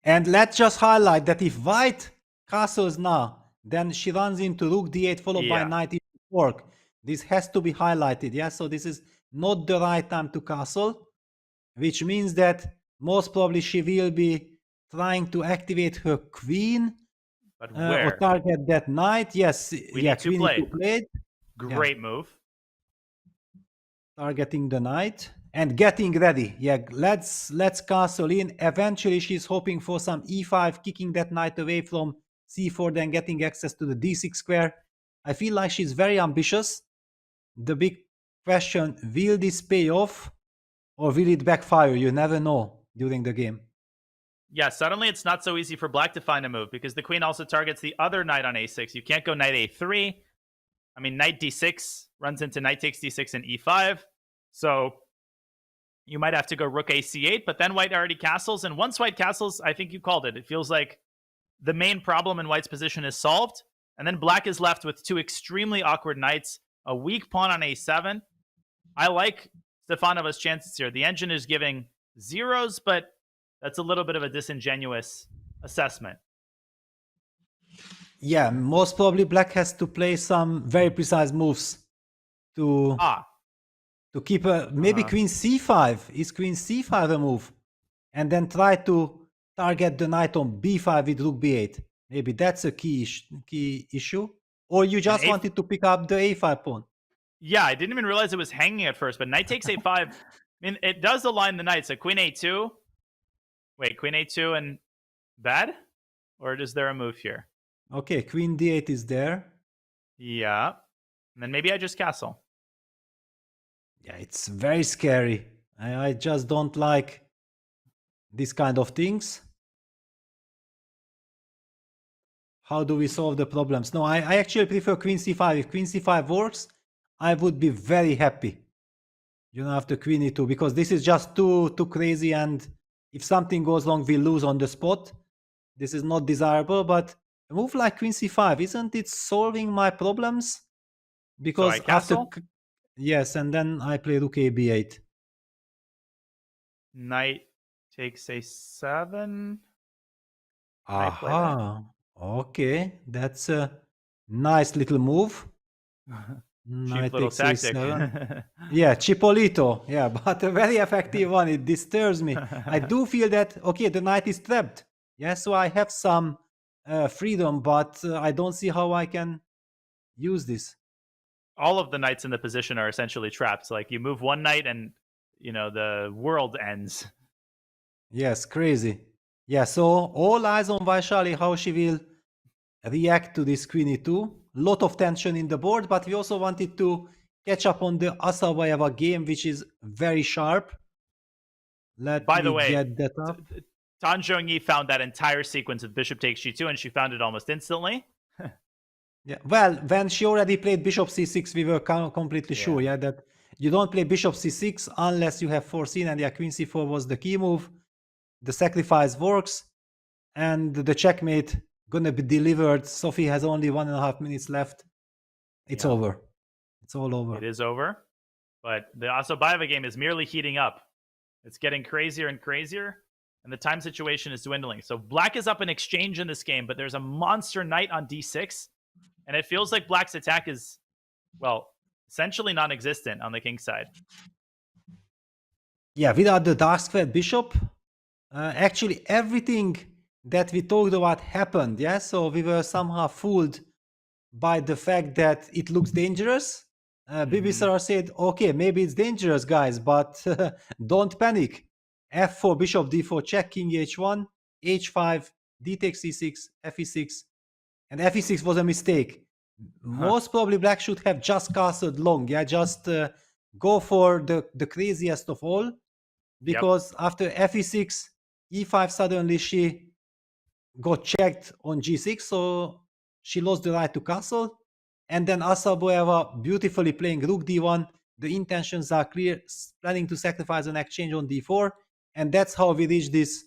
And let's just highlight that if white castles now, then she runs into rook d8 followed by knight e fork. This has to be highlighted. Yeah, so this is not the right time to castle, which means that most probably she will be trying to activate her queen.
But where?
Or target that knight. Yes,
Queen
E2 played.
Great move.
Targeting the knight and getting ready. Yeah, let's castle in. Eventually, she's hoping for some e5, kicking that knight away from c4, then getting access to the d6 square. I feel like she's very ambitious. The big question, will this pay off or will it backfire? You never know during the game.
Yeah, suddenly it's not so easy for black to find a move because the queen also targets the other knight on a6. You can't go knight a3. I mean, knight d6 runs into knight takes d6 and e5. So you might have to go rook a c8, but then white already castles. And once white castles, I think you called it. It feels like the main problem in white's position is solved. And then black is left with two extremely awkward knights, a weak pawn on a7. I like Stefanova's chances here. The engine is giving zeros, but that's a little bit of a disingenuous assessment.
Yeah, most probably black has to play some very precise moves to keep a maybe queen c5. Is queen c5 a move? And then try to target the knight on b5 with rook b8. Maybe that's a key issue. Or you just wanted to pick up the a5 pawn.
Yeah, I didn't even realize it was hanging at first, but knight takes a5. I mean, it does align the knights. So queen a2. Wait, queen a2 and bad? Or is there a move here?
Okay, queen d8 is there.
Yeah. And then maybe I just castle.
Yeah, it's very scary. I just don't like these kind of things. How do we solve the problems? No, I actually prefer queen c5. If queen c5 works, I would be very happy. You know, after queen e2, because this is just too crazy, and if something goes wrong, we lose on the spot. This is not desirable, but a move like queen c5, isn't it solving my problems? Because
so I castle?
Yes, and then I play rook a b8.
Knight takes a7.
Aha. Okay, that's a nice little move.
Cheap little tactic.
Yeah, Chipolito. Yeah, but a very effective one. It disturbs me. I do feel that, okay, the knight is trapped. Yeah, so I have some freedom, but I don't see how I can use this.
All of the knights in the position are essentially trapped. Like you move one knight and, you know, the world ends.
Yes, crazy. Yeah, so all eyes on Vachier-Lagrave, how she will react to this queen e2. Lot of tension in the board, but we also wanted to catch up on the Asabayeva game, which is very sharp.
By the way,
get that up.
Tan Zhongyi found that entire sequence of bishop takes g2, and she found it almost instantly.
Yeah, well, when she already played bishop c6, we were completely sure, yeah, that you don't play bishop c6 unless you have foreseen, and yeah, queen c4 was the key move. The sacrifice works, and the checkmate gonna be delivered. Sophie has only 1.5 minutes left. It's over. It's all over.
It is over. But the Asabayeva game is merely heating up. It's getting crazier and crazier, and the time situation is dwindling. So black is up in exchange in this game, but there's a monster knight on d6, and it feels like black's attack is, well, essentially non-existent on the king side.
Yeah, without the dark square bishop, actually everything that we talked about happened. Yeah, so we were somehow fooled by the fact that it looks dangerous. Bibisar said, okay, maybe it's dangerous, guys, but don't panic. f4, bishop d4, check, king h1, h5, d takes c6, fe6, and fe6 was a mistake. Most probably black should have just castled long, yeah, just go for the craziest of all, because after fe6, e5 suddenly she got checked on g6, so she lost the right to castle. And then Asaboeva beautifully playing rook d1. The intentions are clear, planning to sacrifice an exchange on d4, and that's how we reach this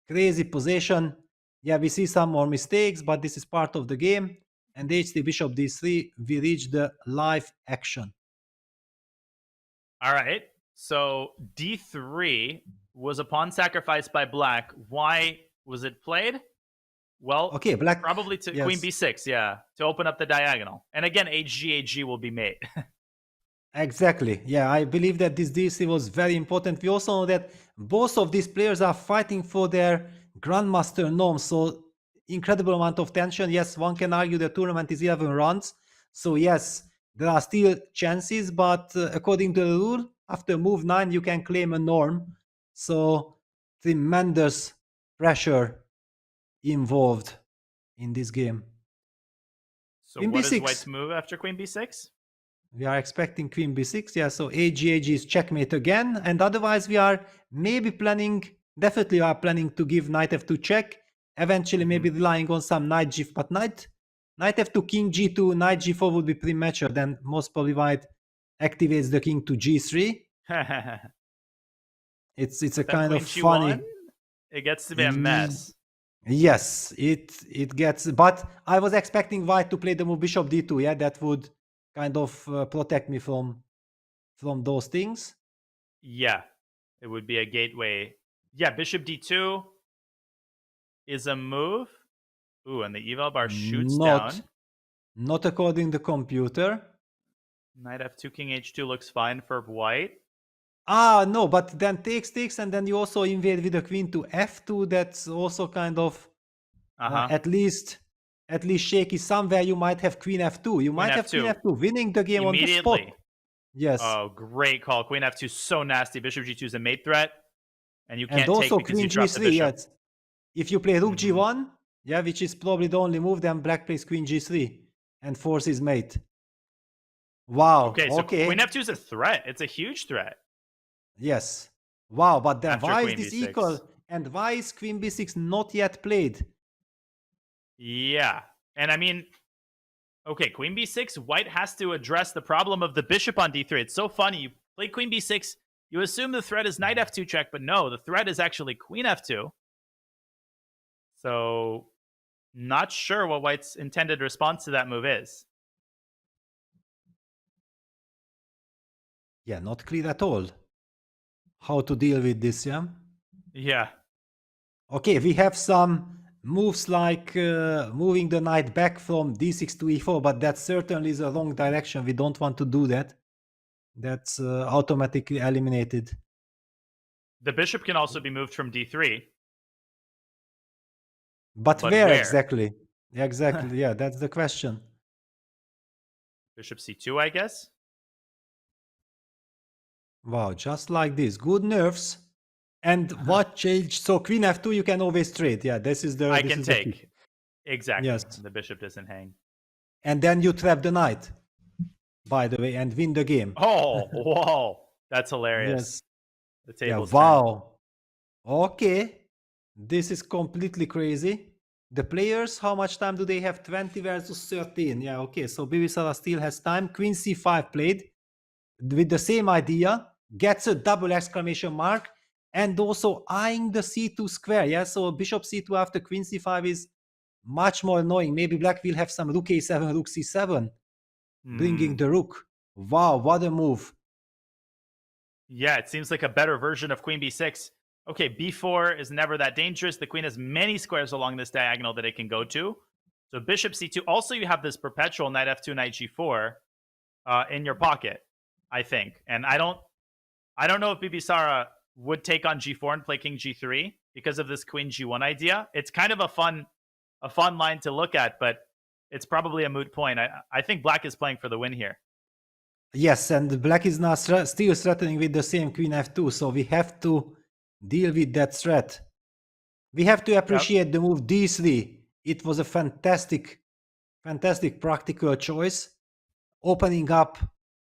crazy position. Yeah, we see some more mistakes, but this is part of the game. And h3 bishop d3, we reach the live action.
All right. So d3 was a pawn sacrifice by black. Why was it played? Well,
okay, black
probably to queen b6, yeah, to open up the diagonal. And again, hg will be mate.
Exactly. Yeah, I believe that this DC was very important. We also know that both of these players are fighting for their grandmaster norm, so incredible amount of tension. Yes, one can argue the tournament is 11 rounds, so yes, there are still chances, but according to the rule, after move 9, you can claim a norm. So tremendous pressure involved in this game.
So
queen
what
b6.
is white's move after queen b6?
We are expecting queen b6, yeah, so ag is checkmate again, and otherwise we are maybe planning, definitely are planning to give knight f2 check, eventually maybe relying on some knight g, but knight f2, king g2, knight g4 would be premature, then most probably white activates the king to g3. It's a kind of funny...
It gets to be a mess.
Yes, it gets, but I was expecting white to play the move bishop d2, yeah, that would kind of protect me from those things.
Yeah, it would be a gateway. Yeah, bishop d2 is a move. Ooh, and the eval bar shoots down.
Not according to the computer.
Knight f2, king h2 looks fine for white.
Ah, no, but then takes, and then you also invade with the queen to f2. That's also kind of at least shaky. Somewhere you might have queen f2. You might have queen f2, winning the game on the spot. Yes.
Oh, great call. Queen f2 is so nasty. Bishop g2 is a mate threat, and you can't
also
take because
queen
you drop
g3,
the bishop.
yes. If you play rook g1, yeah, which is probably the only move, then black plays queen g3 and forces mate. Wow.
Okay, so queen f2 is a threat. It's a huge threat.
Yes. Wow, but then
After
why is
queen
this
b6.
equal? And why is queen b6 not yet played?
Yeah. And I mean, okay, queen b6, white has to address the problem of the bishop on d3. It's so funny. You play queen b6, you assume the threat is knight f2 check, but no, the threat is actually queen f2. So, not sure what white's intended response to that move is.
Yeah, not clear at all how to deal with this, yeah?
Yeah.
Okay, we have some moves like moving the knight back from d6 to e4, but that certainly is a wrong direction. We don't want to do that. That's automatically eliminated.
The bishop can also be moved from d3.
But where exactly? Exactly, yeah, that's the question.
Bishop c2, I guess?
Wow, just like this. Good nerves. And what changed? So queen f2, you can always trade. Yeah, this is the...
I can take. Exactly.
Yes.
The bishop doesn't hang.
And then you trap the knight, by the way, and win the game.
Oh, whoa. That's hilarious.
Yes.
The table's
wow. Okay. This is completely crazy. The players, how much time do they have? 20 versus 13. Yeah, okay. So Bibisawa still has time. Queen c5 played with the same idea. Gets a double exclamation mark. And also eyeing the c2 square. Yeah, so bishop c2 after queen c5 is much more annoying. Maybe black will have some rook a7, rook c7. Bringing the rook. Wow, what a move.
Yeah, it seems like a better version of queen b6. Okay, b4 is never that dangerous. The queen has many squares along this diagonal that it can go to. So bishop c2. Also, you have this perpetual knight f2, knight g4 in your pocket, I think. And I don't know if Bibisawa would take on g4 and play king g3 because of this queen g1 idea. It's kind of a fun line to look at, but it's probably a moot point. I think black is playing for the win here.
Yes, and black is now still threatening with the same queen f2, so we have to deal with that threat. We have to appreciate the move d3. It was a fantastic practical choice, opening up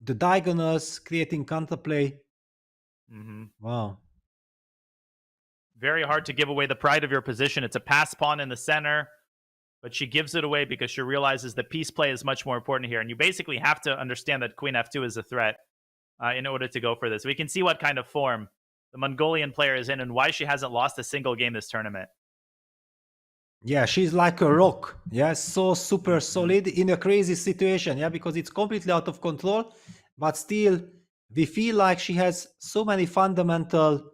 the diagonals, creating counterplay. Wow.
Very hard to give away the pride of your position. It's a pass pawn in the center, but she gives it away because she realizes that piece play is much more important here. And you basically have to understand that queen f2 is a threat in order to go for this. We can see what kind of form the Mongolian player is in and why she hasn't lost a single game this tournament.
Yeah, she's like a rock. Yeah, so super solid in a crazy situation. Yeah, because it's completely out of control, but still we feel like she has so many fundamental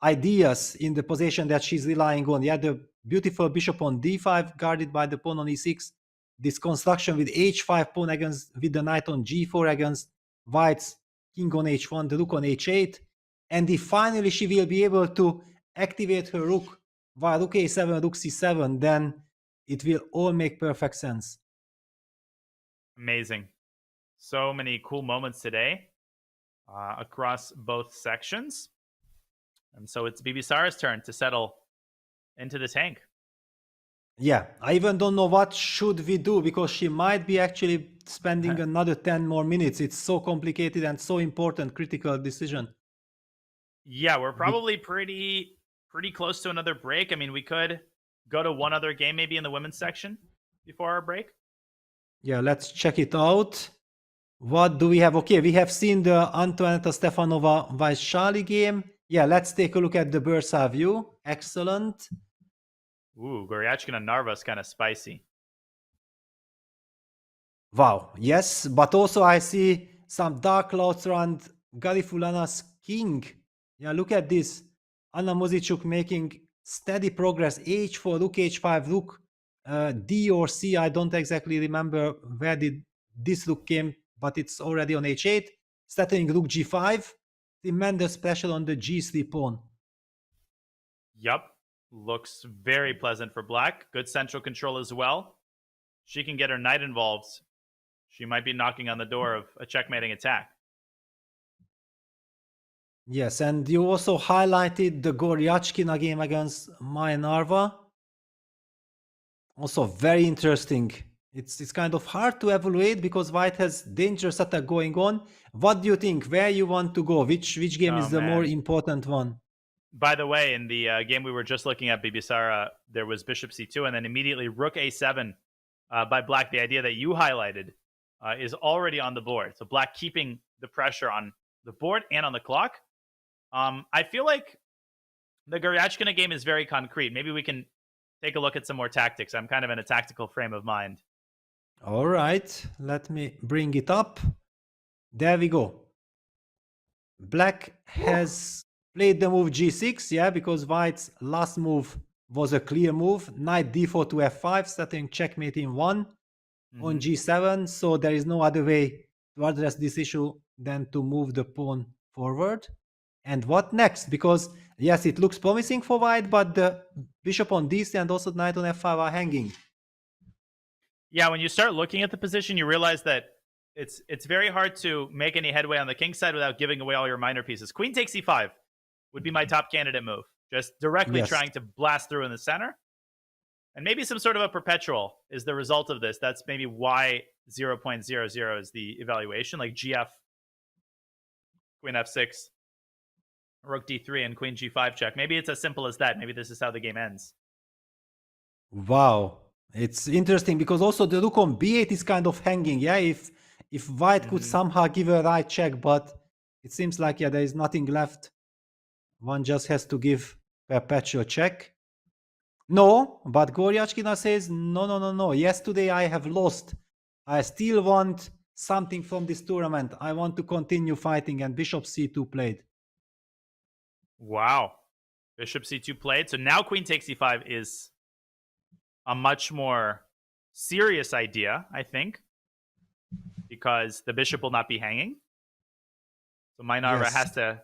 ideas in the position that she's relying on. Yeah, the beautiful bishop on d5 guarded by the pawn on e6. This construction with h5 pawn against with the knight on g4 against white's king on h1, the rook on h8. And if finally she will be able to activate her rook via rook a7, rook c7, then it will all make perfect sense.
Amazing. So many cool moments today across both sections. And so it's Bibisara's turn to settle into the tank.
Yeah, I even don't know what should we do because she might be actually spending another 10 more minutes. It's so complicated and so important, critical decision.
Yeah, we're probably pretty close to another break. I mean, we could go to one other game maybe in the women's section before our break.
Yeah, let's check it out. What do we have? Okay, we have seen the Antoaneta Stefanova Vachier-Lagrave game. Yeah, let's take a look at the bird's eye view. Excellent.
Ooh, Gukesh is kind of spicy.
Wow, yes, but also I see some dark clouds around Garifulana's king. Yeah, look at this. Anna Muzichuk making steady progress. h4, rook h5, rook d or c. I don't exactly remember where did this rook came, but it's already on h8. Settling rook g5. Tremendous pressure on the g3 pawn.
Yup. Looks very pleasant for black. Good central control as well. She can get her knight involved. She might be knocking on the door of a checkmating attack.
Yes, and you also highlighted the Goryachkina game against Mayanarva. Also very interesting. It's kind of hard to evaluate because white has dangerous attack going on. What do you think? Where you want to go? Which game is the more important one?
By the way, in the game we were just looking at, Bibisara, there was bishop c2 and then immediately rook a7 by black. The idea that you highlighted is already on the board. So black keeping the pressure on the board and on the clock. I feel like the Gukesh game is very concrete. Maybe we can take a look at some more tactics. I'm kind of in a tactical frame of mind.
All right, let me bring it up. There we go. Black has played the move g6, yeah, because white's last move was a clear move. Knight d4 to f5, starting checkmate in 1 on g7. So there is no other way to address this issue than to move the pawn forward. And what next? Because yes, it looks promising for white, but the bishop on d3 and also knight on f5 are hanging.
Yeah, when you start looking at the position, you realize that it's very hard to make any headway on the king side without giving away all your minor pieces. Queen takes e5 would be my top candidate move. Just directly trying to blast through in the center. And maybe some sort of a perpetual is the result of this. That's maybe why 0.00 is the evaluation, like gf, queen f6, rook d3, and queen g5 check. Maybe it's as simple as that. Maybe this is how the game ends.
Wow. It's interesting because also the rook on b8 is kind of hanging. Yeah, if white could somehow give a right check, but it seems like, yeah, there is nothing left. One just has to give perpetual check. No, but Gukesh says, no. Yesterday I have lost. I still want something from this tournament. I want to continue fighting, and bishop c2 played.
Wow. Bishop c2 played. So now queen takes e5 is a much more serious idea, I think, because the bishop will not be hanging. So Maynarva has to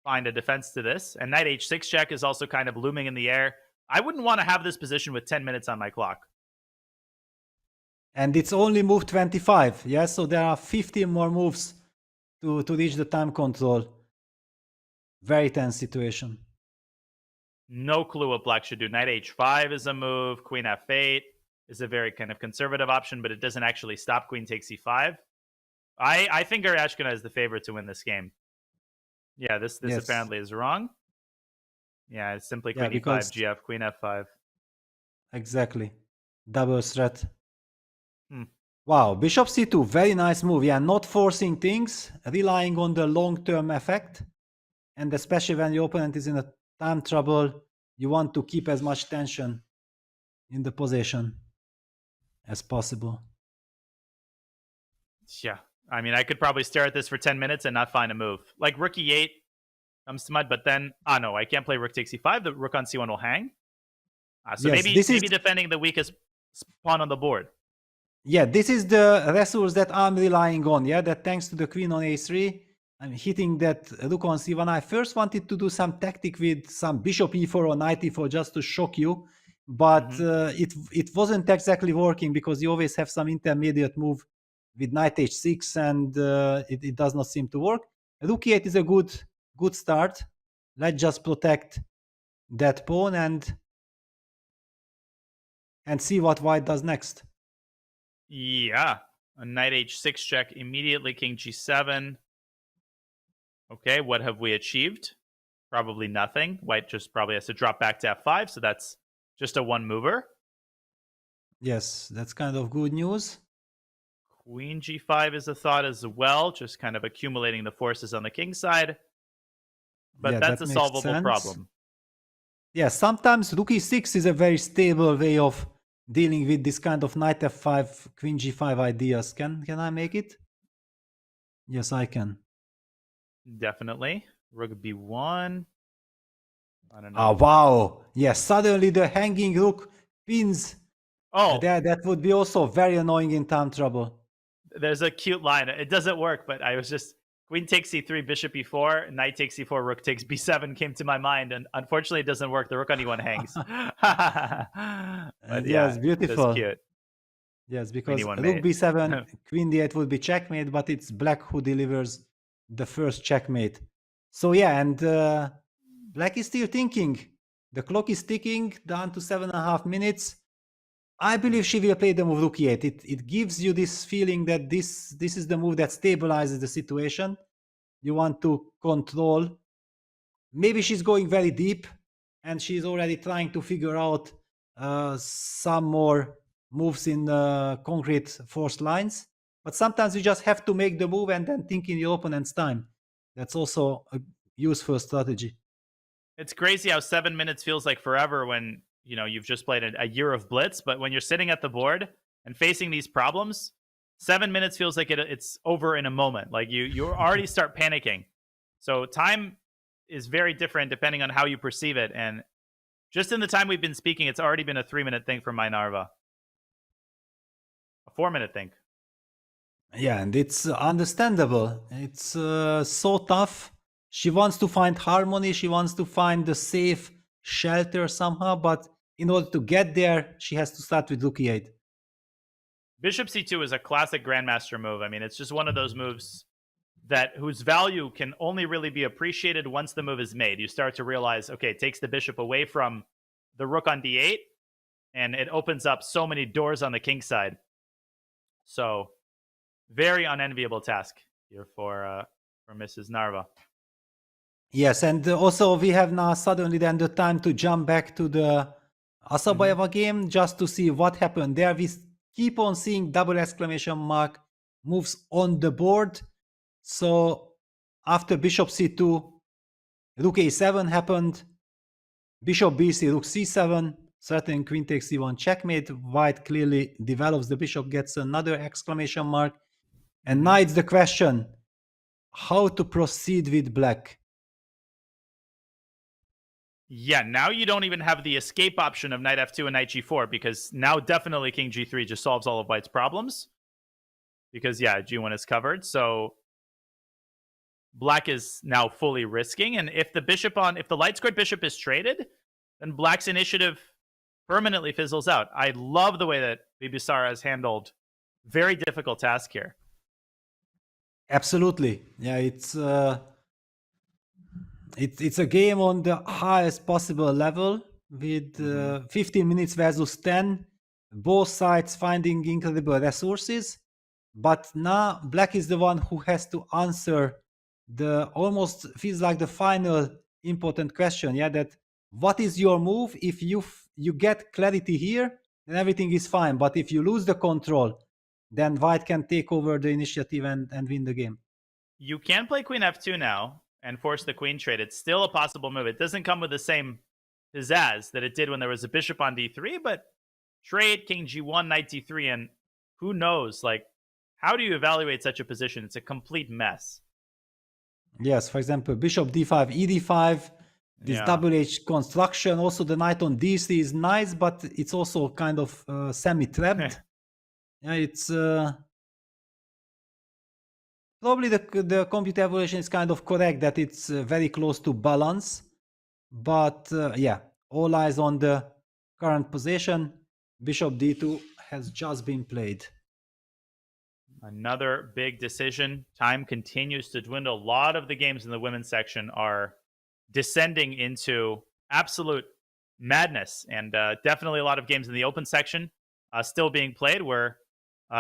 find a defense to this. And knight h6 check is also kind of looming in the air. I wouldn't want to have this position with 10 minutes on my clock.
And it's only move 25. Yes, so there are 15 more moves to reach the time control. Very tense situation.
No clue what black should do. Knight h5 is a move. Queen f8 is a very kind of conservative option, but it doesn't actually stop queen takes e5. I think Aryashkina is the favorite to win this game. Yeah, this
Yes.
apparently is wrong. Yeah, it's simply
Yeah,
queen
because-
e5, gf, queen f5.
Exactly. Double threat.
Hmm.
Wow, bishop c2, very nice move. Yeah, not forcing things, relying on the long-term effect. And especially when your opponent is in a time trouble, you want to keep as much tension in the position as possible.
Yeah, I mean, I could probably stare at this for 10 minutes and not find a move. Like rook e8 comes to mind, but then, no, I can't play rook takes e5. The rook on c1 will hang. So
Yes,
maybe
this is-
defending the weakest pawn on the board.
Yeah, this is the resource that I'm relying on. Yeah, that thanks to the queen on a3, I'm hitting that rook on c1. I first wanted to do some tactic with some bishop e4 or knight e4 just to shock you, but it wasn't exactly working because you always have some intermediate move with knight h6, and it does not seem to work. Rook e8 is a good start. Let's just protect that pawn and see what white does next.
Yeah, a knight h6 check, immediately king g7. Okay, what have we achieved? Probably nothing. White just probably has to drop back to f5, so that's just a one mover.
Yes, that's kind of good news.
Queen g5 is a thought as well, just kind of accumulating the forces on the king side. But
Yeah,
that's
that
a
makes
solvable
sense.
problem.
Yeah, sometimes rook e6 is a very stable way of dealing with this kind of knight f5, queen g5 ideas. Can I make it? Yes, I can.
Definitely. Rook b1. I don't know.
Oh, wow. Yeah, suddenly the hanging rook pins.
Oh,
That would be also very annoying in time trouble.
there's a cute line. It doesn't work, but I was just queen takes c3, bishop e4, knight takes c4, rook takes b7 came to my mind, and unfortunately it doesn't work. The rook on e1 hangs. But
Yes,
yeah,
beautiful.
That's cute.
Yes, because
e1
rook
mate.
b7, queen d8 would be checkmate, but it's black who delivers the first checkmate. So yeah, and black is still thinking. The clock is ticking down to 7.5 minutes. I believe she will play the move rook e8. It gives you this feeling that this is the move that stabilizes the situation. You want to control. Maybe she's going very deep, and she's already trying to figure out some more moves in concrete forced lines. But sometimes you just have to make the move and then think in your opponent's time. That's also a useful strategy.
It's crazy how 7 minutes feels like forever when you've just played a year of blitz, but when you're sitting at the board and facing these problems, 7 minutes feels like it's over in a moment. Like you already start panicking. So time is very different depending on how you perceive it. And just in the time we've been speaking, it's already been a 3-minute thing for Narva. A 4-minute thing.
Yeah, and it's understandable. It's so tough. She wants to find harmony. She wants to find the safe shelter somehow. But in order to get there, she has to start with rook e8.
Bishop c2 is a classic grandmaster move. I mean, it's just one of those moves whose value can only really be appreciated once the move is made. You start to realize, okay, it takes the bishop away from the rook on d8, and it opens up so many doors on the king side. So, very unenviable task here for Mrs. Narva.
Yes, and also we have now suddenly then the time to jump back to the Asabayeva game just to see what happened there. We keep on seeing double exclamation mark moves on the board. So after bishop c2, rook a7 happened, bishop bc, rook c7, threatening queen takes c1 checkmate. White clearly develops the bishop, gets another exclamation mark. And now it's the question, how to proceed with black.
Yeah, now you don't even have the escape option of knight f2 and knight g4, because now definitely king g3 just solves all of white's problems. Because, yeah, g1 is covered. So black is now fully risking. And if the light squared bishop is traded, then black's initiative permanently fizzles out. I love the way that Bibisara has handled very difficult task here.
Absolutely. Yeah, it's It's a game on the highest possible level with 15 minutes versus 10. Both sides finding incredible resources. But now Black is the one who has to answer the almost feels like the final important question. Yeah, that what is your move? If you get clarity here, then everything is fine. But if you lose the control, then White can take over the initiative and win the game.
You can play Queen F2 now and force the queen trade. It's still a possible move. It doesn't come with the same pizzazz that it did when there was a bishop on d3, but trade King G1, Knight d3, and who knows, like, how do you evaluate such a position? It's a complete mess.
Yes, for example, bishop d5, ed5, this double H construction. Also, the knight on d3 is nice, but it's also kind of semi-trapped. Yeah, it's probably the computer evaluation is kind of correct that it's very close to balance. But yeah, all eyes on the current position. Bishop d2 has just been played.
Another big decision. Time continues to dwindle. A lot of the games in the women's section are descending into absolute madness. And definitely a lot of games in the open section still being played. We're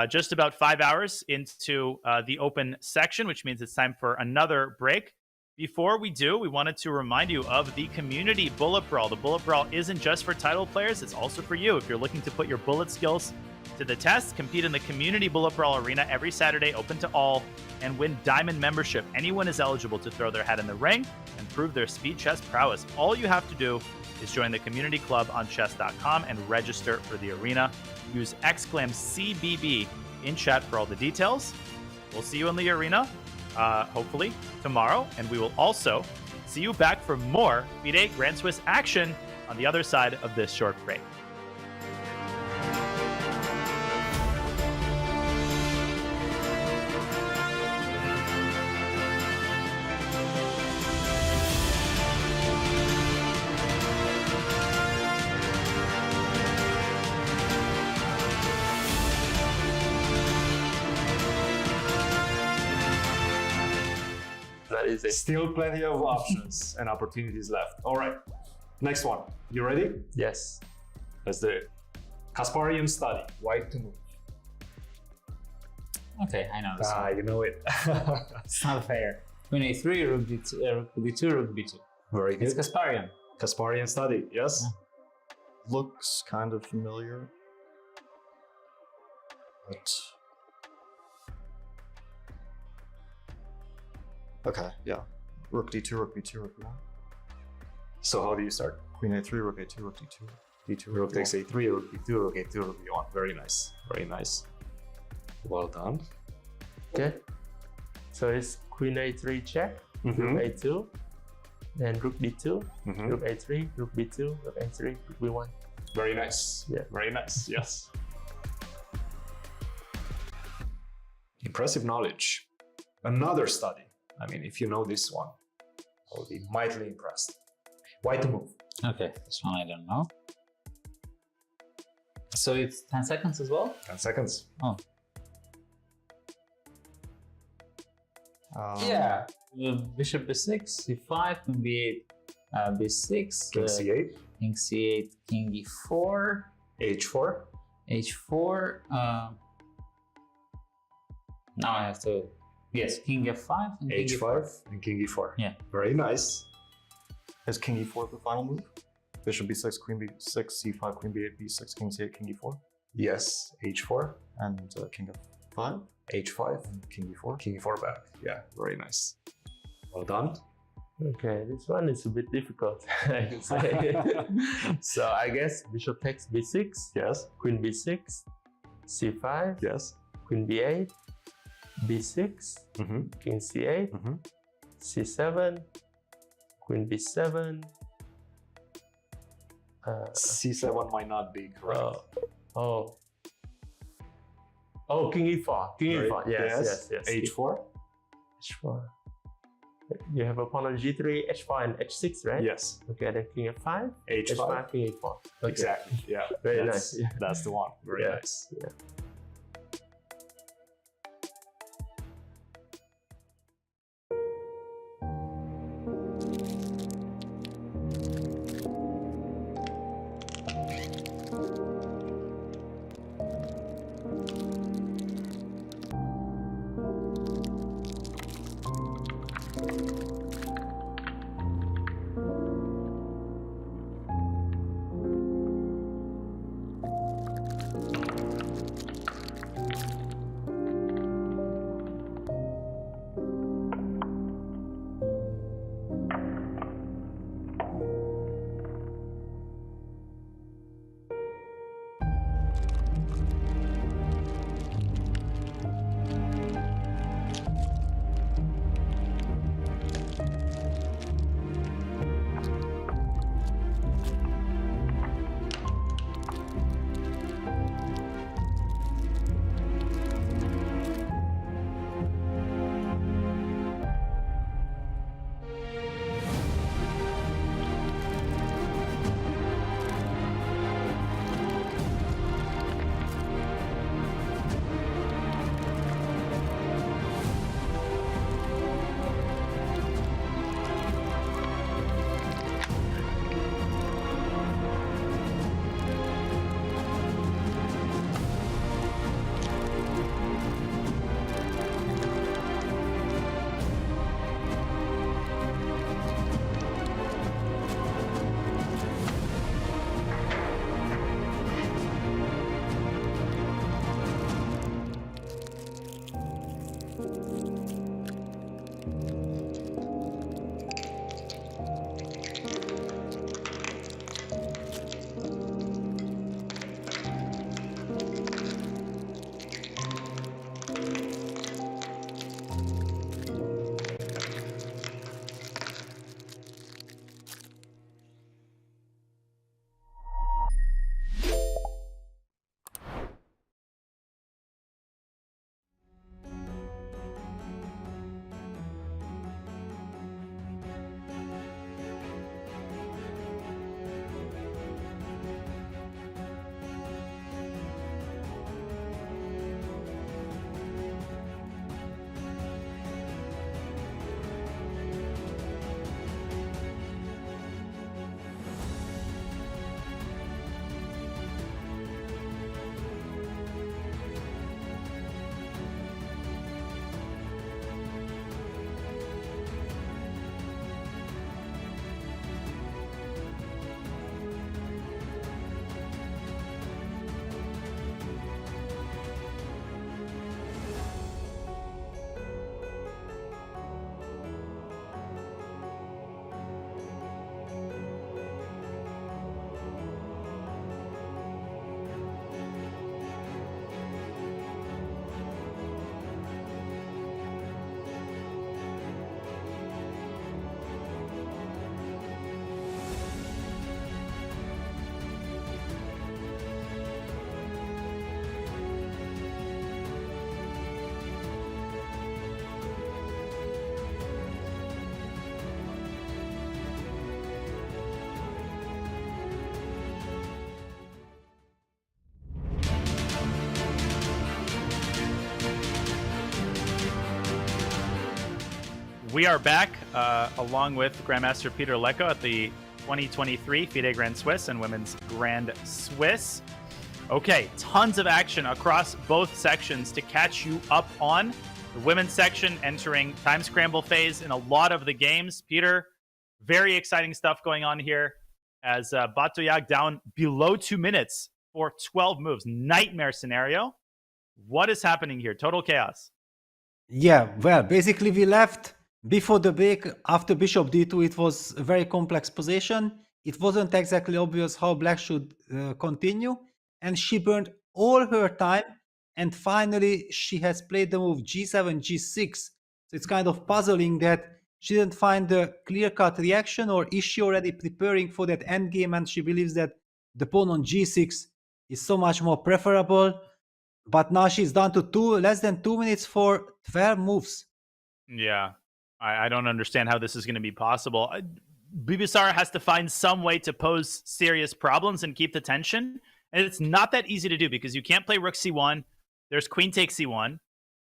just about 5 hours into the open section, which means it's time for another break. Before we do, we wanted to remind you of the community bullet brawl. The bullet brawl isn't just for title players, it's also for you. If you're looking to put your bullet skills to the test, compete in the community bullet brawl arena every Saturday, open to all, and win diamond membership. Anyone is eligible to throw their hat in the ring and prove their speed chess prowess. All you have to do is join the community club on chess.com and register for the arena. Use !CBB in chat for all the details. We'll see you in the arena, hopefully tomorrow, and we will also see you back for more FIDE Grand Swiss action on the other side of this short break.
Still plenty of options and opportunities left. All right, next one. You ready?
Yes.
Let's do it. Kasparian study. White to move.
Okay, I know this one.
You know it.
It's not fair. Queen a3, rook d2, rook b2.
Very good.
It's Kasparian.
Kasparian study. Yes.
Looks kind of familiar. But okay, yeah. Rook d2, rook b2, rook b1.
So how do you start?
Queen a3, rook a2, rook d2, d2,
rook takes a3, rook b2, rook a2, rook b1. Very nice. Very nice. Well done.
Okay. So it's queen a3 check, rook a2, then rook d2, rook a3, rook b2, rook a3, rook b1.
Very nice.
Yeah.
Very nice. Yes. Impressive knowledge. Another study. I mean, if you know this one, I'll be mightily impressed. White to move.
Okay, this one I don't know. So it's 10 seconds as well?
10 seconds.
Oh. Yeah. Bishop b6, c5, queen b8, b6.
King c8.
King c8, king e4.
h4.
h4. Now I have to... Yes, king f5 and king
h5
e4.
and king e4.
Yeah.
Very nice.
Is king e4 the final move? Bishop b6, queen b6, c5, queen b8, b6, king c8, king e4.
Yes, h4.
And king f5.
h5
and king e4.
King e4 back. Yeah, very nice. Well done.
Okay, this one is a bit difficult, I can say. So I guess bishop takes b6.
Yes.
Queen b6, c5.
Yes.
Queen b8, b6, king c8, c7, queen b7.
c7 might not be correct.
Oh, king e4. King e4. Yes.
h4.
h4. You have pawn on g3, h5, and h6, right?
Yes.
Okay, then king f5,
h5,
h5, king e4. Okay.
Exactly. Yeah.
Very nice. Yeah.
That's the one. Very nice.
Yeah.
We are back along with Grandmaster Peter Lecko at the 2023 FIDE Grand Swiss and Women's Grand Swiss. Okay, tons of action across both sections to catch you up on. The women's section entering time scramble phase in a lot of the games. Peter, very exciting stuff going on here as Batoyag down below 2 minutes for 12 moves. Nightmare scenario. What is happening here? Total chaos.
Yeah, well, basically we left before the break. After bishop d2, it was a very complex position. It wasn't exactly obvious how black should continue, and she burned all her time, and finally she has played the move g7, g6. So it's kind of puzzling that she didn't find the clear-cut reaction, or is she already preparing for that endgame and she believes that the pawn on g6 is so much more preferable. But now she's down to less than 2 minutes for 12 moves.
Yeah, I don't understand how this is going to be possible. Bibisara has to find some way to pose serious problems and keep the tension. And it's not that easy to do because you can't play rook c1. There's queen takes c1.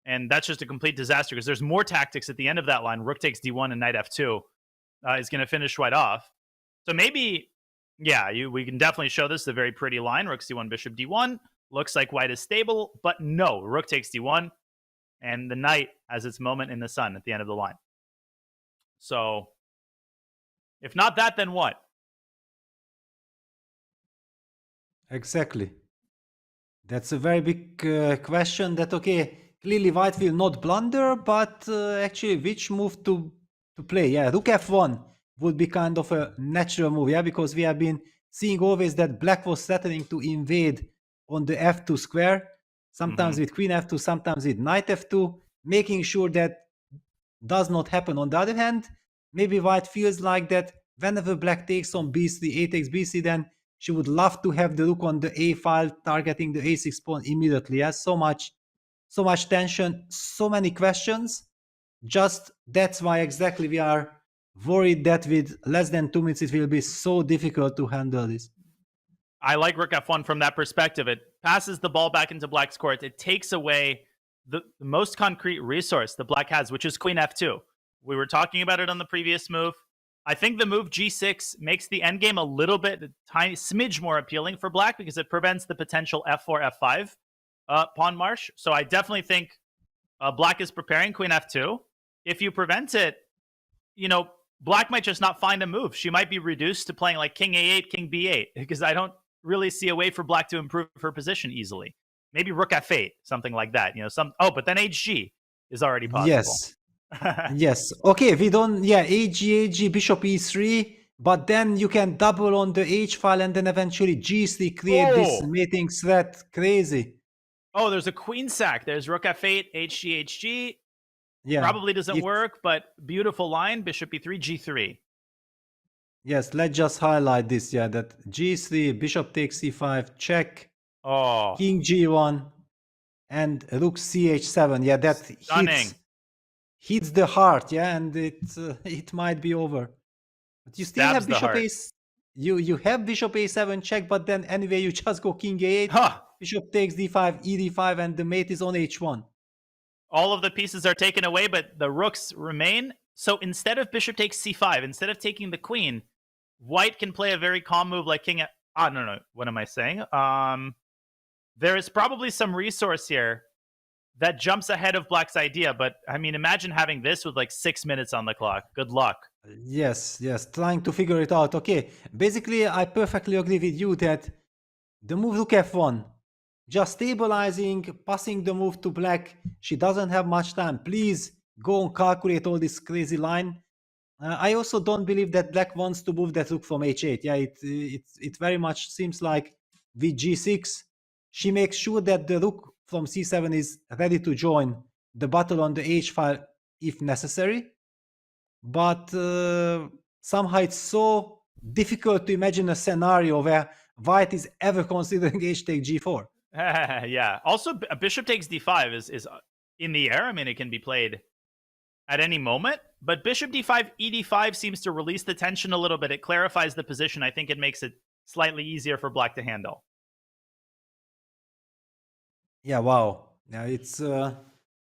And that's just a complete disaster because there's more tactics at the end of that line. Rook takes d1 and knight f2 is going to finish white off. So maybe, yeah, we can definitely show this. The very pretty line. Rook c1, bishop d1. Looks like white is stable, but no. Rook takes d1, and the knight has its moment in the sun at the end of the line. So, if not that, then what?
Exactly. That's a very big question that, okay, clearly white will not blunder, but actually which move to play? Yeah, rook f1 would be kind of a natural move, yeah, because we have been seeing always that black was threatening to invade on the f2 square, sometimes with queen f2, sometimes with knight f2, making sure that does not happen. On the other hand, maybe white feels like that whenever black takes on b3, a takes b3, then she would love to have the rook on the a file targeting the a6 pawn immediately. Yeah, so much tension, so many questions. Just that's why exactly we are worried that with less than 2 minutes it will be so difficult to handle this.
I like rook f1 from that perspective. It passes the ball back into black's court. It takes away the most concrete resource that black has, which is queen f2. We were talking about it on the previous move. I think the move g6 makes the endgame a little bit, a tiny smidge more appealing for black because it prevents the potential f4, f5 pawn march. So I definitely think black is preparing queen f2. If you prevent it, you know, black might just not find a move. She might be reduced to playing like king a8, king b8, because I don't really see a way for black to improve her position easily. Maybe rook f8, something like that. You know, but then hg is already possible.
Yes. Yes. Okay, we don't, yeah, hg, bishop e3, but then you can double on the h file and then eventually g3 create this mating threat. Crazy.
Oh, there's a queen sack. There's rook f8, hg.
Yeah.
Probably doesn't work, but beautiful line. Bishop e3, g3.
Yes, let's just highlight this, yeah, that g3, bishop takes c5, check, king g1, and rook ch7. Yeah, that hits the heart, yeah, and it might be over. But you still have bishop a, you have bishop a7 check, but then anyway you just go king a8, bishop takes d5, e d5, and the mate is on h1.
All of the pieces are taken away, but the rooks remain. So instead of bishop takes c5, instead of taking the queen, white can play a very calm move like king. No. What am I saying? There is probably some resource here that jumps ahead of black's idea. But I mean, imagine having this with like 6 minutes on the clock. Good luck.
Yes. Trying to figure it out. Okay. Basically, I perfectly agree with you that the move rook f1, just stabilizing, passing the move to black. She doesn't have much time. Please go and calculate all this crazy line. I also don't believe that black wants to move that rook from h8. Yeah, it very much seems like with g6, she makes sure that the rook from c7 is ready to join the battle on the h file if necessary. But somehow it's so difficult to imagine a scenario where white is ever considering h take g4.
Yeah. Also, bishop takes d5 is in the air. I mean, it can be played at any moment, but bishop d5, ed5 seems to release the tension a little bit. It clarifies the position. I think it makes it slightly easier for black to handle.
Yeah, wow. Yeah, it's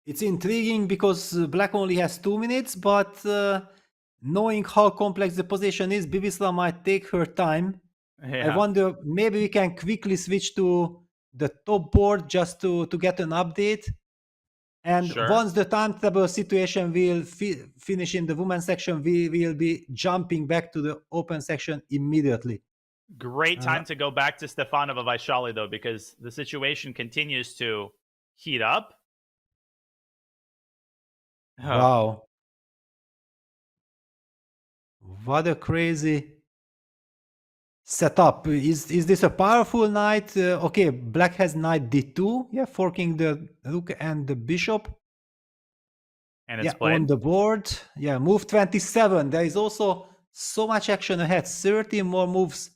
It's intriguing because black only has 2 minutes, but knowing how complex the position is, Bibislav might take her time.
Yeah.
I wonder, maybe we can quickly switch to the top board just to get an update. And
Sure.
once the timetable situation will finish in the women's section, we will be jumping back to the open section immediately.
Great time to go back to Stefanova Vachier-Lagrave, though, because the situation continues to heat up. Oh.
Wow. What a crazy setup. Is this a powerful knight? Okay, black has knight d2, yeah, forking the rook and the bishop.
And it's
Yeah,
played.
on the board. Yeah, move 27. There is also so much action ahead. 30 more moves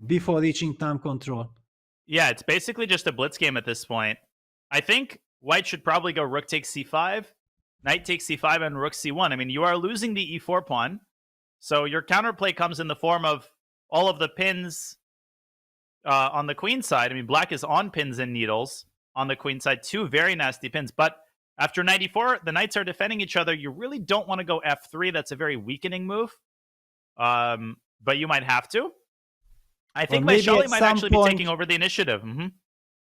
before reaching time control.
Yeah, it's basically just a blitz game at this point. I think white should probably go rook takes c5, knight takes c5, and rook c1. I mean, you are losing the e4 pawn. So your counterplay comes in the form of all of the pins on the queen side. I mean, black is on pins and needles on the queen side. 2 very nasty pins. But after knight e4, the knights are defending each other. You really don't want to go f3. That's a very weakening move. But you might have to. I think Vachier-Lagrave might actually be taking over the initiative.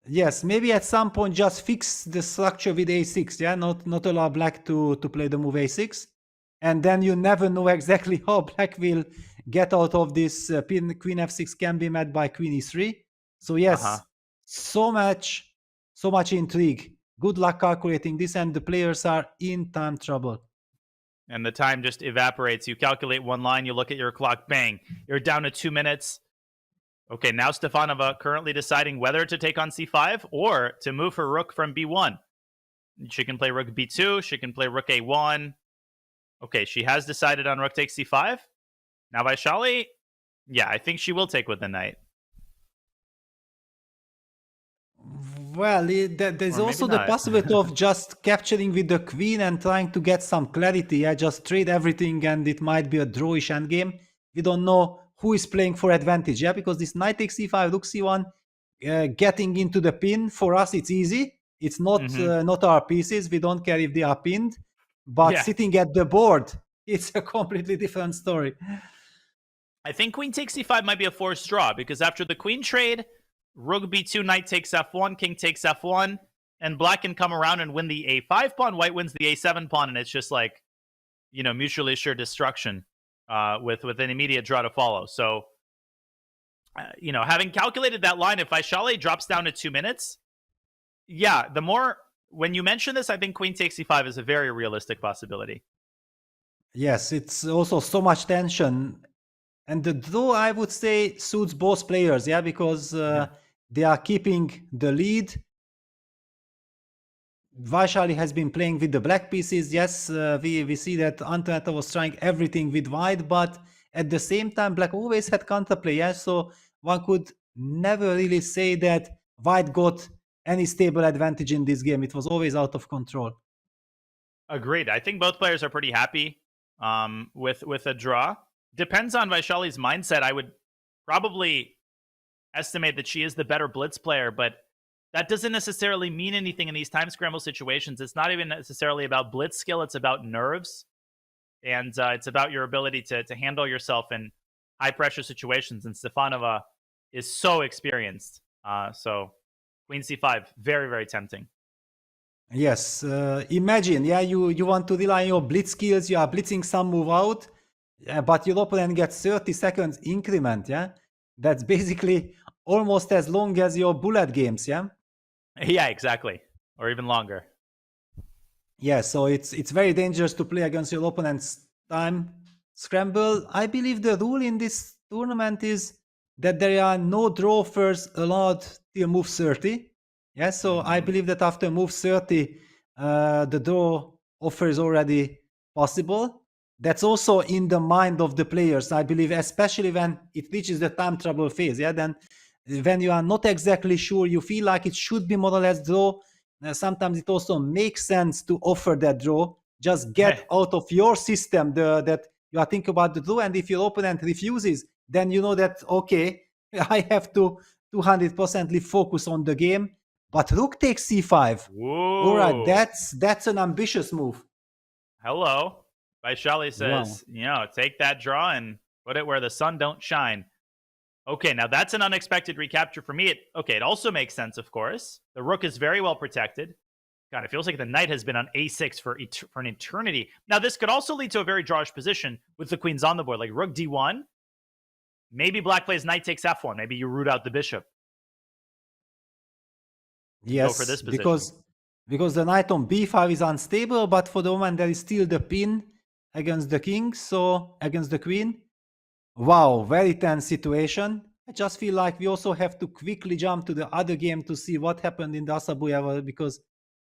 Yes, maybe at some point just fix the structure with a6. Yeah, not allow black to play the move a6. And then you never know exactly how black will get out of this. Queen f6 can be met by queen e3. So yes, so much intrigue. Good luck calculating this, and the players are in time trouble.
And the time just evaporates. You calculate one line, you look at your clock, bang, you're down to 2 minutes. Okay, now Stefanova currently deciding whether to take on c5 or to move her rook from b1. She can play rook b2, she can play rook a1. Okay, she has decided on rook takes c5. Now Vachier-Lagrave, yeah, I think she will take with the knight.
Well, there's also the possibility of just capturing with the queen and trying to get some clarity. Yeah, just trade everything and it might be a drawish endgame. We don't know who is playing for advantage. Yeah, because this knight takes c5, rook c1, getting into the pin, for us it's easy. It's not not our pieces. We don't care if they are pinned. But sitting at the board, it's a completely different story.
I think queen takes c5 might be a forced draw, because after the queen trade, rook b2, knight takes f1, king takes f1, and black can come around and win the a5 pawn, white wins the a7 pawn, and it's just like, you know, mutually assured destruction with an immediate draw to follow. So, you know, having calculated that line, if Vachier-Lagrave drops down to 2 minutes, yeah, the more, when you mention this, I think queen takes c5 is a very realistic possibility.
Yes, it's also so much tension. And the draw, I would say, suits both players, yeah, because they are keeping the lead. Vachier-Lagrave has been playing with the black pieces. Yes, we see that Antoaneta was trying everything with white, but at the same time, black always had counterplay. Yeah? So one could never really say that white got any stable advantage in this game. It was always out of control.
Agreed. I think both players are pretty happy with a draw. Depends on Vachier-Lagrave's mindset. I would probably estimate that she is the better blitz player, but that doesn't necessarily mean anything in these time scramble situations. It's not even necessarily about blitz skill. It's about nerves. And it's about your ability to handle yourself in high-pressure situations. And Stefanova is so experienced. So queen c5, very, very tempting.
Yes. Imagine, yeah, you want to rely on your blitz skills. You are blitzing some move out, but your opponent gets 30 seconds increment, yeah? That's basically almost as long as your bullet games, yeah?
Yeah, exactly. Or even longer.
Yeah, so it's very dangerous to play against your opponent's time scramble. I believe the rule in this tournament is that there are no draw offers allowed till move 30. Yeah, so I believe that after move 30, the draw offer is already possible. That's also in the mind of the players, I believe, especially when it reaches the time trouble phase. Yeah, then when you are not exactly sure, you feel like it should be more or less draw. Sometimes it also makes sense to offer that draw. Just get out of your system that you are thinking about the draw, and if your opponent refuses, then you know that, okay, I have to 200% focus on the game. But rook takes c5.
Whoa.
All right, that's an ambitious move.
Hello. Vachier says, take that draw and put it where the sun don't shine. Okay, now that's an unexpected recapture for me. It also makes sense, of course. The rook is very well protected. God, it feels like the knight has been on a6 for an eternity. Now, this could also lead to a very drawish position with the queens on the board, like rook d1. Maybe black plays knight takes f1. Maybe you root out the bishop.
Yes,
go for this position.
because the knight on b5 is unstable, but for the moment there is still the pin against the king, so against the queen. Wow, very tense situation. I just feel like we also have to quickly jump to the other game to see what happened in the Asabueva, because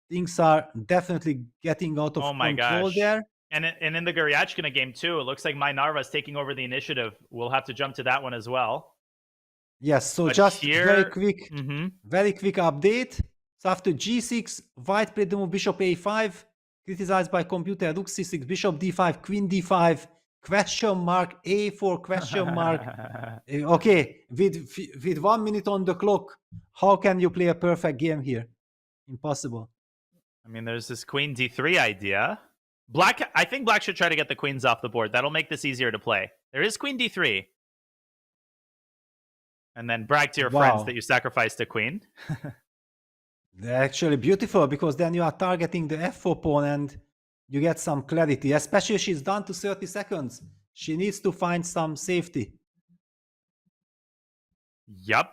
things are definitely getting out of control there.
And in the Guryachkina game too, it looks like my Narva is taking over the initiative. We'll have to jump to that one as well.
Yes, so
but
just
here,
very quick update. So after g6, white played the move bishop a5, criticized by computer, rook c6, bishop d5, queen d5, question mark, a4, question mark. Okay, with 1 minute on the clock, how can you play a perfect game here? Impossible.
I mean, there's this queen d3 idea. I think black should try to get the queens off the board. That'll make this easier to play. There is queen d3. And then brag to your friends that you sacrificed a queen.
They're actually beautiful, because then you are targeting the f4 pawn and you get some clarity, especially if she's down to 30 seconds. She needs to find some safety.
Yep.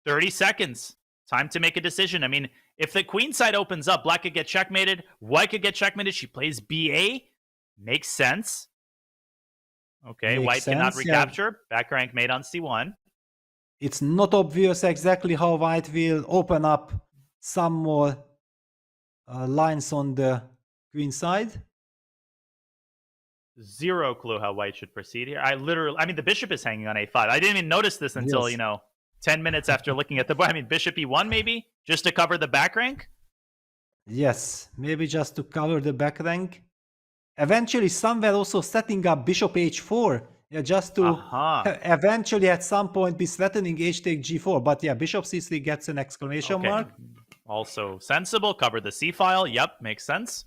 30 seconds. Time to make a decision. I mean, if the queen side opens up, black could get checkmated. White could get checkmated. She plays ba. Makes sense. Okay,
Makes
white
sense,
cannot recapture. Back rank made on c1.
It's not obvious exactly how white will open up some more lines on the queen side.
Zero clue how white should proceed here. I mean, the bishop is hanging on a5. I didn't even notice this until, 10 minutes after looking at the board. I mean, bishop e1 maybe, just to cover the back rank?
Yes, maybe just to cover the back rank. Eventually, somewhere also setting up bishop h4. Yeah, just to eventually at some point be threatening h take g4. But yeah, bishop c3 gets an exclamation mark.
Also sensible. Cover the c file. Yep, makes sense.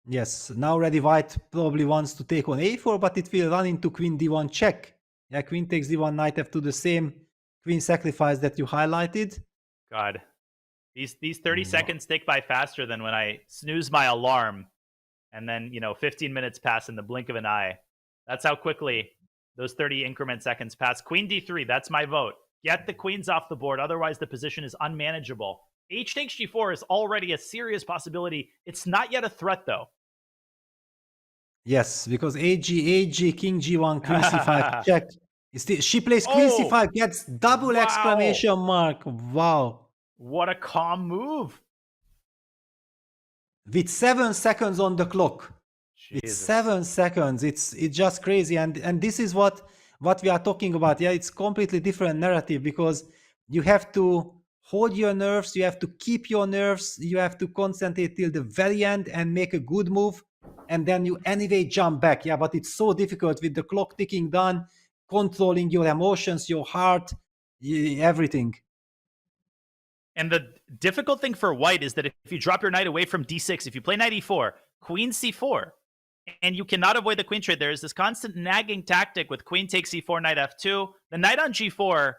Yes, now ready white probably wants to take on a4, but it will run into queen d1 check. Yeah, queen takes d1, knight f2, the same queen sacrifice that you highlighted.
God, these 30 seconds tick by faster than when I snooze my alarm, and then 15 minutes pass in the blink of an eye. That's how quickly those 30 increment seconds pass. Queen d3, that's my vote. Get the queens off the board, otherwise the position is unmanageable. H takes g4 is already a serious possibility. It's not yet a threat, though.
Yes, because ag, king g1, queen c5, check. She plays queen c5, gets double exclamation mark. Wow.
What a calm move.
With 7 seconds on the clock. It's 7 seconds. It's just crazy. And this is what we are talking about. Yeah, it's completely different narrative, because you have to hold your nerves, you have to keep your nerves, you have to concentrate till the very end and make a good move, and then you anyway jump back. Yeah, but it's so difficult with the clock ticking down, controlling your emotions, your heart, everything.
And the difficult thing for white is that if you drop your knight away from d6, if you play knight e4, queen c4, and you cannot avoid the queen trade, there is this constant nagging tactic with queen takes c4, knight f2. The knight on g4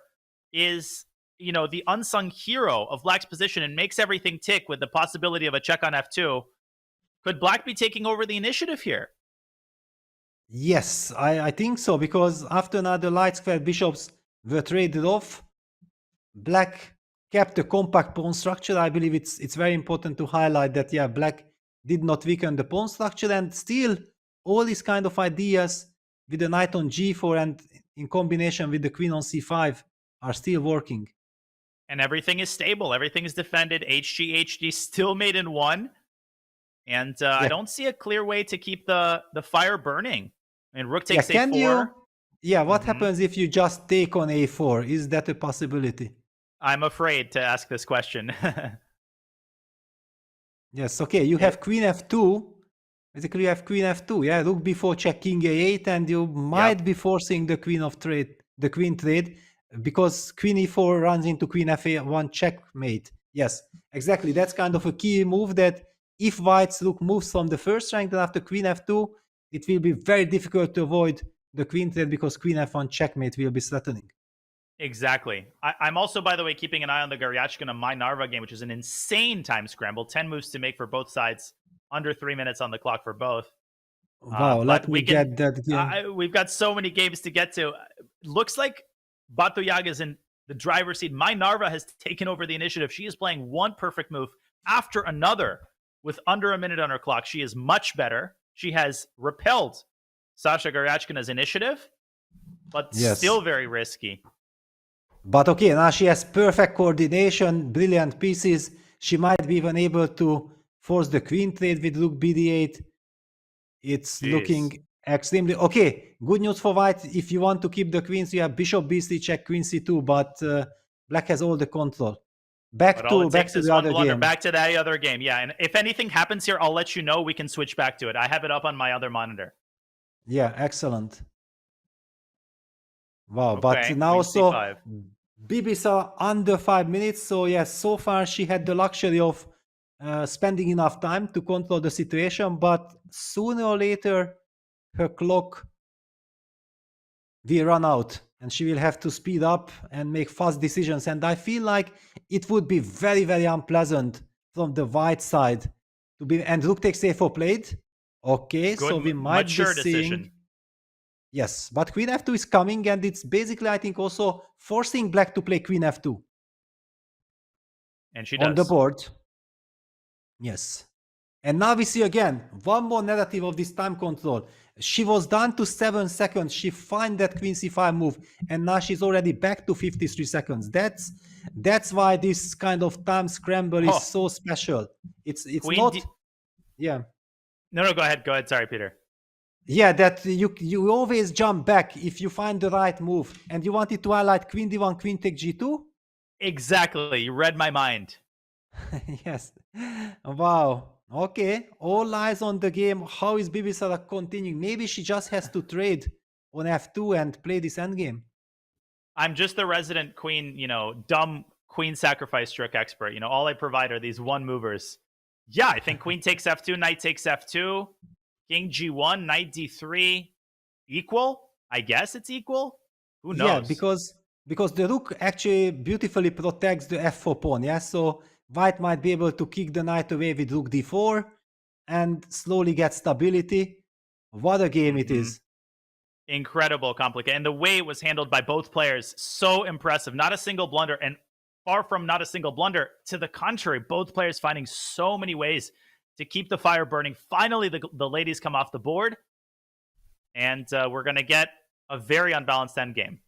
is, the unsung hero of black's position and makes everything tick with the possibility of a check on f2. Could black be taking over the initiative here?
Yes, I think so, because after another light square bishops were traded off, black kept a compact pawn structure. I believe it's very important to highlight that, yeah, black did not weaken the pawn structure, and still all these kind of ideas with the knight on g4 and in combination with the queen on c5 are still working.
And everything is stable. Everything is defended. HG still made in one. And I don't see a clear way to keep the fire burning. I mean, rook takes a4.
What happens if you just take on a4? Is that a possibility?
I'm afraid to ask this question.
Yes, okay, you have queen f2. Basically, you have queen f2. Yeah, rook b4 check, king a8, and you might be forcing the queen trade, because queen e4 runs into queen f1 checkmate. Yes, exactly. That's kind of a key move that if White's rook moves from the first rank, then after queen f2, it will be very difficult to avoid the queen trade because queen f1 checkmate will be threatening.
Exactly. I'm also, by the way, keeping an eye on the Garyachkina My Narva game, which is an insane time scramble. 10 moves to make for both sides, under 3 minutes on the clock for both.
Wow, let me get that game.
We've got so many games to get to. Looks like Batu Yaga is in the driver's seat. My Narva has taken over the initiative. She is playing one perfect move after another with under a minute on her clock. She is much better. She has repelled Sasha Garyachkina's initiative, but still very risky.
But okay, now she has perfect coordination, brilliant pieces. She might be even able to force the queen trade with rook bd8. It's looking extremely... Okay, good news for White. If you want to keep the queens, you have bishop b3 check, queen c2, but Black has all the control. Back to the other game.
Back to that other game, yeah. And if anything happens here, I'll let you know. We can switch back to it. I have it up on my other monitor.
Yeah, excellent. Wow,
Okay,
but now
queen
so
c5.
Bibisa under 5 minutes. So yes, so far she had the luxury of spending enough time to control the situation, but sooner or later her clock will run out and she will have to speed up and make fast decisions. And I feel like it would be very, very unpleasant from the White side to be... And rook takes a4 played. Okay,
Good,
so we might be seeing...
decision.
Yes, but queen f2 is coming, and it's basically, I think, also forcing Black to play queen f2.
And she does.
On the board. Yes. And now we see again, one more narrative of this time control. She was down to 7 seconds. She found that queen c5 move, and now she's already back to 53 seconds. That's why this kind of time scramble is so special. It's
Queen
not... Yeah.
No, go ahead. Go ahead. Sorry, Peter.
Yeah, that you always jump back if you find the right move. And you wanted to highlight queen d1, queen take g2?
Exactly. You read my mind.
Yes. Wow. Okay. All eyes on the game. How is Bibisa continuing? Maybe she just has to trade on f2 and play this endgame.
I'm just the resident queen, dumb queen sacrifice trick expert. All I provide are these one movers. Yeah, I think queen takes f2, knight takes f2. King g1, knight d3, equal? I guess it's equal. Who knows?
Yeah, because the rook actually beautifully protects the f4 pawn. Yeah, so White might be able to kick the knight away with rook d4 and slowly get stability. What a game it is!
Incredible, complicated, and the way it was handled by both players, so impressive. Not a single blunder, and far from not a single blunder. To the contrary, both players finding so many ways to keep the fire burning. Finally, the ladies come off the board, and we're going to get a very unbalanced endgame.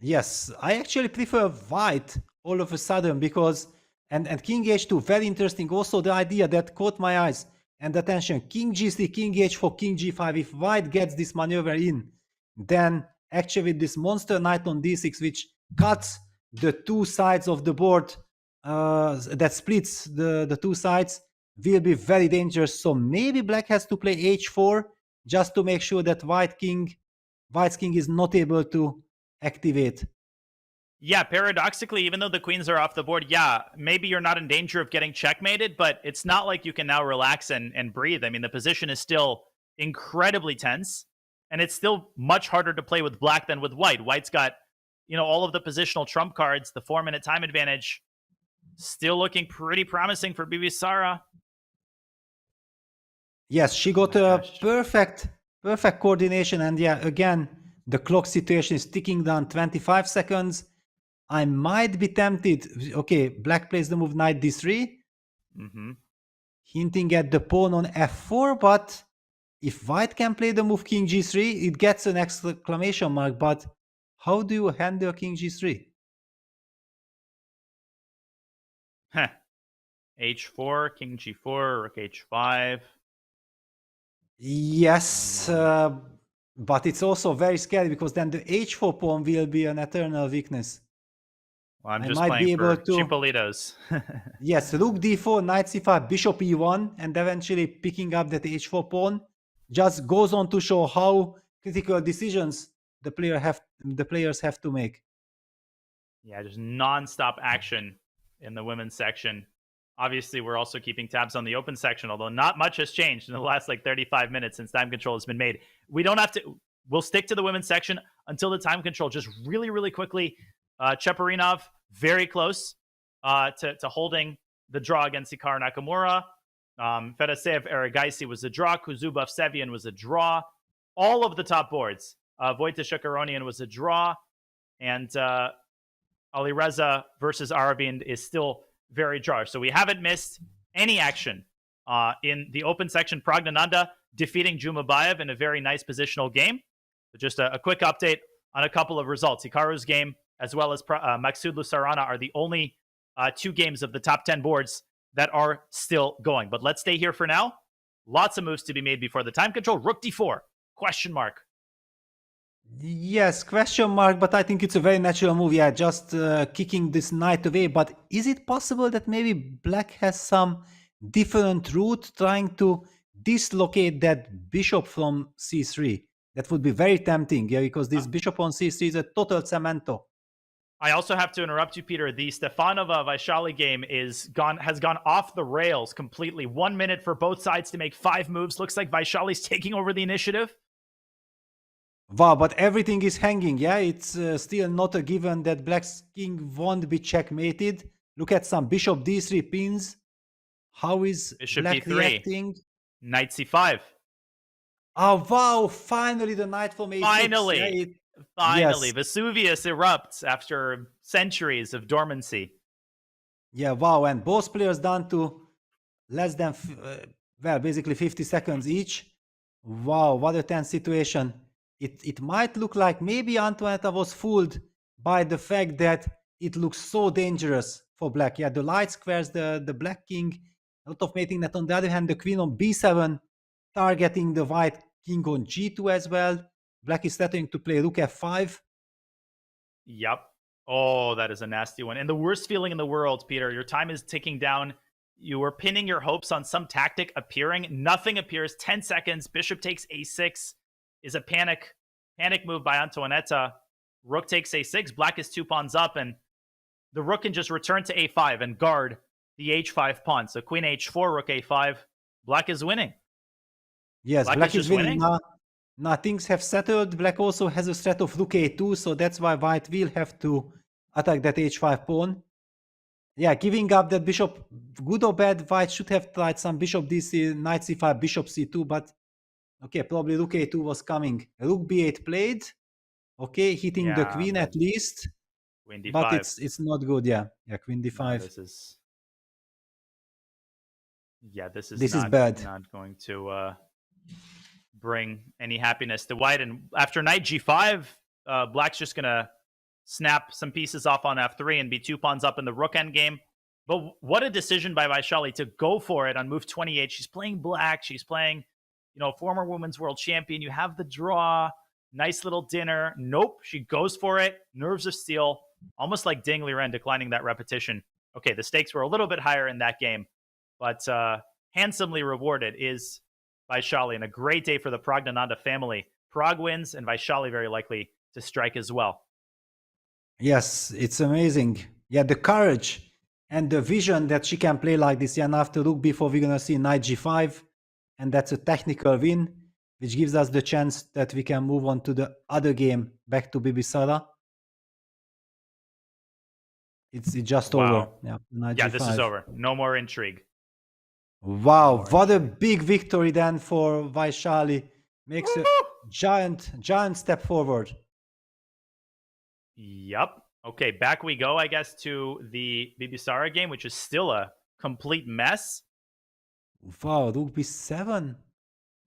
Yes, I actually prefer White all of a sudden because, and King h2, very interesting. Also, the idea that caught my eyes and attention, King g3, King h4, King g5. If White gets this maneuver in, then actually with this monster knight on d6, which cuts the two sides of the board, that splits the two sides, will be very dangerous. So maybe Black has to play h4 just to make sure that White's king is not able to activate.
Yeah, paradoxically, even though the queens are off the board, yeah, maybe you're not in danger of getting checkmated, but it's not like you can now relax and breathe. I mean, the position is still incredibly tense, and it's still much harder to play with Black than with White. White's got, all of the positional trump cards, the 4-minute time advantage, still looking pretty promising for Bibisa.
Yes, she got a perfect coordination, and yeah, again, the clock situation is ticking down 25 seconds. I might be tempted. Okay, Black plays the move knight d3, hinting at the pawn on f4, but if White can play the move king g3, it gets an exclamation mark, but how do you handle king g3?
h4, king g4, rook h5.
Yes, but it's also very scary because then the h4 pawn will be an eternal weakness.
Well, I'm just playing for Chipolitos.
Yes, rook d4, knight c5, bishop e1, and eventually picking up that h4 pawn just goes on to show how critical decisions the players have to make.
Yeah, just non-stop action in the women's section. Obviously, we're also keeping tabs on the open section, although not much has changed in the last 35 minutes since time control has been made. We don't have to. We'll stick to the women's section until the time control. Just really, really quickly, Cheparinov very close to holding the draw against Hikaru Nakamura. Fedoseev Erigaisi was a draw. Kuzubov Sevian was a draw. All of the top boards. Wojciech Aronian was a draw. And Alireza versus Arabind is still very draw. So we haven't missed any action in the open section. Praggnanandhaa defeating Jumabayev in a very nice positional game. So just a quick update on a couple of results. Hikaru's game, as well as Maksud Lusarana, are the only two games of the top 10 boards that are still going. But let's stay here for now. Lots of moves to be made before the time control. Rook d4, question mark.
Yes, question mark, but I think it's a very natural move. Yeah, just kicking this knight away. But is it possible that maybe black has some different route trying to dislocate that bishop from c3? That would be very tempting, yeah, because this bishop on c3 is a total cemento.
I also have to interrupt you, Peter. The Stefanova Vachier-Lagrave game has gone off the rails completely. 1 minute for both sides to make 5 moves. Looks like Vachier-Lagrave's taking over the initiative.
Wow, but everything is hanging, yeah? It's still not a given that black's king won't be checkmated. Look at some bishop d3 pins. How is
bishop
black
d3.
reacting?
Knight c5.
Oh, wow, finally the knight from a6.
Finally.
Yeah,
Finally,
yes.
Vesuvius erupts after centuries of dormancy.
Yeah, wow, and both players down to less than, basically 50 seconds each. Wow, what a tense situation. It might look like maybe Antoanetta was fooled by the fact that it looks so dangerous for black. Yeah, the light squares the black king, a lot of mating net. On the other hand, the queen on b7, targeting the white king on g2 as well. Black is threatening to play rook f5.
Yep. Oh, that is a nasty one. And the worst feeling in the world, Peter, your time is ticking down. You were pinning your hopes on some tactic appearing. Nothing appears. 10 seconds. Bishop takes a6 is a panic move by Antoanetta. Rook takes a6. Black is 2 pawns up, and the rook can just return to a5 and guard the h5 pawn. So queen h4, rook a5. Black is winning.
Yes, black is winning. Now things have settled. Black also has a threat of rook a2, so that's why white will have to attack that h5 pawn. Yeah, giving up that bishop, good or bad, white should have tried some bishop dc, knight c5, bishop c2, but okay, probably rook a2 was coming. Rook b8 played. Okay, hitting the queen at least.
Queen d5.
But it's not good, yeah. Yeah, queen d5.
No, this is
bad.
Not going to bring any happiness to white. And after knight g5, black's just gonna snap some pieces off on f3 and be 2 pawns up in the rook endgame. But what a decision by Vachier-Lagrave to go for it on move 28. She's playing black. She's playing, former women's world champion. You have the draw. Nice little dinner. Nope. She goes for it. Nerves of steel. Almost like Ding Liren declining that repetition. Okay, the stakes were a little bit higher in that game, but handsomely rewarded is Vachier-Lagrave, and a great day for the Praggnanandhaa family. Prag wins, and Vachier-Lagrave very likely to strike as well.
Yes, it's amazing. Yeah, the courage and the vision that she can play like this. Yeah, and after rook b4, we're gonna see knight g5, and that's a technical win, which gives us the chance that we can move on to the other game, back to Bibisara. It's just over. Yeah,
yeah, this is over. No more intrigue.
Wow, what a big victory then for Vachier-Lagrave. Makes a giant step forward.
Yep. Okay, back we go, I guess, to the Bibisara game, which is still a complete mess.
Wow, rook b7.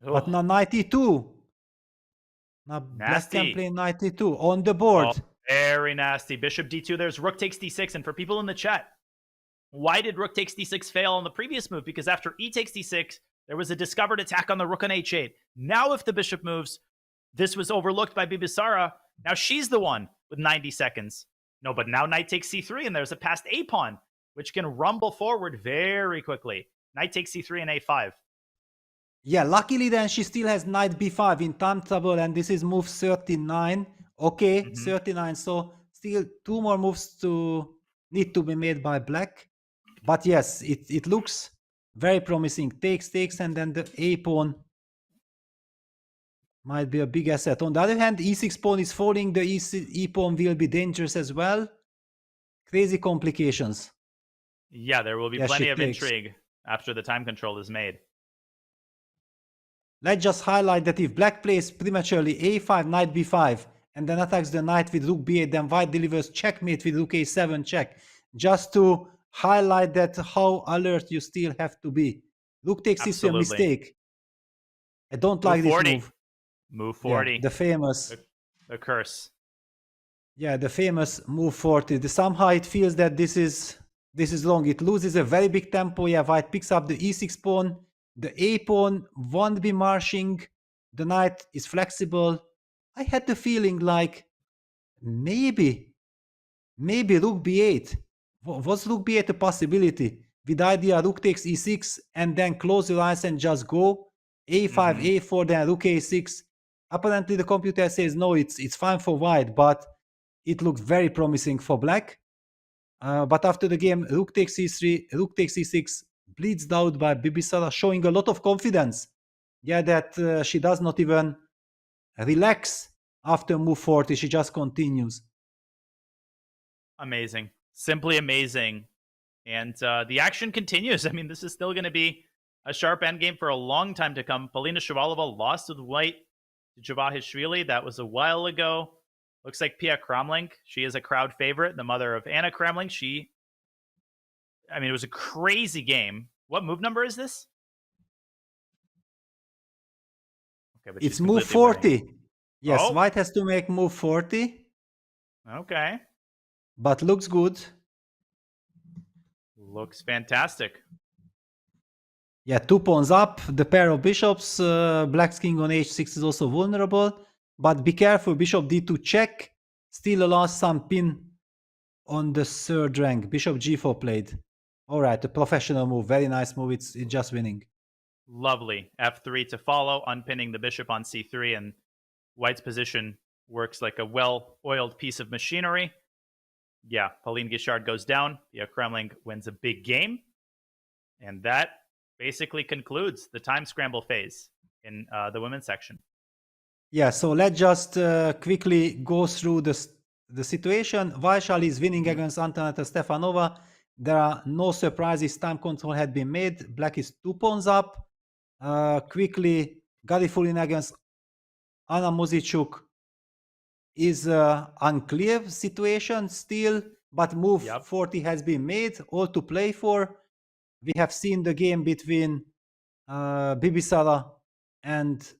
But now knight e2. Now black can play knight e2 on the board.
Oh, very nasty. Bishop d2. There's rook takes d6. And for people in the chat, why did rook takes d6 fail on the previous move? Because after e takes d6, there was a discovered attack on the rook on h8. Now if the bishop moves, this was overlooked by Bibisara. Now she's the one with 90 seconds. No, but now knight takes c3, and there's a passed a pawn, which can rumble forward very quickly. Knight takes c3 and a5.
Yeah, luckily then she still has knight b5 in time trouble, and this is move 39. Okay, 39. So still 2 more moves to need to be made by black. But yes, it looks very promising. Takes, and then the a pawn might be a big asset. On the other hand, e6 pawn is falling. The e pawn will be dangerous as well. Crazy complications.
Yeah, there will be plenty of intrigue after the time control is made.
Let's just highlight that if black plays prematurely a5, knight b5, and then attacks the knight with rook b8, then white delivers checkmate with rook a7 check. Just to highlight that how alert you still have to be. Rook takes is a mistake. I don't like this move.
Move 40.
Yeah, the famous.
The curse.
Yeah, the famous move 40. Somehow it feels that this is wrong. It loses a very big tempo. Yeah, white picks up the e6 pawn. The a pawn won't be marching. The knight is flexible. I had the feeling like maybe rook b8. Was rook b8 a possibility? With the idea rook takes e6 and then close your eyes and just go a5, a4, then rook a6. Apparently the computer says no, it's fine for white, but it looked very promising for black. But after the game, rook takes e3, rook takes e6, bleeds out by Bibisara, showing a lot of confidence. Yeah, that she does not even relax after move 40. She just continues.
Amazing. Simply amazing. And the action continues. I mean, this is still going to be a sharp endgame for a long time to come. Polina Shavalova lost with white to Javahishvili. That was a while ago. Looks like Pia Kramling. She is a crowd favorite, the mother of Anna Kramling. It was a crazy game. What move number is this? Okay, but
it's move 40. Winning. Yes,
oh.
White has to make move 40.
Okay.
But looks good.
Looks fantastic.
Yeah, 2 pawns up. The pair of bishops. Black's king on h6 is also vulnerable. But be careful, bishop d2 check. Still allows some pin on the third rank. Bishop g4 played. All right, a professional move. Very nice move. It's just winning.
Lovely. f3 to follow, unpinning the bishop on c3, and White's position works like a well-oiled piece of machinery. Yeah, Pauline Guichard goes down. Yeah, Kramling wins a big game. And that basically concludes the time scramble phase in the women's section.
Yeah, so let's just quickly go through the situation. Vachier is winning against Antonetta Stefanova. There are no surprises. Time control had been made. Black is 2 pawns up. Quickly, Garifulin against Anna Muzichuk is unclear situation still, but move 40 has been made, all to play for. We have seen the game between Bibisara and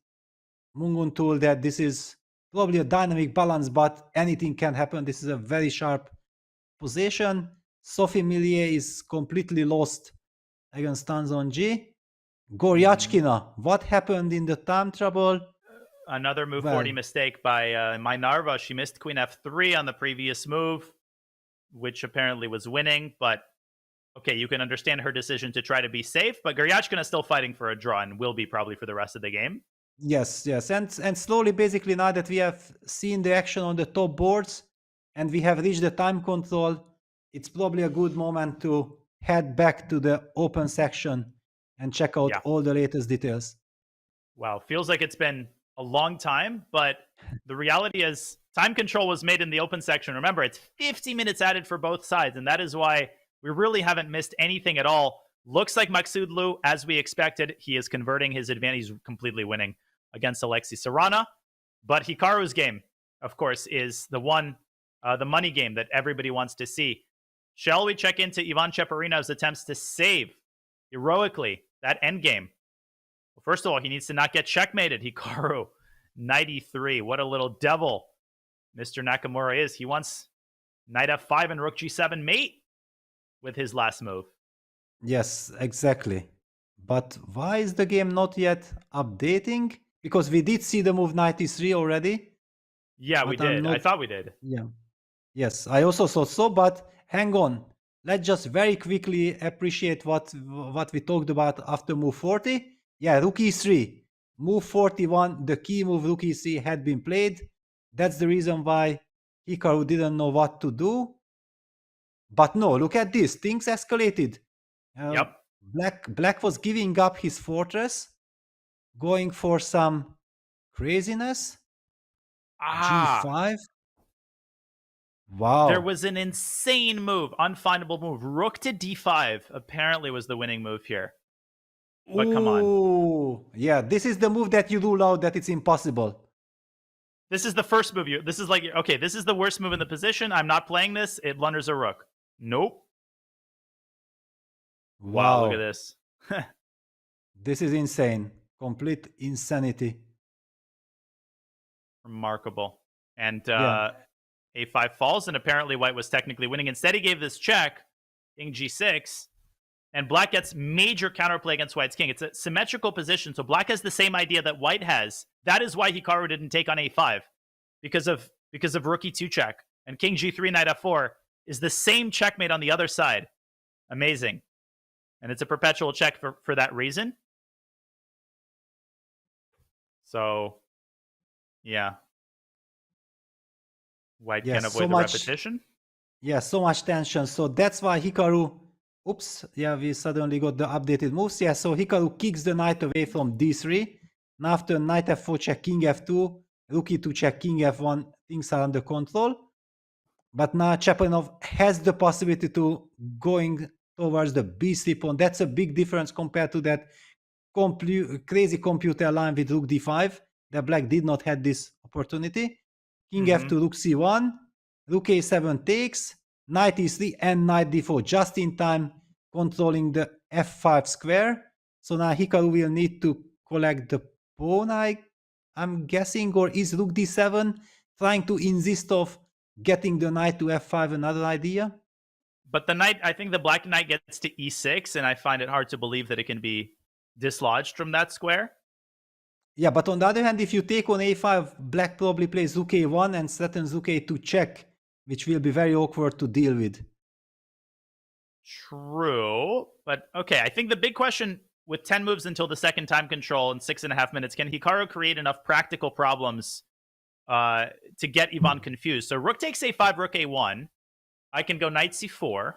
Munguntul that this is probably a dynamic balance, but anything can happen. This is a very sharp position. Sophie Millier is completely lost against Tanzon G. Goryachkina, what happened in the time trouble?
Another move 40 mistake by Mainarva. She missed queen f3 on the previous move, which apparently was winning. But, okay, you can understand her decision to try to be safe. But Goryachkina is still fighting for a draw and will be probably for the rest of the game.
Yes. And slowly, basically, now that we have seen the action on the top boards and we have reached the time control, it's probably a good moment to head back to the open section and check out all the latest details.
Wow, feels like it's been a long time, but the reality is time control was made in the open section. Remember, it's 50 minutes added for both sides, and that is why we really haven't missed anything at all. Looks like Maksudlu, as we expected, he is converting his advantage. He's completely winning against Alexei Sarana. But Hikaru's game, of course, is the one, the money game that everybody wants to see. Shall we check into Ivan Cheparinov's attempts to save heroically that endgame? Well, first of all, he needs to not get checkmated. Hikaru, 93. What a little devil Mr. Nakamura is. He wants knight f5 and rook g7 mate with his last move.
Yes, exactly. But why is the game not yet updating? Because we did see the move knight e3 already.
Yeah, we did. I thought we did.
Yeah. Yes, I also thought so, but hang on. Let's just very quickly appreciate what we talked about after move 40. Yeah, rook e3. Move 41, the key move rook e3 had been played. That's the reason why Hikaru didn't know what to do. But no, look at this. Things escalated.
Yep.
Black was giving up his fortress, going for some craziness. G5. Wow.
There was an insane move, unfindable move. Rook to D5 apparently was the winning move here. But come on.
Yeah, this is the move that you rule out that it's impossible.
This is the first move. This is like, okay, this is the worst move in the position. I'm not playing this. It blunders a rook. Nope. Wow, look at this.
This is insane. Complete insanity.
Remarkable. And A5 falls, and apparently white was technically winning. Instead, he gave this check, king G6, and black gets major counterplay against white's king. It's a symmetrical position, so black has the same idea that white has. That is why Hikaru didn't take on A5, because of rook E2 check. And king G3, knight F4 is the same checkmate on the other side. Amazing. And it's a perpetual check for that reason. So, yeah. White can avoid the repetition.
Yeah, so much tension. So that's why Hikaru... Oops. Yeah, we suddenly got the updated moves. Yeah, so Hikaru kicks the knight away from D3. And after knight F4 check, king F2, rook E2 check, king F1, things are under control. But now Cheparinov has the possibility to going towards the B3 pawn. That's a big difference compared to that crazy computer line with rook D5. The black did not have this opportunity. King F2, rook C1, rook A7 takes, knight E3 and knight D4 just in time, controlling the F5 square. So now Hikaru will need to collect the pawn, I'm guessing, or is rook D7 trying to insist of getting the knight to F5 another idea?
But the knight, I think the black knight gets to E6, and I find it hard to believe that it can be dislodged from that square.
Yeah, but on the other hand, if you take on A5, black probably plays rook A1 and threatens rook A2 check, which will be very awkward to deal with.
True, but okay, I think the big question with 10 moves until the second time control in 6.5 minutes, can Hikaru create enough practical problems to get Ivan confused? So rook takes A5, rook A1. I can go knight C4,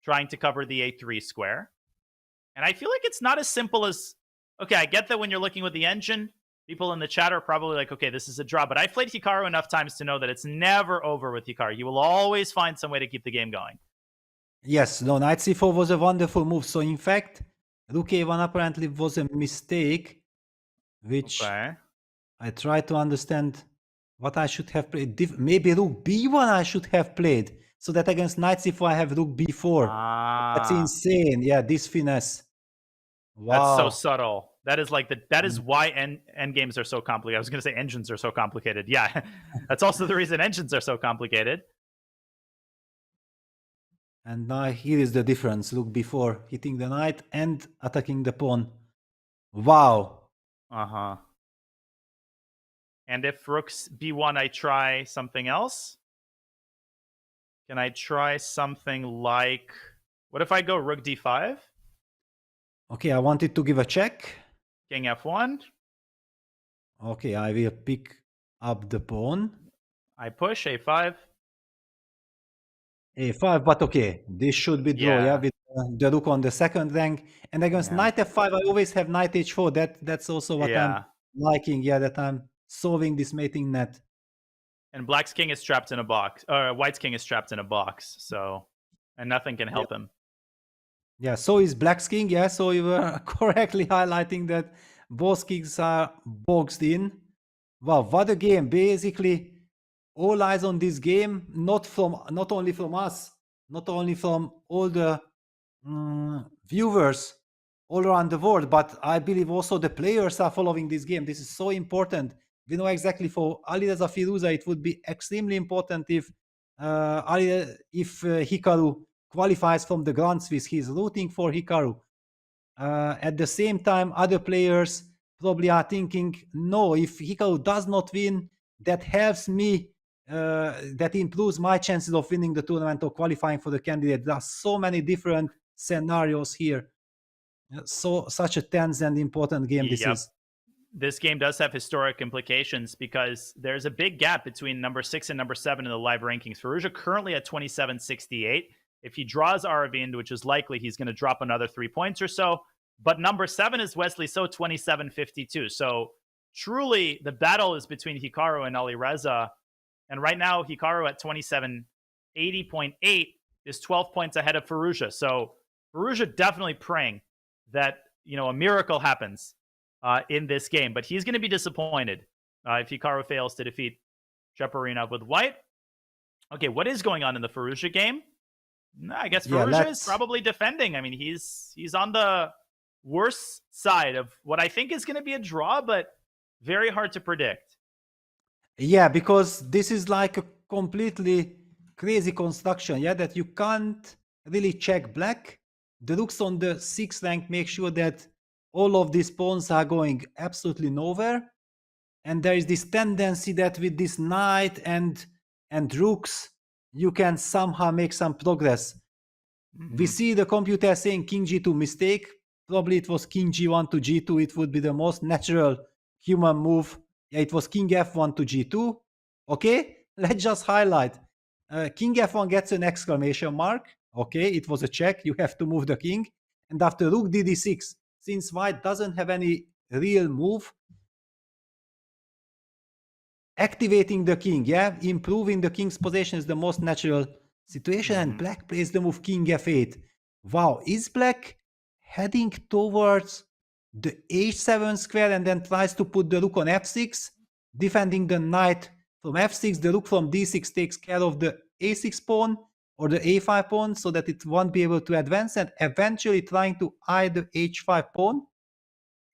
trying to cover the A3 square. And I feel like it's not as simple as... Okay, I get that when you're looking with the engine, people in the chat are probably like, okay, this is a draw. But I've played Hikaru enough times to know that it's never over with Hikaru. You will always find some way to keep the game going.
Yes, no, knight C4 was a wonderful move. So in fact, rook A1 apparently was a mistake, which I try to understand what I should have played. Maybe rook B1 I should have played, so that against knight C4 I have rook B4. That's insane. Yeah, this finesse. Wow.
That's so subtle. That is like that is why end games are so complicated. I was going to say engines are so complicated. Yeah, that's also the reason engines are so complicated.
And now here is the difference. Rook B4 hitting the knight and attacking the pawn. Wow.
And if rook's B1, I try something else. Can I try something like... What if I go rook D5?
Okay, I wanted to give a check.
King F1.
Okay, I will pick up the pawn.
I push A5.
A5, but okay, this should be draw, yeah, with the rook on the second rank. And against knight F5, I always have knight H4. That's also what I'm liking, that I'm solving this mating net.
And black's king is trapped in a box. White's king is trapped in a box, so... And nothing can help him.
Yeah, so is black's king. Yeah, so you were correctly highlighting that both kings are boxed in. Wow, what a game. Basically, all eyes on this game, not only from us, not only from all the viewers all around the world, but I believe also the players are following this game. This is so important. We know exactly for Alireza Firouzja, it would be extremely important if Hikaru qualifies from the Grand Swiss. He's rooting for Hikaru. At the same time, other players probably are thinking, no, if Hikaru does not win, that helps me, that improves my chances of winning the tournament or qualifying for the candidate. There are so many different scenarios here. So such a tense and important game this is.
This game does have historic implications because there's a big gap between number 6 and number 7 in the live rankings. Firouzja currently at 27.68. If he draws Aravind, which is likely, he's going to drop another 3 points or so. But number 7 is Wesley So, 27.52. So truly, the battle is between Hikaru and Alireza. And right now, Hikaru at 27.80.8 is 12 points ahead of Firouzja. So Firouzja definitely praying that, a miracle happens in this game. But he's going to be disappointed if Hikaru fails to defeat Cheparinov with white. Okay, what is going on in the Firouzja game? I guess Firouzja is probably defending. I mean, he's on the worst side of what I think is going to be a draw, but very hard to predict.
Yeah, because this is like a completely crazy construction, that you can't really check black. The rooks on the 6th rank make sure that all of these pawns are going absolutely nowhere. And there is this tendency that with this knight and rooks, you can somehow make some progress. We see the computer saying king g2 mistake. Probably it was king g1 to g2. It would be the most natural human move. Yeah, it was king f1 to g2. Okay, let's just highlight. King f1 gets an exclamation mark. Okay, it was a check. You have to move the king. And after rook dd6, since white doesn't have any real move, activating the king, improving the king's position is the most natural situation. And black plays the move king f8. Wow, is black heading towards the h7 square and then tries to put the rook on f6, defending the knight from f6? The rook from d6 takes care of the a6 pawn or the a5 pawn so that it won't be able to advance, and eventually trying to eye the h5 pawn.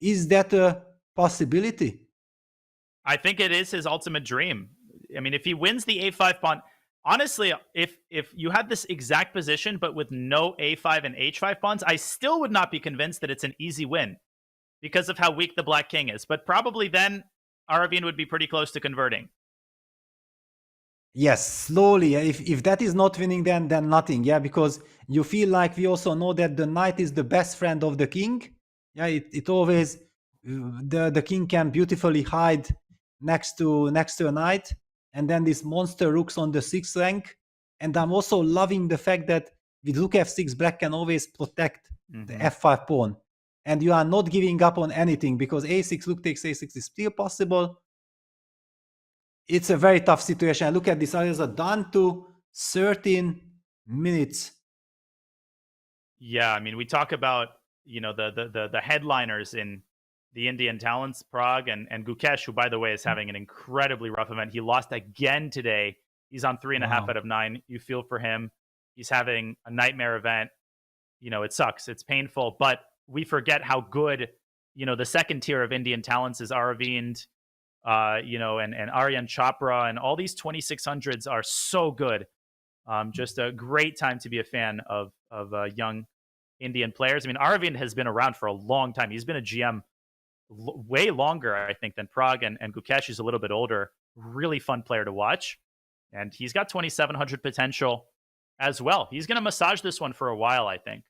Is that a possibility?
I think it is his ultimate dream. I mean, if he wins the a5 pawn, honestly, if you had this exact position but with no a5 and h5 pawns, I still would not be convinced that it's an easy win because of how weak the black king is. But probably then Aravind would be pretty close to converting.
Yes, slowly. If that is not winning, then nothing. Yeah, because you feel like we also know that the knight is the best friend of the king. Yeah, it always the king can beautifully hide next to a knight, and then these monster rooks on the 6th rank. And I'm also loving the fact that with rook f6, black can always protect the f5 pawn, and you are not giving up on anything because a6, rook takes a6 is still possible. It's a very tough situation. Look at this, Alireza down to 13 minutes.
Yeah, I mean, we talk about the headliners in the Indian talents, Pragg and Gukesh, who, by the way, is having an incredibly rough event. He lost again today. He's on 3.5 out of 9. You feel for him. He's having a nightmare event. It sucks. It's painful. But we forget how good, the second tier of Indian talents is Aravind, and Aryan Chopra, and all these 2600s are so good. Just a great time to be a fan of young Indian players. I mean, Aravind has been around for a long time. He's been a GM way longer, I think, than Pragg, and Gukesh is a little bit older. Really fun player to watch. And he's got 2700 potential as well. He's going to massage this one for a while, I think.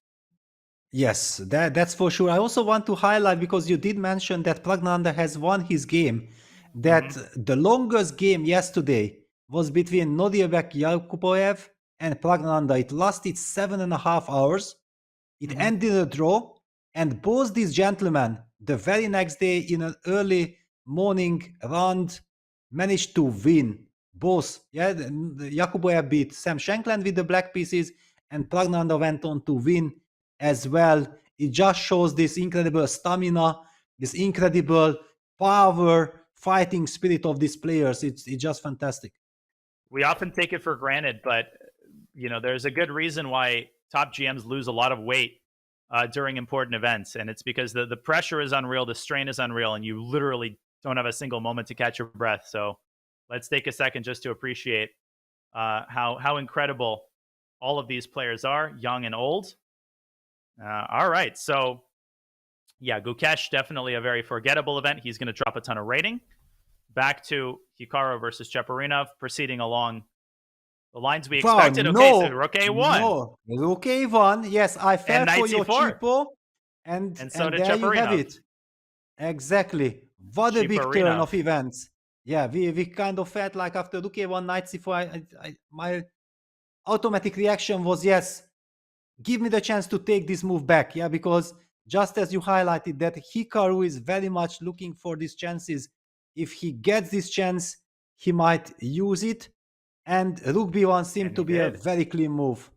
Yes, that's for sure. I also want to highlight, because you did mention that Praggnanandhaa has won his game, that the longest game yesterday was between Nodirbek Yakuboev and Praggnanandhaa. It lasted 7.5 hours. It ended in a draw, and both these gentlemen, the very next day in an early morning round, managed to win. Both, Yakuboev beat Sam Shankland with the black pieces, and Praggnanandhaa went on to win as well. It just shows this incredible stamina, this incredible power, fighting spirit of these players. It's just fantastic.
We often take it for granted, but there's a good reason why top GMs lose a lot of weight during important events, and it's because the pressure is unreal, the strain is unreal, and you literally don't have a single moment to catch your breath. So let's take a second just to appreciate how incredible all of these players are, young and old. All right, so yeah, Gukesh, definitely a very forgettable event. He's going to drop a ton of rating. Back to Hikaru versus Cheparinov, proceeding along the lines we expected. Okay, so Rook A1.
No, Rook A1. Yes, I fell for your cheapo. And
so did
there
Cheparinov.
You have it. Exactly. What a big turn of events. Yeah, we kind of felt like after Rook A1, Knight C4, my automatic reaction was, yes, give me the chance to take this move back, yeah, because just as you highlighted that Hikaru is very much looking for these chances. If he gets this chance, he might use it, and Rook B1 seemed to be a very clean move.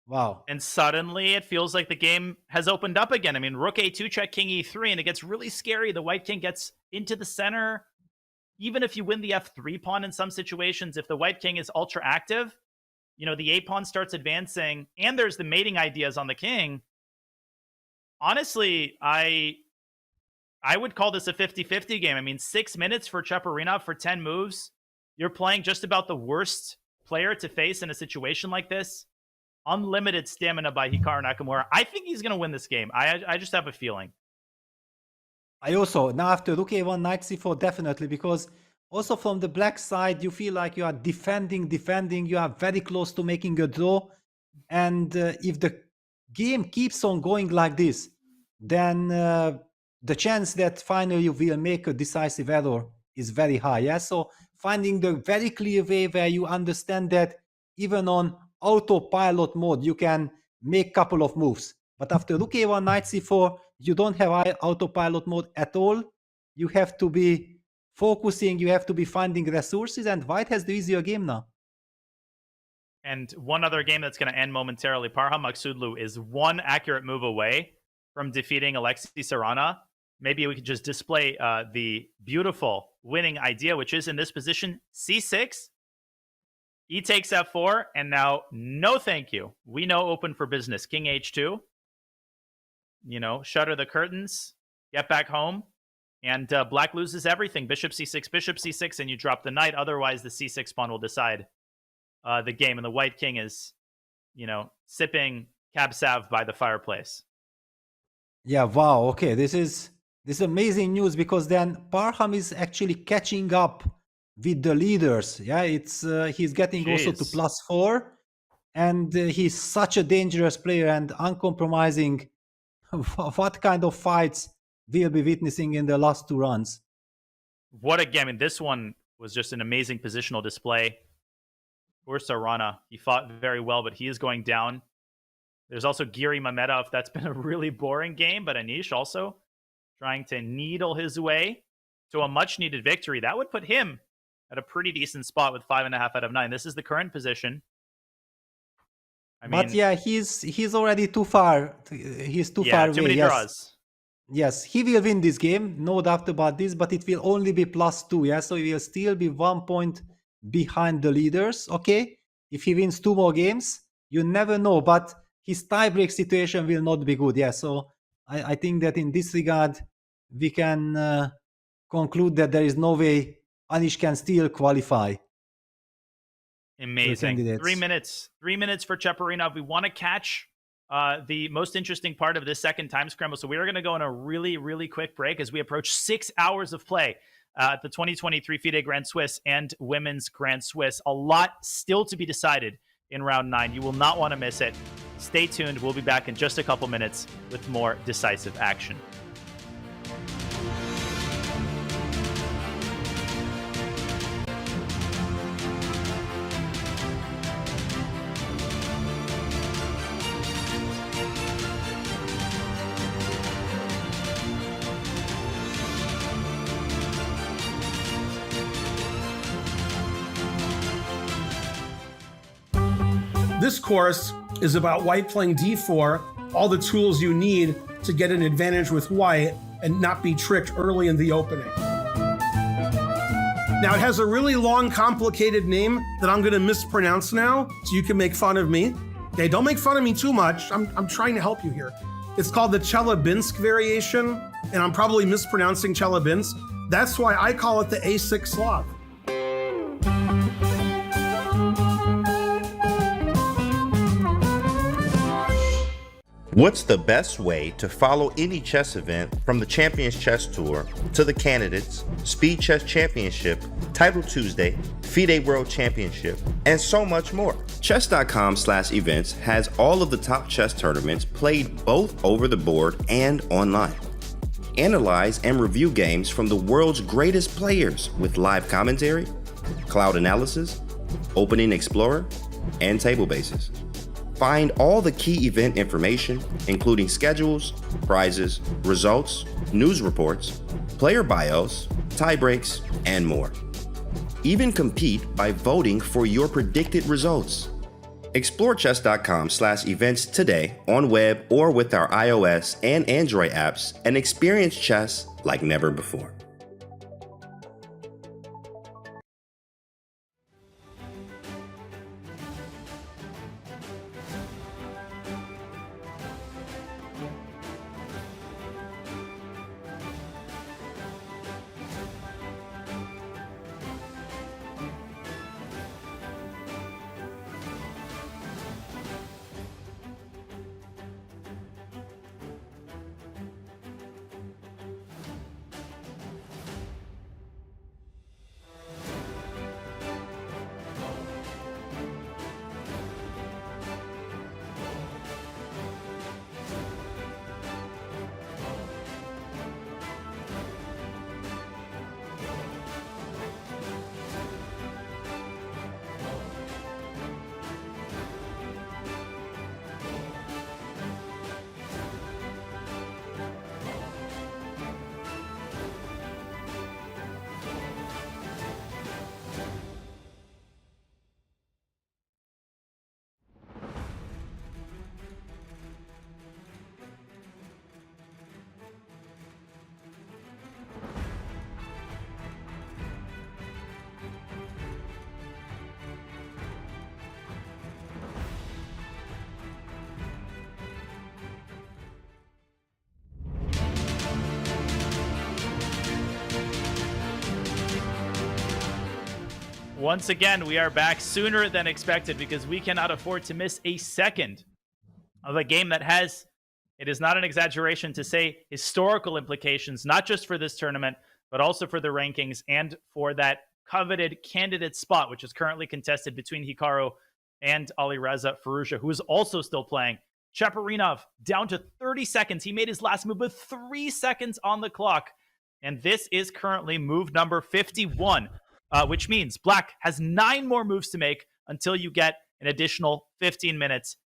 Wow.
And suddenly it feels like the game has opened up again. I mean, Rook A2 check, King E3, and it gets really scary. The White King gets into the center. Even if you win the F3 pawn in some situations, if the White King is ultra active, you know, the A pawn starts advancing, and there's the mating ideas on the King. Honestly, I would call this a 50-50 game. I mean, 6 minutes for Cheparinov for 10 moves. You're playing just about the worst player to face in a situation like this. Unlimited stamina by Hikaru Nakamura. I think he's going to win this game. I just have a feeling.
I also, now after Rook A1, Knight C4, definitely, because also from the black side, you feel like you are defending, you are very close to making a draw. And if the game keeps on going like this, then the chance that finally you will make a decisive error is very high. Yeah? So finding the very clear way where you understand that even on autopilot mode, you can make a couple of moves. But after Rook A1, Knight C4, you don't have autopilot mode at all. You have to be focusing, you have to be finding resources, and White has the easier game now.
And one other game that's going to end momentarily, Parham Maksudlu is one accurate move away from defeating Alexei Sarana. Maybe we could just display the beautiful winning idea, which is in this position, C6. E takes F4, and now, no thank you. We know open for business. King H2. You know, shutter the curtains, get back home, and black loses everything. Bishop C6, and you drop the knight. Otherwise, the C6 pawn will decide the game, and the White King is, you know, sipping Cab Sav by the fireplace.
Yeah, wow. Okay, this is amazing news, because then Parham is actually catching up with the leaders. Yeah, it's he's getting also to +4, and he's such a dangerous player and uncompromising. What kind of fights we'll be witnessing in the last 2 runs?
What a game. I mean, this one was just an amazing positional display. Poor Sarana. He fought very well, but he is going down. There's also Giri Mamedov. That's been a really boring game, but Anish also trying to needle his way to a much-needed victory. That would put him at a pretty decent spot with 5.5 out of 9. This is the current position. I mean,
but yeah, he's already too far. He's too far away.
Too many draws.
Yes, he will win this game, no doubt about this, but it will only be +2, yeah? So he will still be 1 point behind the leaders, okay? If he wins 2 more games, you never know, but his tiebreak situation will not be good, yeah? So I think that in this regard, we can conclude that there is no way Anish can still qualify.
Amazing. 3 minutes. 3 minutes for Cheparinov. We want to catch the most interesting part of this second time scramble. So we are going to go on a really, really quick break as we approach 6 hours of play at the 2023 FIDE Grand Swiss and Women's Grand Swiss. A lot still to be decided in round 9. You will not want to miss it. Stay tuned. We'll be back in just a couple minutes with more decisive action.
This course is about white playing d4, all the tools you need to get an advantage with white and not be tricked early in the opening. Now, it has a really long, complicated name that I'm going to mispronounce now, so you can make fun of me. Okay, don't make fun of me too much. I'm trying to help you here. It's called the Chelyabinsk variation, and I'm probably mispronouncing Chelyabinsk. That's why I call it the A6 Slav.
What's the best way to follow any chess event, from the Champions Chess Tour to the Candidates, Speed Chess Championship, Title Tuesday, FIDE World Championship, and so much more? Chess.com/events has all of the top chess tournaments played both over the board and online. Analyze and review games from the world's greatest players with live commentary, cloud analysis, opening explorer, and table bases. Find all the key event information, including schedules, prizes, results, news reports, player bios, tiebreaks, and more. Even compete by voting for your predicted results. Explore chess.com/events today on web or with our iOS and Android apps and experience chess like never before.
Once again, we are back sooner than expected because we cannot afford to miss a second of a game that has, it is not an exaggeration to say, historical implications, not just for this tournament, but also for the rankings and for that coveted candidate spot, which is currently contested between Hikaru and Alireza Firouzja, who is also still playing. Cheparinov down to 30 seconds. He made his last move with 3 seconds on the clock. And this is currently move number 51. Which means Black has 9 more moves to make until you get an additional 15 minutes.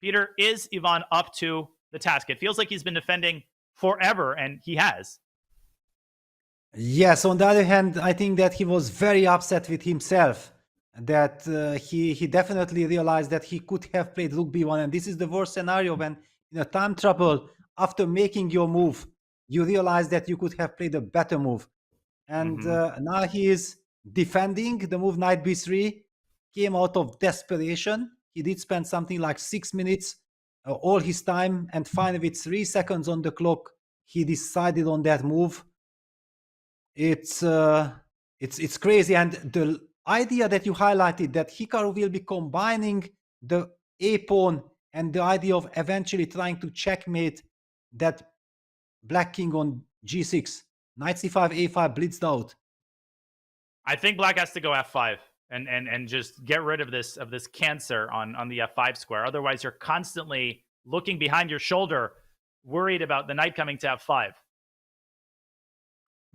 Peter, is Ivan up to the task? It feels like he's been defending forever, and he has.
Yes, on the other hand, I think that he was very upset with himself, that he definitely realized that he could have played rook b1, and this is the worst scenario when in a time trouble, after making your move, you realize that you could have played a better move. And now he is defending the move knight b3, came out of desperation. He did spend something like 6 minutes, all his time, and finally with 3 seconds on the clock, he decided on that move. It's crazy, and the idea that you highlighted, that Hikaru will be combining the a pawn and the idea of eventually trying to checkmate that black king on g6, knight c5, a5 blitzed out.
I think Black has to go f5 and just get rid of this cancer on the f5 square. Otherwise, you're constantly looking behind your shoulder, worried about the knight coming to f5.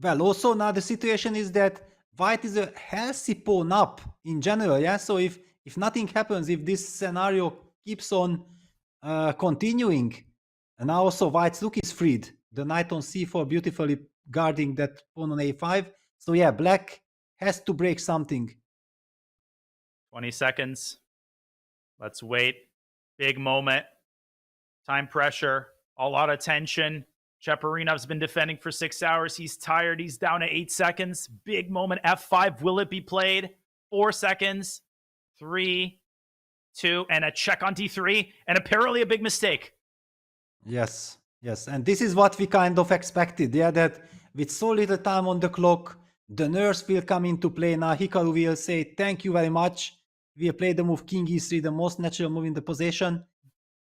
Well, also now the situation is that white is a healthy pawn up in general, yeah? So if nothing happens, if this scenario keeps on continuing, and now also white's rook is freed, the knight on c4 beautifully guarding that pawn on a5. So yeah, Black has to break something.
20 seconds. Let's wait. Big moment. Time pressure. A lot of tension. Cheparinov's been defending for 6 hours. He's tired. He's down to 8 seconds. Big moment. f5. Will it be played? 4 seconds. 3, 2, and a check on d3. And apparently a big mistake.
Yes. And this is what we kind of expected. Yeah, that with so little time on the clock, the nurse will come into play. Now Hikaru will say, thank you very much. We play the move king e3, the most natural move in the position.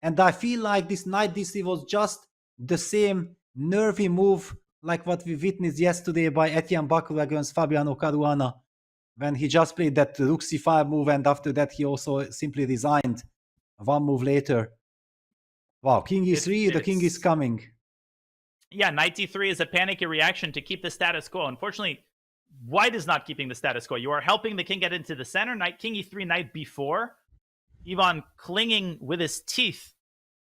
And I feel like this knight d3 was just the same nervy move like what we witnessed yesterday by Etienne Bacrou against Fabiano Caruana, when he just played that rook c5 move, and after that he also simply resigned 1 move later. Wow, king e3, the king is coming.
Yeah, knight d3 is a panicky reaction to keep the status quo. Unfortunately, white is not keeping the status quo. You are helping the king get into the center. Knight king e3, knight b4. Ivan clinging with his teeth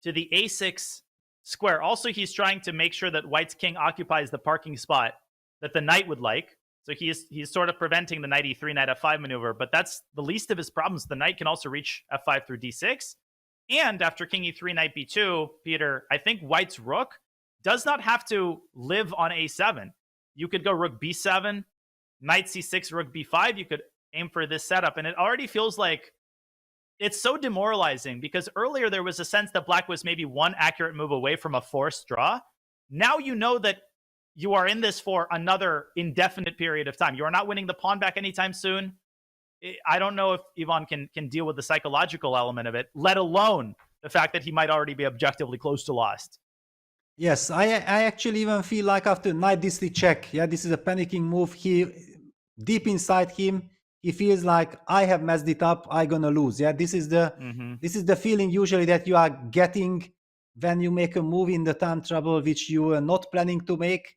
to the a6 square. Also, he's trying to make sure that White's king occupies the parking spot that the knight would like. So he's sort of preventing the knight e3, knight f5 maneuver, but that's the least of his problems. The knight can also reach f5 through d6. And after king e3, knight b2, Peter, I think White's rook does not have to live on a7. You could go rook b7, knight c6, rook b5. You could aim for this setup. And it already feels like it's so demoralizing because earlier there was a sense that Black was maybe one accurate move away from a forced draw. Now you know that you are in this for another indefinite period of time. You are not winning the pawn back anytime soon. I don't know if Ivan can deal with the psychological element of it, let alone the fact that he might already be objectively close to lost.
Yes, I actually even feel like after knight d3 check, yeah, this is a panicking move. He, deep inside him, he feels like I have messed it up, I'm gonna lose. Yeah, this is the feeling usually that you are getting when you make a move in the time trouble which you are not planning to make,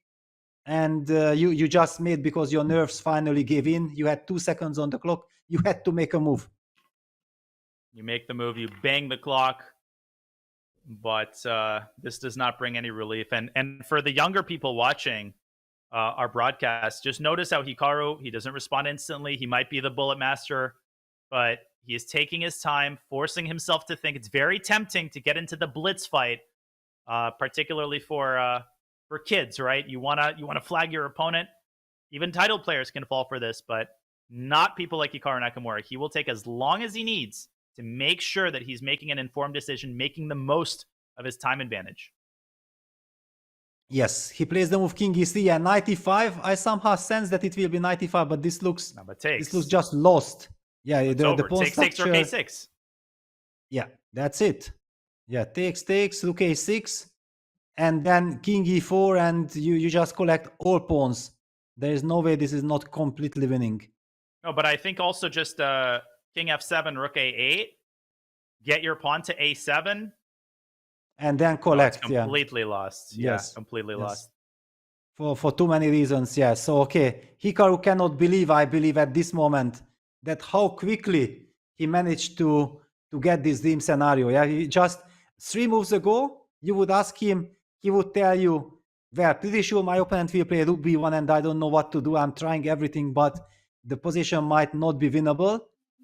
and you just made because your nerves finally gave in. You had 2 seconds on the clock. You had to make a move.
You make the move, you bang the clock, but this does not bring any relief. And for the younger people watching our broadcast, just notice how Hikaru, he doesn't respond instantly. He might be the bullet master, but he is taking his time, forcing himself to think. It's very tempting to get into the blitz fight, particularly for kids, right? You wanna flag your opponent. Even title players can fall for this, but not people like Hikaru Nakamura. He will take as long as he needs to make sure that he's making an informed decision, making the most of his time advantage.
Yes, he plays the move king e3 and knight e5. I somehow sense that it will be knight e5, but this looks just lost. Yeah, the pawn
takes
structure.
Rook a6.
Yeah, that's it. Yeah, takes, rook a6, and then king e4, and you just collect all pawns. There is no way this is not completely winning.
No, but I think also just king f7, rook a8, get your pawn to a7,
and then collect.
No, it's completely lost.
Yes,
yeah, completely lost.
For too many reasons. Yeah. So okay, Hikaru cannot believe, I believe, at this moment that how quickly he managed to get this dream scenario. Yeah, he just 3 moves ago, you would ask him, he would tell you, well, pretty sure my opponent will play rook b1 and I don't know what to do. I'm trying everything, but the position might not be winnable.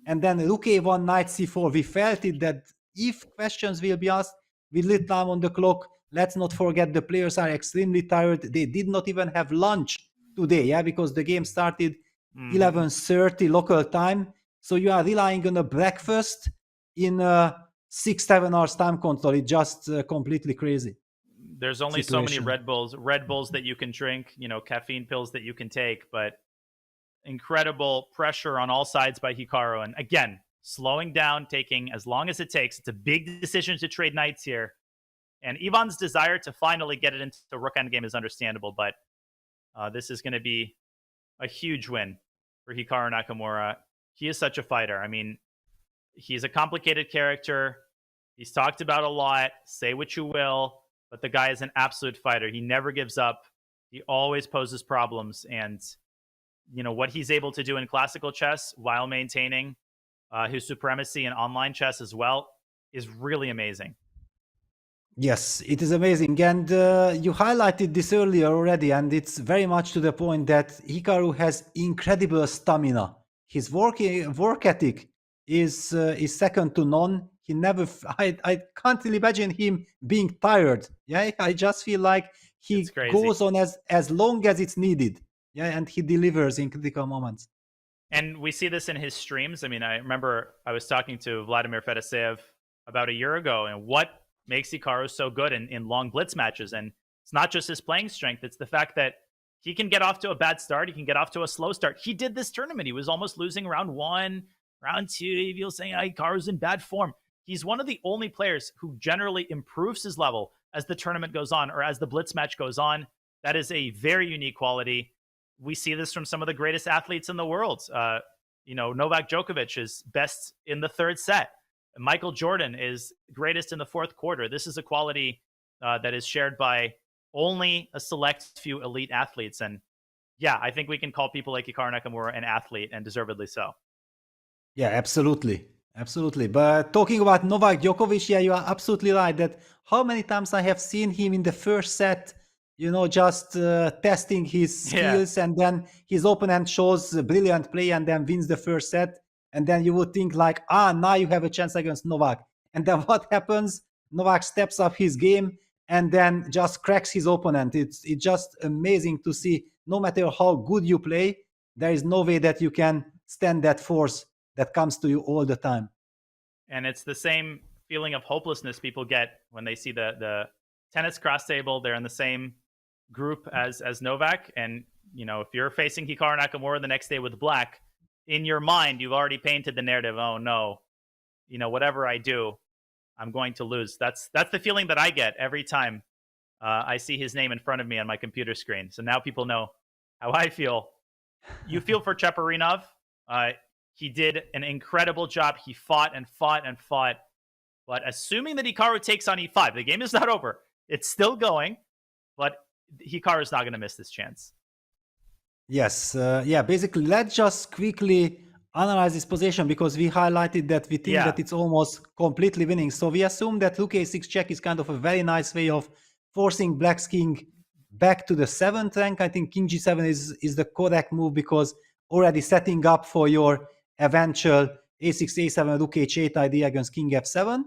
And then rook a1, knight c4. We felt it that if questions will be asked with little time on the clock, let's not forget the players are extremely tired. They did not even have lunch today, yeah, because the game started 11:30 local time. So you are relying on a breakfast in 6-7 hours time control. It's just completely crazy.
There's only so many Red Bulls that you can drink, caffeine pills that you can take, but incredible pressure on all sides by Hikaru. And again, slowing down, taking as long as it takes. It's a big decision to trade knights here. And Ivan's desire to finally get it into the rook endgame is understandable, but this is going to be a huge win for Hikaru Nakamura. He is such a fighter. I mean, he's a complicated character. He's talked about a lot. Say what you will, but the guy is an absolute fighter. He never gives up. He always poses problems. And, what he's able to do in classical chess while maintaining his supremacy in online chess as well is really amazing.
Yes, it is amazing. And you highlighted this earlier already, and it's very much to the point that Hikaru has incredible stamina. His work ethic is second to none. He never, I can't really imagine him being tired. Yeah, I just feel like he goes on as long as it's needed. Yeah, and he delivers in critical moments.
And we see this in his streams. I mean, I remember I was talking to Vladimir Fedoseev about a year ago, and what makes Hikaru so good in long blitz matches. And it's not just his playing strength. It's the fact that he can get off to a bad start. He can get off to a slow start. He did this tournament. He was almost losing round 1, round 2. He was saying, Hikaru's in bad form. He's one of the only players who generally improves his level as the tournament goes on or as the blitz match goes on. That is a very unique quality. We see this from some of the greatest athletes in the world. Novak Djokovic is best in the 3rd set. Michael Jordan is greatest in the 4th quarter. This is a quality that is shared by only a select few elite athletes. And yeah, I think we can call people like Hikaru Nakamura an athlete, and deservedly so.
Yeah, absolutely. Absolutely. But talking about Novak Djokovic, yeah, you are absolutely right that how many times I have seen him in the first set, just testing his skills, and then his opponent shows a brilliant play and then wins the first set. And then you would think like, now you have a chance against Novak. And then what happens? Novak steps up his game and then just cracks his opponent. It's just amazing to see. No matter how good you play, there is no way that you can stand that force that comes to you all the time.
And it's the same feeling of hopelessness people get when they see the tennis cross table. They're in the same group as Novak. And, if you're facing Hikaru Nakamura the next day with black, in your mind, you've already painted the narrative. Oh, no, whatever I do, I'm going to lose. That's the feeling that I get every time I see his name in front of me on my computer screen. So now people know how I feel. You feel for Cheparinov. He did an incredible job. He fought and fought and fought. But assuming that Hikaru takes on e5, the game is not over. It's still going. But Hikaru is not going to miss this chance.
Yes. Basically, let's just quickly analyze this position because we highlighted that we think that it's almost completely winning. So we assume that rook a6 check is kind of a very nice way of forcing black's king back to the 7th rank. I think king g7 is the correct move because already setting up for your eventual a6 a7 rook h8 idea against king f7.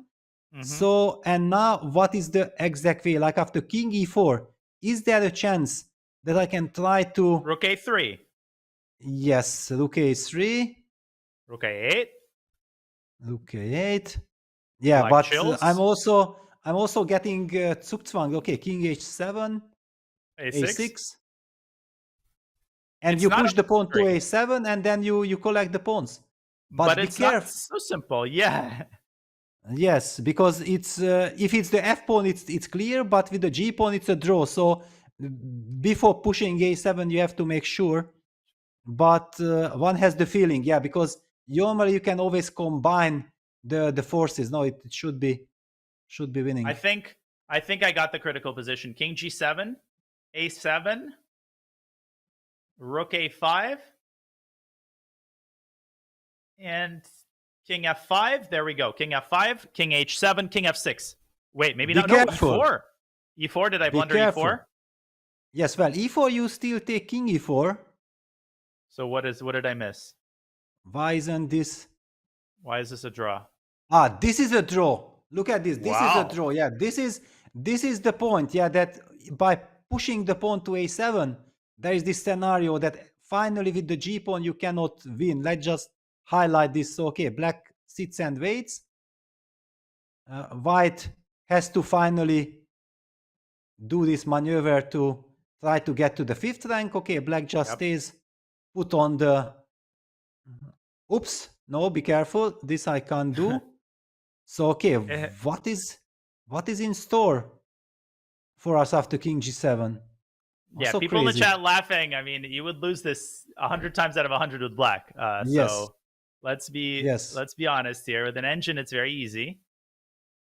So, and now what is the exact way? Like after king e4, is there a chance that I can try to
rook a3?
Yes, rook a3,
rook a8,
rook a8. Yeah,
black
but I'm also getting Zugzwang. Okay, king h7, a6. And
It's
you
not
push the pawn to
great.
a7, and then you collect the pawns.
But
be
it's
careful.
not so simple. Yeah.
Yes, because it's if it's the f pawn, it's clear, but with the g pawn, it's a draw. So before pushing a7, you have to make sure. But one has the feeling, because normally you can always combine the forces. No, it should be winning.
I think I got the critical position. King g7, a7, rook a5, and king f5. There we go. King f5, king h7, king f6. Wait, maybe not. No, e4. E4, did I blunder e4?
Yes, well, e4 you still take king e4.
So what did I miss?
Why isn't this?
Why is this a draw?
This is a draw. Look at this. This is a draw. Yeah, this is the point. Yeah, that by pushing the pawn to a7, there is this scenario that finally with the g pawn you cannot win. Let's just highlight this. So, okay, black sits and waits. White has to finally do this maneuver to try to get to the 5th rank. Okay, black just stays put on the... Oops, no, be careful. This I can't do. So, okay, what is in store for us after king g7?
Yeah,
Also
people in the
crazy.
chat laughing. I mean, you would lose this 100 times out of 100 with black.
Yes.
So let's be honest here. With an engine, it's very easy.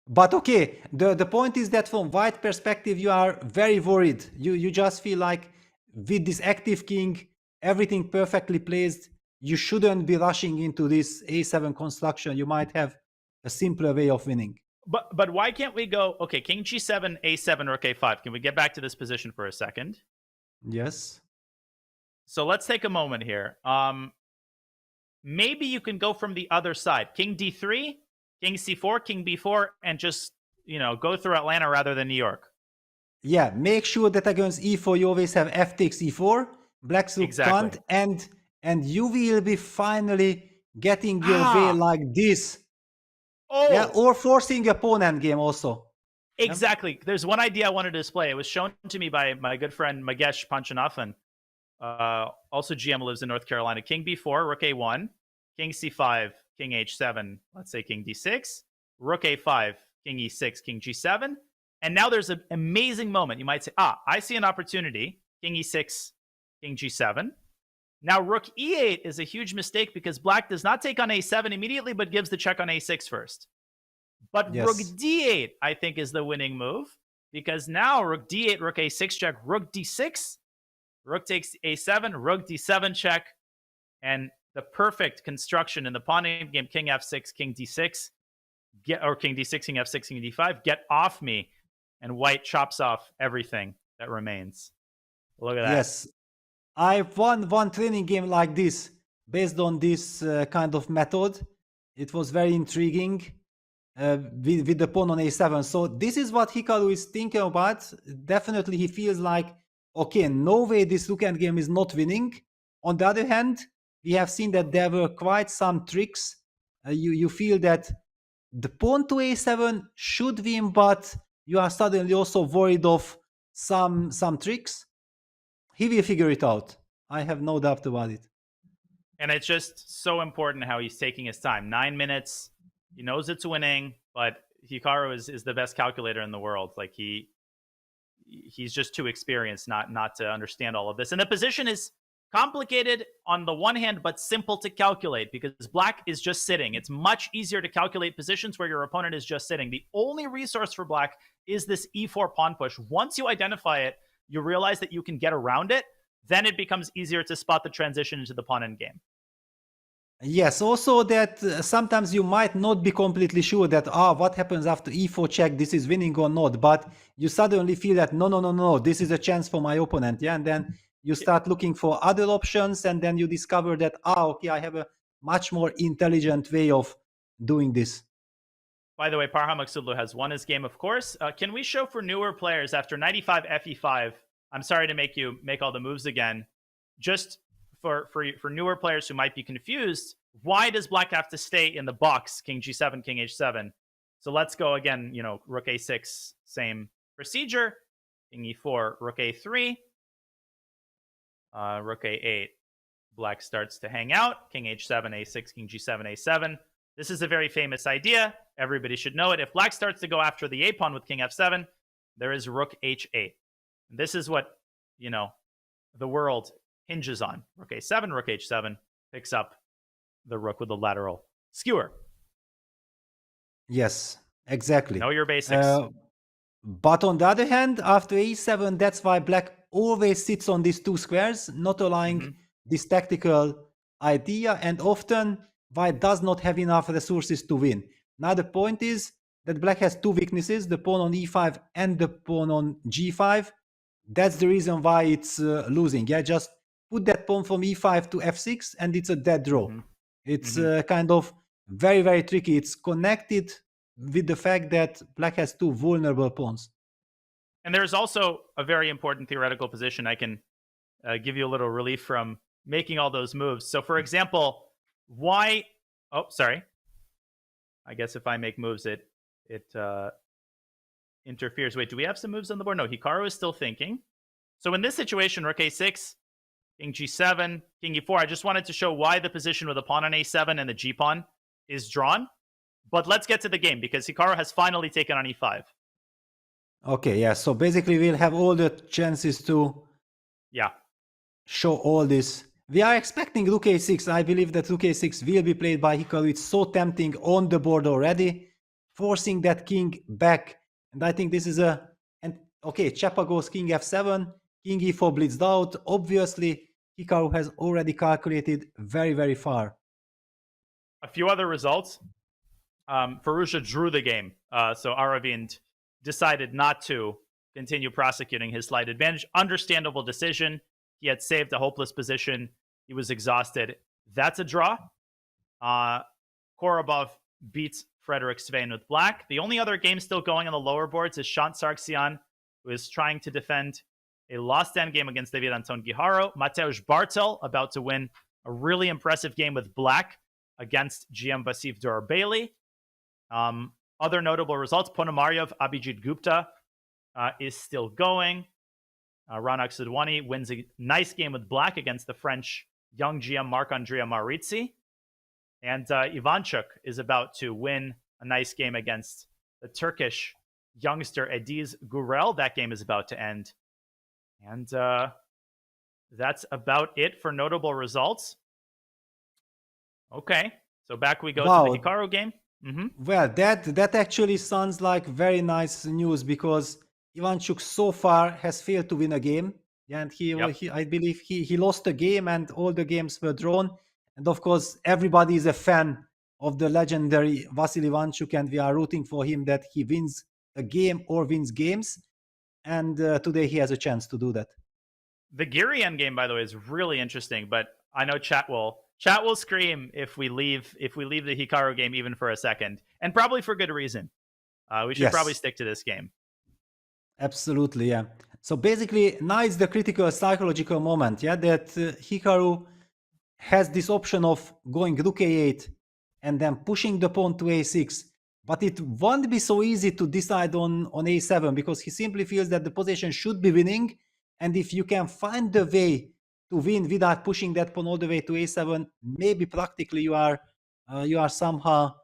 But okay, the point is that from white perspective, you are very worried. You just feel like with this active king, everything perfectly placed, you shouldn't be rushing into this a7 construction. You might have a simpler way of winning.
But why can't we go, okay, king g7, a7, rook a5. Can we get back to this position for a second?
Yes.
So let's take a moment here. Maybe you can go from the other side. King d3, king c4, king b4, and just, go through Atlanta rather than New York.
Yeah, make sure that against e4 you always have f takes e4, black's rook can't, and you will be finally getting your way like this.
Oh.
Yeah, or forcing a pawn endgame also.
Exactly. Yeah. There's one idea I wanted to display. It was shown to me by my good friend Gukesh Praggnanandhaa. Also GM, lives in North Carolina. King b4, rook a1, king c5, king h7, let's say king d6, rook a5, king e6, king g7. And now there's an amazing moment. You might say, I see an opportunity. King e6, king g7. Now rook e8 is a huge mistake because black does not take on a7 immediately, but gives the check on a6 first. But rook d8, I think, is the winning move because now rook d8, rook a6 check, rook d6, rook takes a7, rook d7 check. And the perfect construction in the pawn game, king f6, king d6, or king d6, king f6, king d5, get off me, and white chops off everything that remains. Look at that.
Yes, I've won one training game like this based on this kind of method. It was very intriguing with the pawn on a7. So this is what Hikaru is thinking about. Definitely he feels like, okay, no way this rook endgame is not winning. On the other hand, we have seen that there were quite some tricks. You feel that the pawn to a7 should win, but you are suddenly also worried of some tricks. He will figure it out. I have no doubt about it.
And it's just so important how he's taking his time. 9 minutes. He knows it's winning, but Hikaru is the best calculator in the world. Like he's just too experienced not to understand all of this. And the position is complicated on the one hand, but simple to calculate because black is just sitting. It's much easier to calculate positions where your opponent is just sitting. The only resource for black is this e4 pawn push. Once you identify it, you realize that you can get around it. Then it becomes easier to spot the transition into the pawn endgame.
Yes, also that sometimes you might not be completely sure that, what happens after e4 check, this is winning or not, but you suddenly feel that, no, this is a chance for my opponent, yeah, and then you start looking for other options, and then you discover that, okay, I have a much more intelligent way of doing this.
By the way, Parham Maksudlu has won his game, of course. Can we show for newer players after 95 FE5, I'm sorry to make you make all the moves again, just for newer players who might be confused, why does black have to stay in the box, king g7, king h7? So let's go again, rook a6, same procedure, king e4, rook a3, rook a8, black starts to hang out, king h7, a6, king g7, a7. This is a very famous idea. Everybody should know it. If black starts to go after the a pawn with king f7, there is rook h8. This is what, the world hinges on. Rook a7, rook h7 picks up the rook with the lateral skewer.
Yes, exactly.
Know your basics.
But on the other hand, after a7, that's why black always sits on these two squares, not allowing this tactical idea, and often white does not have enough resources to win. Now the point is that black has two weaknesses, the pawn on e5 and the pawn on g5. That's the reason why it's losing. Yeah, just put that pawn from e5 to f6 and it's a dead draw. It's kind of very, very tricky. It's connected with the fact that black has two vulnerable pawns.
And there's also a very important theoretical position. I can give you a little relief from making all those moves. So for example, why... Oh, sorry. I guess if I make moves, it interferes. Wait, do we have some moves on the board? No, Hikaru is still thinking. So in this situation, rook a6, king g7, king e4, I just wanted to show why the position with the pawn on a7 and the g-pawn is drawn. But let's get to the game, because Hikaru has finally taken on e5.
Okay, yeah, so basically we'll have all the chances to show all this. We are expecting rook a6. I believe that rook a6 will be played by Hikaru. It's so tempting on the board already, forcing that king back. And I think this is okay, Chepa goes king f7, king e4 blitzed out. Obviously, Hikaru has already calculated very, very far.
A few other results. Firouzja drew the game. So Aravind decided not to continue prosecuting his slight advantage. Understandable decision. He had saved a hopeless position. He was exhausted. That's a draw. Korobov beats Frederick Svein with black. The only other game still going on the lower boards is Shant Sargsyan, who is trying to defend a lost endgame against David Anton Giharu. Mateusz Bartel about to win a really impressive game with black against GM Vasif Durbaili. Other notable results, Ponomarev Abhijit Gupta is still going. Ranak Sidwani wins a nice game with black against the French young GM Marc-Andrea Maurizi. And Ivanchuk is about to win a nice game against the Turkish youngster Ediz Gurel. That game is about to end. And that's about it for notable results. Okay, so back we go to the Hikaru game.
Well, that actually sounds like very nice news, because Ivanchuk so far has failed to win a game. And I believe he lost a game and all the games were drawn. And of course, everybody is a fan of the legendary Vasily Ivanchuk, and we are rooting for him that he wins a game or wins games. And today he has a chance to do that.
The Giri endgame, by the way, is really interesting, but I know chat will scream if we leave the Hikaru game even for a second, and probably for good reason. We should probably stick to this game.
Absolutely, yeah. So basically, now it's the critical psychological moment, yeah, that Hikaru has this option of going rook a8 and then pushing the pawn to a6. But it won't be so easy to decide on a7 because he simply feels that the position should be winning. And if you can find the way to win without pushing that pawn all the way to a7, maybe practically you are somehow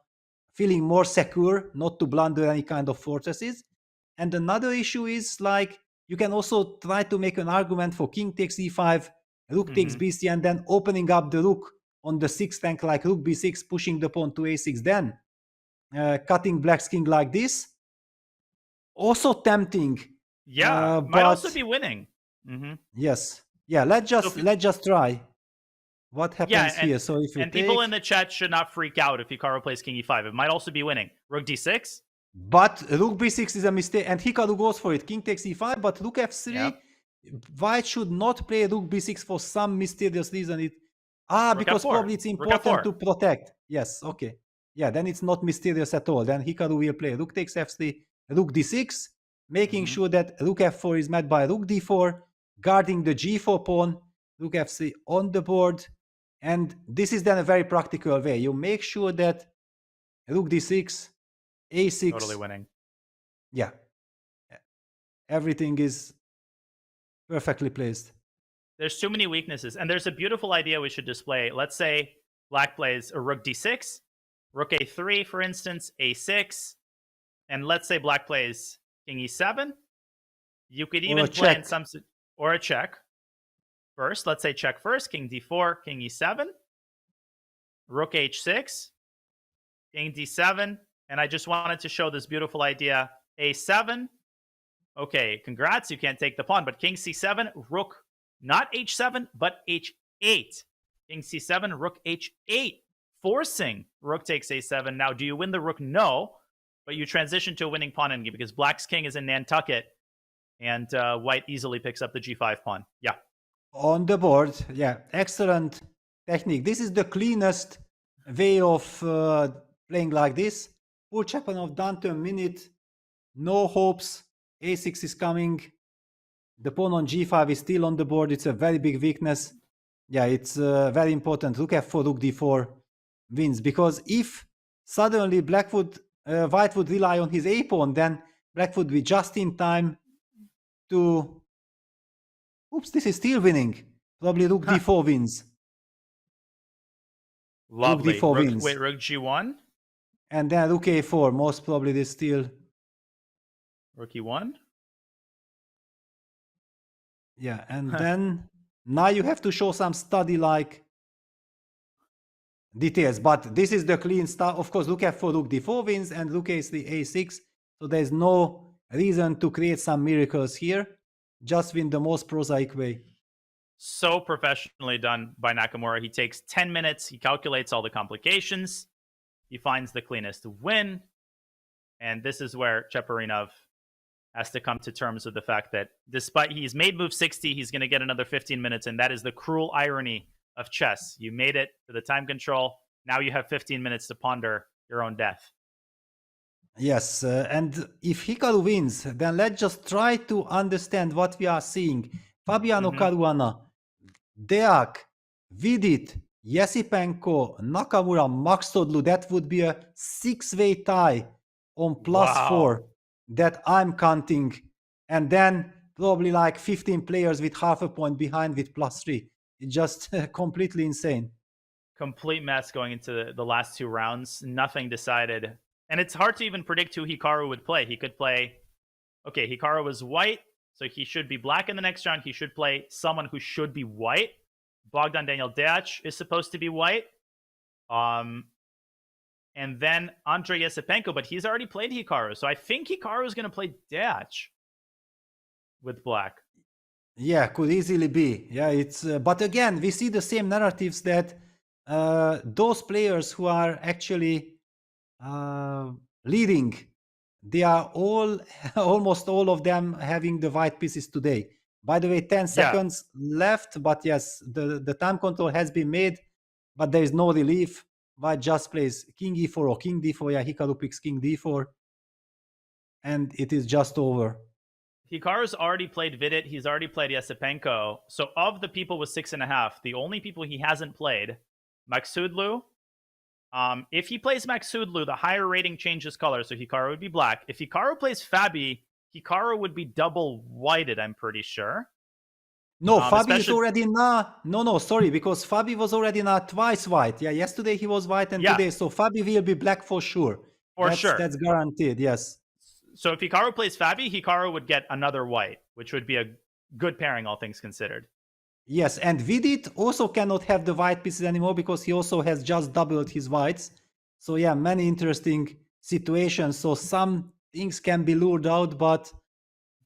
feeling more secure not to blunder any kind of fortresses. And another issue is like you can also try to make an argument for king takes e5, rook takes bc, and then opening up the rook on the sixth rank like rook b6, pushing the pawn to a6, then cutting black's king like this. Also tempting.
Yeah, might also be winning.
Yes. Yeah, let's just try what happens here. So if you
people in the chat should not freak out if Hikaru plays king e5. It might also be winning. Rook d6.
But rook b6 is a mistake, and Hikaru goes for it. King takes e5, but rook f3. Yep. White should not play rook b6 for some mysterious reason. Because probably it's important to protect. Yes, okay. Yeah, then it's not mysterious at all. Then Hikaru will play rook takes f3, rook d6, making sure that rook f4 is met by rook d4, guarding the g4 pawn, rook f3 on the board. And this is then a very practical way. You make sure that rook d6, a6.
Totally winning.
Yeah. Everything is perfectly placed.
There's too many weaknesses. And there's a beautiful idea we should display. Let's say black plays a rook d6, rook a3, for instance, a6. And let's say black plays king e7. You could even play in some... Or a check. First, let's say check first. King d4, king e7. Rook h6. King d7. And I just wanted to show this beautiful idea. a7. Okay, congrats. You can't take the pawn. But king c7, rook, not h7, but h8. King c7, rook h8. Forcing rook takes a7. Now, do you win the rook? No. But you transition to a winning pawn endgame because black's king is in Nantucket. And white easily picks up the g5 pawn. Yeah.
On the board. Yeah. Excellent technique. This is the cleanest way of playing like this. Poor Cheparinov down to a minute. No hopes. a6 is coming. The pawn on g5 is still on the board. It's a very big weakness. Yeah, it's very important. Rook f4, rook d4 wins. Because if suddenly white would rely on his a pawn, then black would be just in time to... Oops, this is still winning. Probably rook d4 wins.
Lovely.
Rook d4 wins.
Wait, rook g1?
And then rook a4. Most probably this still...
Rook e1?
Yeah, and then now you have to show some study-like details. But this is the clean stuff. Of course, rook f4, rook d4 wins, and rook a3, a6. So there's no reason to create some miracles here. Just win the most prosaic way.
So professionally done by Nakamura. He takes 10 minutes. He calculates all the complications. He finds the cleanest win. And this is where Cheparinov has to come to terms with the fact that despite he's made move 60, he's going to get another 15 minutes. And that is the cruel irony of chess. You made it to the time control. Now you have 15 minutes to ponder your own death.
Yes, and if Hikaru wins, then let's just try to understand what we are seeing. Fabiano Caruana, Deac, Vidit, Esipenko, Nakamura, Max Todlu. That would be a 6-way tie on +4 that I'm counting. And then probably like 15 players with half a point behind with +3. It's just completely insane.
Complete mess going into the last two rounds. Nothing decided. And it's hard to even predict who Hikaru would play. He could play... Okay, Hikaru was white, so he should be black in the next round. He should play someone who should be white. Bogdan Daniel Deac is supposed to be white. And then Andrei Esipenko, but he's already played Hikaru. So I think Hikaru is going to play Deac with black.
Yeah, could easily be. Yeah, it's... but again, we see the same narratives that those players who are actually leading, they are all almost all of them having the white pieces today. By the way, 10 seconds left, but yes, the time control has been made, but there is no relief. White just plays king e4 or king d4. Yeah, Hikaru picks king d4, and it is just over.
Hikaru's already played Vidit. He's already played Esipenko. So of the people with 6.5, the only people he hasn't played, Maksudlu. If he plays Maksudlu, the higher rating changes color, so Hikaru would be black. If Hikaru plays Fabi, Hikaru would be double whited, I'm pretty sure.
No, Fabi is already not. No, sorry, because Fabi was already not twice white. Yeah, yesterday he was white and today. So Fabi will be black for sure. That's guaranteed, yes.
So if Hikaru plays Fabi, Hikaru would get another white, which would be a good pairing, all things considered.
Yes, and Vidit also cannot have the white pieces anymore because he also has just doubled his whites. So yeah, many interesting situations. So some things can be lured out, but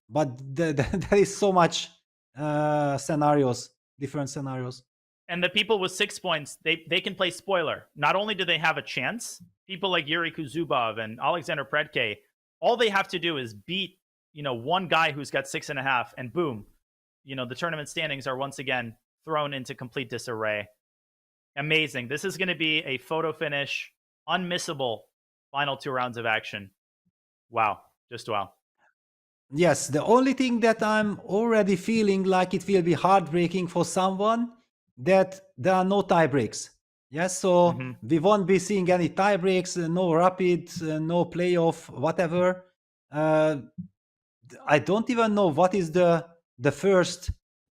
there is so much different scenarios.
And the people with 6 points, they can play spoiler. Not only do they have a chance, people like Yuri Kuzubov and Alexander Predke, all they have to do is beat, one guy who's got 6.5, and boom, the tournament standings are once again thrown into complete disarray. Amazing. This is going to be a photo finish, unmissable final 2 rounds of action. Wow. Just wow.
Yes, the only thing that I'm already feeling like it will be heartbreaking for someone, that there are no tie breaks. Yes, so we won't be seeing any tie breaks, no rapid, no playoff, whatever. I don't even know what is the first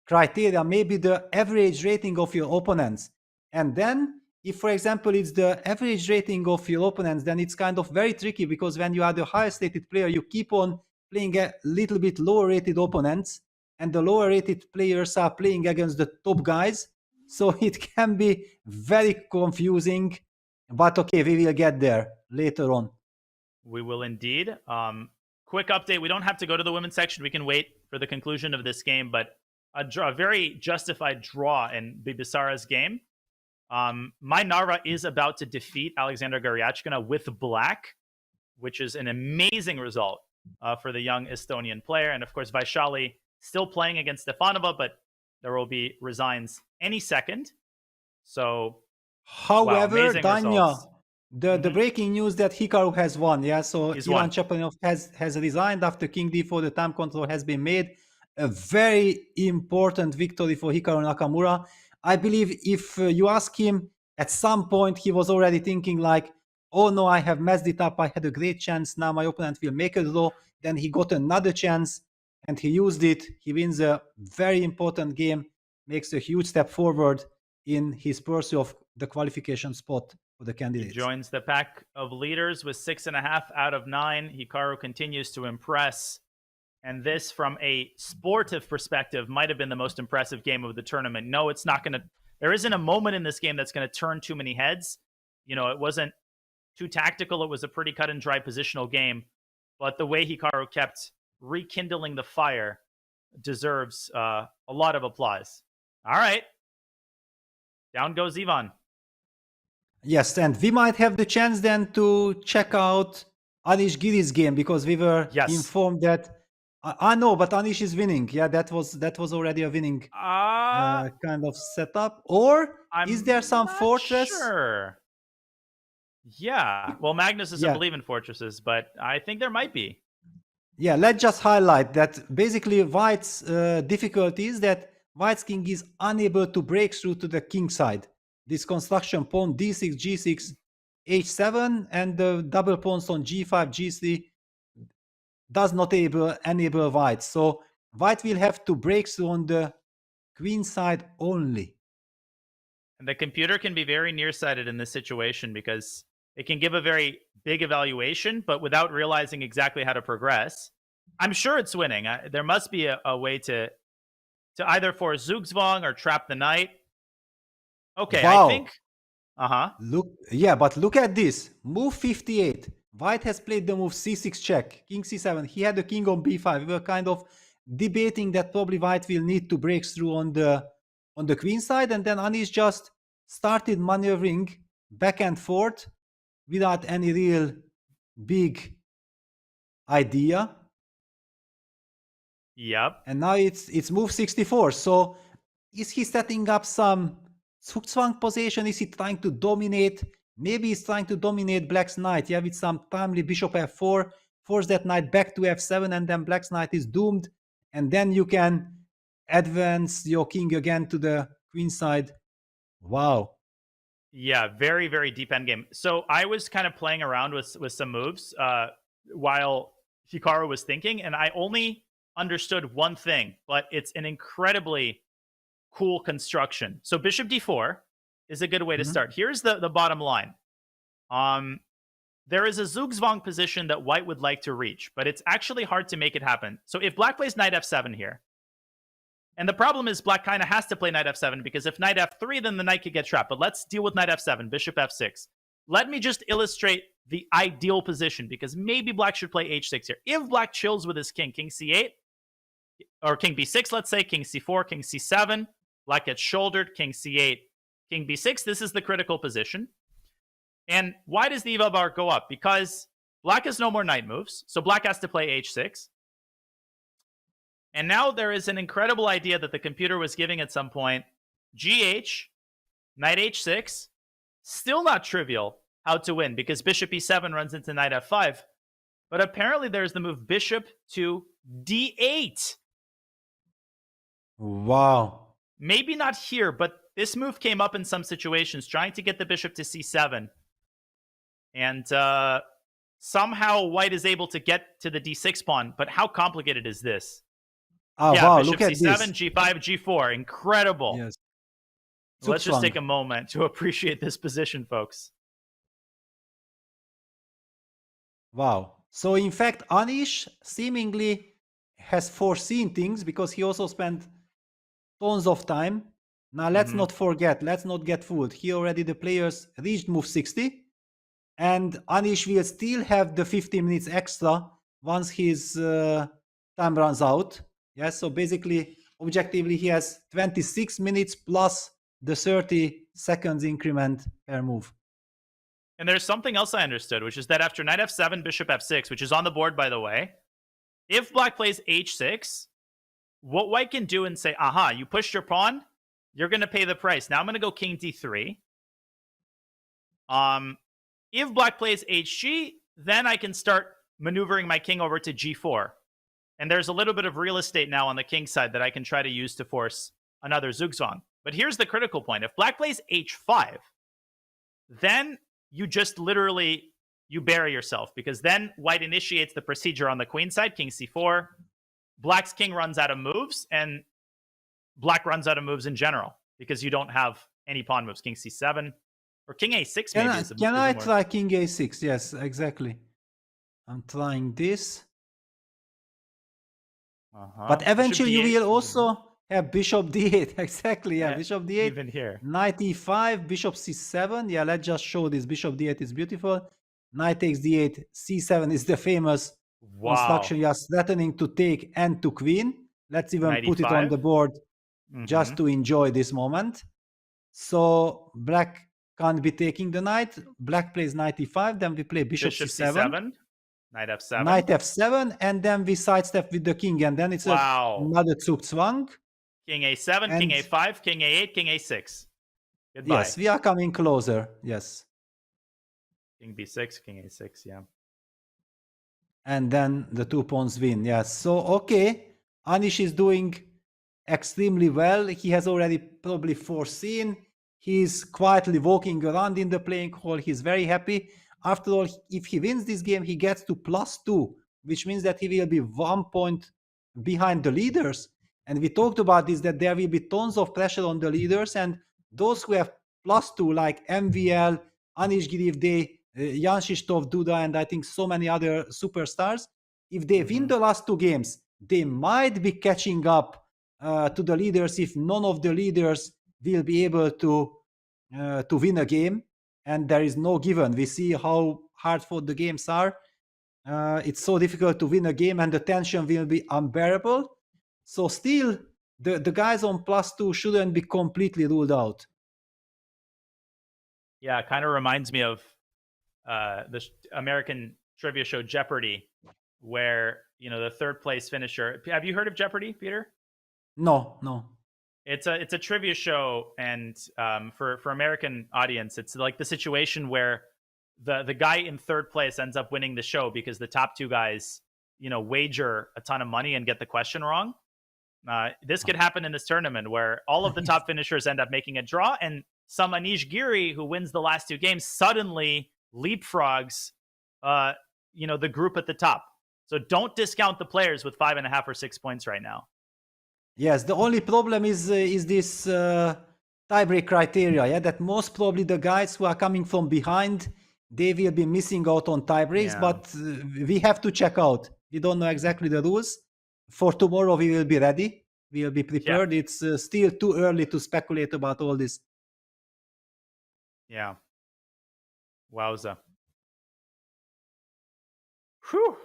criteria, maybe the average rating of your opponents. And then if, for example, it's the average rating of your opponents, then it's kind of very tricky because when you are the highest rated player, you keep on playing a little bit lower rated opponents, and the lower rated players are playing against the top guys. So it can be very confusing, but okay, we will get there later on.
We will indeed. Quick update. We don't have to go to the women's section. We can wait for the conclusion of this game, but a very justified draw in Bibisara's game. My Narva is about to defeat Alexander Garyachkina with black, which is an amazing result for the young Estonian player. And of course, Vachier-Lagrave still playing against Stefanova, but there will be resigns any second. So,
however, Danya, the breaking news that Hikaru has won. Yeah, so Ivan Cheparinov has resigned after King D4. The time control has been made. A very important victory for Hikaru Nakamura. I believe if you ask him, at some point he was already thinking like, oh no, I have messed it up. I had a great chance. Now my opponent will make a draw. Then he got another chance and he used it. He wins a very important game, makes a huge step forward in his pursuit of the qualification spot for the candidates.
He joins the pack of leaders with 6.5 out of 9. Hikaru continues to impress. And this, from a sportive perspective, might have been the most impressive game of the tournament. No, it's not going to... There isn't a moment in this game that's going to turn too many heads. It wasn't too tactical. It was a pretty cut and dry positional game. But the way Hikaru kept rekindling the fire deserves a lot of applause. All right. Down goes Ivan.
Yes, and we might have the chance then to check out Anish Giri's game, because we were informed that I know, but Anish is winning. Yeah, that was already a winning kind of setup. Or is there some fortress?
Sure. Yeah. Well, Magnus doesn't believe in fortresses, but I think there might be.
Yeah, let's just highlight that basically White's difficulty is that White's king is unable to break through to the king side. This construction pawn d6, g6, h7, and the double pawns on g5, g3 does not enable White. So White will have to break through on the queen side only.
And the computer can be very nearsighted in this situation because it can give a very big evaluation, but without realizing exactly how to progress. I'm sure it's winning. There must be a way to either force Zugzwang or trap the knight. Okay,
wow.
I think...
But look at this. Move 58. White has played the move c6 check, king c7. He had the king on b5. We were kind of debating that probably White will need to break through on the queen side, and then Anish just started maneuvering back and forth without any real big idea.
Yep.
And now it's move 64. So is he setting up some Zugzwang position? Is he trying to dominate? Maybe he's trying to dominate Black's knight, yeah, with some timely bishop f4, force that knight back to f7, and then Black's knight is doomed. And then you can advance your king again to the queen side. Wow.
Yeah, very, very deep endgame. So I was kind of playing around with some moves while Hikaru was thinking, and I only understood one thing, but it's an incredibly cool construction. So bishop d4 is a good way to start. Here's the bottom line. There is a Zugzwang position that white would like to reach, but it's actually hard to make it happen. So if black plays knight f7 here, and the problem is black kind of has to play knight f7, because if knight f3, then the knight could get trapped. But let's deal with knight f7, bishop f6. Let me just illustrate the ideal position, because maybe black should play h6 here. If black chills with his king, king c8, or king b6, let's say, king c4, king c7, black gets shouldered, king c8, king b6. This is the critical position. And why does the eval bar go up? Because black has no more knight moves, so black has to play h6. And now there is an incredible idea that the computer was giving at some point. GH, knight h6, still not trivial how to win, because bishop e7 runs into knight f5. But apparently there's the move bishop to d8.
Wow.
Maybe not here, but this move came up in some situations, trying to get the bishop to c7. And somehow white is able to get to the d6 pawn. But how complicated is this?
Oh,
yeah,
wow,
bishop
look at
c7,
this.
g5, g4. Incredible.
Yes.
So let's just
Zugzwang.
take a moment to appreciate this position, folks.
Wow. So in fact, Anish seemingly has foreseen things, because he also spent tons of time. Now let's not forget, let's not get fooled. Here already the players reached move 60, and Anish will still have the 15 minutes extra once his time runs out. Yes, so basically, objectively, he has 26 minutes plus the 30 seconds increment per move.
And there's something else I understood, which is that after knight f7, bishop f6, which is on the board, by the way, if black plays h6, what white can do and say, aha, you pushed your pawn, you're going to pay the price. Now I'm going to go king d3. If black plays hg, then I can start maneuvering my king over to g4. And there's a little bit of real estate now on the king side that I can try to use to force another Zugzwang. But here's the critical point. If black plays h5, then you just literally, you bury yourself, because then white initiates the procedure on the queen side, king c4. Black's king runs out of moves, and black runs out of moves in general, because you don't have any pawn moves. King c7 or king a6 maybe.
Can I try king a6? Yes, exactly. I'm trying this. But eventually you will also have bishop d8. Exactly, yeah, bishop d8.
Even here.
Knight e5, bishop c7. Yeah, let's just show this. Bishop d8 is beautiful. Knight takes d8. c7 is the famous construction. Just threatening to take and to queen. Let's even
Knight
put it on
e5.
the board just to enjoy this moment. So black can't be taking the knight. Black plays knight e5. Then we play bishop c7.
Knight f7.
Knight f7, and then we sidestep with the king, and then it's another Zugzwang.
King a7,
And-
king a5, king a8, king a6. Goodbye.
Yes, we are coming closer. Yes.
King b6, king a6, yeah.
And then the 2 pawns win. Yes. So, okay. Anish is doing extremely well. He has already probably foreseen. He's quietly walking around in the playing hall. He's very happy. After all, if he wins this game, he gets to +2, which means that he will be 1 point behind the leaders. And we talked about this, that there will be tons of pressure on the leaders, and those who have +2, like MVL, Anish Giri, Jan Krzysztof Duda, and I think so many other superstars, if they win the last 2 games, they might be catching up to the leaders if none of the leaders will be able to win a game. And there is no given. We see how hard fought the games are. It's so difficult to win a game, and the tension will be unbearable. So still, the guys on +2 shouldn't be completely ruled out.
Yeah, it kind of reminds me of the American trivia show Jeopardy, where the third place finisher. Have you heard of Jeopardy, Peter?
No.
It's a trivia show, and for American audience, it's like the situation where the guy in third place ends up winning the show because the top two guys, wager a ton of money and get the question wrong. This could happen in this tournament where all of the top finishers end up making a draw, and some Anish Giri, who wins the last two games, suddenly leapfrogs, the group at the top. So don't discount the players with 5.5 or 6 points right now.
Yes, the only problem is this tiebreak criteria. Yeah, that most probably the guys who are coming from behind, they will be missing out on tiebreaks. Yeah. But we have to check out. We don't know exactly the rules. For tomorrow, we will be ready. We will be prepared. Yeah. It's still too early to speculate about all this.
Yeah. Wowza. Whew.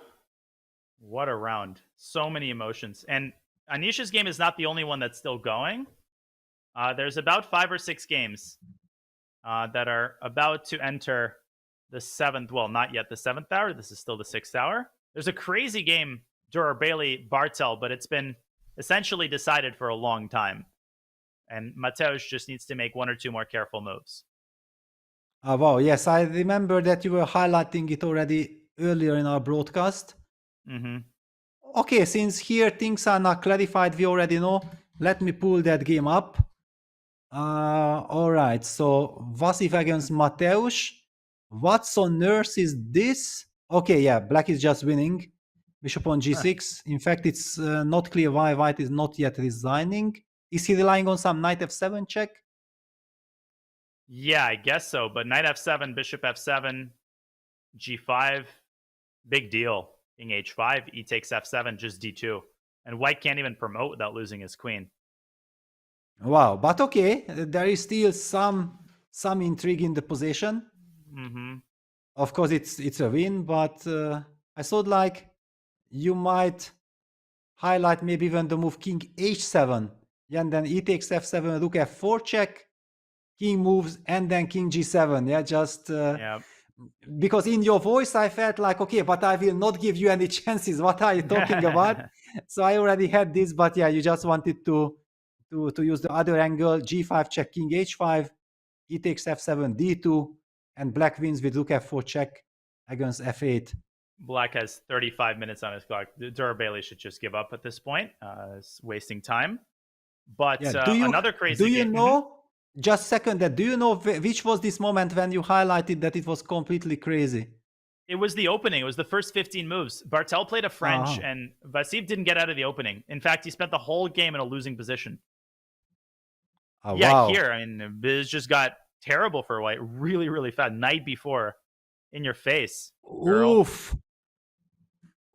What a round. So many emotions. And Anish's game is not the only one that's still going. There's about 5 or 6 games that are about to enter the 7th. Well, not yet the 7th hour. This is still the 6th hour. There's a crazy game, Bailey-Bartel, but it's been essentially decided for a long time. And Mateusz just needs to make 1 or 2 more careful moves.
Wow. Yes, I remember that you were highlighting it already earlier in our broadcast.
Mm-hmm.
Okay, since here things are not clarified, we already know. Let me pull that game up. All right, so Vachier against Mateusz. What on earth is this? Okay, yeah, black is just winning. Bishop on g6. In fact, it's not clear why white is not yet resigning. Is he relying on some knight f7 check?
Yeah, I guess so. But knight f7, bishop f7, g5, big deal. King h5, e takes f7, just d2. And white can't even promote without losing his queen.
Wow, but okay, there is still some intrigue in the position.
Mm-hmm.
Of course, it's a win, but I thought like you might highlight maybe even the move king h7, yeah, and then e takes f7, rook f4 check, king moves, and then king g7. Yeah, just because in your voice I felt like, okay, but I will not give you any chances. What are you talking about? So I already had this, but yeah, you just wanted to use the other angle. G5 check, king h5, e takes f7, d2, and black wins with rook f4 check against f8.
Black has 35 minutes on his clock. Bailey should just give up at this point. It's wasting time. But another crazy game.
Do you know? Just second that. Do you know which was this moment when you highlighted that it was completely crazy?
It was the opening. It was the first 15 moves. Bartel played a French, and Vachier didn't get out of the opening. In fact, he spent the whole game in a losing position.
Wow.
Here, I mean, Biz just got terrible for white. Really, really fast. Night before, in your face. Girl.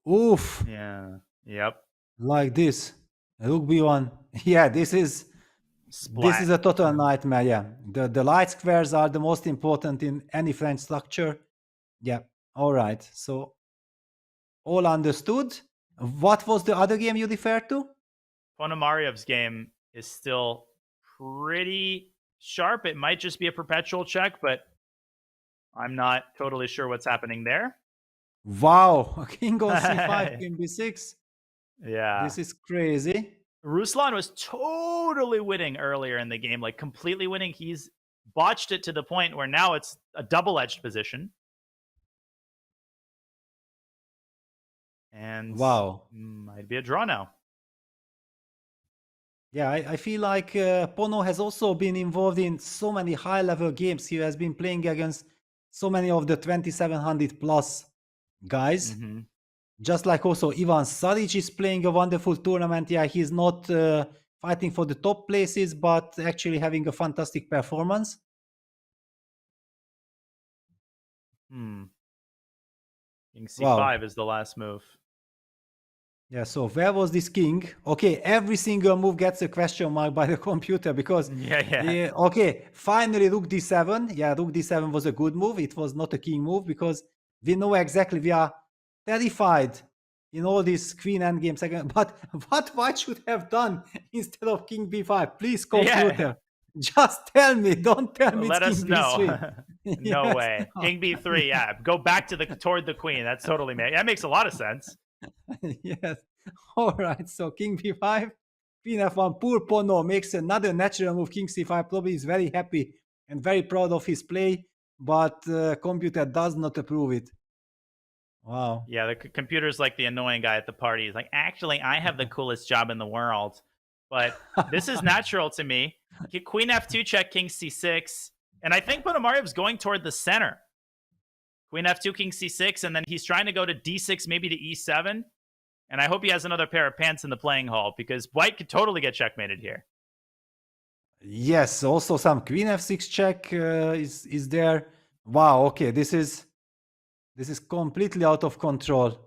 Oof.
Yeah. Yep.
Like this. Rook b1. Yeah, this is a total nightmare. Yeah, the light squares are the most important in any French structure. Yeah. All right. So all understood. What was the other game you referred to?
Ponomariov's game is still pretty sharp. It might just be a perpetual check, but I'm not totally sure what's happening there.
Wow. King on c5, king b6.
Yeah.
This is crazy.
Ruslan was totally winning earlier in the game, like completely winning. He's botched it to the point where now it's a double-edged position. And
wow,
might be a draw now.
Yeah, I feel like Pono has also been involved in so many high-level games. He has been playing against so many of the 2700 plus guys.
Mm-hmm.
Just like also Ivan Saric is playing a wonderful tournament. Yeah, he's not fighting for the top places, but actually having a fantastic performance.
King c5 is the last move.
Yeah, so where was this king? Okay, every single move gets a question mark by the computer because...
Yeah.
Okay, finally rook d7. Yeah, rook d7 was a good move. It was not a king move because we know exactly, we are terrified in all these queen endgames. But what white should have done instead of king b5? Please, computer, just tell me. Don't tell me
Let
it's
us
king
know.
b3.
No
Yes.
way. King b3, yeah. Go back to toward the queen. That's totally that makes a lot of sense.
Yes. All right. So king b5, queen f1. Poor Pono makes another natural move. King c5. Probably is very happy and very proud of his play, but computer does not approve it. Wow.
Yeah, the computer's like the annoying guy at the party. He's like, actually, I have the coolest job in the world, but this is natural to me. Queen f2 check, king c6, and I think Ponomariov's going toward the center. Queen f2, king c6, and then he's trying to go to d6, maybe to e7. And I hope he has another pair of pants in the playing hall, because white could totally get checkmated here.
Yes. Also, some queen f6 check is there. Wow. Okay. This is completely out of control.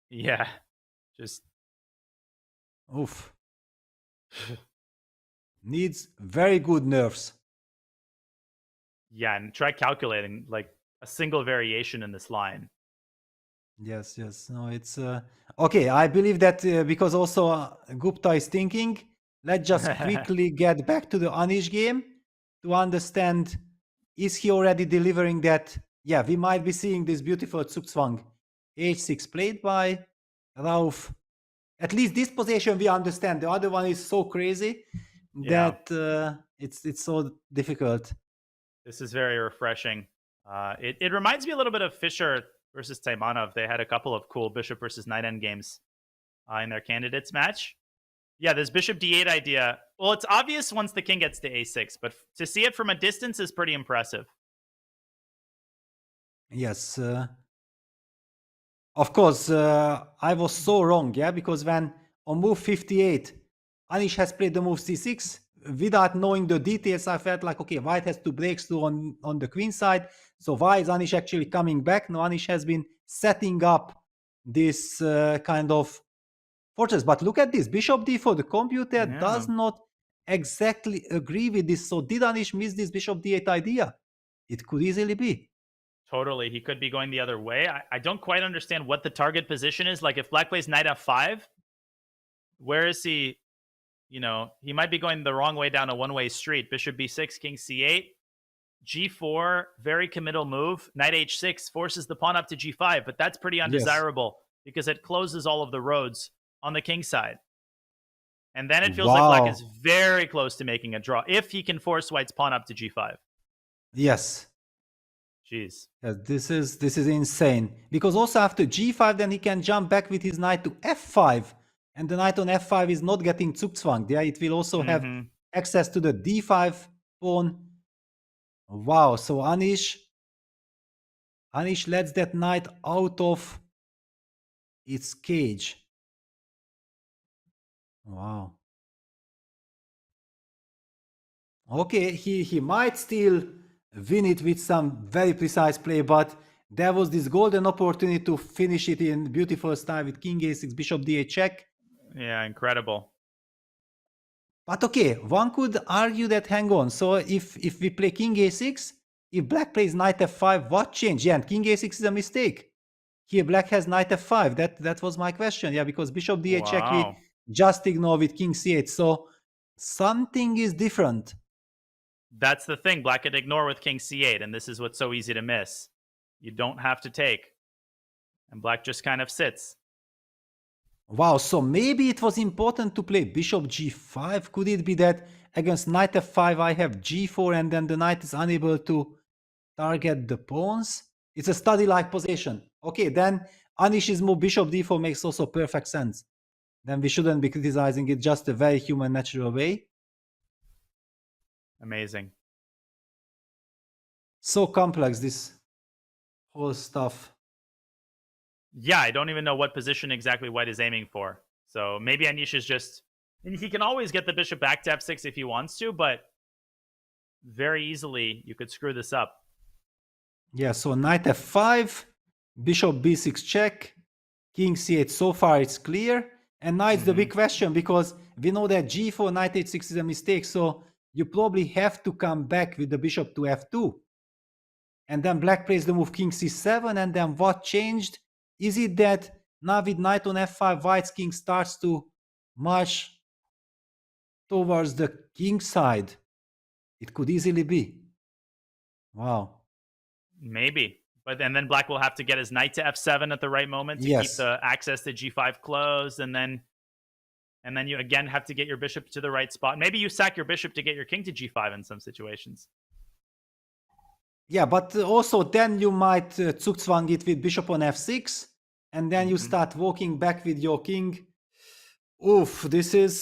Yeah. Just
oof. Needs very good nerves.
Yeah, and try calculating like a single variation in this line.
Yes, yes. No, it's okay. I believe that because also Gupta is thinking, let's just quickly get back to the Anish game to understand, is he already delivering that? Yeah, we might be seeing this beautiful Zugzwang h6 played by Rauf. At least this position we understand. The other one is so crazy that it's so difficult.
This is very refreshing. It reminds me a little bit of Fischer versus Taimanov. They had a couple of cool bishop versus knight end games in their candidates match. Yeah, this bishop d8 idea. Well, it's obvious once the king gets to a6, but to see it from a distance is pretty impressive.
Yes. Of course, I was so wrong, yeah, because when on move 58, Anish has played the move c6, without knowing the details, I felt like, okay, white has to break through on the queen side. So why is Anish actually coming back? No, Anish has been setting up this kind of fortress. But look at this, bishop d4. The computer does not exactly agree with this. So did Anish miss this bishop d8 idea? It could easily be.
Totally. He could be going the other way. I don't quite understand what the target position is. Like if black plays knight f5, where is he? You know, he might be going the wrong way down a one-way street. Bishop b6, king c8, g4, very committal move. Knight h6 forces the pawn up to g5, but that's pretty undesirable because it closes all of the roads on the king side. And then it feels like black is very close to making a draw if he can force white's pawn up to g5.
Yes.
Jeez.
Yes, this is insane. Because also after g5, then he can jump back with his knight to f5. And the knight on f5 is not getting Zugzwang. Yeah, it will also have access to the d5 pawn. Wow, so Anish lets that knight out of its cage. Wow. Okay, he might still win it with some very precise play, but there was this golden opportunity to finish it in beautiful style with king a6, bishop d8 check.
Yeah, incredible.
But okay, one could argue that, hang on, so if we play king a6, if black plays knight f5, what changed? Yeah, and king a6 is a mistake. Here black has knight f5. That was my question. Yeah, because bishop d8 check we just ignore with king c8. So something is different.
That's the thing. Black could ignore with king c8, and this is what's so easy to miss. You don't have to take. And black just kind of sits.
Wow, so maybe it was important to play bishop g5. Could it be that against knight f5 I have g4 and then the knight is unable to target the pawns? It's a study-like position. Okay, then Anish's move bishop d4 makes also perfect sense. Then we shouldn't be criticizing it, just a very human, natural way.
Amazing.
So complex, this whole stuff.
Yeah, I don't even know what position exactly white is aiming for. So maybe Anish is just... He can always get the bishop back to f6 if he wants to, but very easily you could screw this up.
Yeah, so knight f5, bishop b6 check, king c8. So far it's clear. And now it's the big question, because we know that g4, knight h6 is a mistake. So you probably have to come back with the bishop to f2. And then black plays the move king c7. And then what changed? Is it that now with knight on f5, white's king starts to march towards the king side? It could easily be. Wow.
Maybe. But and then black will have to get his knight to f7 at the right moment to keep the access to g5 closed, and then you again have to get your bishop to the right spot. Maybe you sack your bishop to get your king to g5 in some situations.
Yeah, but also then you might zugzwang it with bishop on f6, and then you start walking back with your king. Oof, this is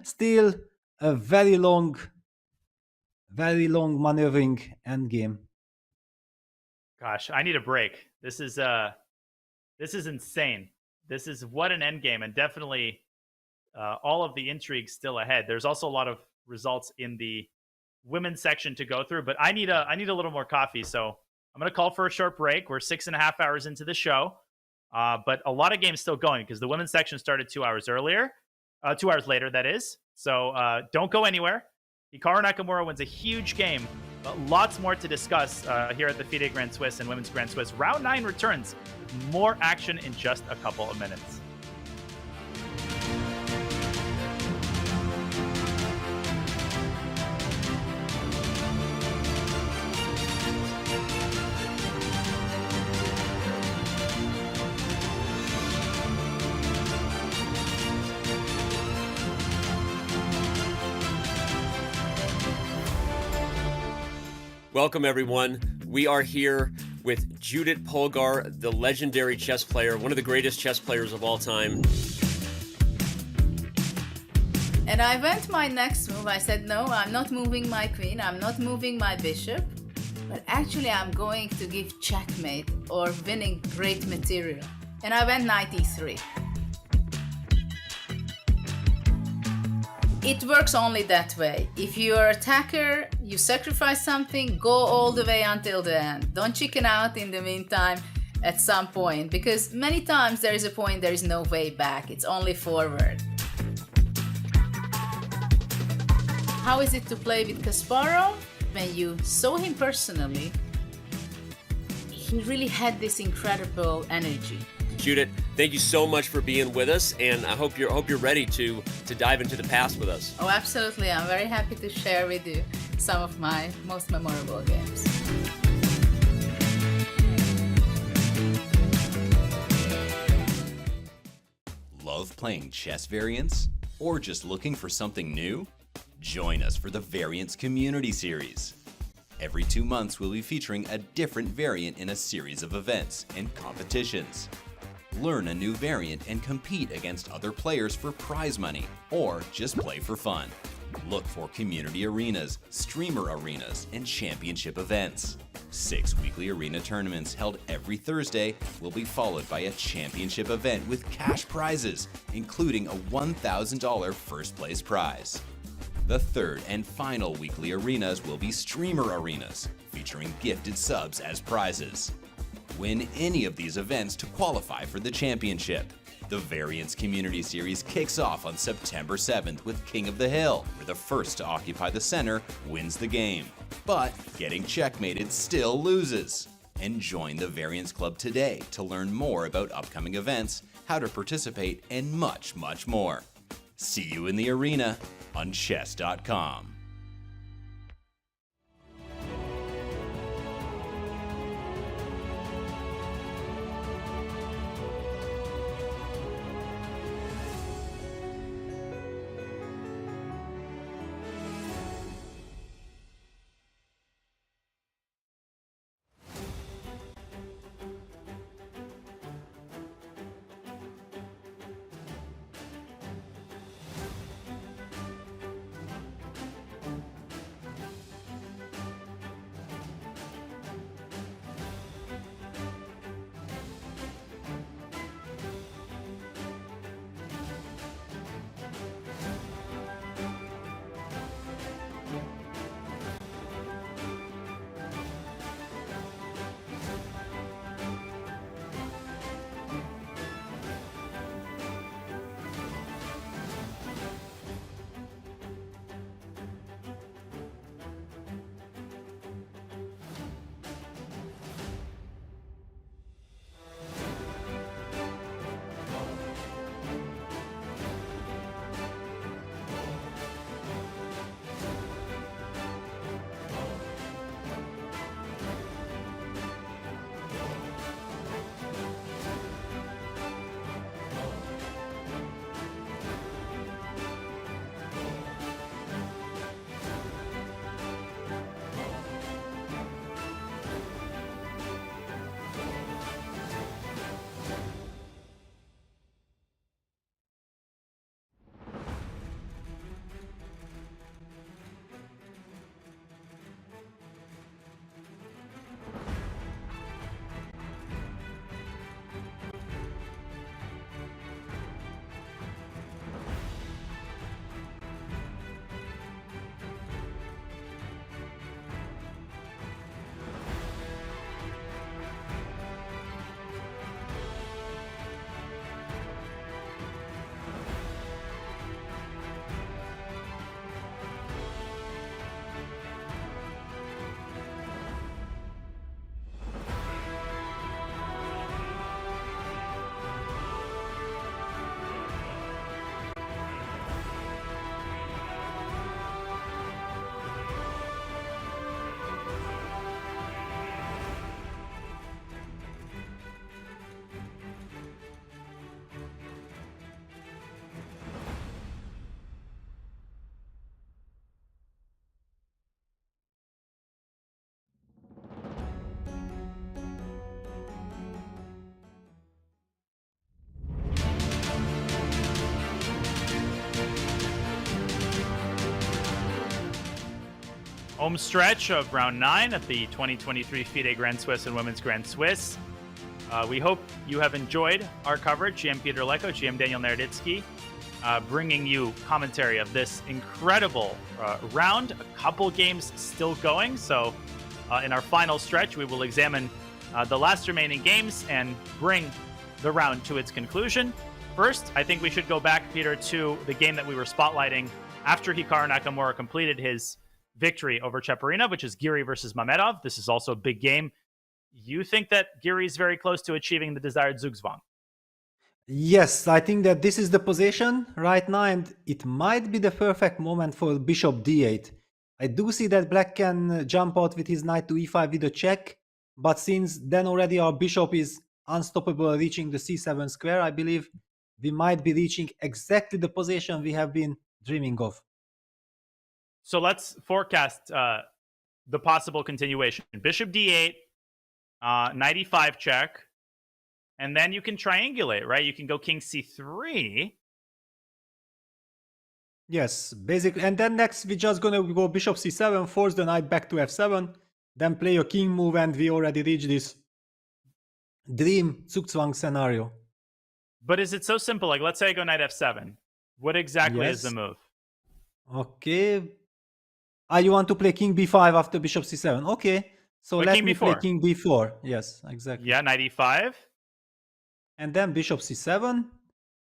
still a very long maneuvering endgame.
Gosh, I need a break. This is insane. This is what an endgame, and definitely all of the intrigue still ahead. There's also a lot of results in the women's section to go through, but I need a little more coffee, so I'm going to call for a short break. We're 6.5 hours into the show, but a lot of games still going because the women's section started 2 hours earlier, 2 hours later, that is. So don't go anywhere. Hikaru Nakamura wins a huge game, but lots more to discuss here at the FIDE Grand Swiss and Women's Grand Swiss. Round 9 returns. More action in just a couple of minutes.
Welcome, everyone. We are here with Judit Polgar, the legendary chess player, one of the greatest chess players of all time.
And I went my next move. I said, no, I'm not moving my queen. I'm not moving my bishop. But actually, I'm going to give checkmate or winning great material. And I went knight e3. It works only that way. If you're an attacker, you sacrifice something, go all the way until the end. Don't chicken out in the meantime at some point, because many times there is a point there is no way back. It's only forward. How is it to play with Kasparov? When you saw him personally, he really had this incredible energy.
Judit, thank you so much for being with us, and I hope you're ready to dive into the past with us.
Oh, absolutely. I'm very happy to share with you some of my most memorable games.
Love playing chess variants? Or just looking for something new? Join us for the Variants Community Series. Every 2 months, we'll be featuring a different variant in a series of events and competitions. Learn a new variant and compete against other players for prize money, or just play for fun. Look for community arenas, streamer arenas, and championship events. 6 weekly arena tournaments held every Thursday will be followed by a championship event with cash prizes, including a $1,000 first place prize. The third and final weekly arenas will be streamer arenas, featuring gifted subs as prizes. Win any of these events to qualify for the championship. The Variants Community Series kicks off on September 7th with King of the Hill, where the first to occupy the center wins the game. But getting checkmated still loses. And join the Variants Club today to learn more about upcoming events, how to participate, and much, much more. See you in the arena on chess.com.
Home stretch of round 9 at the 2023 FIDE Grand Swiss and Women's Grand Swiss. We hope you have enjoyed our coverage. GM Peter Leko, GM Daniel Naroditsky, bringing you commentary of this incredible round. A couple games still going. So in our final stretch, we will examine the last remaining games and bring the round to its conclusion. First, I think we should go back, Peter, to the game that we were spotlighting after Hikaru Nakamura completed his victory over Cheparinov, which is Giri versus Mamedov. This is also a big game. You think that Giri is very close to achieving the desired Zugzwang?
Yes, I think that this is the position right now, and it might be the perfect moment for bishop d8. I do see that black can jump out with his knight to e5 with a check, but since then already our bishop is unstoppable reaching the c7 square, I believe we might be reaching exactly the position we have been dreaming of.
So let's forecast the possible continuation. Bishop d8, knight e5 check, and then you can triangulate, right? You can go king c3.
Yes, basically. And then next we're just going to go bishop c7, force the knight back to f7, then play a king move, and we already reached this dream Zugzwang scenario.
But is it so simple? Like, let's say I go knight f7. What exactly is the move?
Okay. You want to play king b5 after bishop c7. Okay. So let me play king b4. Yes, exactly.
Yeah, knight e5.
And then bishop c7.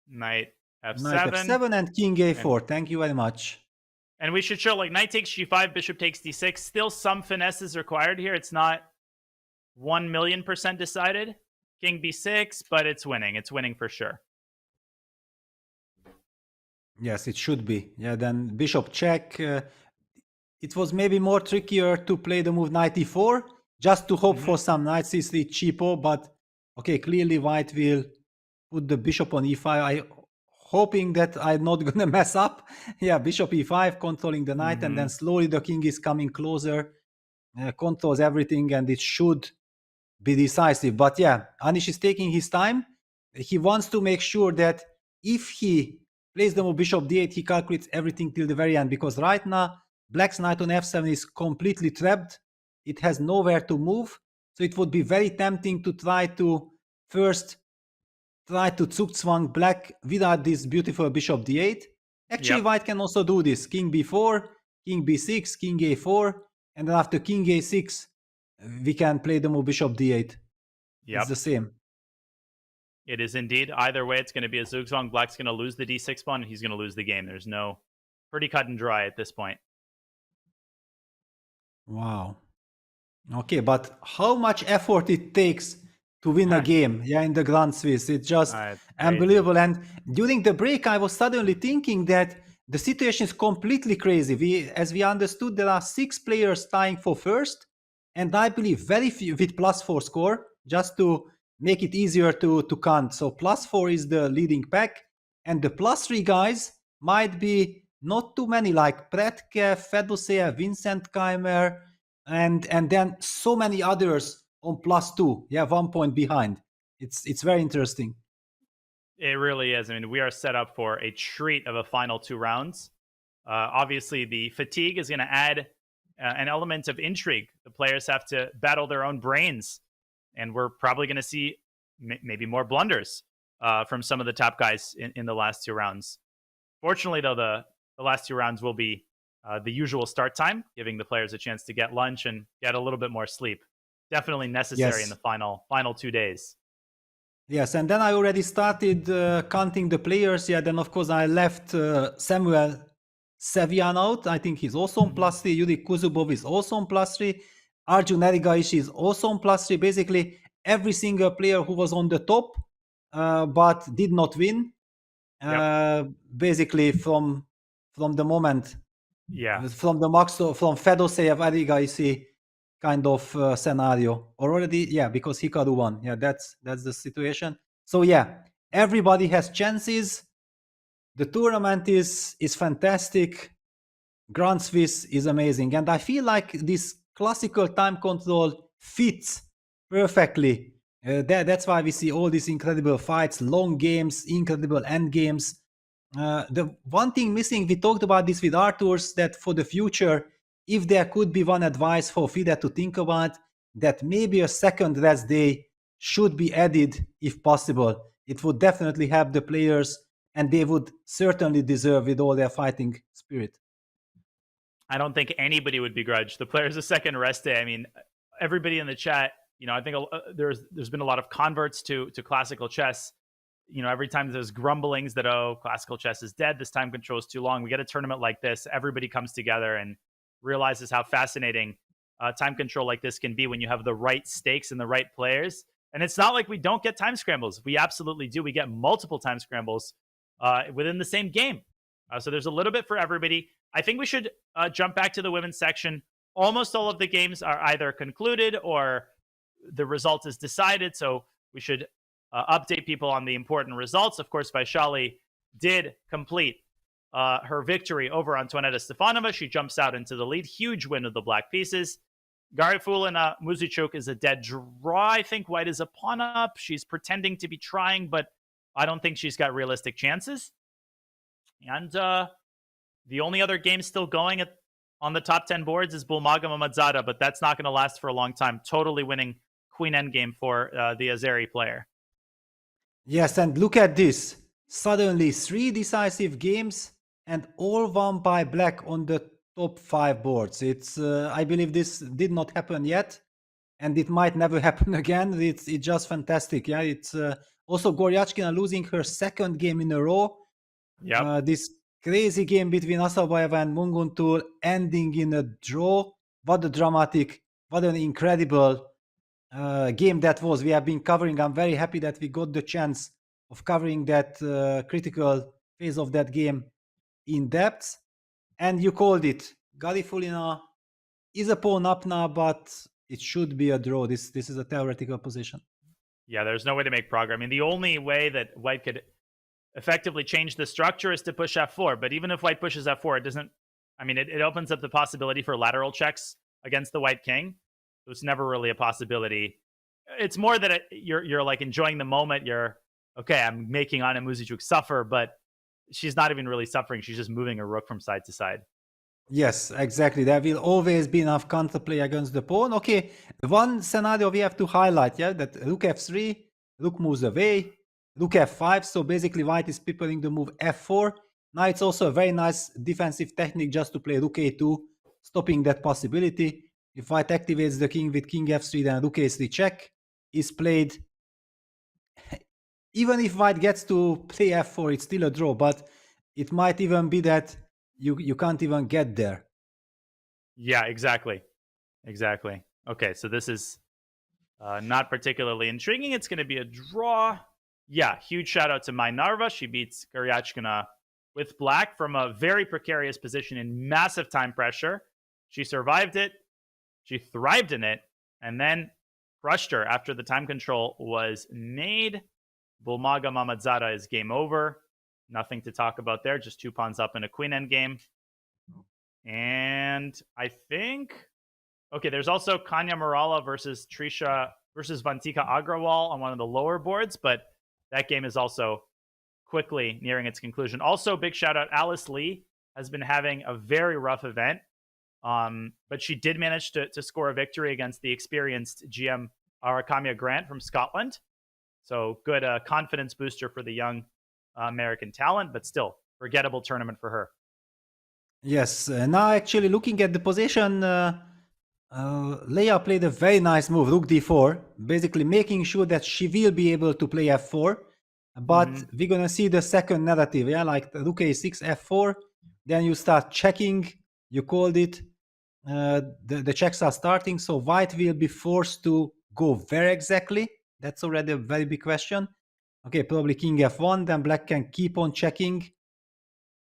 Knight f7.
Knight f7 and king a4. Thank you very much.
And we should show, like, knight takes g5, bishop takes d6. Still some finesse is required here. It's not 1,000,000% decided. King b6, but it's winning. It's winning for sure.
Yes, it should be. Yeah, then bishop check. It was maybe more trickier to play the move knight e4, just to hope for some knight c3 cheapo, but okay, clearly white will put the bishop on e5. I hoping that I'm not gonna mess up. Yeah, bishop e5, controlling the knight, and then slowly the king is coming closer, controls everything, and it should be decisive. But yeah, Anish is taking his time. He wants to make sure that if he plays the move bishop d8, he calculates everything till the very end, because right now black's knight on f7 is completely trapped. It has nowhere to move. So it would be very tempting to try to first try to Zugzwang black without this beautiful bishop d8. Actually, white can also do this. King b4, king b6, king a4, and then after king a6, we can play the move bishop d8. It's the same.
It is indeed. Either way, it's going to be a Zugzwang. Black's going to lose the d6 pawn, and he's going to lose the game. There's no pretty cut and dry at this point.
Wow. Okay, but how much effort it takes to win a game, in the Grand Swiss. It's just unbelievable. And during the break, I was suddenly thinking that the situation is completely crazy. As we understood, there are 6 players tying for first, and I believe very few with +4 score, just to make it easier to count. So +4 is the leading pack, and the +3 guys might be not too many, like Pretke, Fedoseev, Vincent Keimer, and then so many others on +2. 1 point behind. It's very interesting.
It really is. I mean, we are set up for a treat of a final 2 rounds. Obviously, the fatigue is going to add an element of intrigue. The players have to battle their own brains, and we're probably going to see maybe more blunders from some of the top guys in the last 2 rounds. Fortunately, though, the last 2 rounds will be the usual start time, giving the players a chance to get lunch and get a little bit more sleep. Definitely necessary in the final 2 days.
Yes, and then I already started counting the players. Then of course I left Samuel Sevian out. I think he's also on +3. Yuri Kuzubov is also on +3. Arjun Erigaishi is also on +3. Basically, every single player who was on the top but did not win. Basically, from the moment, from the max, from Fedoseev, Erigaishi kind of scenario already, because Hikaru won. That's the situation. So everybody has chances. The tournament is fantastic. Grand Swiss is amazing, and I feel like this classical time control fits perfectly. That's why we see all these incredible fights, long games, incredible end games. The one thing missing, we talked about this with Arthurs, that for the future, if there could be one advice for FIDE to think about, that maybe a second rest day should be added if possible. It would definitely help the players, and they would certainly deserve with all their fighting spirit.
I don't think anybody would begrudge the players a second rest day. I mean, everybody in the chat, I think there's been a lot of converts to classical chess. Every time there's grumblings that, classical chess is dead, this time control is too long, we get a tournament like this, everybody comes together and realizes how fascinating time control like this can be when you have the right stakes and the right players. And it's not like we don't get time scrambles. We absolutely do. We get multiple time scrambles within the same game. So there's a little bit for everybody. I think we should jump back to the women's section. Almost all of the games are either concluded or the result is decided. So we should update people on the important results. Of course, Vachier-Lagrave did complete her victory over Antoaneta Stefanova. She jumps out into the lead. Huge win of the black pieces. Gariful and Muzichuk is a dead draw. I think White is a pawn up. She's pretending to be trying, but I don't think she's got realistic chances. And the only other game still going on the top 10 boards is Bulmaga Mamadzada, but that's not going to last for a long time. Totally winning queen endgame for the Azeri player.
Yes, and look at this. Suddenly 3 decisive games and all won by black on the top 5 boards. It's I believe this did not happen yet, and it might never happen again. It's just fantastic. Yeah, it's also Goryachkina losing her 2nd game in a row.
Yeah,
this crazy game between Asabayeva and Munguntul ending in a draw. What a dramatic, what an incredible game that was. We have been covering. I'm very happy that we got the chance of covering that critical phase of that game in depth. And you called it. Garifulina is a pawn up now, but it should be a draw. This is a theoretical position.
Yeah, there's no way to make progress. I mean, the only way that White could effectively change the structure is to push f4. But even if White pushes f4, it doesn't. I mean, it opens up the possibility for lateral checks against the White king. So it's never really a possibility. It's more that you're like enjoying the moment. You're okay. I'm making Anna Muzichuk suffer, but she's not even really suffering. She's just moving her rook from side to side.
Yes, exactly. There will always be enough counterplay against the pawn. Okay, one scenario we have to highlight, yeah, that rook f3, rook moves away, rook f5. So basically White is preparing the move f4. Now it's also a very nice defensive technique just to play rook a2, stopping that possibility. If White activates the king with king f3, then rook a3 check is played. Even if White gets to play f4, it's still a draw, but it might even be that you can't even get there.
Yeah, exactly. Exactly. Okay, so this is not particularly intriguing. It's going to be a draw. Yeah, huge shout out to Mainarva. She beats Goryachkina with black from a very precarious position in massive time pressure. She survived it. She thrived in it, and then crushed her after the time control was made. Bulmaga Mamadzada is game over. Nothing to talk about there. Just 2 pawns up in a queen endgame. And I think... Okay, there's also Kanya Murala versus Trisha versus Vantika Agrawal on one of the lower boards, but that game is also quickly nearing its conclusion. Also, big shout out, Alice Lee has been having a very rough event, but she did manage to score a victory against the experienced GM Arakamia Grant from Scotland. So good confidence booster for the young American talent, but still forgettable tournament for her.
Yes, now actually looking at the position, Leia played a very nice move, rook d4, basically making sure that she will be able to play f4, but we're gonna see the second narrative, yeah, like rook a6, f4, then you start checking, you called it, the checks are starting, so White will be forced to go where exactly? That's already a very big question. Okay, probably king f1, then black can keep on checking.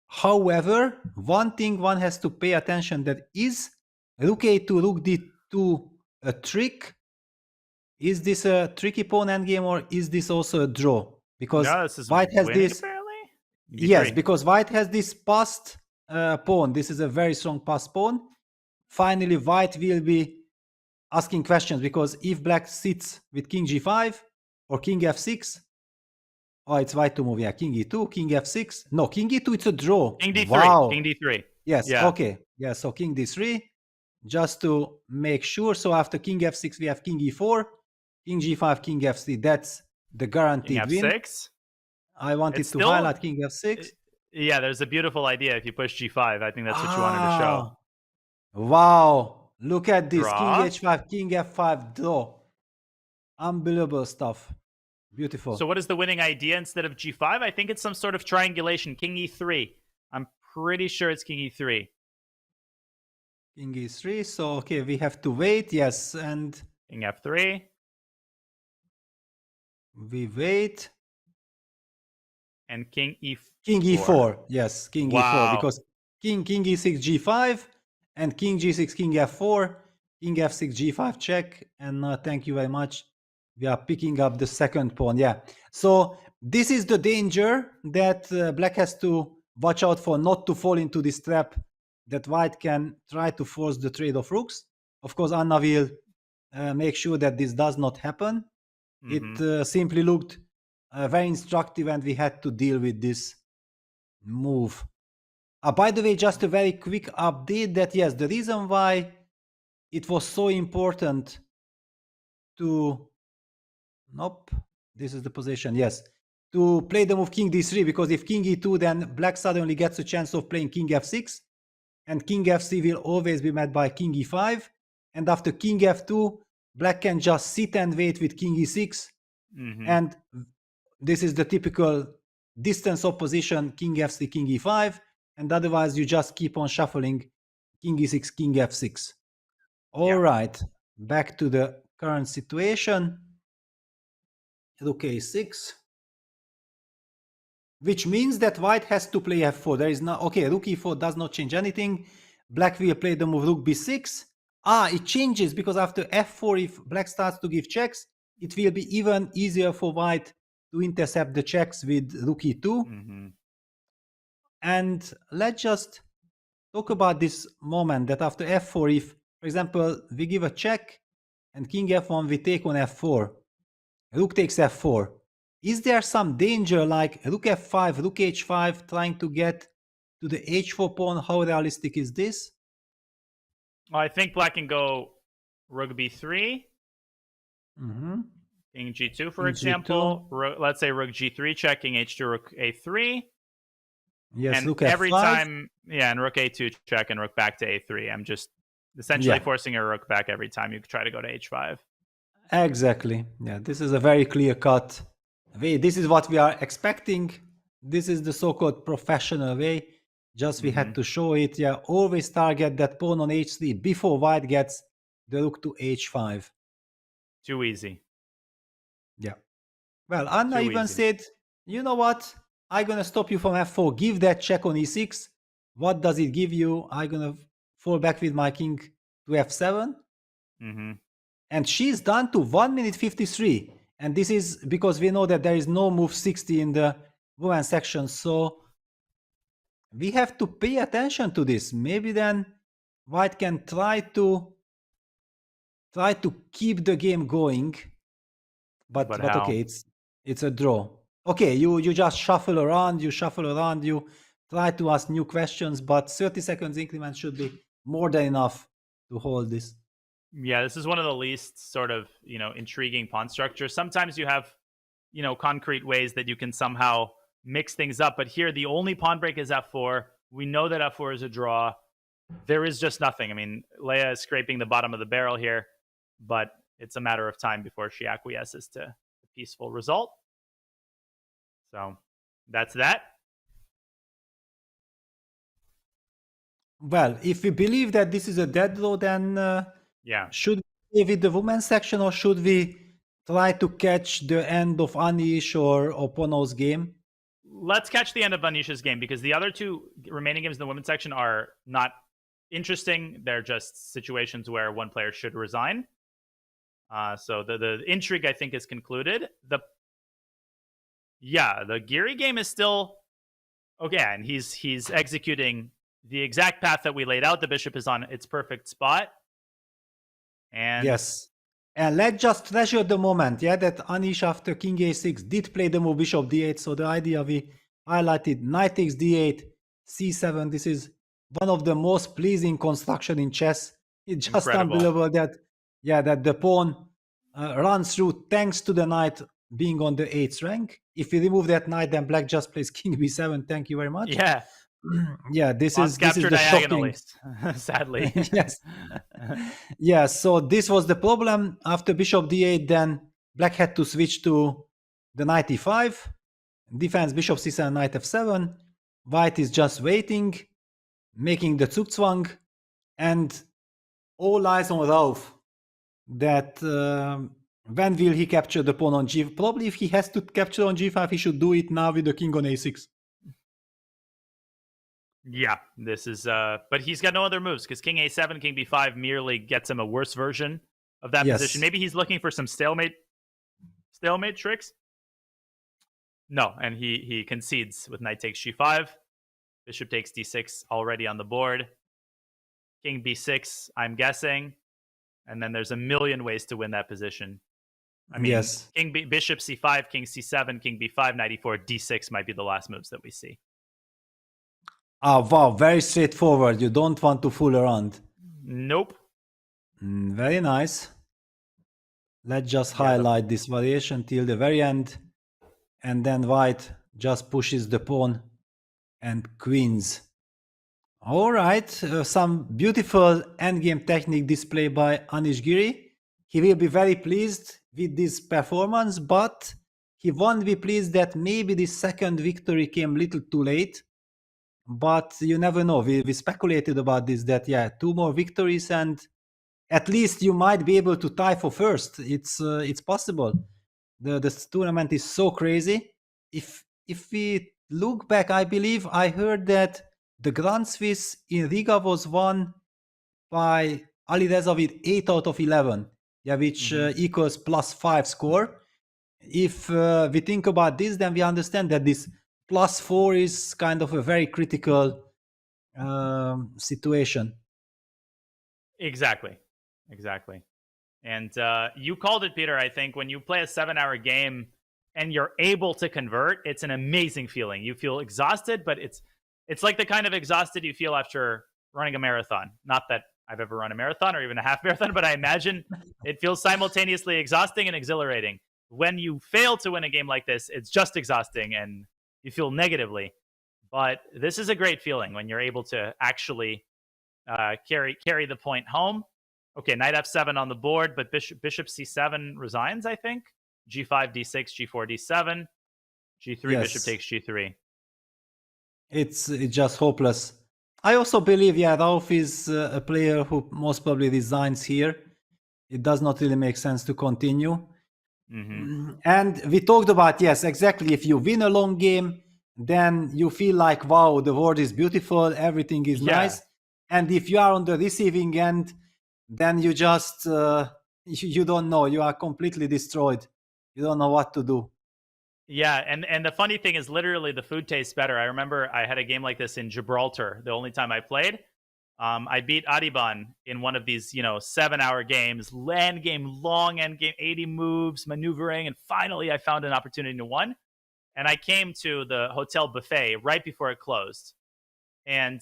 However, one thing one has to pay attention that is rook a2, rook d2 a trick. Is this a tricky pawn endgame or is this also a draw? Because
no, this is
White has
winning,
this.
Apparently?
Yes, because White has this passed pawn. This is a very strong passed pawn. Finally, White will be asking questions because if black sits with king g5 or king f6, oh, it's White to move. Yeah, king e2, king f6. No, king e2, it's a draw.
King d3.
Wow.
King d3.
Yes.
Yeah.
Okay. Yeah. So king d3. just to make sure. So after king f6, we have king e4, king g5, king f3. That's the guaranteed
king
win.
f6.
I wanted
It's
to
still-
highlight king f6.
Yeah, there's a beautiful idea if you push g5. I think that's what you wanted to show.
Wow. Look at this.
Draw.
King h5, king f5, draw. Unbelievable stuff. Beautiful.
So what is the winning idea instead of g5? I think it's some sort of triangulation. King e3. I'm pretty sure it's king e3.
King e3. So, okay, we have to wait. Yes. And
king f3.
We wait.
And king e4.
King e4. Yes, king
Wow.
e4. Because king e6, g5. And king g6, king f4. King f6, g5 check. And thank you very much. We are picking up the second pawn. Yeah. So this is the danger that black has to watch out for, not to fall into this trap that white can try to force the trade of rooks. Of course, Anna will make sure that this does not happen. It simply looked very instructive and we had to deal with this move. By the way, just a very quick update that yes, the reason why it was so important to this is the position, yes, to play the move king d3, because if king e2, then black suddenly gets a chance of playing king f6, and king f3 will always be met by king e5, and after king f2, black can just sit and wait with king e6, and this is the typical distance opposition, king f3, king e5, and otherwise you just keep on shuffling king e6, king f6. All right, back to the current situation. Rook a6, which means that white has to play f4. There is no, okay, rook e4 does not change anything. Black will play the move rook b6. It changes because after f4, if black starts to give checks, it will be even easier for white to intercept the checks with rook e2. And let's just talk about this moment that after f4, if, for example, we give a check and king f1, we take on f4. Rook takes f4. Is there some danger like rook f5, rook h5, trying to get to the h4 pawn? How realistic is this?
Well, I think black can go rook b3, king g2, for
King
example. Let's say rook g3, check, king h2, rook a3.
Yes,
and
rook
every
f5.
time, and rook a2 check and rook back to a3. I'm just essentially forcing a rook back every time you try to go to h5.
Exactly. Yeah, this is a very clear-cut way. This is what we are expecting. This is the so-called professional way. Just we had to show it. Yeah, always target that pawn on h3 before white gets the rook to h5.
Too easy.
Yeah. Well, Anna
Too
even
easy.
said, you know what? I'm going to stop you from f4. Give that check on e6. What does it give you? I'm going to fall back with my king to f7. And she's done to 1 minute 53. And this is because we know that there is no move 60 in the women section. So we have to pay attention to this. Maybe then white can try to keep the game going. But
how?
okay, it's a draw. Okay, you just shuffle around, you try to ask new questions, but 30 seconds increment should be more than enough to hold this.
Yeah, this is one of the least sort of, intriguing pawn structures. Sometimes you have, concrete ways that you can somehow mix things up. But here, the only pawn break is f4. We know that f4 is a draw. There is just nothing. I mean, Leia is scraping the bottom of the barrel here, but it's a matter of time before she acquiesces to a peaceful result. So that's that.
Well, if we believe that this is a dead draw, then should we play with the women's section or should we try to catch the end of Anish or Pono's game?
Let's catch the end of Anish's game because the other two remaining games in the women's section are not interesting. They're just situations where one player should resign. So the intrigue, I think, is concluded. The Giri game is still okay, and he's executing the exact path that we laid out. The bishop is on its perfect spot. And
yes. And let's just treasure the moment, that Anish after king a6 did play the move bishop d8. So the idea we highlighted, knight takes d8, c7. This is one of the most pleasing construction in chess It's just
Incredible.
unbelievable that the pawn runs through thanks to the knight being on the 8th rank. If we remove that knight, then black just plays king b7. Thank you very much.
Yeah.
Yeah, this is
Capture
the
diagonally,
shocking.
sadly.
Yes. Yeah, so this was the problem. After bishop d8, then black had to switch to the knight e5. Defense bishop c7, knight f7. White is just waiting, making the Zugzwang, and all eyes on Rauf that when will he capture the pawn on g5? Probably if he has to capture on g5, he should do it now with the king on a6.
Yeah, this is but he's got no other moves because king a7, king b5 merely gets him a worse version of that position. Maybe he's looking for some stalemate tricks. No, and he concedes with knight takes g5. Bishop takes d6 already on the board. King b6, I'm guessing. And then there's a million ways to win that position. I mean,
yes.
Bishop c5, king c7, king b5, knight e4, d6 might be the last moves that we see.
Oh, wow, very straightforward. You don't want to fool around.
Nope.
Very nice. Let's just highlight this variation till the very end. And then white just pushes the pawn and queens. All right, some beautiful endgame technique display by Anish Giri. He will be very pleased with this performance, but he won't be pleased that maybe this second victory came a little too late. But you never know. We speculated about this, that, 2 more victories and at least you might be able to tie for first. It's possible. The tournament is so crazy. If we look back, I believe I heard that the Grand Swiss in Riga was won by Alireza with 8 out of 11, which equals +5 score. If we think about this, then we understand that this +4 is kind of a very critical situation.
Exactly. And you called it, Peter. I think when you play a 7-hour game and you're able to convert, it's an amazing feeling. You feel exhausted, but it's like the kind of exhausted you feel after running a marathon. Not that I've ever run a marathon or even a half marathon, but I imagine it feels simultaneously exhausting and exhilarating. When you fail to win a game like this, it's just exhausting and you feel negatively. But this is a great feeling when you're able to actually carry the point home. Okay, knight f7 on the board, but bishop c7 resigns, I think. g5, d6, g4, d7, g3,
Yes.
bishop takes g3.
It's just hopeless. I also believe, Rauf is a player who most probably resigns here. It does not really make sense to continue. And we talked about, yes, exactly. If you win a long game, then you feel like, wow, the world is beautiful, everything is nice. And if you are on the receiving end, then you just, you don't know. You are completely destroyed. You don't know what to do.
Yeah, and the funny thing is literally the food tastes better. I remember I had a game like this in Gibraltar, the only time I played. I beat Adiban in one of these, 7-hour games, long end game, 80 moves, maneuvering, and finally I found an opportunity to win. And I came to the hotel buffet right before it closed. And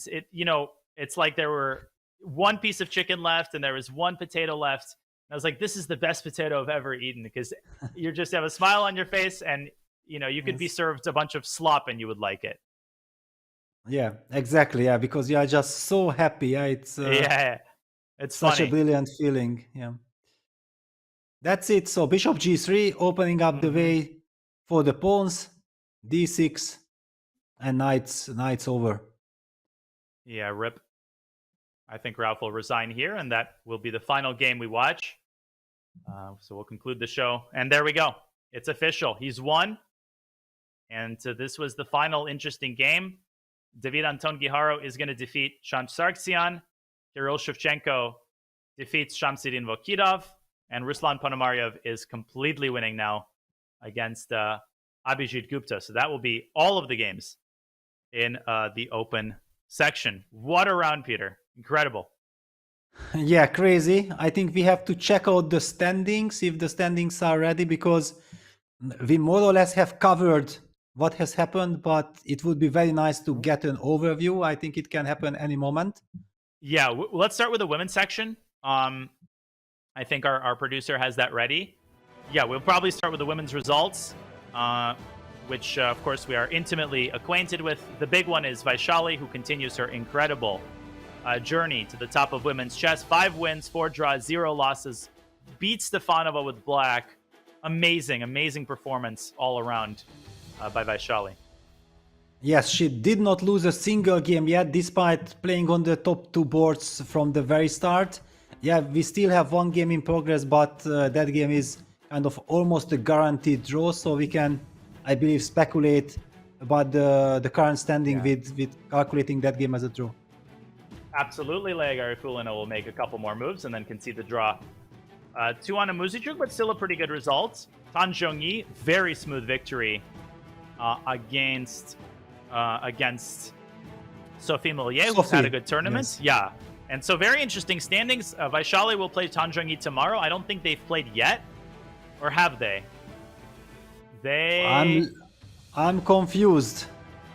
it's like there were one piece of chicken left and there was one potato left. And I was like, this is the best potato I've ever eaten, because you just have a smile on your face and you could be served a bunch of slop and you would like it.
Yeah, exactly. Yeah, because you are just so happy. Yeah, it's
it's
such
funny.
a brilliant feeling. Yeah, that's it. So bishop g3, opening up the way for the pawns. d6 and knights over.
Yeah, rip. I think Rauf will resign here, and that will be the final game we watch. So we'll conclude the show. And there we go. It's official. He's won. And this was the final interesting game. David Anton Giharu is going to defeat Shams Sargsyan. Kirill Shevchenko defeats Shamsidin Vokidov. And Ruslan Ponomaryev is completely winning now against Abhijit Gupta. So that will be all of the games in the open section. What a round, Peter. Incredible.
Yeah, crazy. I think we have to check out the standings, if the standings are ready, because we more or less have covered what has happened, but it would be very nice to get an overview. I think it can happen any moment.
Yeah, let's start with the women's section. I think our producer has that ready. Yeah, we'll probably start with the women's results, which, of course, we are intimately acquainted with. The big one is Vachier-Lagrave, who continues her incredible journey to the top of women's chess. 5 wins, 4 draws, 0 losses. Beats Stefanova with black. Amazing performance all around by Vachier-Lagrave.
Yes, she did not lose a single game yet, despite playing on the top 2 boards from the very start. Yeah, we still have 1 game in progress, but that game is kind of almost a guaranteed draw, so we can, I believe, speculate about the current standing with calculating that game as a draw.
Absolutely, Lagrave-Fulina will make a couple more moves and then concede the draw. 2 on a Muzichuk, but still a pretty good result. Tan Zhongyi, very smooth victory against Sophie Millier, who's had a good tournament. Yes. Yeah. And so very interesting standings. Vachier-Lagrave will play Tan Zhongyi tomorrow. I don't think they've played yet. Or have they?
I'm confused.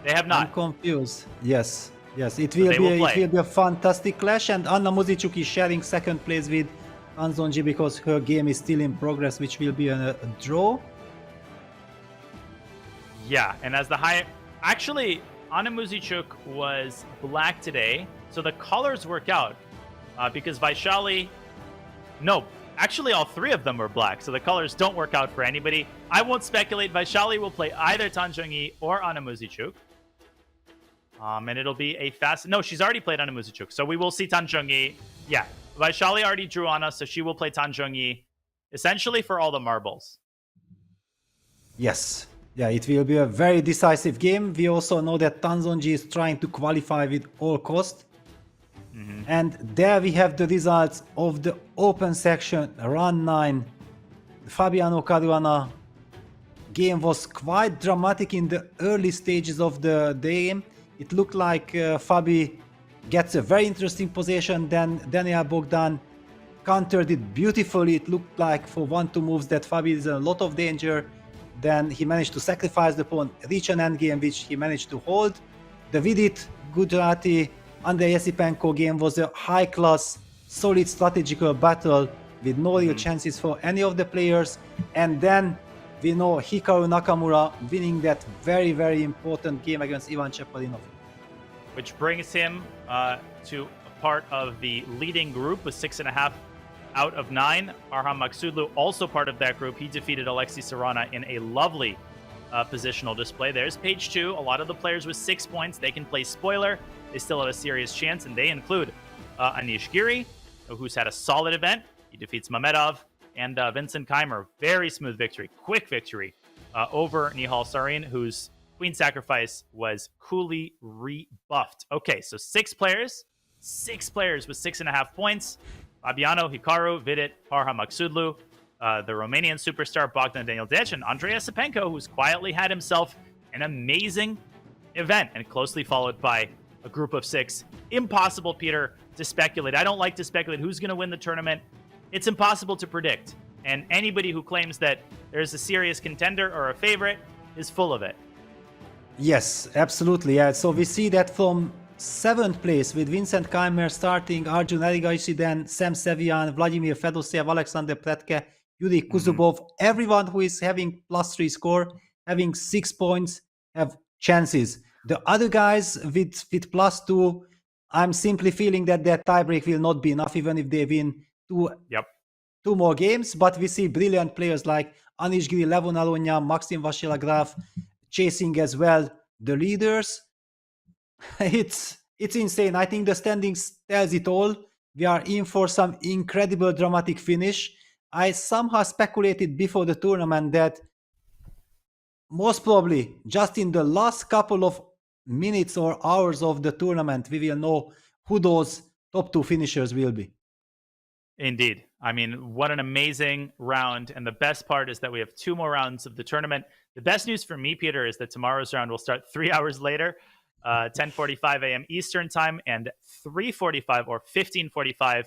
They have not.
I'm confused. Yes. It will be a fantastic clash, and Anna Muzichuk is sharing second place with Tan Zhongyi because her game is still in progress, which will be a draw.
Yeah, and as the actually, Anna Muzichuk was black today, so the colors work out because Vachier-Lagrave. No, actually, all 3 of them were black, so the colors don't work out for anybody. I won't speculate. Vachier-Lagrave will play either Tan Zhongyi or Anna Muzichuk. And it'll be a fast... No, she's already played Anna Muzichuk, so we will see Tan Zhongyi. Yeah, Vachier-Lagrave already drew Anna, so she will play Tan Zhongyi essentially for all the marbles.
Yes. Yeah, it will be a very decisive game. We also know that Tan Zhongyi is trying to qualify with all cost. Mm-hmm. And there we have the results of the open section, round 9. Fabiano Caruana game was quite dramatic in the early stages of the game. It looked like Fabi gets a very interesting position, then Daniel Bogdan countered it beautifully. It looked like for 1-2 moves that Fabi is in a lot of danger. Then he managed to sacrifice the pawn, reach an endgame which he managed to hold. The Vidit, Gujarati, Andrei Esipenko game was a high-class, solid strategical battle with no real chances for any of the players. And then we know Hikaru Nakamura winning that very important game against Ivan Cheparinov.
Which brings him to a part of the leading group with 6.5 out of 9. Arham Maksudlu also part of that group. He defeated Alexei Sarana in a lovely positional display. There's page 2. A lot of the players with 6 points, they can play spoiler. They still have a serious chance, and they include Anish Giri, who's had a solid event. He defeats Mamedov, and Vincent Keimer. Very smooth victory, quick victory over Nihal Sarin, whose queen sacrifice was coolly rebuffed. Okay, so 6 players with 6.5 points. Fabiano, Hikaru, Vidit, Parham Maksudlu, the Romanian superstar Bogdan Daniel Deac, and Andrei Esipenko, who's quietly had himself an amazing event, and closely followed by a group of 6. Impossible, Peter, to speculate. I don't like to speculate who's going to win the tournament. It's impossible to predict. And anybody who claims that there's a serious contender or a favorite is full of it.
Yes, absolutely. Yeah. So we see that from 7th place with Vincent Keimer starting, Arjun Erigaisi, then Sam Sevian, Vladimir Fedoseev, Alexander Pretke, Yuri Kuzubov. Everyone who is having +3 score, having 6 points, have chances. The other guys with +2, I'm simply feeling that their tiebreak will not be enough, even if they win 2 more games. But we see brilliant players like Anish Giri, Levon Aronya, Maxim Vachier-Lagrave chasing as well the leaders. It's insane. I think the standings tells it all. We are in for some incredible dramatic finish. I somehow speculated before the tournament that most probably just in the last couple of minutes or hours of the tournament, we will know who those top 2 finishers will be.
Indeed. I mean, what an amazing round. And the best part is that we have 2 more rounds of the tournament. The best news for me, Peter, is that tomorrow's round will start 3 hours later, 10:45 a.m. Eastern time and 3:45 or 15:45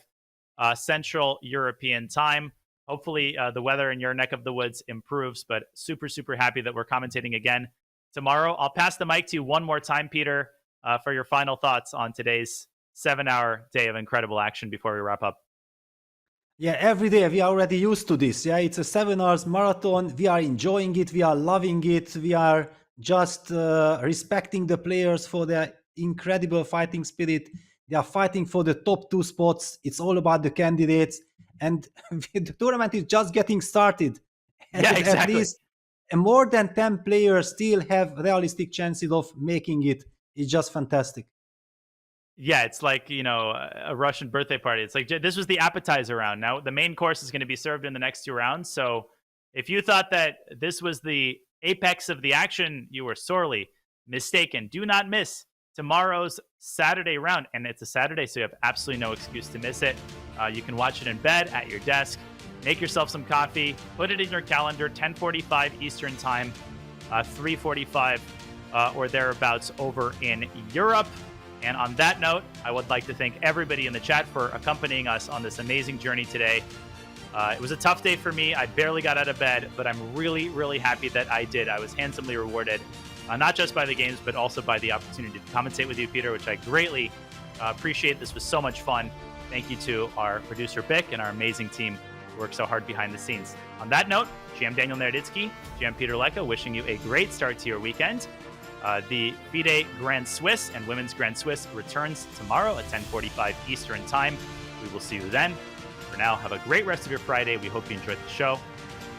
Central European time. Hopefully the weather in your neck of the woods improves, but super happy that we're commentating again tomorrow. I'll pass the mic to you one more time, Peter, for your final thoughts on today's 7-hour day of incredible action before we wrap up.
Yeah, every day we are already used to this. Yeah, it's a 7 hours marathon. We are enjoying it. We are loving it. We are just respecting the players for their incredible fighting spirit. They are fighting for the top 2 spots. It's all about the candidates. And the tournament is just getting started.
Yeah, exactly.
At least more than 10 players still have realistic chances of making it. It's just fantastic.
Yeah, it's like, a Russian birthday party. It's like, this was the appetizer round. Now the main course is going to be served in the next 2 rounds. So if you thought that this was the apex of the action, you were sorely mistaken. Do not miss tomorrow's Saturday round. And it's a Saturday, so you have absolutely no excuse to miss it. You can watch it in bed, at your desk. Make yourself some coffee. Put it in your calendar, 10:45 Eastern Time, 3:45 or thereabouts over in Europe. And on that note, I would like to thank everybody in the chat for accompanying us on this amazing journey today. It was a tough day for me. I barely got out of bed, but I'm really, really happy that I did. I was handsomely rewarded, not just by the games, but also by the opportunity to commentate with you, Peter, which I greatly appreciate. This was so much fun. Thank you to our producer, Bick, and our amazing team who work so hard behind the scenes. On that note, GM Daniel Naroditsky, GM Peter Leka, wishing you a great start to your weekend. The FIDE Grand Swiss and Women's Grand Swiss returns tomorrow at 10:45 Eastern Time. We will see you then. For now, have a great rest of your Friday. We hope you enjoyed the show.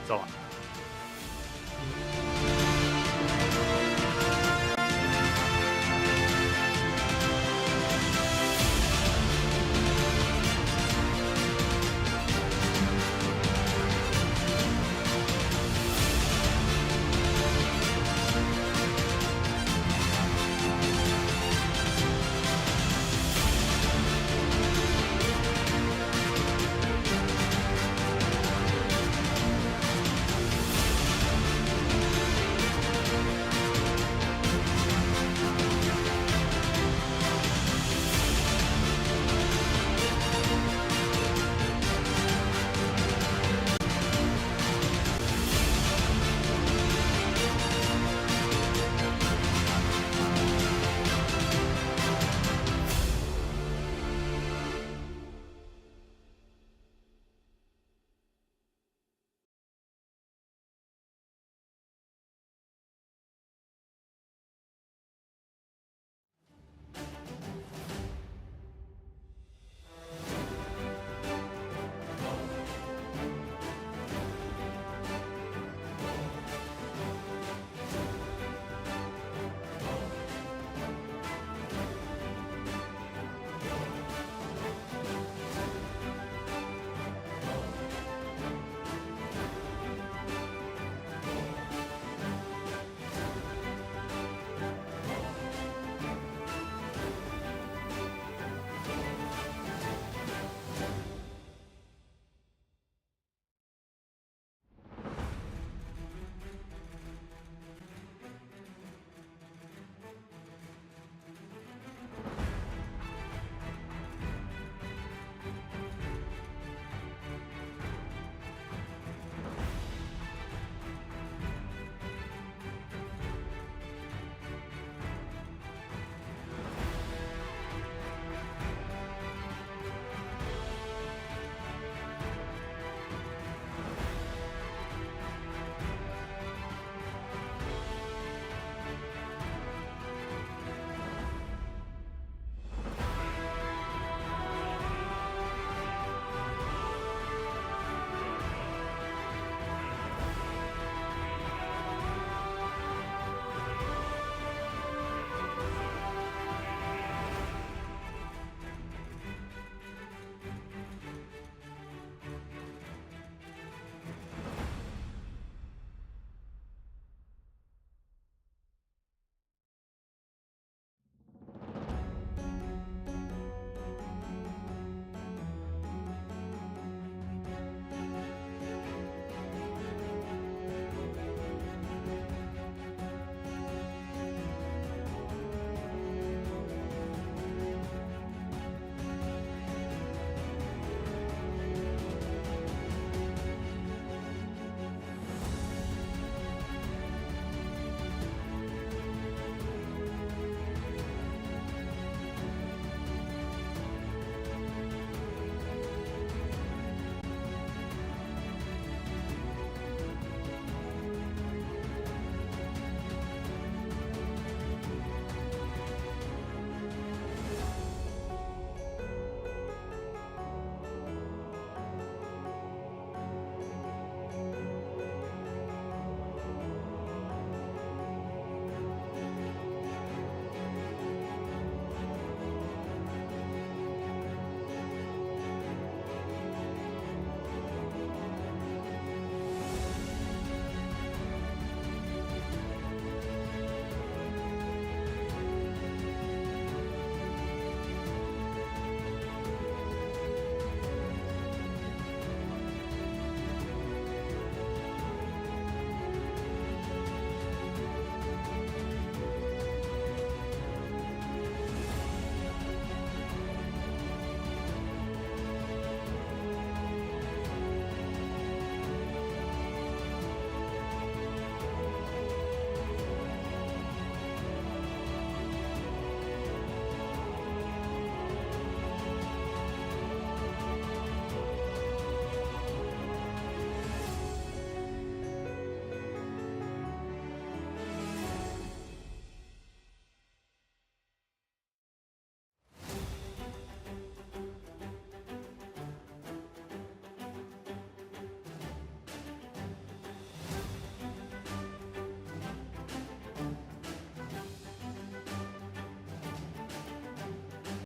So long.